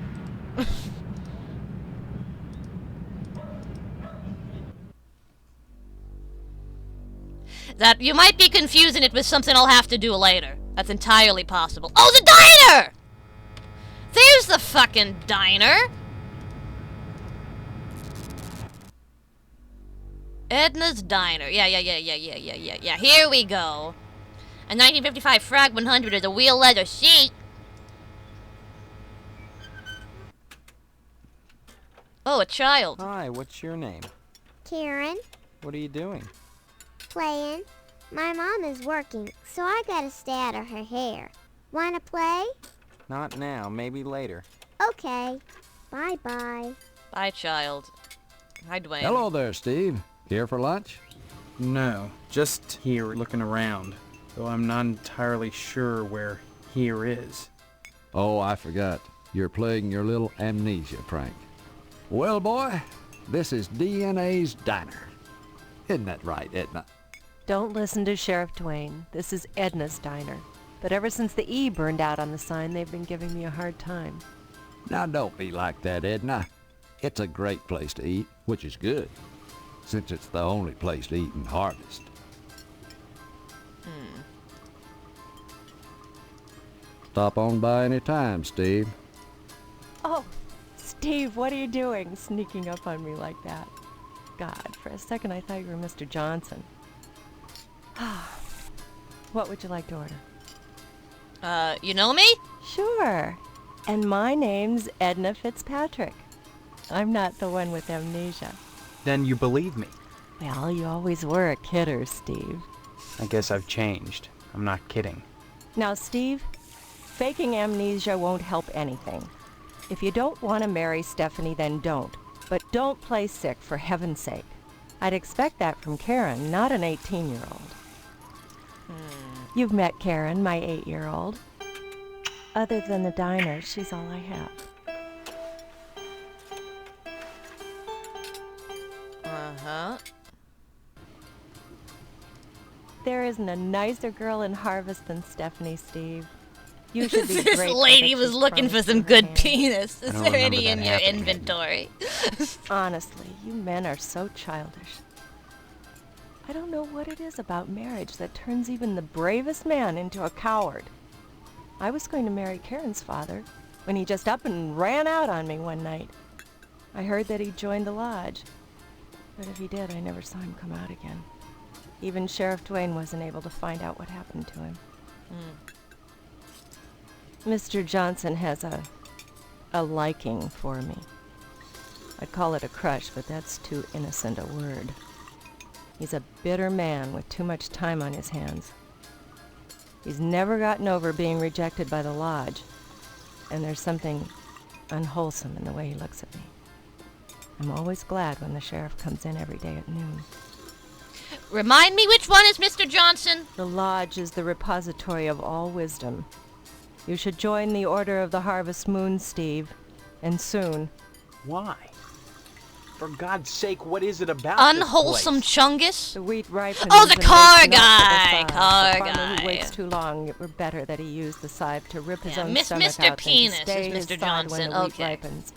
S2: That you might be confusing it with something I'll have to do later. That's entirely possible. Oh, the diner! There's the fucking diner! Edna's Diner. Yeah. Here we go. A 1955 Frag 100 is a wheel leather seat. Oh, a child.
S8: Hi, what's your name?
S7: Karen,
S8: What are you doing?
S7: playing. My mom is working, so I gotta stay out of her hair. Wanna play?
S8: Not now, maybe later.
S7: Okay. Bye-bye.
S2: Bye, child. Hi, Dwayne.
S18: Hello there, Steve. Here for lunch?
S11: No, just here looking around, though I'm not entirely sure where here is.
S18: Oh, I forgot. You're playing your little amnesia prank. Well, boy, this is DNA's Diner. Isn't that right, Edna?
S3: Don't listen to Sheriff Twain. This is Edna's diner. But ever since the E burned out on the sign, they've been giving me a hard time.
S18: Now don't be like that, Edna. It's a great place to eat, which is good, since it's the only place to eat in Harvest. Stop on by any time, Steve.
S3: Oh, Steve, what are you doing, sneaking up on me like that? God, for a second I thought you were Mr. Johnson. What would you like to order?
S2: You know me?
S3: Sure. And my name's Edna Fitzpatrick. I'm not the one with amnesia.
S11: Then you believe me.
S3: Well, you always were a kidder, Steve.
S11: I guess I've changed. I'm not kidding.
S3: Now, Steve, faking amnesia won't help anything. If you don't want to marry Stephanie, then don't. But don't play sick, for heaven's sake. I'd expect that from Karen, not an 18-year-old. You've met Karen, my 8-year-old. Other than the diner, she's all I have.
S2: Uh-huh.
S3: There isn't a nicer girl in Harvest than Stephanie, Steve. You should be
S2: This
S3: grateful
S2: lady
S3: that
S2: was
S3: she's
S2: looking for
S3: promised
S2: some
S3: you her
S2: good
S3: hand.
S2: penis. Is
S11: I don't
S2: there
S11: remember
S2: any
S11: that
S2: in your
S11: happening.
S2: inventory?
S3: Honestly, you men are so childish. I don't know what it is about marriage that turns even the bravest man into a coward. I was going to marry Karen's father when he just up and ran out on me one night. I heard that he joined the lodge, but if he did, I never saw him come out again. Even Sheriff Twain wasn't able to find out what happened to him. Mr. Johnson has a liking for me. I'd call it a crush, but that's too innocent a word. He's a bitter man with too much time on his hands. He's never gotten over being rejected by the lodge, and there's something unwholesome in the way he looks at me. I'm always glad when the sheriff comes in every day at noon.
S2: Remind me, which one is Mr. Johnson?
S3: The lodge is the repository of all wisdom. You should join the Order of the Harvest Moon, Steve, and soon.
S11: Why? For God's sake, what is it about
S2: Unwholesome
S11: this place?
S2: Chungus?
S3: The wheat ripens.
S2: Oh, the
S3: and
S2: car
S3: wakes not for
S2: guy!
S3: the
S2: Car
S3: scythe. The farmer
S2: guy.
S3: who waits too long, it were better that he used the scythe to rip his own stomach
S2: Mr.
S3: out
S2: Penis
S3: than to stay
S2: is
S3: his
S2: Mr.
S3: side when
S2: Johnson.
S3: the wheat
S2: Okay.
S3: ripens.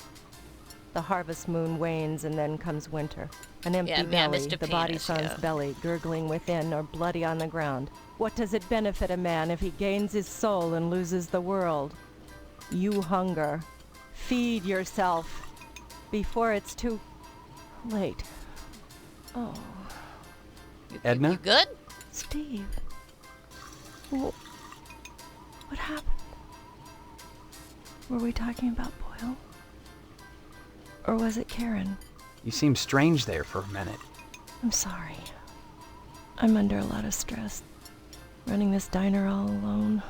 S3: The harvest moon wanes, and then comes winter. An empty
S2: Yeah,
S3: belly,
S2: Mr.
S3: the body
S2: Penis,
S3: son's
S2: yeah.
S3: belly, gurgling within or bloody on the ground. What does it benefit a man if he gains his soul and loses the world? You hunger. Feed yourself before it's too late. Oh.
S11: Edna?
S2: You good?
S3: Steve. What happened? Were we talking about Boyle? Or was it Karen?
S11: You seemed strange there for a minute.
S3: I'm sorry. I'm under a lot of stress. Running this diner all alone.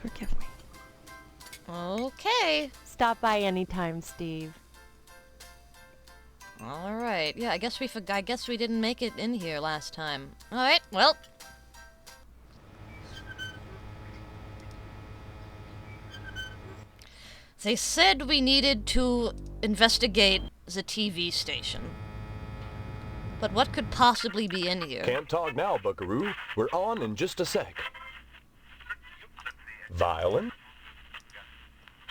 S3: Forgive me.
S2: Okay.
S3: Stop by anytime, Steve.
S2: All right. Yeah, I guess we forgot. I guess we didn't make it in here last time. All right. Well. They said we needed to investigate the TV station. But what could possibly be in here?
S9: Can't talk now, buckaroo. We're on in just a sec. Violence?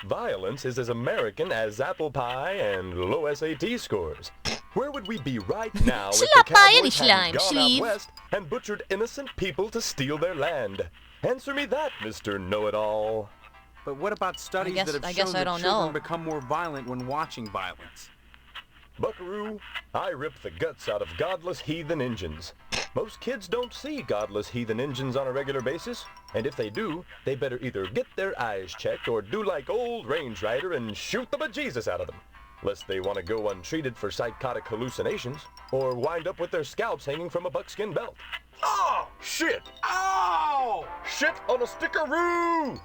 S9: Violence is as American as apple pie and low SAT scores. Where would we be right now if the
S2: Slap by any
S9: cowboys hadn't
S2: slime,
S9: gone
S2: sleeve.
S9: out west and butchered innocent people to steal their land? Answer me that, Mr. Know-it-all.
S11: But what about studies
S2: guess-
S11: that have
S2: I guess
S11: shown
S2: I
S11: that
S2: don't
S11: children
S2: know.
S11: become more violent when watching violence?
S9: Buckaroo, I rip the guts out of godless heathen Injuns. Most kids don't see godless heathen Injuns on a regular basis, and if they do, they better either get their eyes checked or do like old Range Rider and shoot the bejesus out of them. Lest they want to go untreated for psychotic hallucinations, or wind up with their scalps hanging from a buckskin belt. Oh, shit! Ow! Shit on a stickaroo!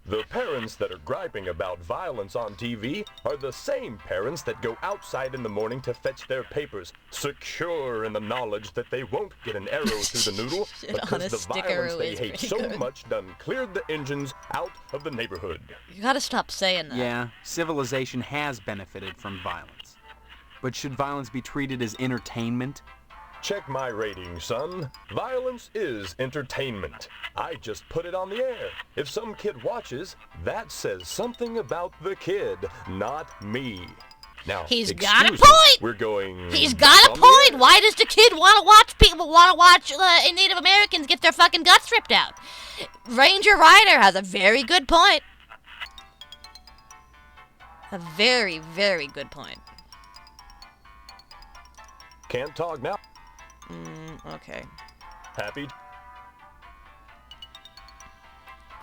S9: The parents that are griping about violence on TV are the same parents that go outside in the morning to fetch their papers, secure in the knowledge that they won't get an arrow through the noodle
S2: Shit on a
S9: because the violence
S2: stickaroo
S9: they
S2: is
S9: hate
S2: pretty
S9: so
S2: good.
S9: much done cleared the engines out of the neighborhood.
S2: You gotta stop saying that.
S11: Yeah, civilization has benefited from violence.
S8: But should violence be treated as entertainment?
S9: Check my rating, son. Violence is entertainment. I just put it on the air. If some kid watches, that says something about the kid, not me. Now,
S2: He's got a
S9: excuse me,
S2: point!
S9: We're going...
S2: He's got a
S9: on the
S2: point!
S9: air.
S2: Why does the kid want to watch Native Americans get their fucking guts ripped out? Ranger Ryder has a very good point. A very, very good point.
S9: Can't talk now.
S2: Okay.
S9: Happy?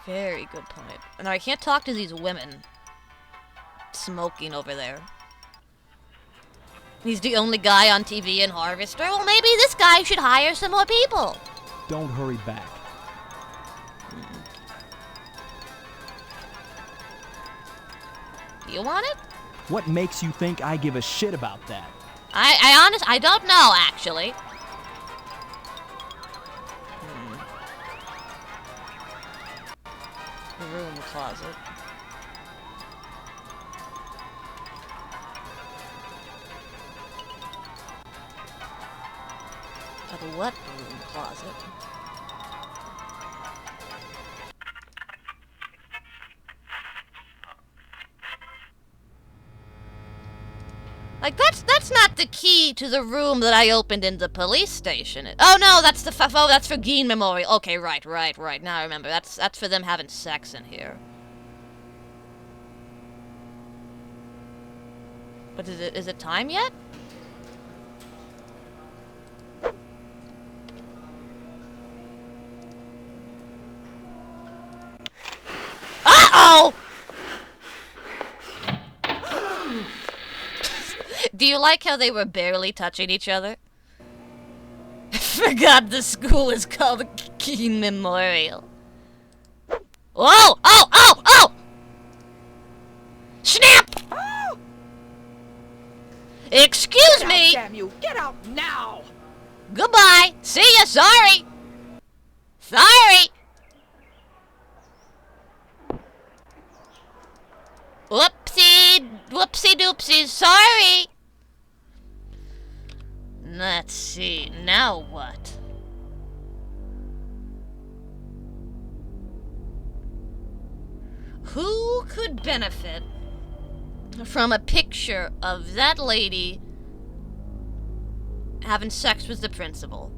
S2: Very good point. Now, I can't talk to these women smoking over there. He's the only guy on TV in Harvester. Well, maybe this guy should hire some more people.
S21: Don't hurry back.
S2: You want it?
S21: What makes you think I give a shit about that?
S2: I don't know, actually. Room closet. A what room closet? Like, that's not the key to the room that I opened in the police station. Oh no, that's that's for Geen Memorial. Okay, right. Now I remember. That's for them having sex in here. But is it time yet? Uh-oh! Do you like how they were barely touching each other? I forgot the school is called Geen Memorial. Whoa! Oh! Snap! Excuse me!
S17: Damn you! Get out now!
S2: Goodbye! See ya! Sorry! Whoopsie doopsies, sorry! Let's see, now what? Who could benefit from a picture of that lady having sex with the principal?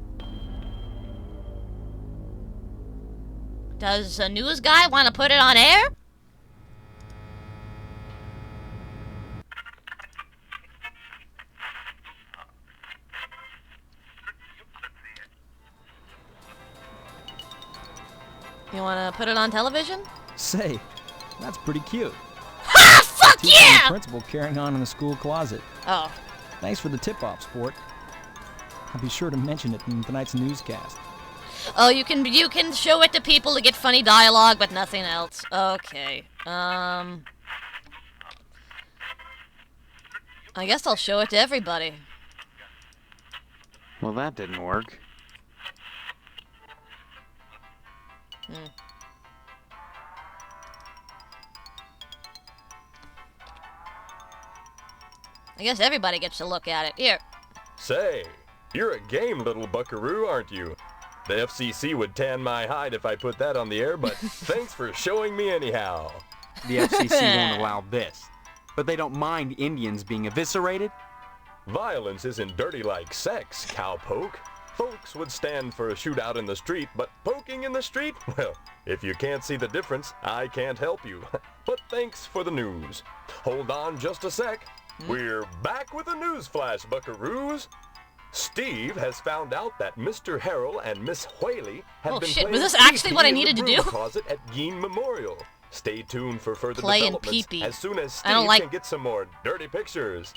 S2: Does a news guy want to put it on air? You want to put it on television?
S21: Say, that's pretty cute.
S2: Ha! Fuck
S21: Teacher
S2: yeah!
S21: and the principal carrying on in the school closet.
S2: Oh.
S21: Thanks for the tip-off, sport. I'll be sure to mention it in tonight's newscast.
S2: Oh, you can show it to people to get funny dialogue, but nothing else. Okay. I guess I'll show it to everybody.
S11: Well, that didn't work.
S2: I guess everybody gets to look at it. Here.
S9: Say, you're a game little buckaroo, aren't you? The FCC would tan my hide if I put that on the air, but thanks for showing me anyhow.
S8: The FCC won't allow this. But they don't mind Indians being eviscerated?
S9: Violence isn't dirty like sex, cowpoke. Folks would stand for a shootout in the street, but poking in the street? Well, if you can't see the difference, I can't help you. But thanks for the news. Hold on just a sec. We're back with a news flash, buckaroos. Steve has found out that Mr. Harrell and Miss Whaley have been playing
S2: was this actually what I
S9: pee-pee in
S2: needed
S9: the
S2: to do?
S9: broom closet at Geen Memorial. Stay tuned for further
S2: Playing
S9: developments
S2: pee-pee.
S9: as soon as
S2: I
S9: Steve
S2: don't like-
S9: can get some more dirty pictures.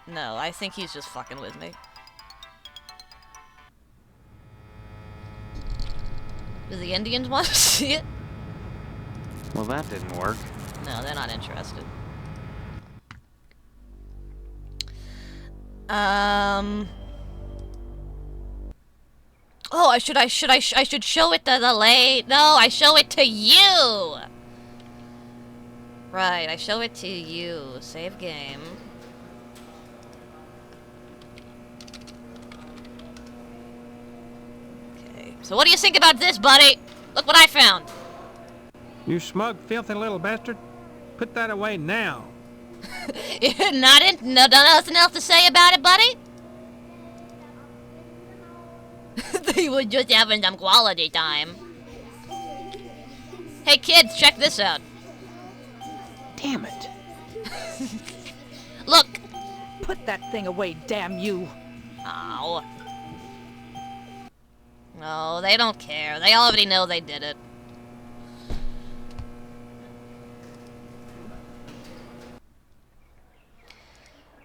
S2: No, I think he's just fucking with me. Do the Indians want to see it?
S11: Well, that didn't work.
S2: No, they're not interested. Oh, I should show it to the late. No, I show it to you. Right, I show it to you. Save game. So what do you think about this, buddy? Look what I found.
S4: You smug, filthy little bastard. Put that away now.
S2: Nothing else to say about it, buddy? They were just having some quality time. Hey kids, check this out.
S15: Damn it.
S2: Look.
S6: Put that thing away, damn you.
S2: Oh. No, they don't care. They already know they did it.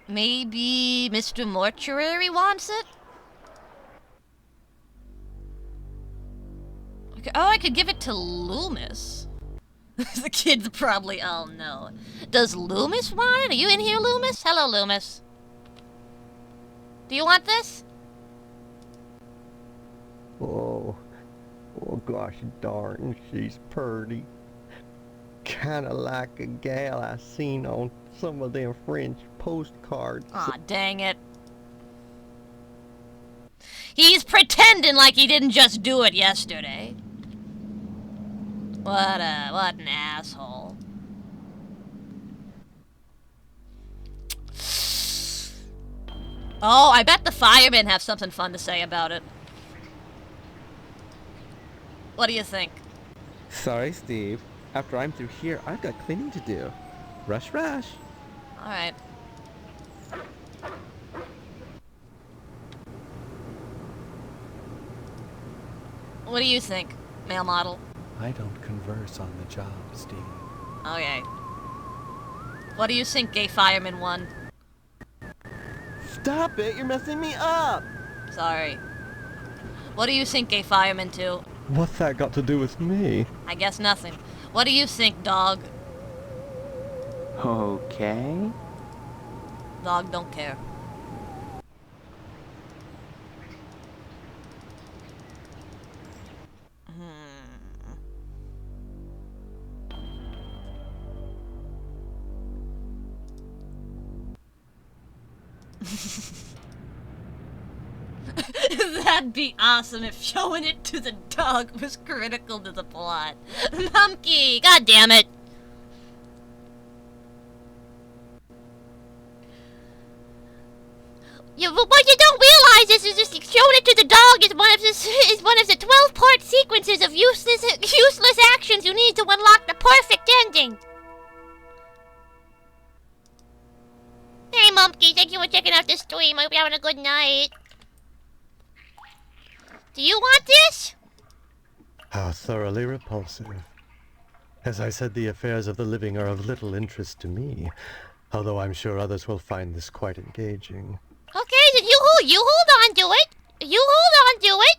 S2: Maybe Mr. Mortuary wants it? Okay. Oh, I could give it to Loomis. The kids probably all know. Does Loomis want it? Are you in here, Loomis? Hello, Loomis. Do you want this?
S5: Oh gosh darn, she's purty. Kinda like a gal I seen on some of them French postcards.
S2: Aw, dang it. He's pretending like he didn't just do it yesterday. What an asshole. Oh, I bet the firemen have something fun to say about it. What do you think?
S22: Sorry, Steve. After I'm through here, I've got cleaning to do. Rush, rush.
S2: Alright. What do you think, male model?
S19: I don't converse on the job, Steve.
S2: Okay. What do you think, gay fireman 1?
S5: Stop it, you're messing me up!
S2: Sorry. What do you think, gay fireman 2?
S10: What's that got to do with me?
S2: I guess nothing. What do you think, dog?
S15: Okay.
S2: Dog don't care. That'd be awesome if showing it to the dog was critical to the plot. Monkey! God damn it! Yeah, but what you don't realize is just showing it to the dog is one of the 12-part sequences of useless actions you need to unlock the perfect ending. Hey, Mumpky, thank you for checking out this stream. I hope you're having a good night. Do you want this?
S10: How thoroughly repulsive. As I said, the affairs of the living are of little interest to me, although I'm sure others will find this quite engaging.
S2: Okay, then you hold on to it. You hold on to it.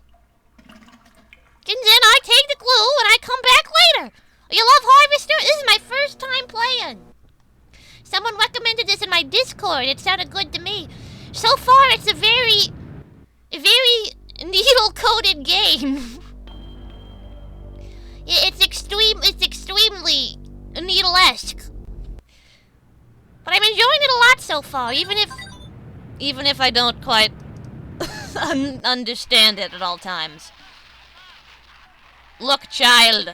S2: And then I take the glue and I come back later. You love Harvester? This is my first time playing. Someone recommended this in my Discord. It sounded good to me. So far, it's a very needle-coated game. It's extremely needle-esque. But I'm enjoying it a lot so far, even if I don't quite understand it at all times. Look, child.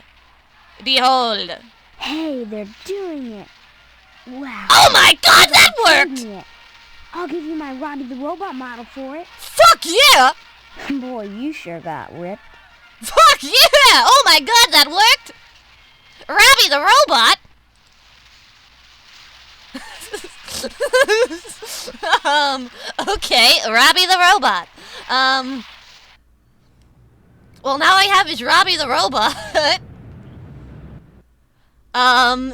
S2: Behold.
S7: Hey, they're doing it. Wow.
S2: Oh my god, that worked!
S7: I'll give you my Robbie the Robot model for it.
S2: Fuck yeah!
S7: Boy, you sure got ripped.
S2: Fuck yeah! Oh my god, that worked! Robbie the Robot? Okay, Robbie the Robot. Well, now I have his Robbie the Robot.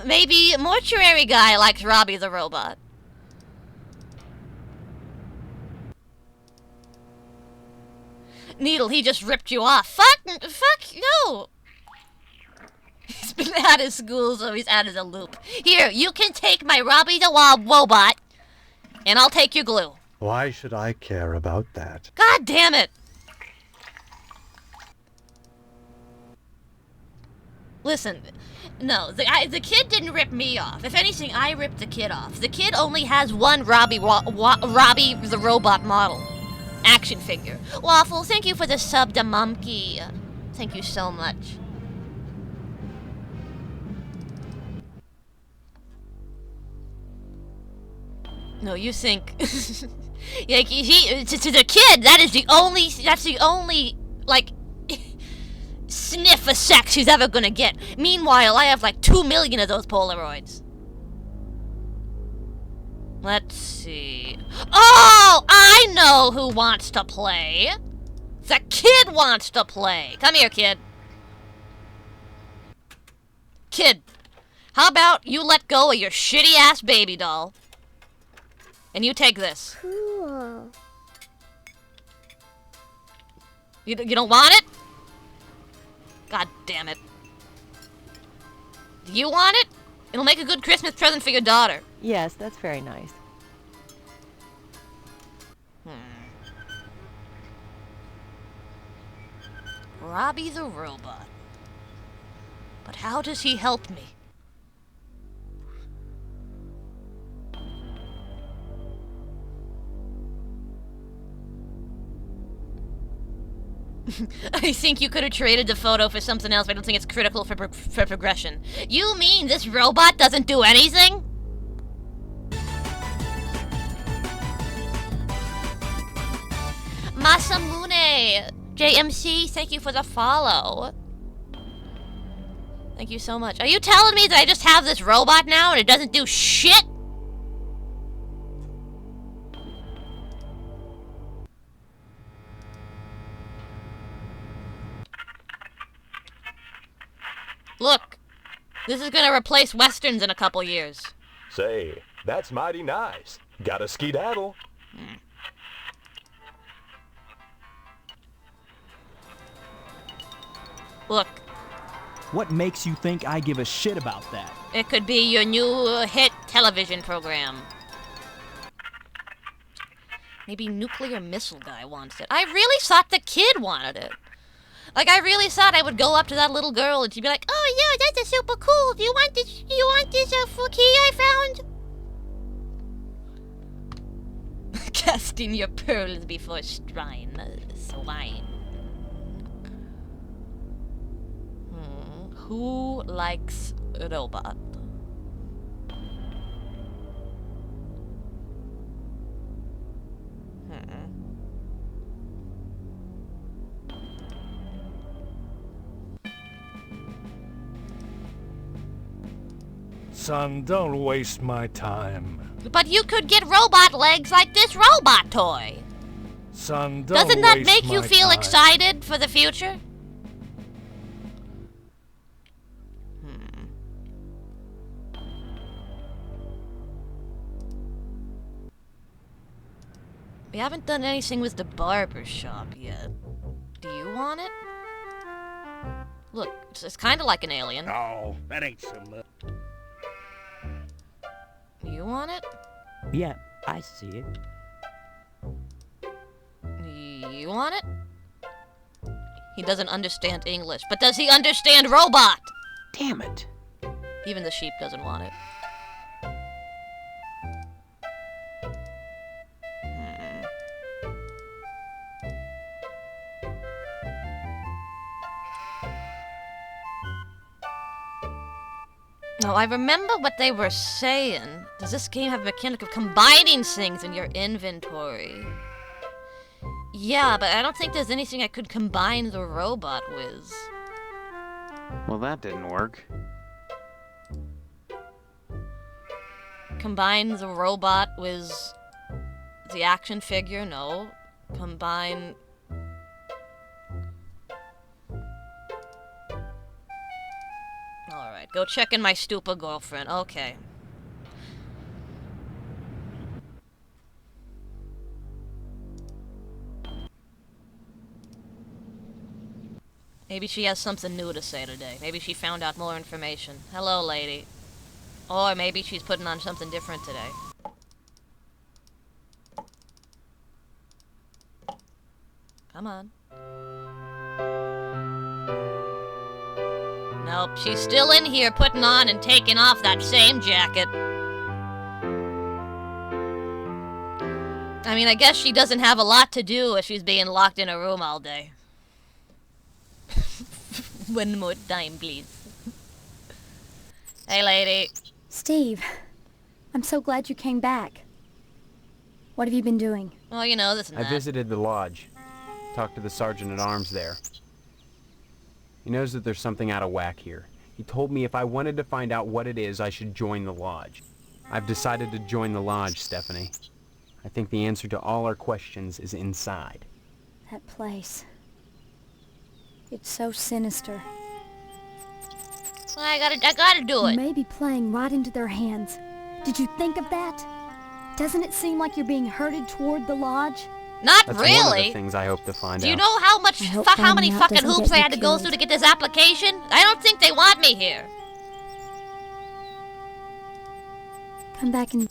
S2: Maybe Mortuary Guy likes Robbie the Robot. Needle, he just ripped you off. Fuck, no! He's been out of school, so he's out of the loop. Here, you can take my Robbie the Robot, and I'll take your glue.
S10: Why should I care about that?
S2: God damn it! Listen, no, the kid didn't rip me off. If anything, I ripped the kid off. The kid only has one Robbie the Robot model. Action figure. Waffle, thank you for the sub to Mumkey. Thank you so much. No, you think... yeah, to the kid, that's the only, like, sniff of sex he's ever gonna get. Meanwhile, I have like 2 million of those Polaroids. Let's see. Oh, I know who wants to play. The kid wants to play. Come here, kid. Kid, how about you let go of your shitty-ass baby doll, and you take this.
S7: Cool.
S2: You don't want it? God damn it. Do you want it? It'll make a good Christmas present for your daughter.
S3: Yes, that's very nice.
S2: Robbie the robot. But how does he help me? I think you could have traded the photo for something else, but I don't think it's critical for progression. You mean this robot doesn't do anything? Masamune JMC, thank you for the follow. Thank you so much. Are you telling me that I just have this robot now and it doesn't do shit? Look, this is gonna replace Westerns in a couple years.
S9: Say, that's mighty nice. Gotta skedaddle.
S2: Look.
S21: What makes you think I give a shit about that?
S2: It could be your new hit television program. Maybe Nuclear Missile Guy wants it. I really thought the kid wanted it. Like, I really thought I would go up to that little girl and she'd be like, oh, yeah, that's super cool. Do you want this key I found? Casting your pearls before swine. Who likes robot?
S19: Son, don't waste my time.
S2: But you could get robot legs like this robot toy.
S19: Son, don't
S2: Doesn't that
S19: waste
S2: make you
S19: my
S2: feel
S19: time.
S2: excited for the future? We haven't done anything with the barber shop yet. Do you want it? Look, it's kind of like an alien.
S19: Oh, that ain't so much.
S2: You want it?
S13: Yeah, I see it.
S2: You want it? He doesn't understand English, but does he understand robot?
S15: Damn it.
S2: Even the sheep doesn't want it. No, I remember what they were saying. Does this game have a mechanic of combining things in your inventory? Yeah, but I don't think there's anything I could combine the robot with.
S15: Well, that didn't work.
S2: Combine the robot with the action figure? No. Combine... Alright, go check in my stupid girlfriend. Okay. Maybe she has something new to say today. Maybe she found out more information. Hello, lady. Or maybe she's putting on something different today. Come on. Nope, she's still in here putting on and taking off that same jacket. I mean, I guess she doesn't have a lot to do if she's being locked in a room all day. One more time, please. Hey, lady.
S12: Steve, I'm so glad you came back. What have you been doing?
S2: Well, you know, this and
S8: I
S2: that.
S8: visited the lodge. Talked to the sergeant-at-arms there. He knows that there's something out of whack here. He told me if I wanted to find out what it is, I should join the lodge. I've decided to join the lodge, Stephanie. I think the answer to all our questions is inside.
S12: That place. It's so sinister.
S2: I gotta do it.
S12: You may be playing right into their hands. Did you think of that? Doesn't it seem like you're being herded toward the lodge?
S2: Not
S8: That's
S2: really.
S8: one of the things I hope to find out.
S2: Do you know how many fucking hoops I had to go through to get this application? I don't think they want me here.
S12: Come back and...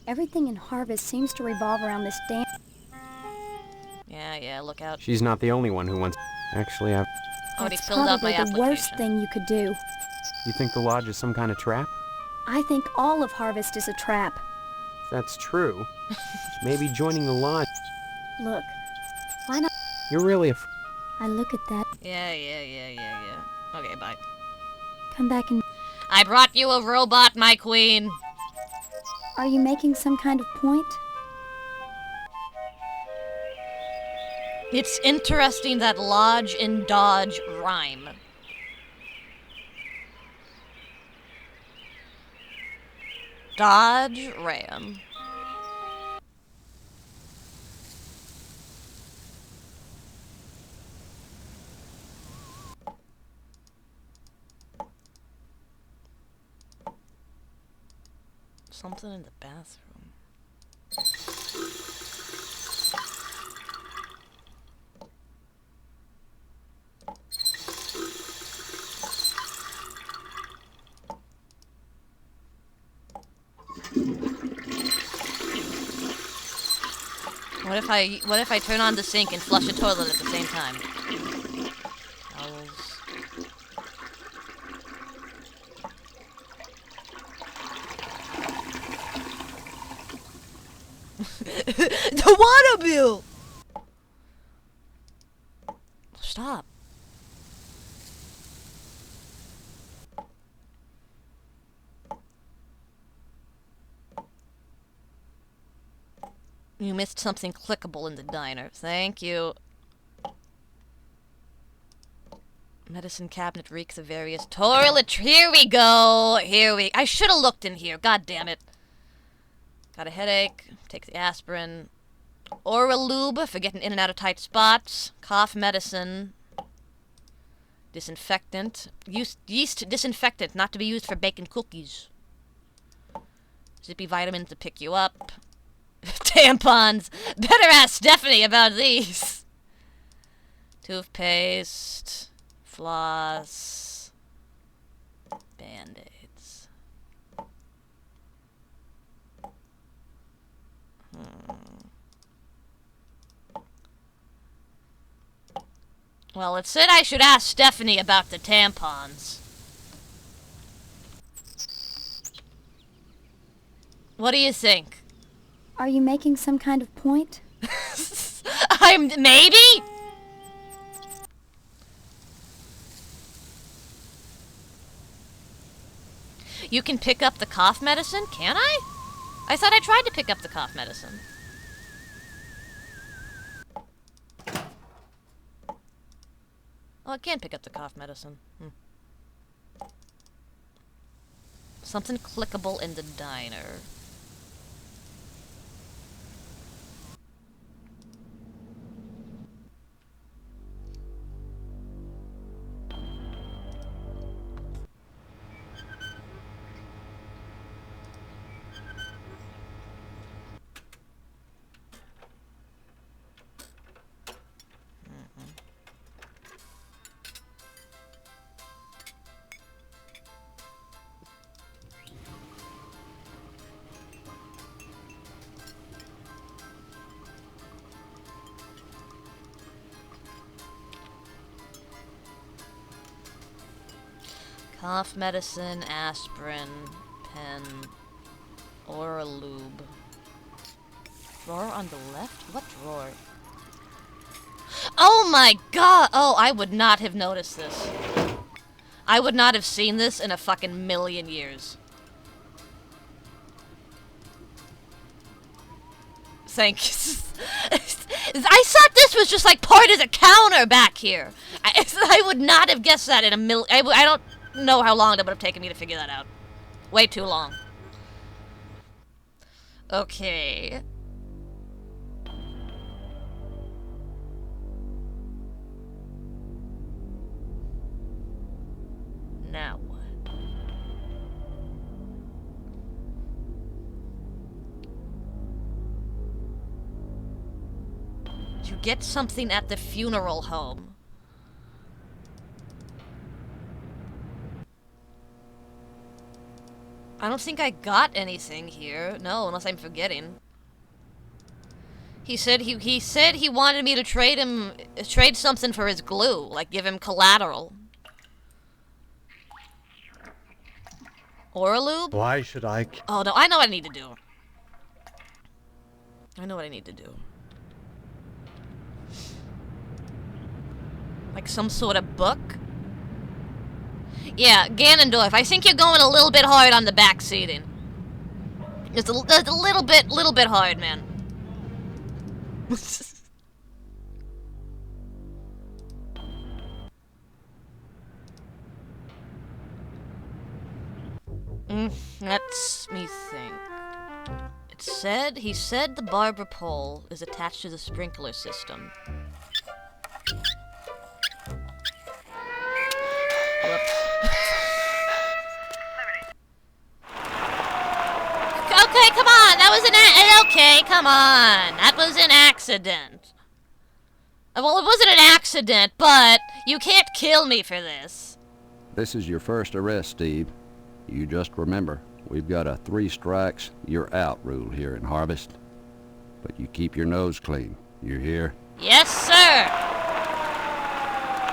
S12: Everything in Harvest seems to revolve around this damn...
S2: Yeah, look out.
S8: She's not the only one who wants... Actually, I've...
S2: Already
S12: That's
S2: filled out my
S12: probably the
S2: application.
S12: worst thing you could do.
S8: You think the lodge is some kind of trap?
S12: I think all of Harvest is a trap.
S8: If that's true, maybe joining the lodge...
S12: Look, why not...
S8: You're really a...
S12: I look at that.
S2: Yeah. Okay, bye.
S12: Come back and...
S2: I brought you a robot, my queen.
S12: Are you making some kind of point?
S2: It's interesting that lodge and dodge rhyme. Dodge ram. Something in the bathroom. What if I turn on the sink and flush a toilet at the same time? Towels. The water bill! Stop. You missed something clickable in the diner. Thank you. Medicine cabinet reeks of various toilet. Here we go. I should have looked in here. God damn it. Got a headache. Take the aspirin. Oral lube for getting in and out of tight spots. Cough medicine. Disinfectant. Yeast disinfectant, not to be used for baking cookies. Zippy vitamins to pick you up. Tampons. Better ask Stephanie about these. Toothpaste. Floss. Band-aids. Well, it said I should ask Stephanie about the tampons. What do you think?
S12: Are you making some kind of point?
S2: Maybe? You can pick up the cough medicine, can I? I thought I tried to pick up the cough medicine. Oh, I can pick up the cough medicine. Something clickable in the diner. Cough medicine, aspirin, pen, oral lube. Drawer on the left? What drawer? Oh my god! Oh, I would not have noticed this. I would not have seen this in a fucking million years. Thank you. I thought this was just like part of the counter back here. I would not have guessed that in a I don't know how long it would have taken me to figure that out. Way too long. Okay. Now what? You get something at the funeral home. I don't think I got anything here. No, unless I'm forgetting. He said he wanted me to trade something for his glue, like give him collateral. Or a lube?
S10: Why should I?
S2: Oh no, I know what I need to do. I know what I need to do. Like some sort of book? Yeah, Ganondorf, I think you're going a little bit hard on the back seating. Just a little bit hard, man. Let's me think. He said the barber pole is attached to the sprinkler system. Whoops. Okay, come on. That was okay, come on. That was an accident. Well, it wasn't an accident, but you can't kill me for this.
S18: This is your first arrest, Steve. You just remember, we've got a 3 strikes, you're out rule here in Harvest. But you keep your nose clean. You hear?
S2: Yes, sir.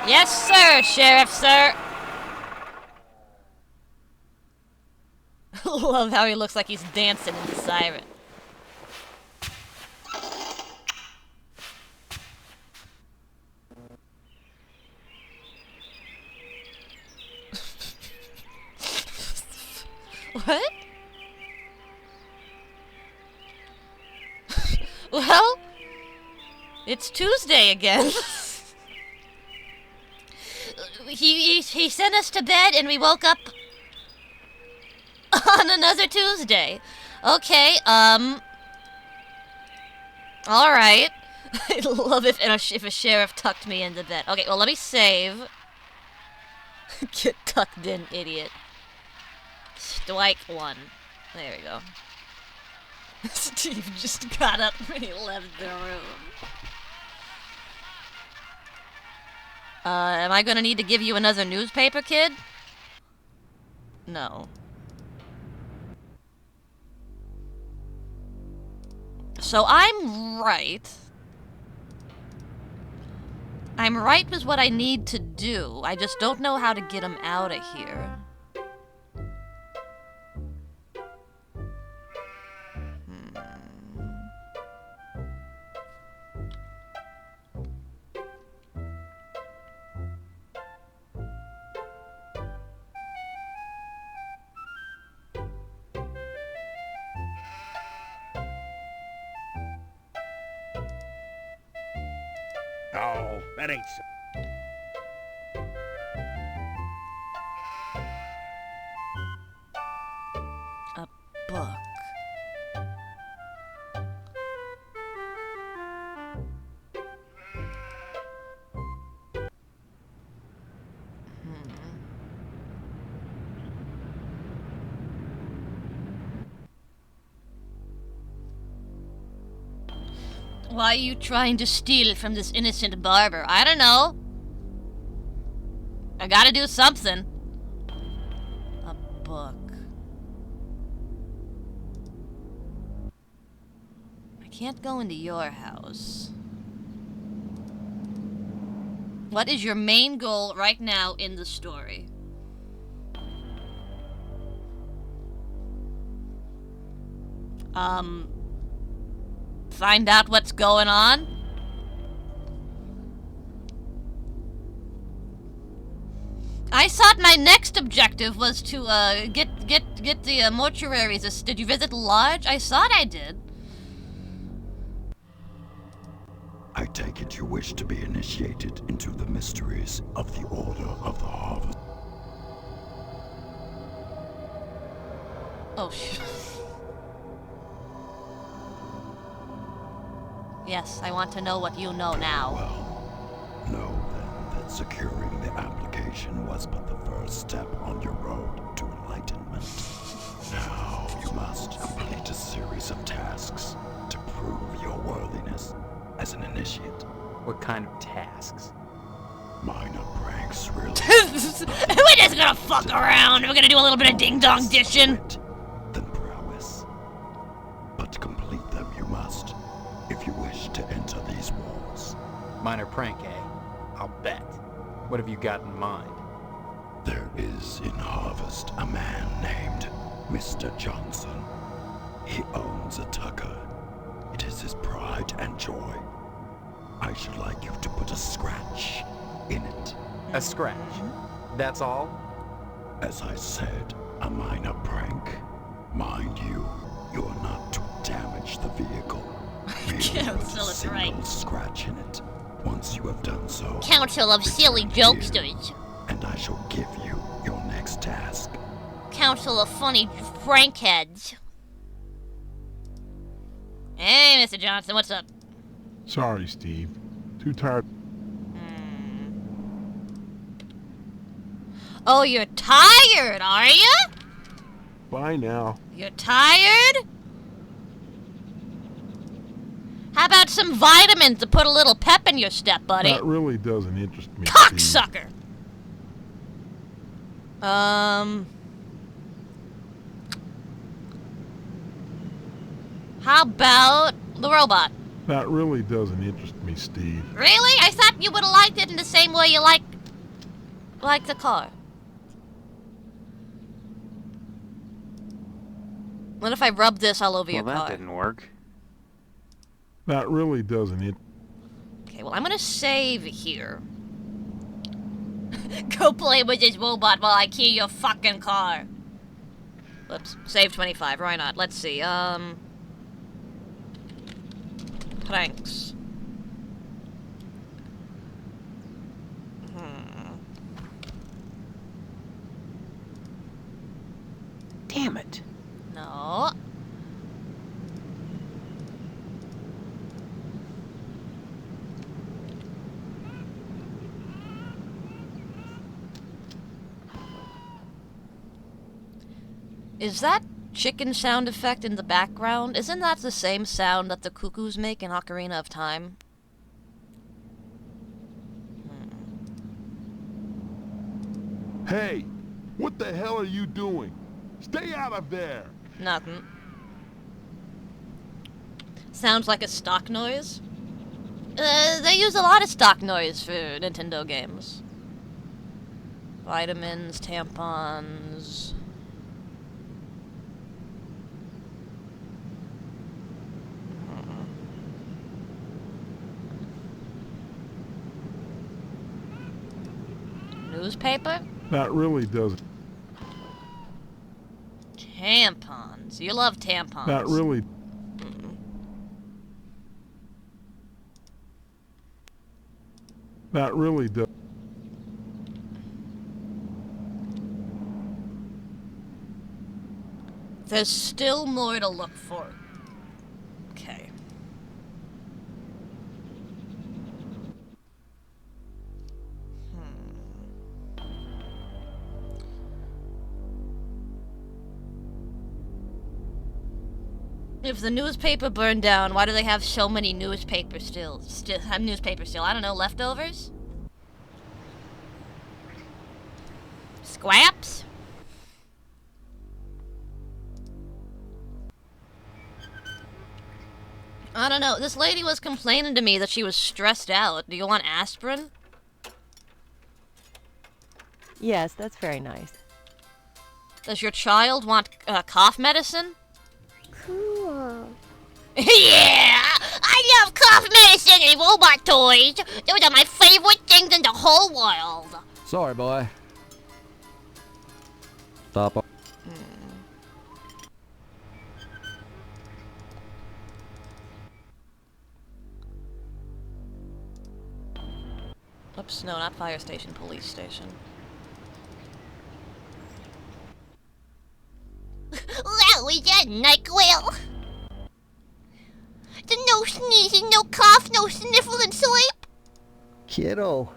S2: Yes, sir, Sheriff, sir. Love how he looks like he's dancing in the siren. What? Well, it's Tuesday again. he sent us to bed and we woke up on another Tuesday. Okay, alright. I'd love if a sheriff tucked me into bed. Okay, well, let me save. Get tucked in, idiot. Strike 1. There we go. Steve just got up and he left the room. Am I gonna need to give you another newspaper, kid? No. So I'm right. I'm right with what I need to do. I just don't know how to get him out of here.
S24: Oh, that ain't so.
S2: A book. Why are you trying to steal from this innocent barber? I don't know. I gotta do something. A book. I can't go into your house. What is your main goal right now in the story? find out what's going on? I thought my next objective was to get the mortuaries. Did you visit the lodge? I thought I did.
S1: I take it you wish to be initiated into the mysteries of the Order of the Harvest.
S2: Oh, shit. Yes, I want to know what you know now.
S1: Well, know then that securing the application was but the first step on your road to enlightenment. Now you must complete a series of tasks to prove your worthiness as an initiate.
S8: What kind of tasks?
S1: Minor pranks, really.
S2: We're just gonna fuck around. We're gonna do a little bit of ding-dong dishing.
S1: Than prowess. But to complete them you must, if you wish to enter these walls.
S8: Minor prank, eh? I'll bet. What have you got in mind?
S1: There is in Harvest a man named Mr. Johnson. He owns a tucker. It is his pride and joy. I should like you to put a scratch in it.
S8: A scratch? That's all?
S1: As I said, a minor prank. Mind you, you're not to damage the vehicle. Merely put a single scratch in it. Once you have done so,
S2: Council of Silly Jokesters.
S1: and I shall give you your next task.
S2: Council of Funny Frankheads. Hey, Mr. Johnson, what's up?
S14: Sorry, Steve. Too tired.
S2: Oh, you're tired, are you?
S14: Bye now.
S2: You're tired? How about some vitamins to put a little pep in your step, buddy?
S14: That really doesn't interest me.
S2: Cocksucker! How about the robot?
S14: That really doesn't interest me, Steve.
S2: Really? I thought you would have liked it in the same way you like the car. What if I rub this all over your car?
S15: Well, that didn't work.
S14: That really doesn't
S2: Okay, well, I'm gonna save here. Go play with this robot while I key your fucking car. Whoops. Save 25. Why not? Let's see. Pranks.
S15: Damn it.
S2: No. Is that chicken sound effect in the background? Isn't that the same sound that the cuckoos make in Ocarina of Time?
S14: Hey, what the hell are you doing? Stay out of there!
S2: Nothing. Sounds like a stock noise? They use a lot of stock noise for Nintendo games. Vitamins, tampons... Newspaper?
S14: That really doesn't.
S2: Tampons. You love tampons.
S14: That really. That really does.
S2: There's still more to look for. Okay. If the newspaper burned down, why do they have so many newspapers still? I don't know, leftovers? Scraps? I don't know. This lady was complaining to me that she was stressed out. Do you want aspirin?
S3: Yes, that's very nice.
S2: Does your child want cough medicine?
S7: Cool.
S2: Yeah! love cough medicine and robot toys. Those are my favorite things in the whole world.
S18: Sorry, boy. Stop.
S2: Oops, no, not fire station, police station. That was that NyQuil. No sneezing, no cough, no sniffling sleep.
S5: Kiddo,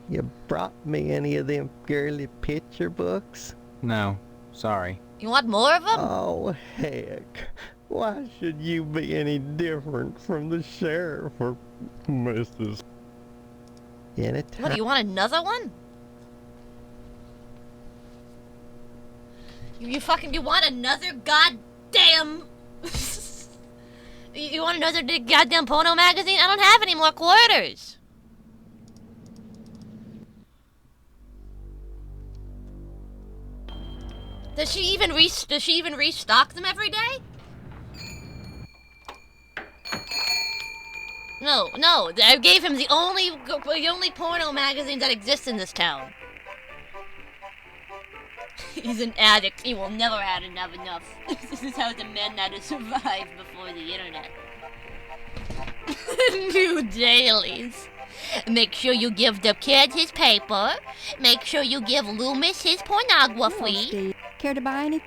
S5: you brought me any of them girly picture books?
S11: No, sorry.
S2: You want more of them?
S5: Oh, heck. Why should you be any different from the sheriff or Mrs. Anytime.
S2: What, do you want another one? You want another goddamn... You want another goddamn porno magazine? I don't have any more quarters. Does she even restock them every day? No, I gave him the only porno magazine that exists in this town. He's an addict. He will never have enough. This is how the men had to survive before the internet. New dailies. Make sure you give the kid his paper. Make sure you give Loomis his pornography.
S12: Hello, Steve. Care to buy any?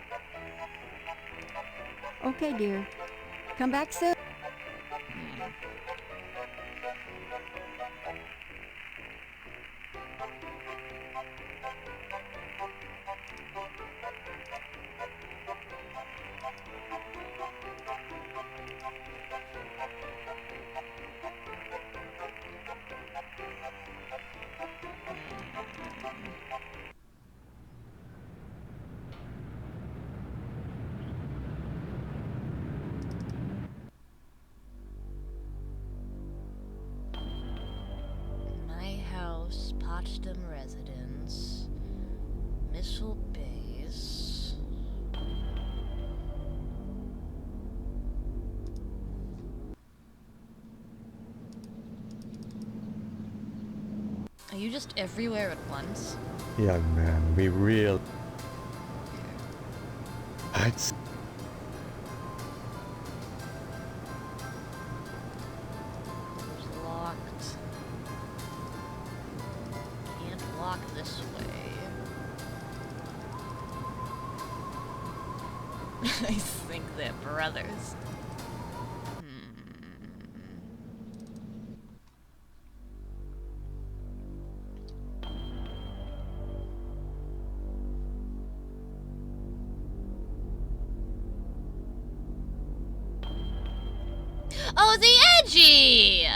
S12: Okay, dear. Come back soon.
S2: Potsdam residence, missile base. Are you just everywhere at once?
S5: Young man, be real. It's...
S2: This way. I think they're brothers. Oh, the Edgy!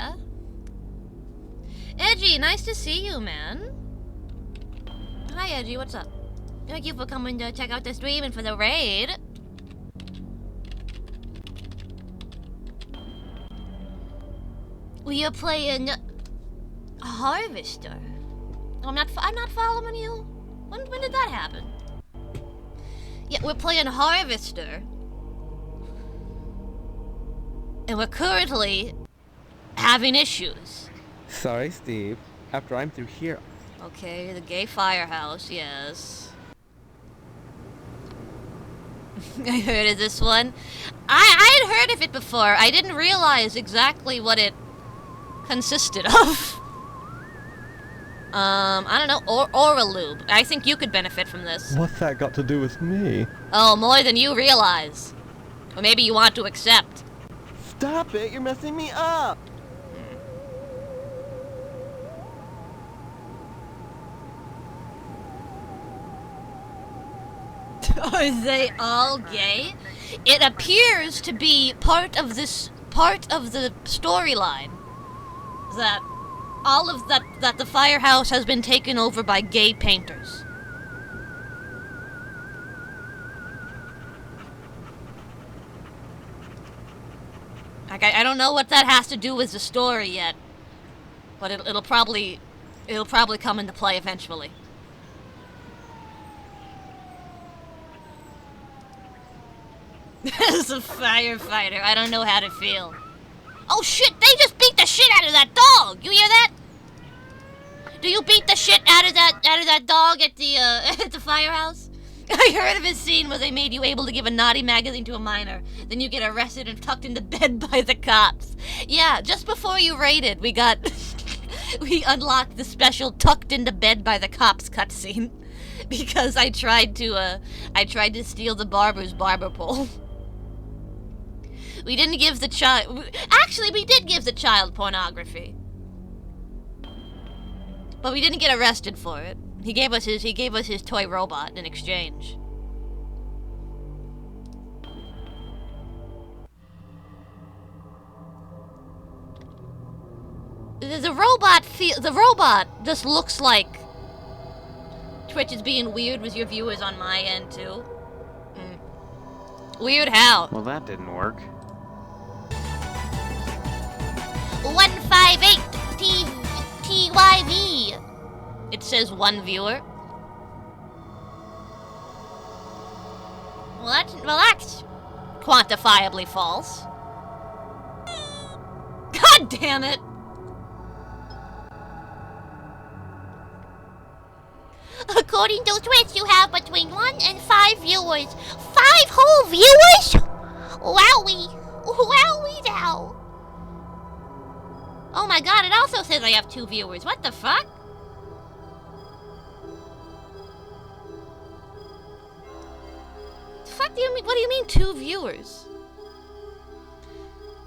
S2: Edgy, nice to see you, man. Hi, Edgy, what's up? Thank you for coming to check out the stream and for the raid. We are playing Harvester. I'm not following you. When did that happen? Yeah, we're playing Harvester. And we're currently having issues.
S22: Sorry, Steve. After I'm through here,
S2: okay, the gay firehouse, yes. I heard of this one. I had heard of it before. I didn't realize exactly what it consisted of. I don't know, oral lube. I think you could benefit from this.
S10: What's that got to do with me?
S2: Oh, more than you realize. Or maybe you want to accept.
S5: Stop it, you're messing me up!
S2: Are they all gay? It appears to be part of the storyline that that the firehouse has been taken over by gay painters. Like, I don't know what that has to do with the story yet, but it'll probably come into play eventually. As a firefighter, I don't know how to feel. Oh shit, they just shit out of that dog. You hear that? Do you beat the shit out of that dog at the at the firehouse? I heard of a scene where they made you able to give a naughty magazine to a minor. Then you get arrested and tucked into bed by the cops. Yeah, just before you raided, we unlocked the special tucked into bed by the cops cutscene. Because I tried to steal the barber's barber pole. We didn't give the child... Actually, we did give the child pornography. But we didn't get arrested for it. He gave us his toy robot in exchange. The robot just looks like Twitch is being weird with your viewers on my end too. Weird how?
S15: Well, that didn't work.
S2: 158 TYV. It says one viewer. Well, that's quantifiably false. God damn it! According to Twitch, you have between 1 and 5 viewers. 5 whole viewers? Wowie. Wowie now. Oh my god, it also says I have 2 viewers. What the fuck? What do you mean 2 viewers?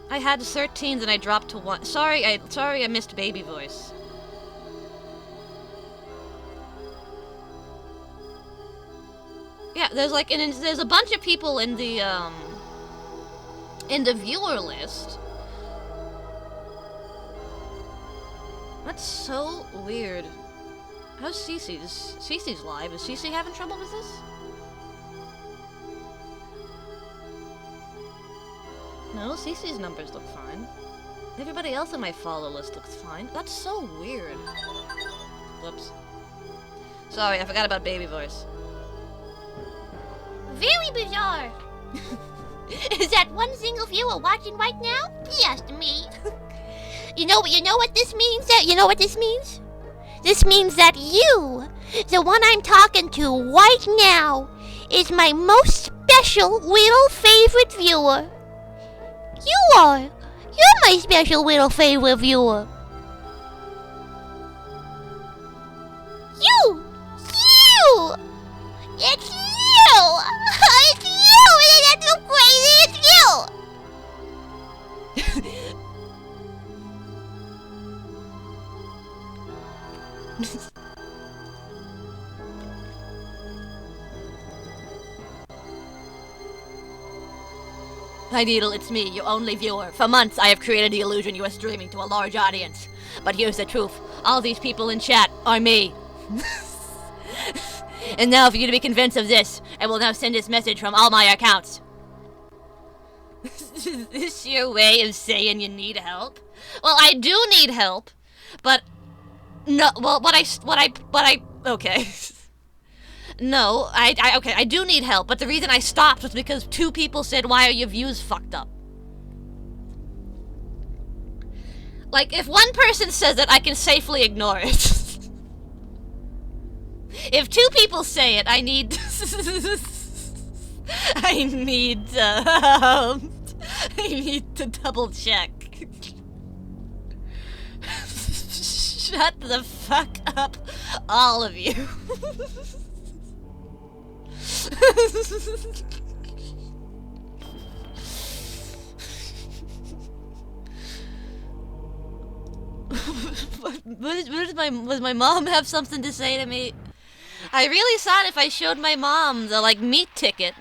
S2: I had 13, then I dropped to 1. Sorry, I missed baby voice. Yeah, there's a bunch of people in the viewer list. That's so weird. How's Cece? Cece's live. Is Cece having trouble with this? No, Cece's numbers look fine. Everybody else on my follow list looks fine. That's so weird. Whoops. Sorry, I forgot about baby voice. Very bizarre. Is that one single viewer watching right now? Just me. You know what this means? You know what this means? This means that you, the one I'm talking to right now, is my most special little favorite viewer. You are. You're my special little favorite viewer. You. It's you. It's you. That's so crazy. It's you. Hi Needle, it's me, your only viewer. For months I have created the illusion you are streaming to a large audience. But here's the truth. All these people in chat are me. And now for you to be convinced of this, I will now send this message from all my accounts. Is this your way of saying you need help? Well, I do need help, but no. Well, okay. No, okay, I do need help, but the reason I stopped was because 2 people said, "Why are your views fucked up?" Like, if one person says it, I can safely ignore it. If 2 people say it, I need to double check. Shut the fuck up, all of you. Does my mom have something to say to me? I really thought if I showed my mom the, like, meat ticket,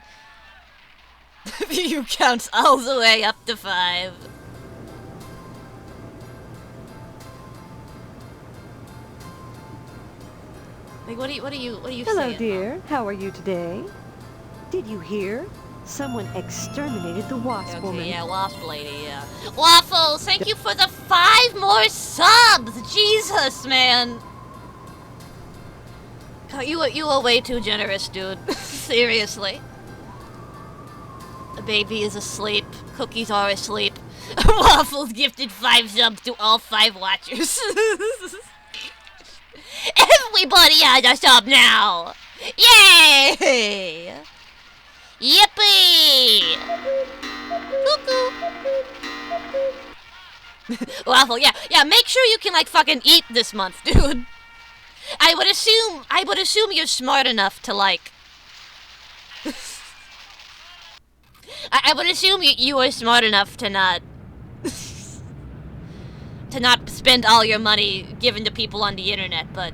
S2: the view counts all the way up to 5. Like, what are you
S16: Hello,
S2: saying?
S16: dear. How are you today? Did you hear? Someone exterminated the wasp woman.
S2: Yeah, wasp lady, yeah. Waffles, thank you for the 5 more subs! Jesus, man! Oh, you are way too generous, dude. Seriously. The baby is asleep. Cookies are asleep. Waffles gifted 5 subs to all 5 watchers. Everybody has a sub now! Yay! Yippee! Cuckoo! Waffle, yeah, make sure you can, like, fucking eat this month, dude. I would assume you're smart enough to, like... I would assume you are smart enough to not... to not spend all your money given to people on the internet, but...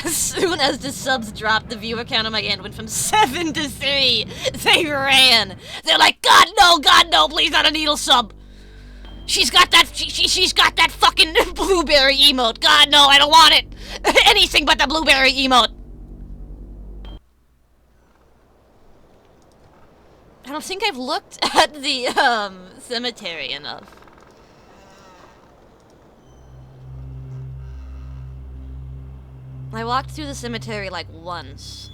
S2: as soon as the subs dropped, the viewer count on my end went from 7 to 3. They ran. They're like, God no, please not a needle sub. She's got that, she's got that fucking blueberry emote. God no, I don't want it. Anything but the blueberry emote. I don't think I've looked at the, cemetery enough. I walked through the cemetery like once.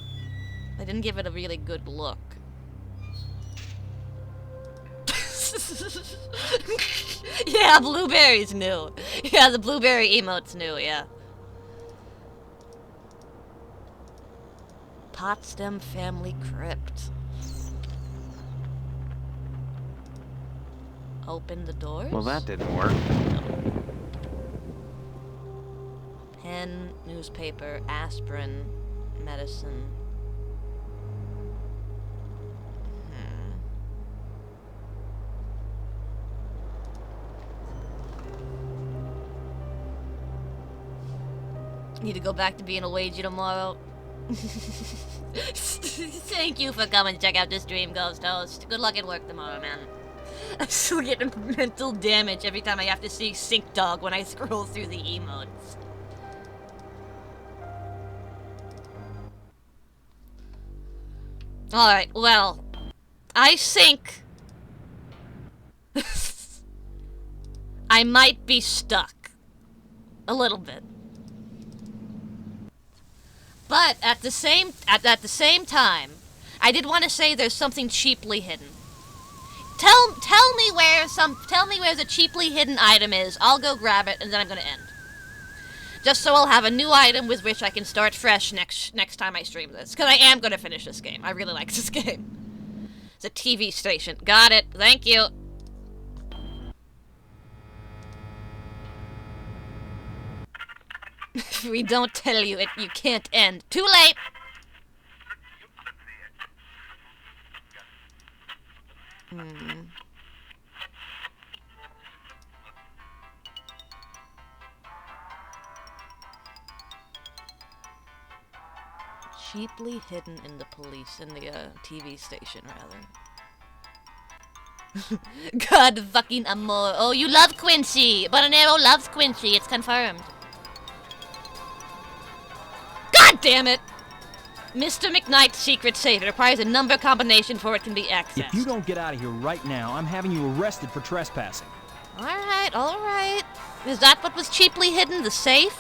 S2: I didn't give it a really good look. Yeah, blueberry's new. Yeah, the blueberry emote's new, yeah. Potsdam Family Crypt. Open the doors?
S15: Well, that didn't work.
S2: Pen, newspaper, aspirin, medicine. Need to go back to being a wagey tomorrow. Thank you for coming to check out this stream, Ghost Host. Good luck at work tomorrow, man. I'm still getting mental damage every time I have to see Sink Dog when I scroll through the emotes. Alright, well, I think I might be stuck. A little bit. But at the same time, I did want to say there's something cheaply hidden. Tell me where the cheaply hidden item is. I'll go grab it and then I'm gonna end. Just so I'll have a new item with which I can start fresh next time I stream this. Because I am gonna finish this game. I really like this game. It's a TV station. Got it. Thank you. If we don't tell you it, you can't end. Too late! Cheaply hidden in the TV station, rather. God fucking amor. Oh, you love Quincy! Bananero loves Quincy, it's confirmed. God damn it! Mr. McKnight's secret safe. It requires a number combination before it can be accessed.
S21: If you don't get out of here right now, I'm having you arrested for trespassing.
S2: Alright, alright. Is that what was cheaply hidden? The safe?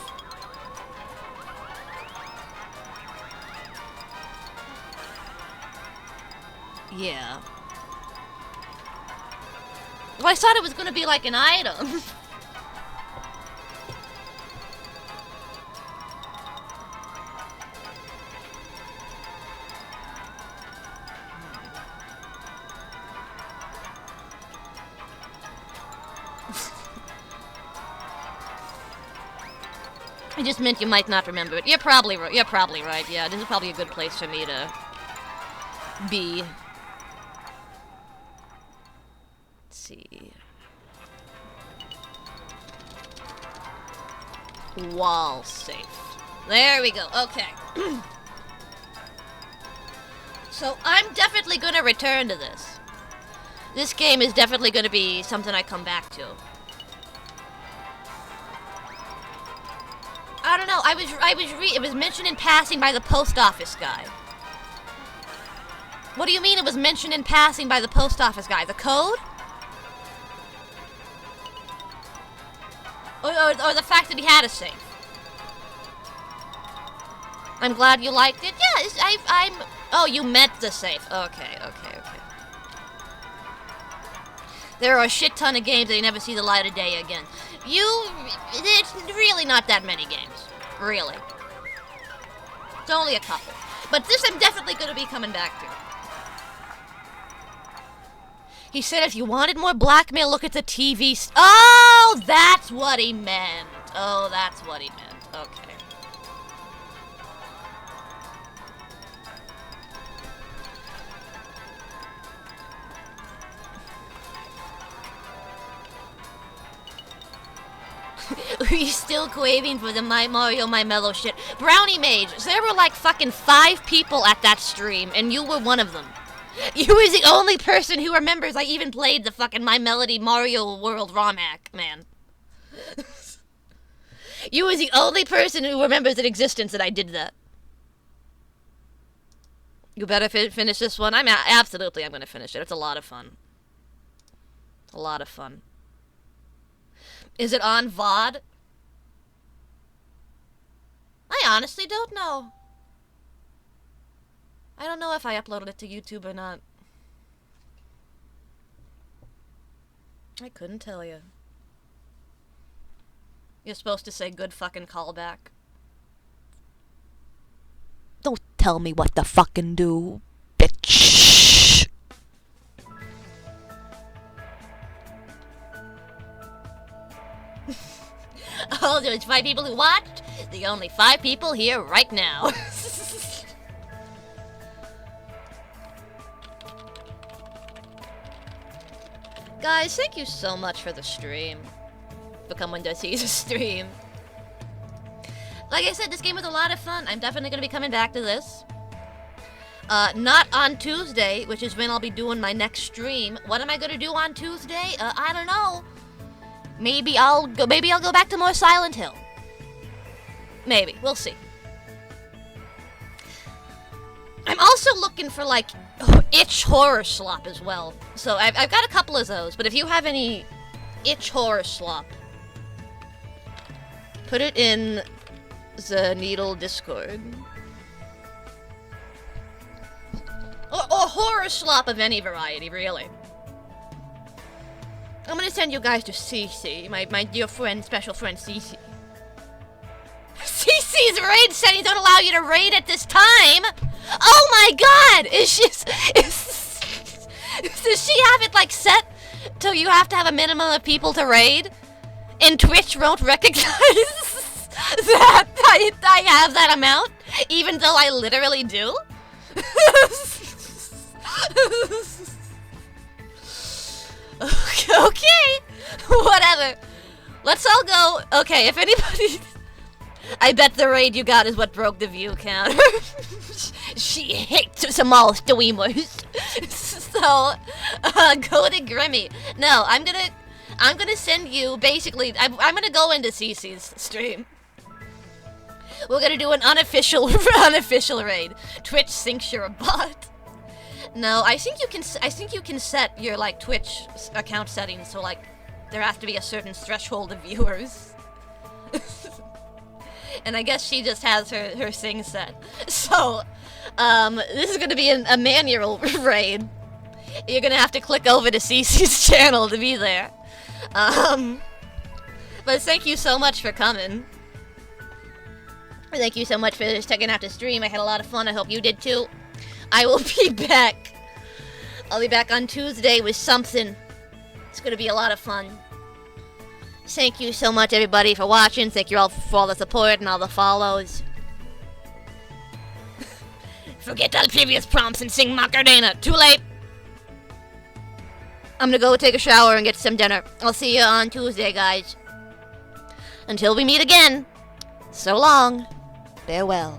S2: Yeah. Well, I thought it was gonna be like an item. I just meant you might not remember it. You're probably right. Yeah, this is probably a good place for me to be. Let's see. Wall safe. There we go. Okay. So I'm definitely gonna return to this. This game is definitely gonna be something I come back to. I don't know. It was mentioned in passing by the post office guy. What do you mean it was mentioned in passing by the post office guy? The code? Or the fact that he had a safe? I'm glad you liked it. Yeah, oh, you meant the safe. Okay. There are a shit ton of games that you never see the light of day again. It's really not that many games. Really. It's only a couple. But this I'm definitely going to be coming back to. He said if you wanted more blackmail, look at the TV. Oh, that's what he meant. Oh, that's what he meant. Okay. We still craving for the My Mario, My Mellow shit. Brownie Mage, there were like fucking 5 people at that stream, and you were one of them. You was the only person who remembers I even played the fucking My Melody Mario World ROM hack, man. You was the only person who remembers in existence that I did that. You better finish this one. I'm gonna finish it. It's a lot of fun. A lot of fun. Is it on VOD? I honestly don't know. I don't know if I uploaded it to YouTube or not. I couldn't tell you. You're supposed to say good fucking callback. Don't tell me what to fucking do, bitch. Oh, there's 5 people who watched. The only 5 people here right now. Guys, thank you so much for the stream. For coming to see the stream. Like I said, this game was a lot of fun. I'm definitely going to be coming back to this. Not on Tuesday, which is when I'll be doing my next stream. What am I going to do on Tuesday? I don't know. Maybe I'll go back to more Silent Hill. Maybe. We'll see. I'm also looking for, like, itch horror slop as well. So I've got a couple of those, but if you have any itch horror slop, put it in the Needle Discord. Or horror slop of any variety, really. I'm gonna send you guys to Cece, my dear friend, special friend Cece. Cece's raid settings don't allow you to raid at this time! Oh my god! Does she have it, like, set till you have to have a minimum of people to raid? And Twitch won't recognize that I have that amount? Even though I literally do? Okay, whatever. Let's all go. Okay, if anybody... I bet the raid you got is what broke the view count. She hates small streamers. So, go to Grimmy. No, I'm gonna send you, basically, I'm gonna go into Cece's stream. We're gonna do an unofficial raid. Twitch thinks you're a bot. No, I think you can set your, like, Twitch account settings so, like, there has to be a certain threshold of viewers. And I guess she just has her thing set. So, this is gonna be a manual raid. You're gonna have to click over to Cece's channel to be there. But thank you so much for coming. Thank you so much for checking out the stream. I had a lot of fun. I hope you did too. I will be back. I'll be back on Tuesday with something. It's gonna be a lot of fun. Thank you so much, everybody, for watching. Thank you all for all the support and all the follows. Forget all previous prompts and sing Macarena. Too late. I'm gonna go take a shower and get some dinner. I'll see you on Tuesday, guys. Until we meet again. So long. Farewell.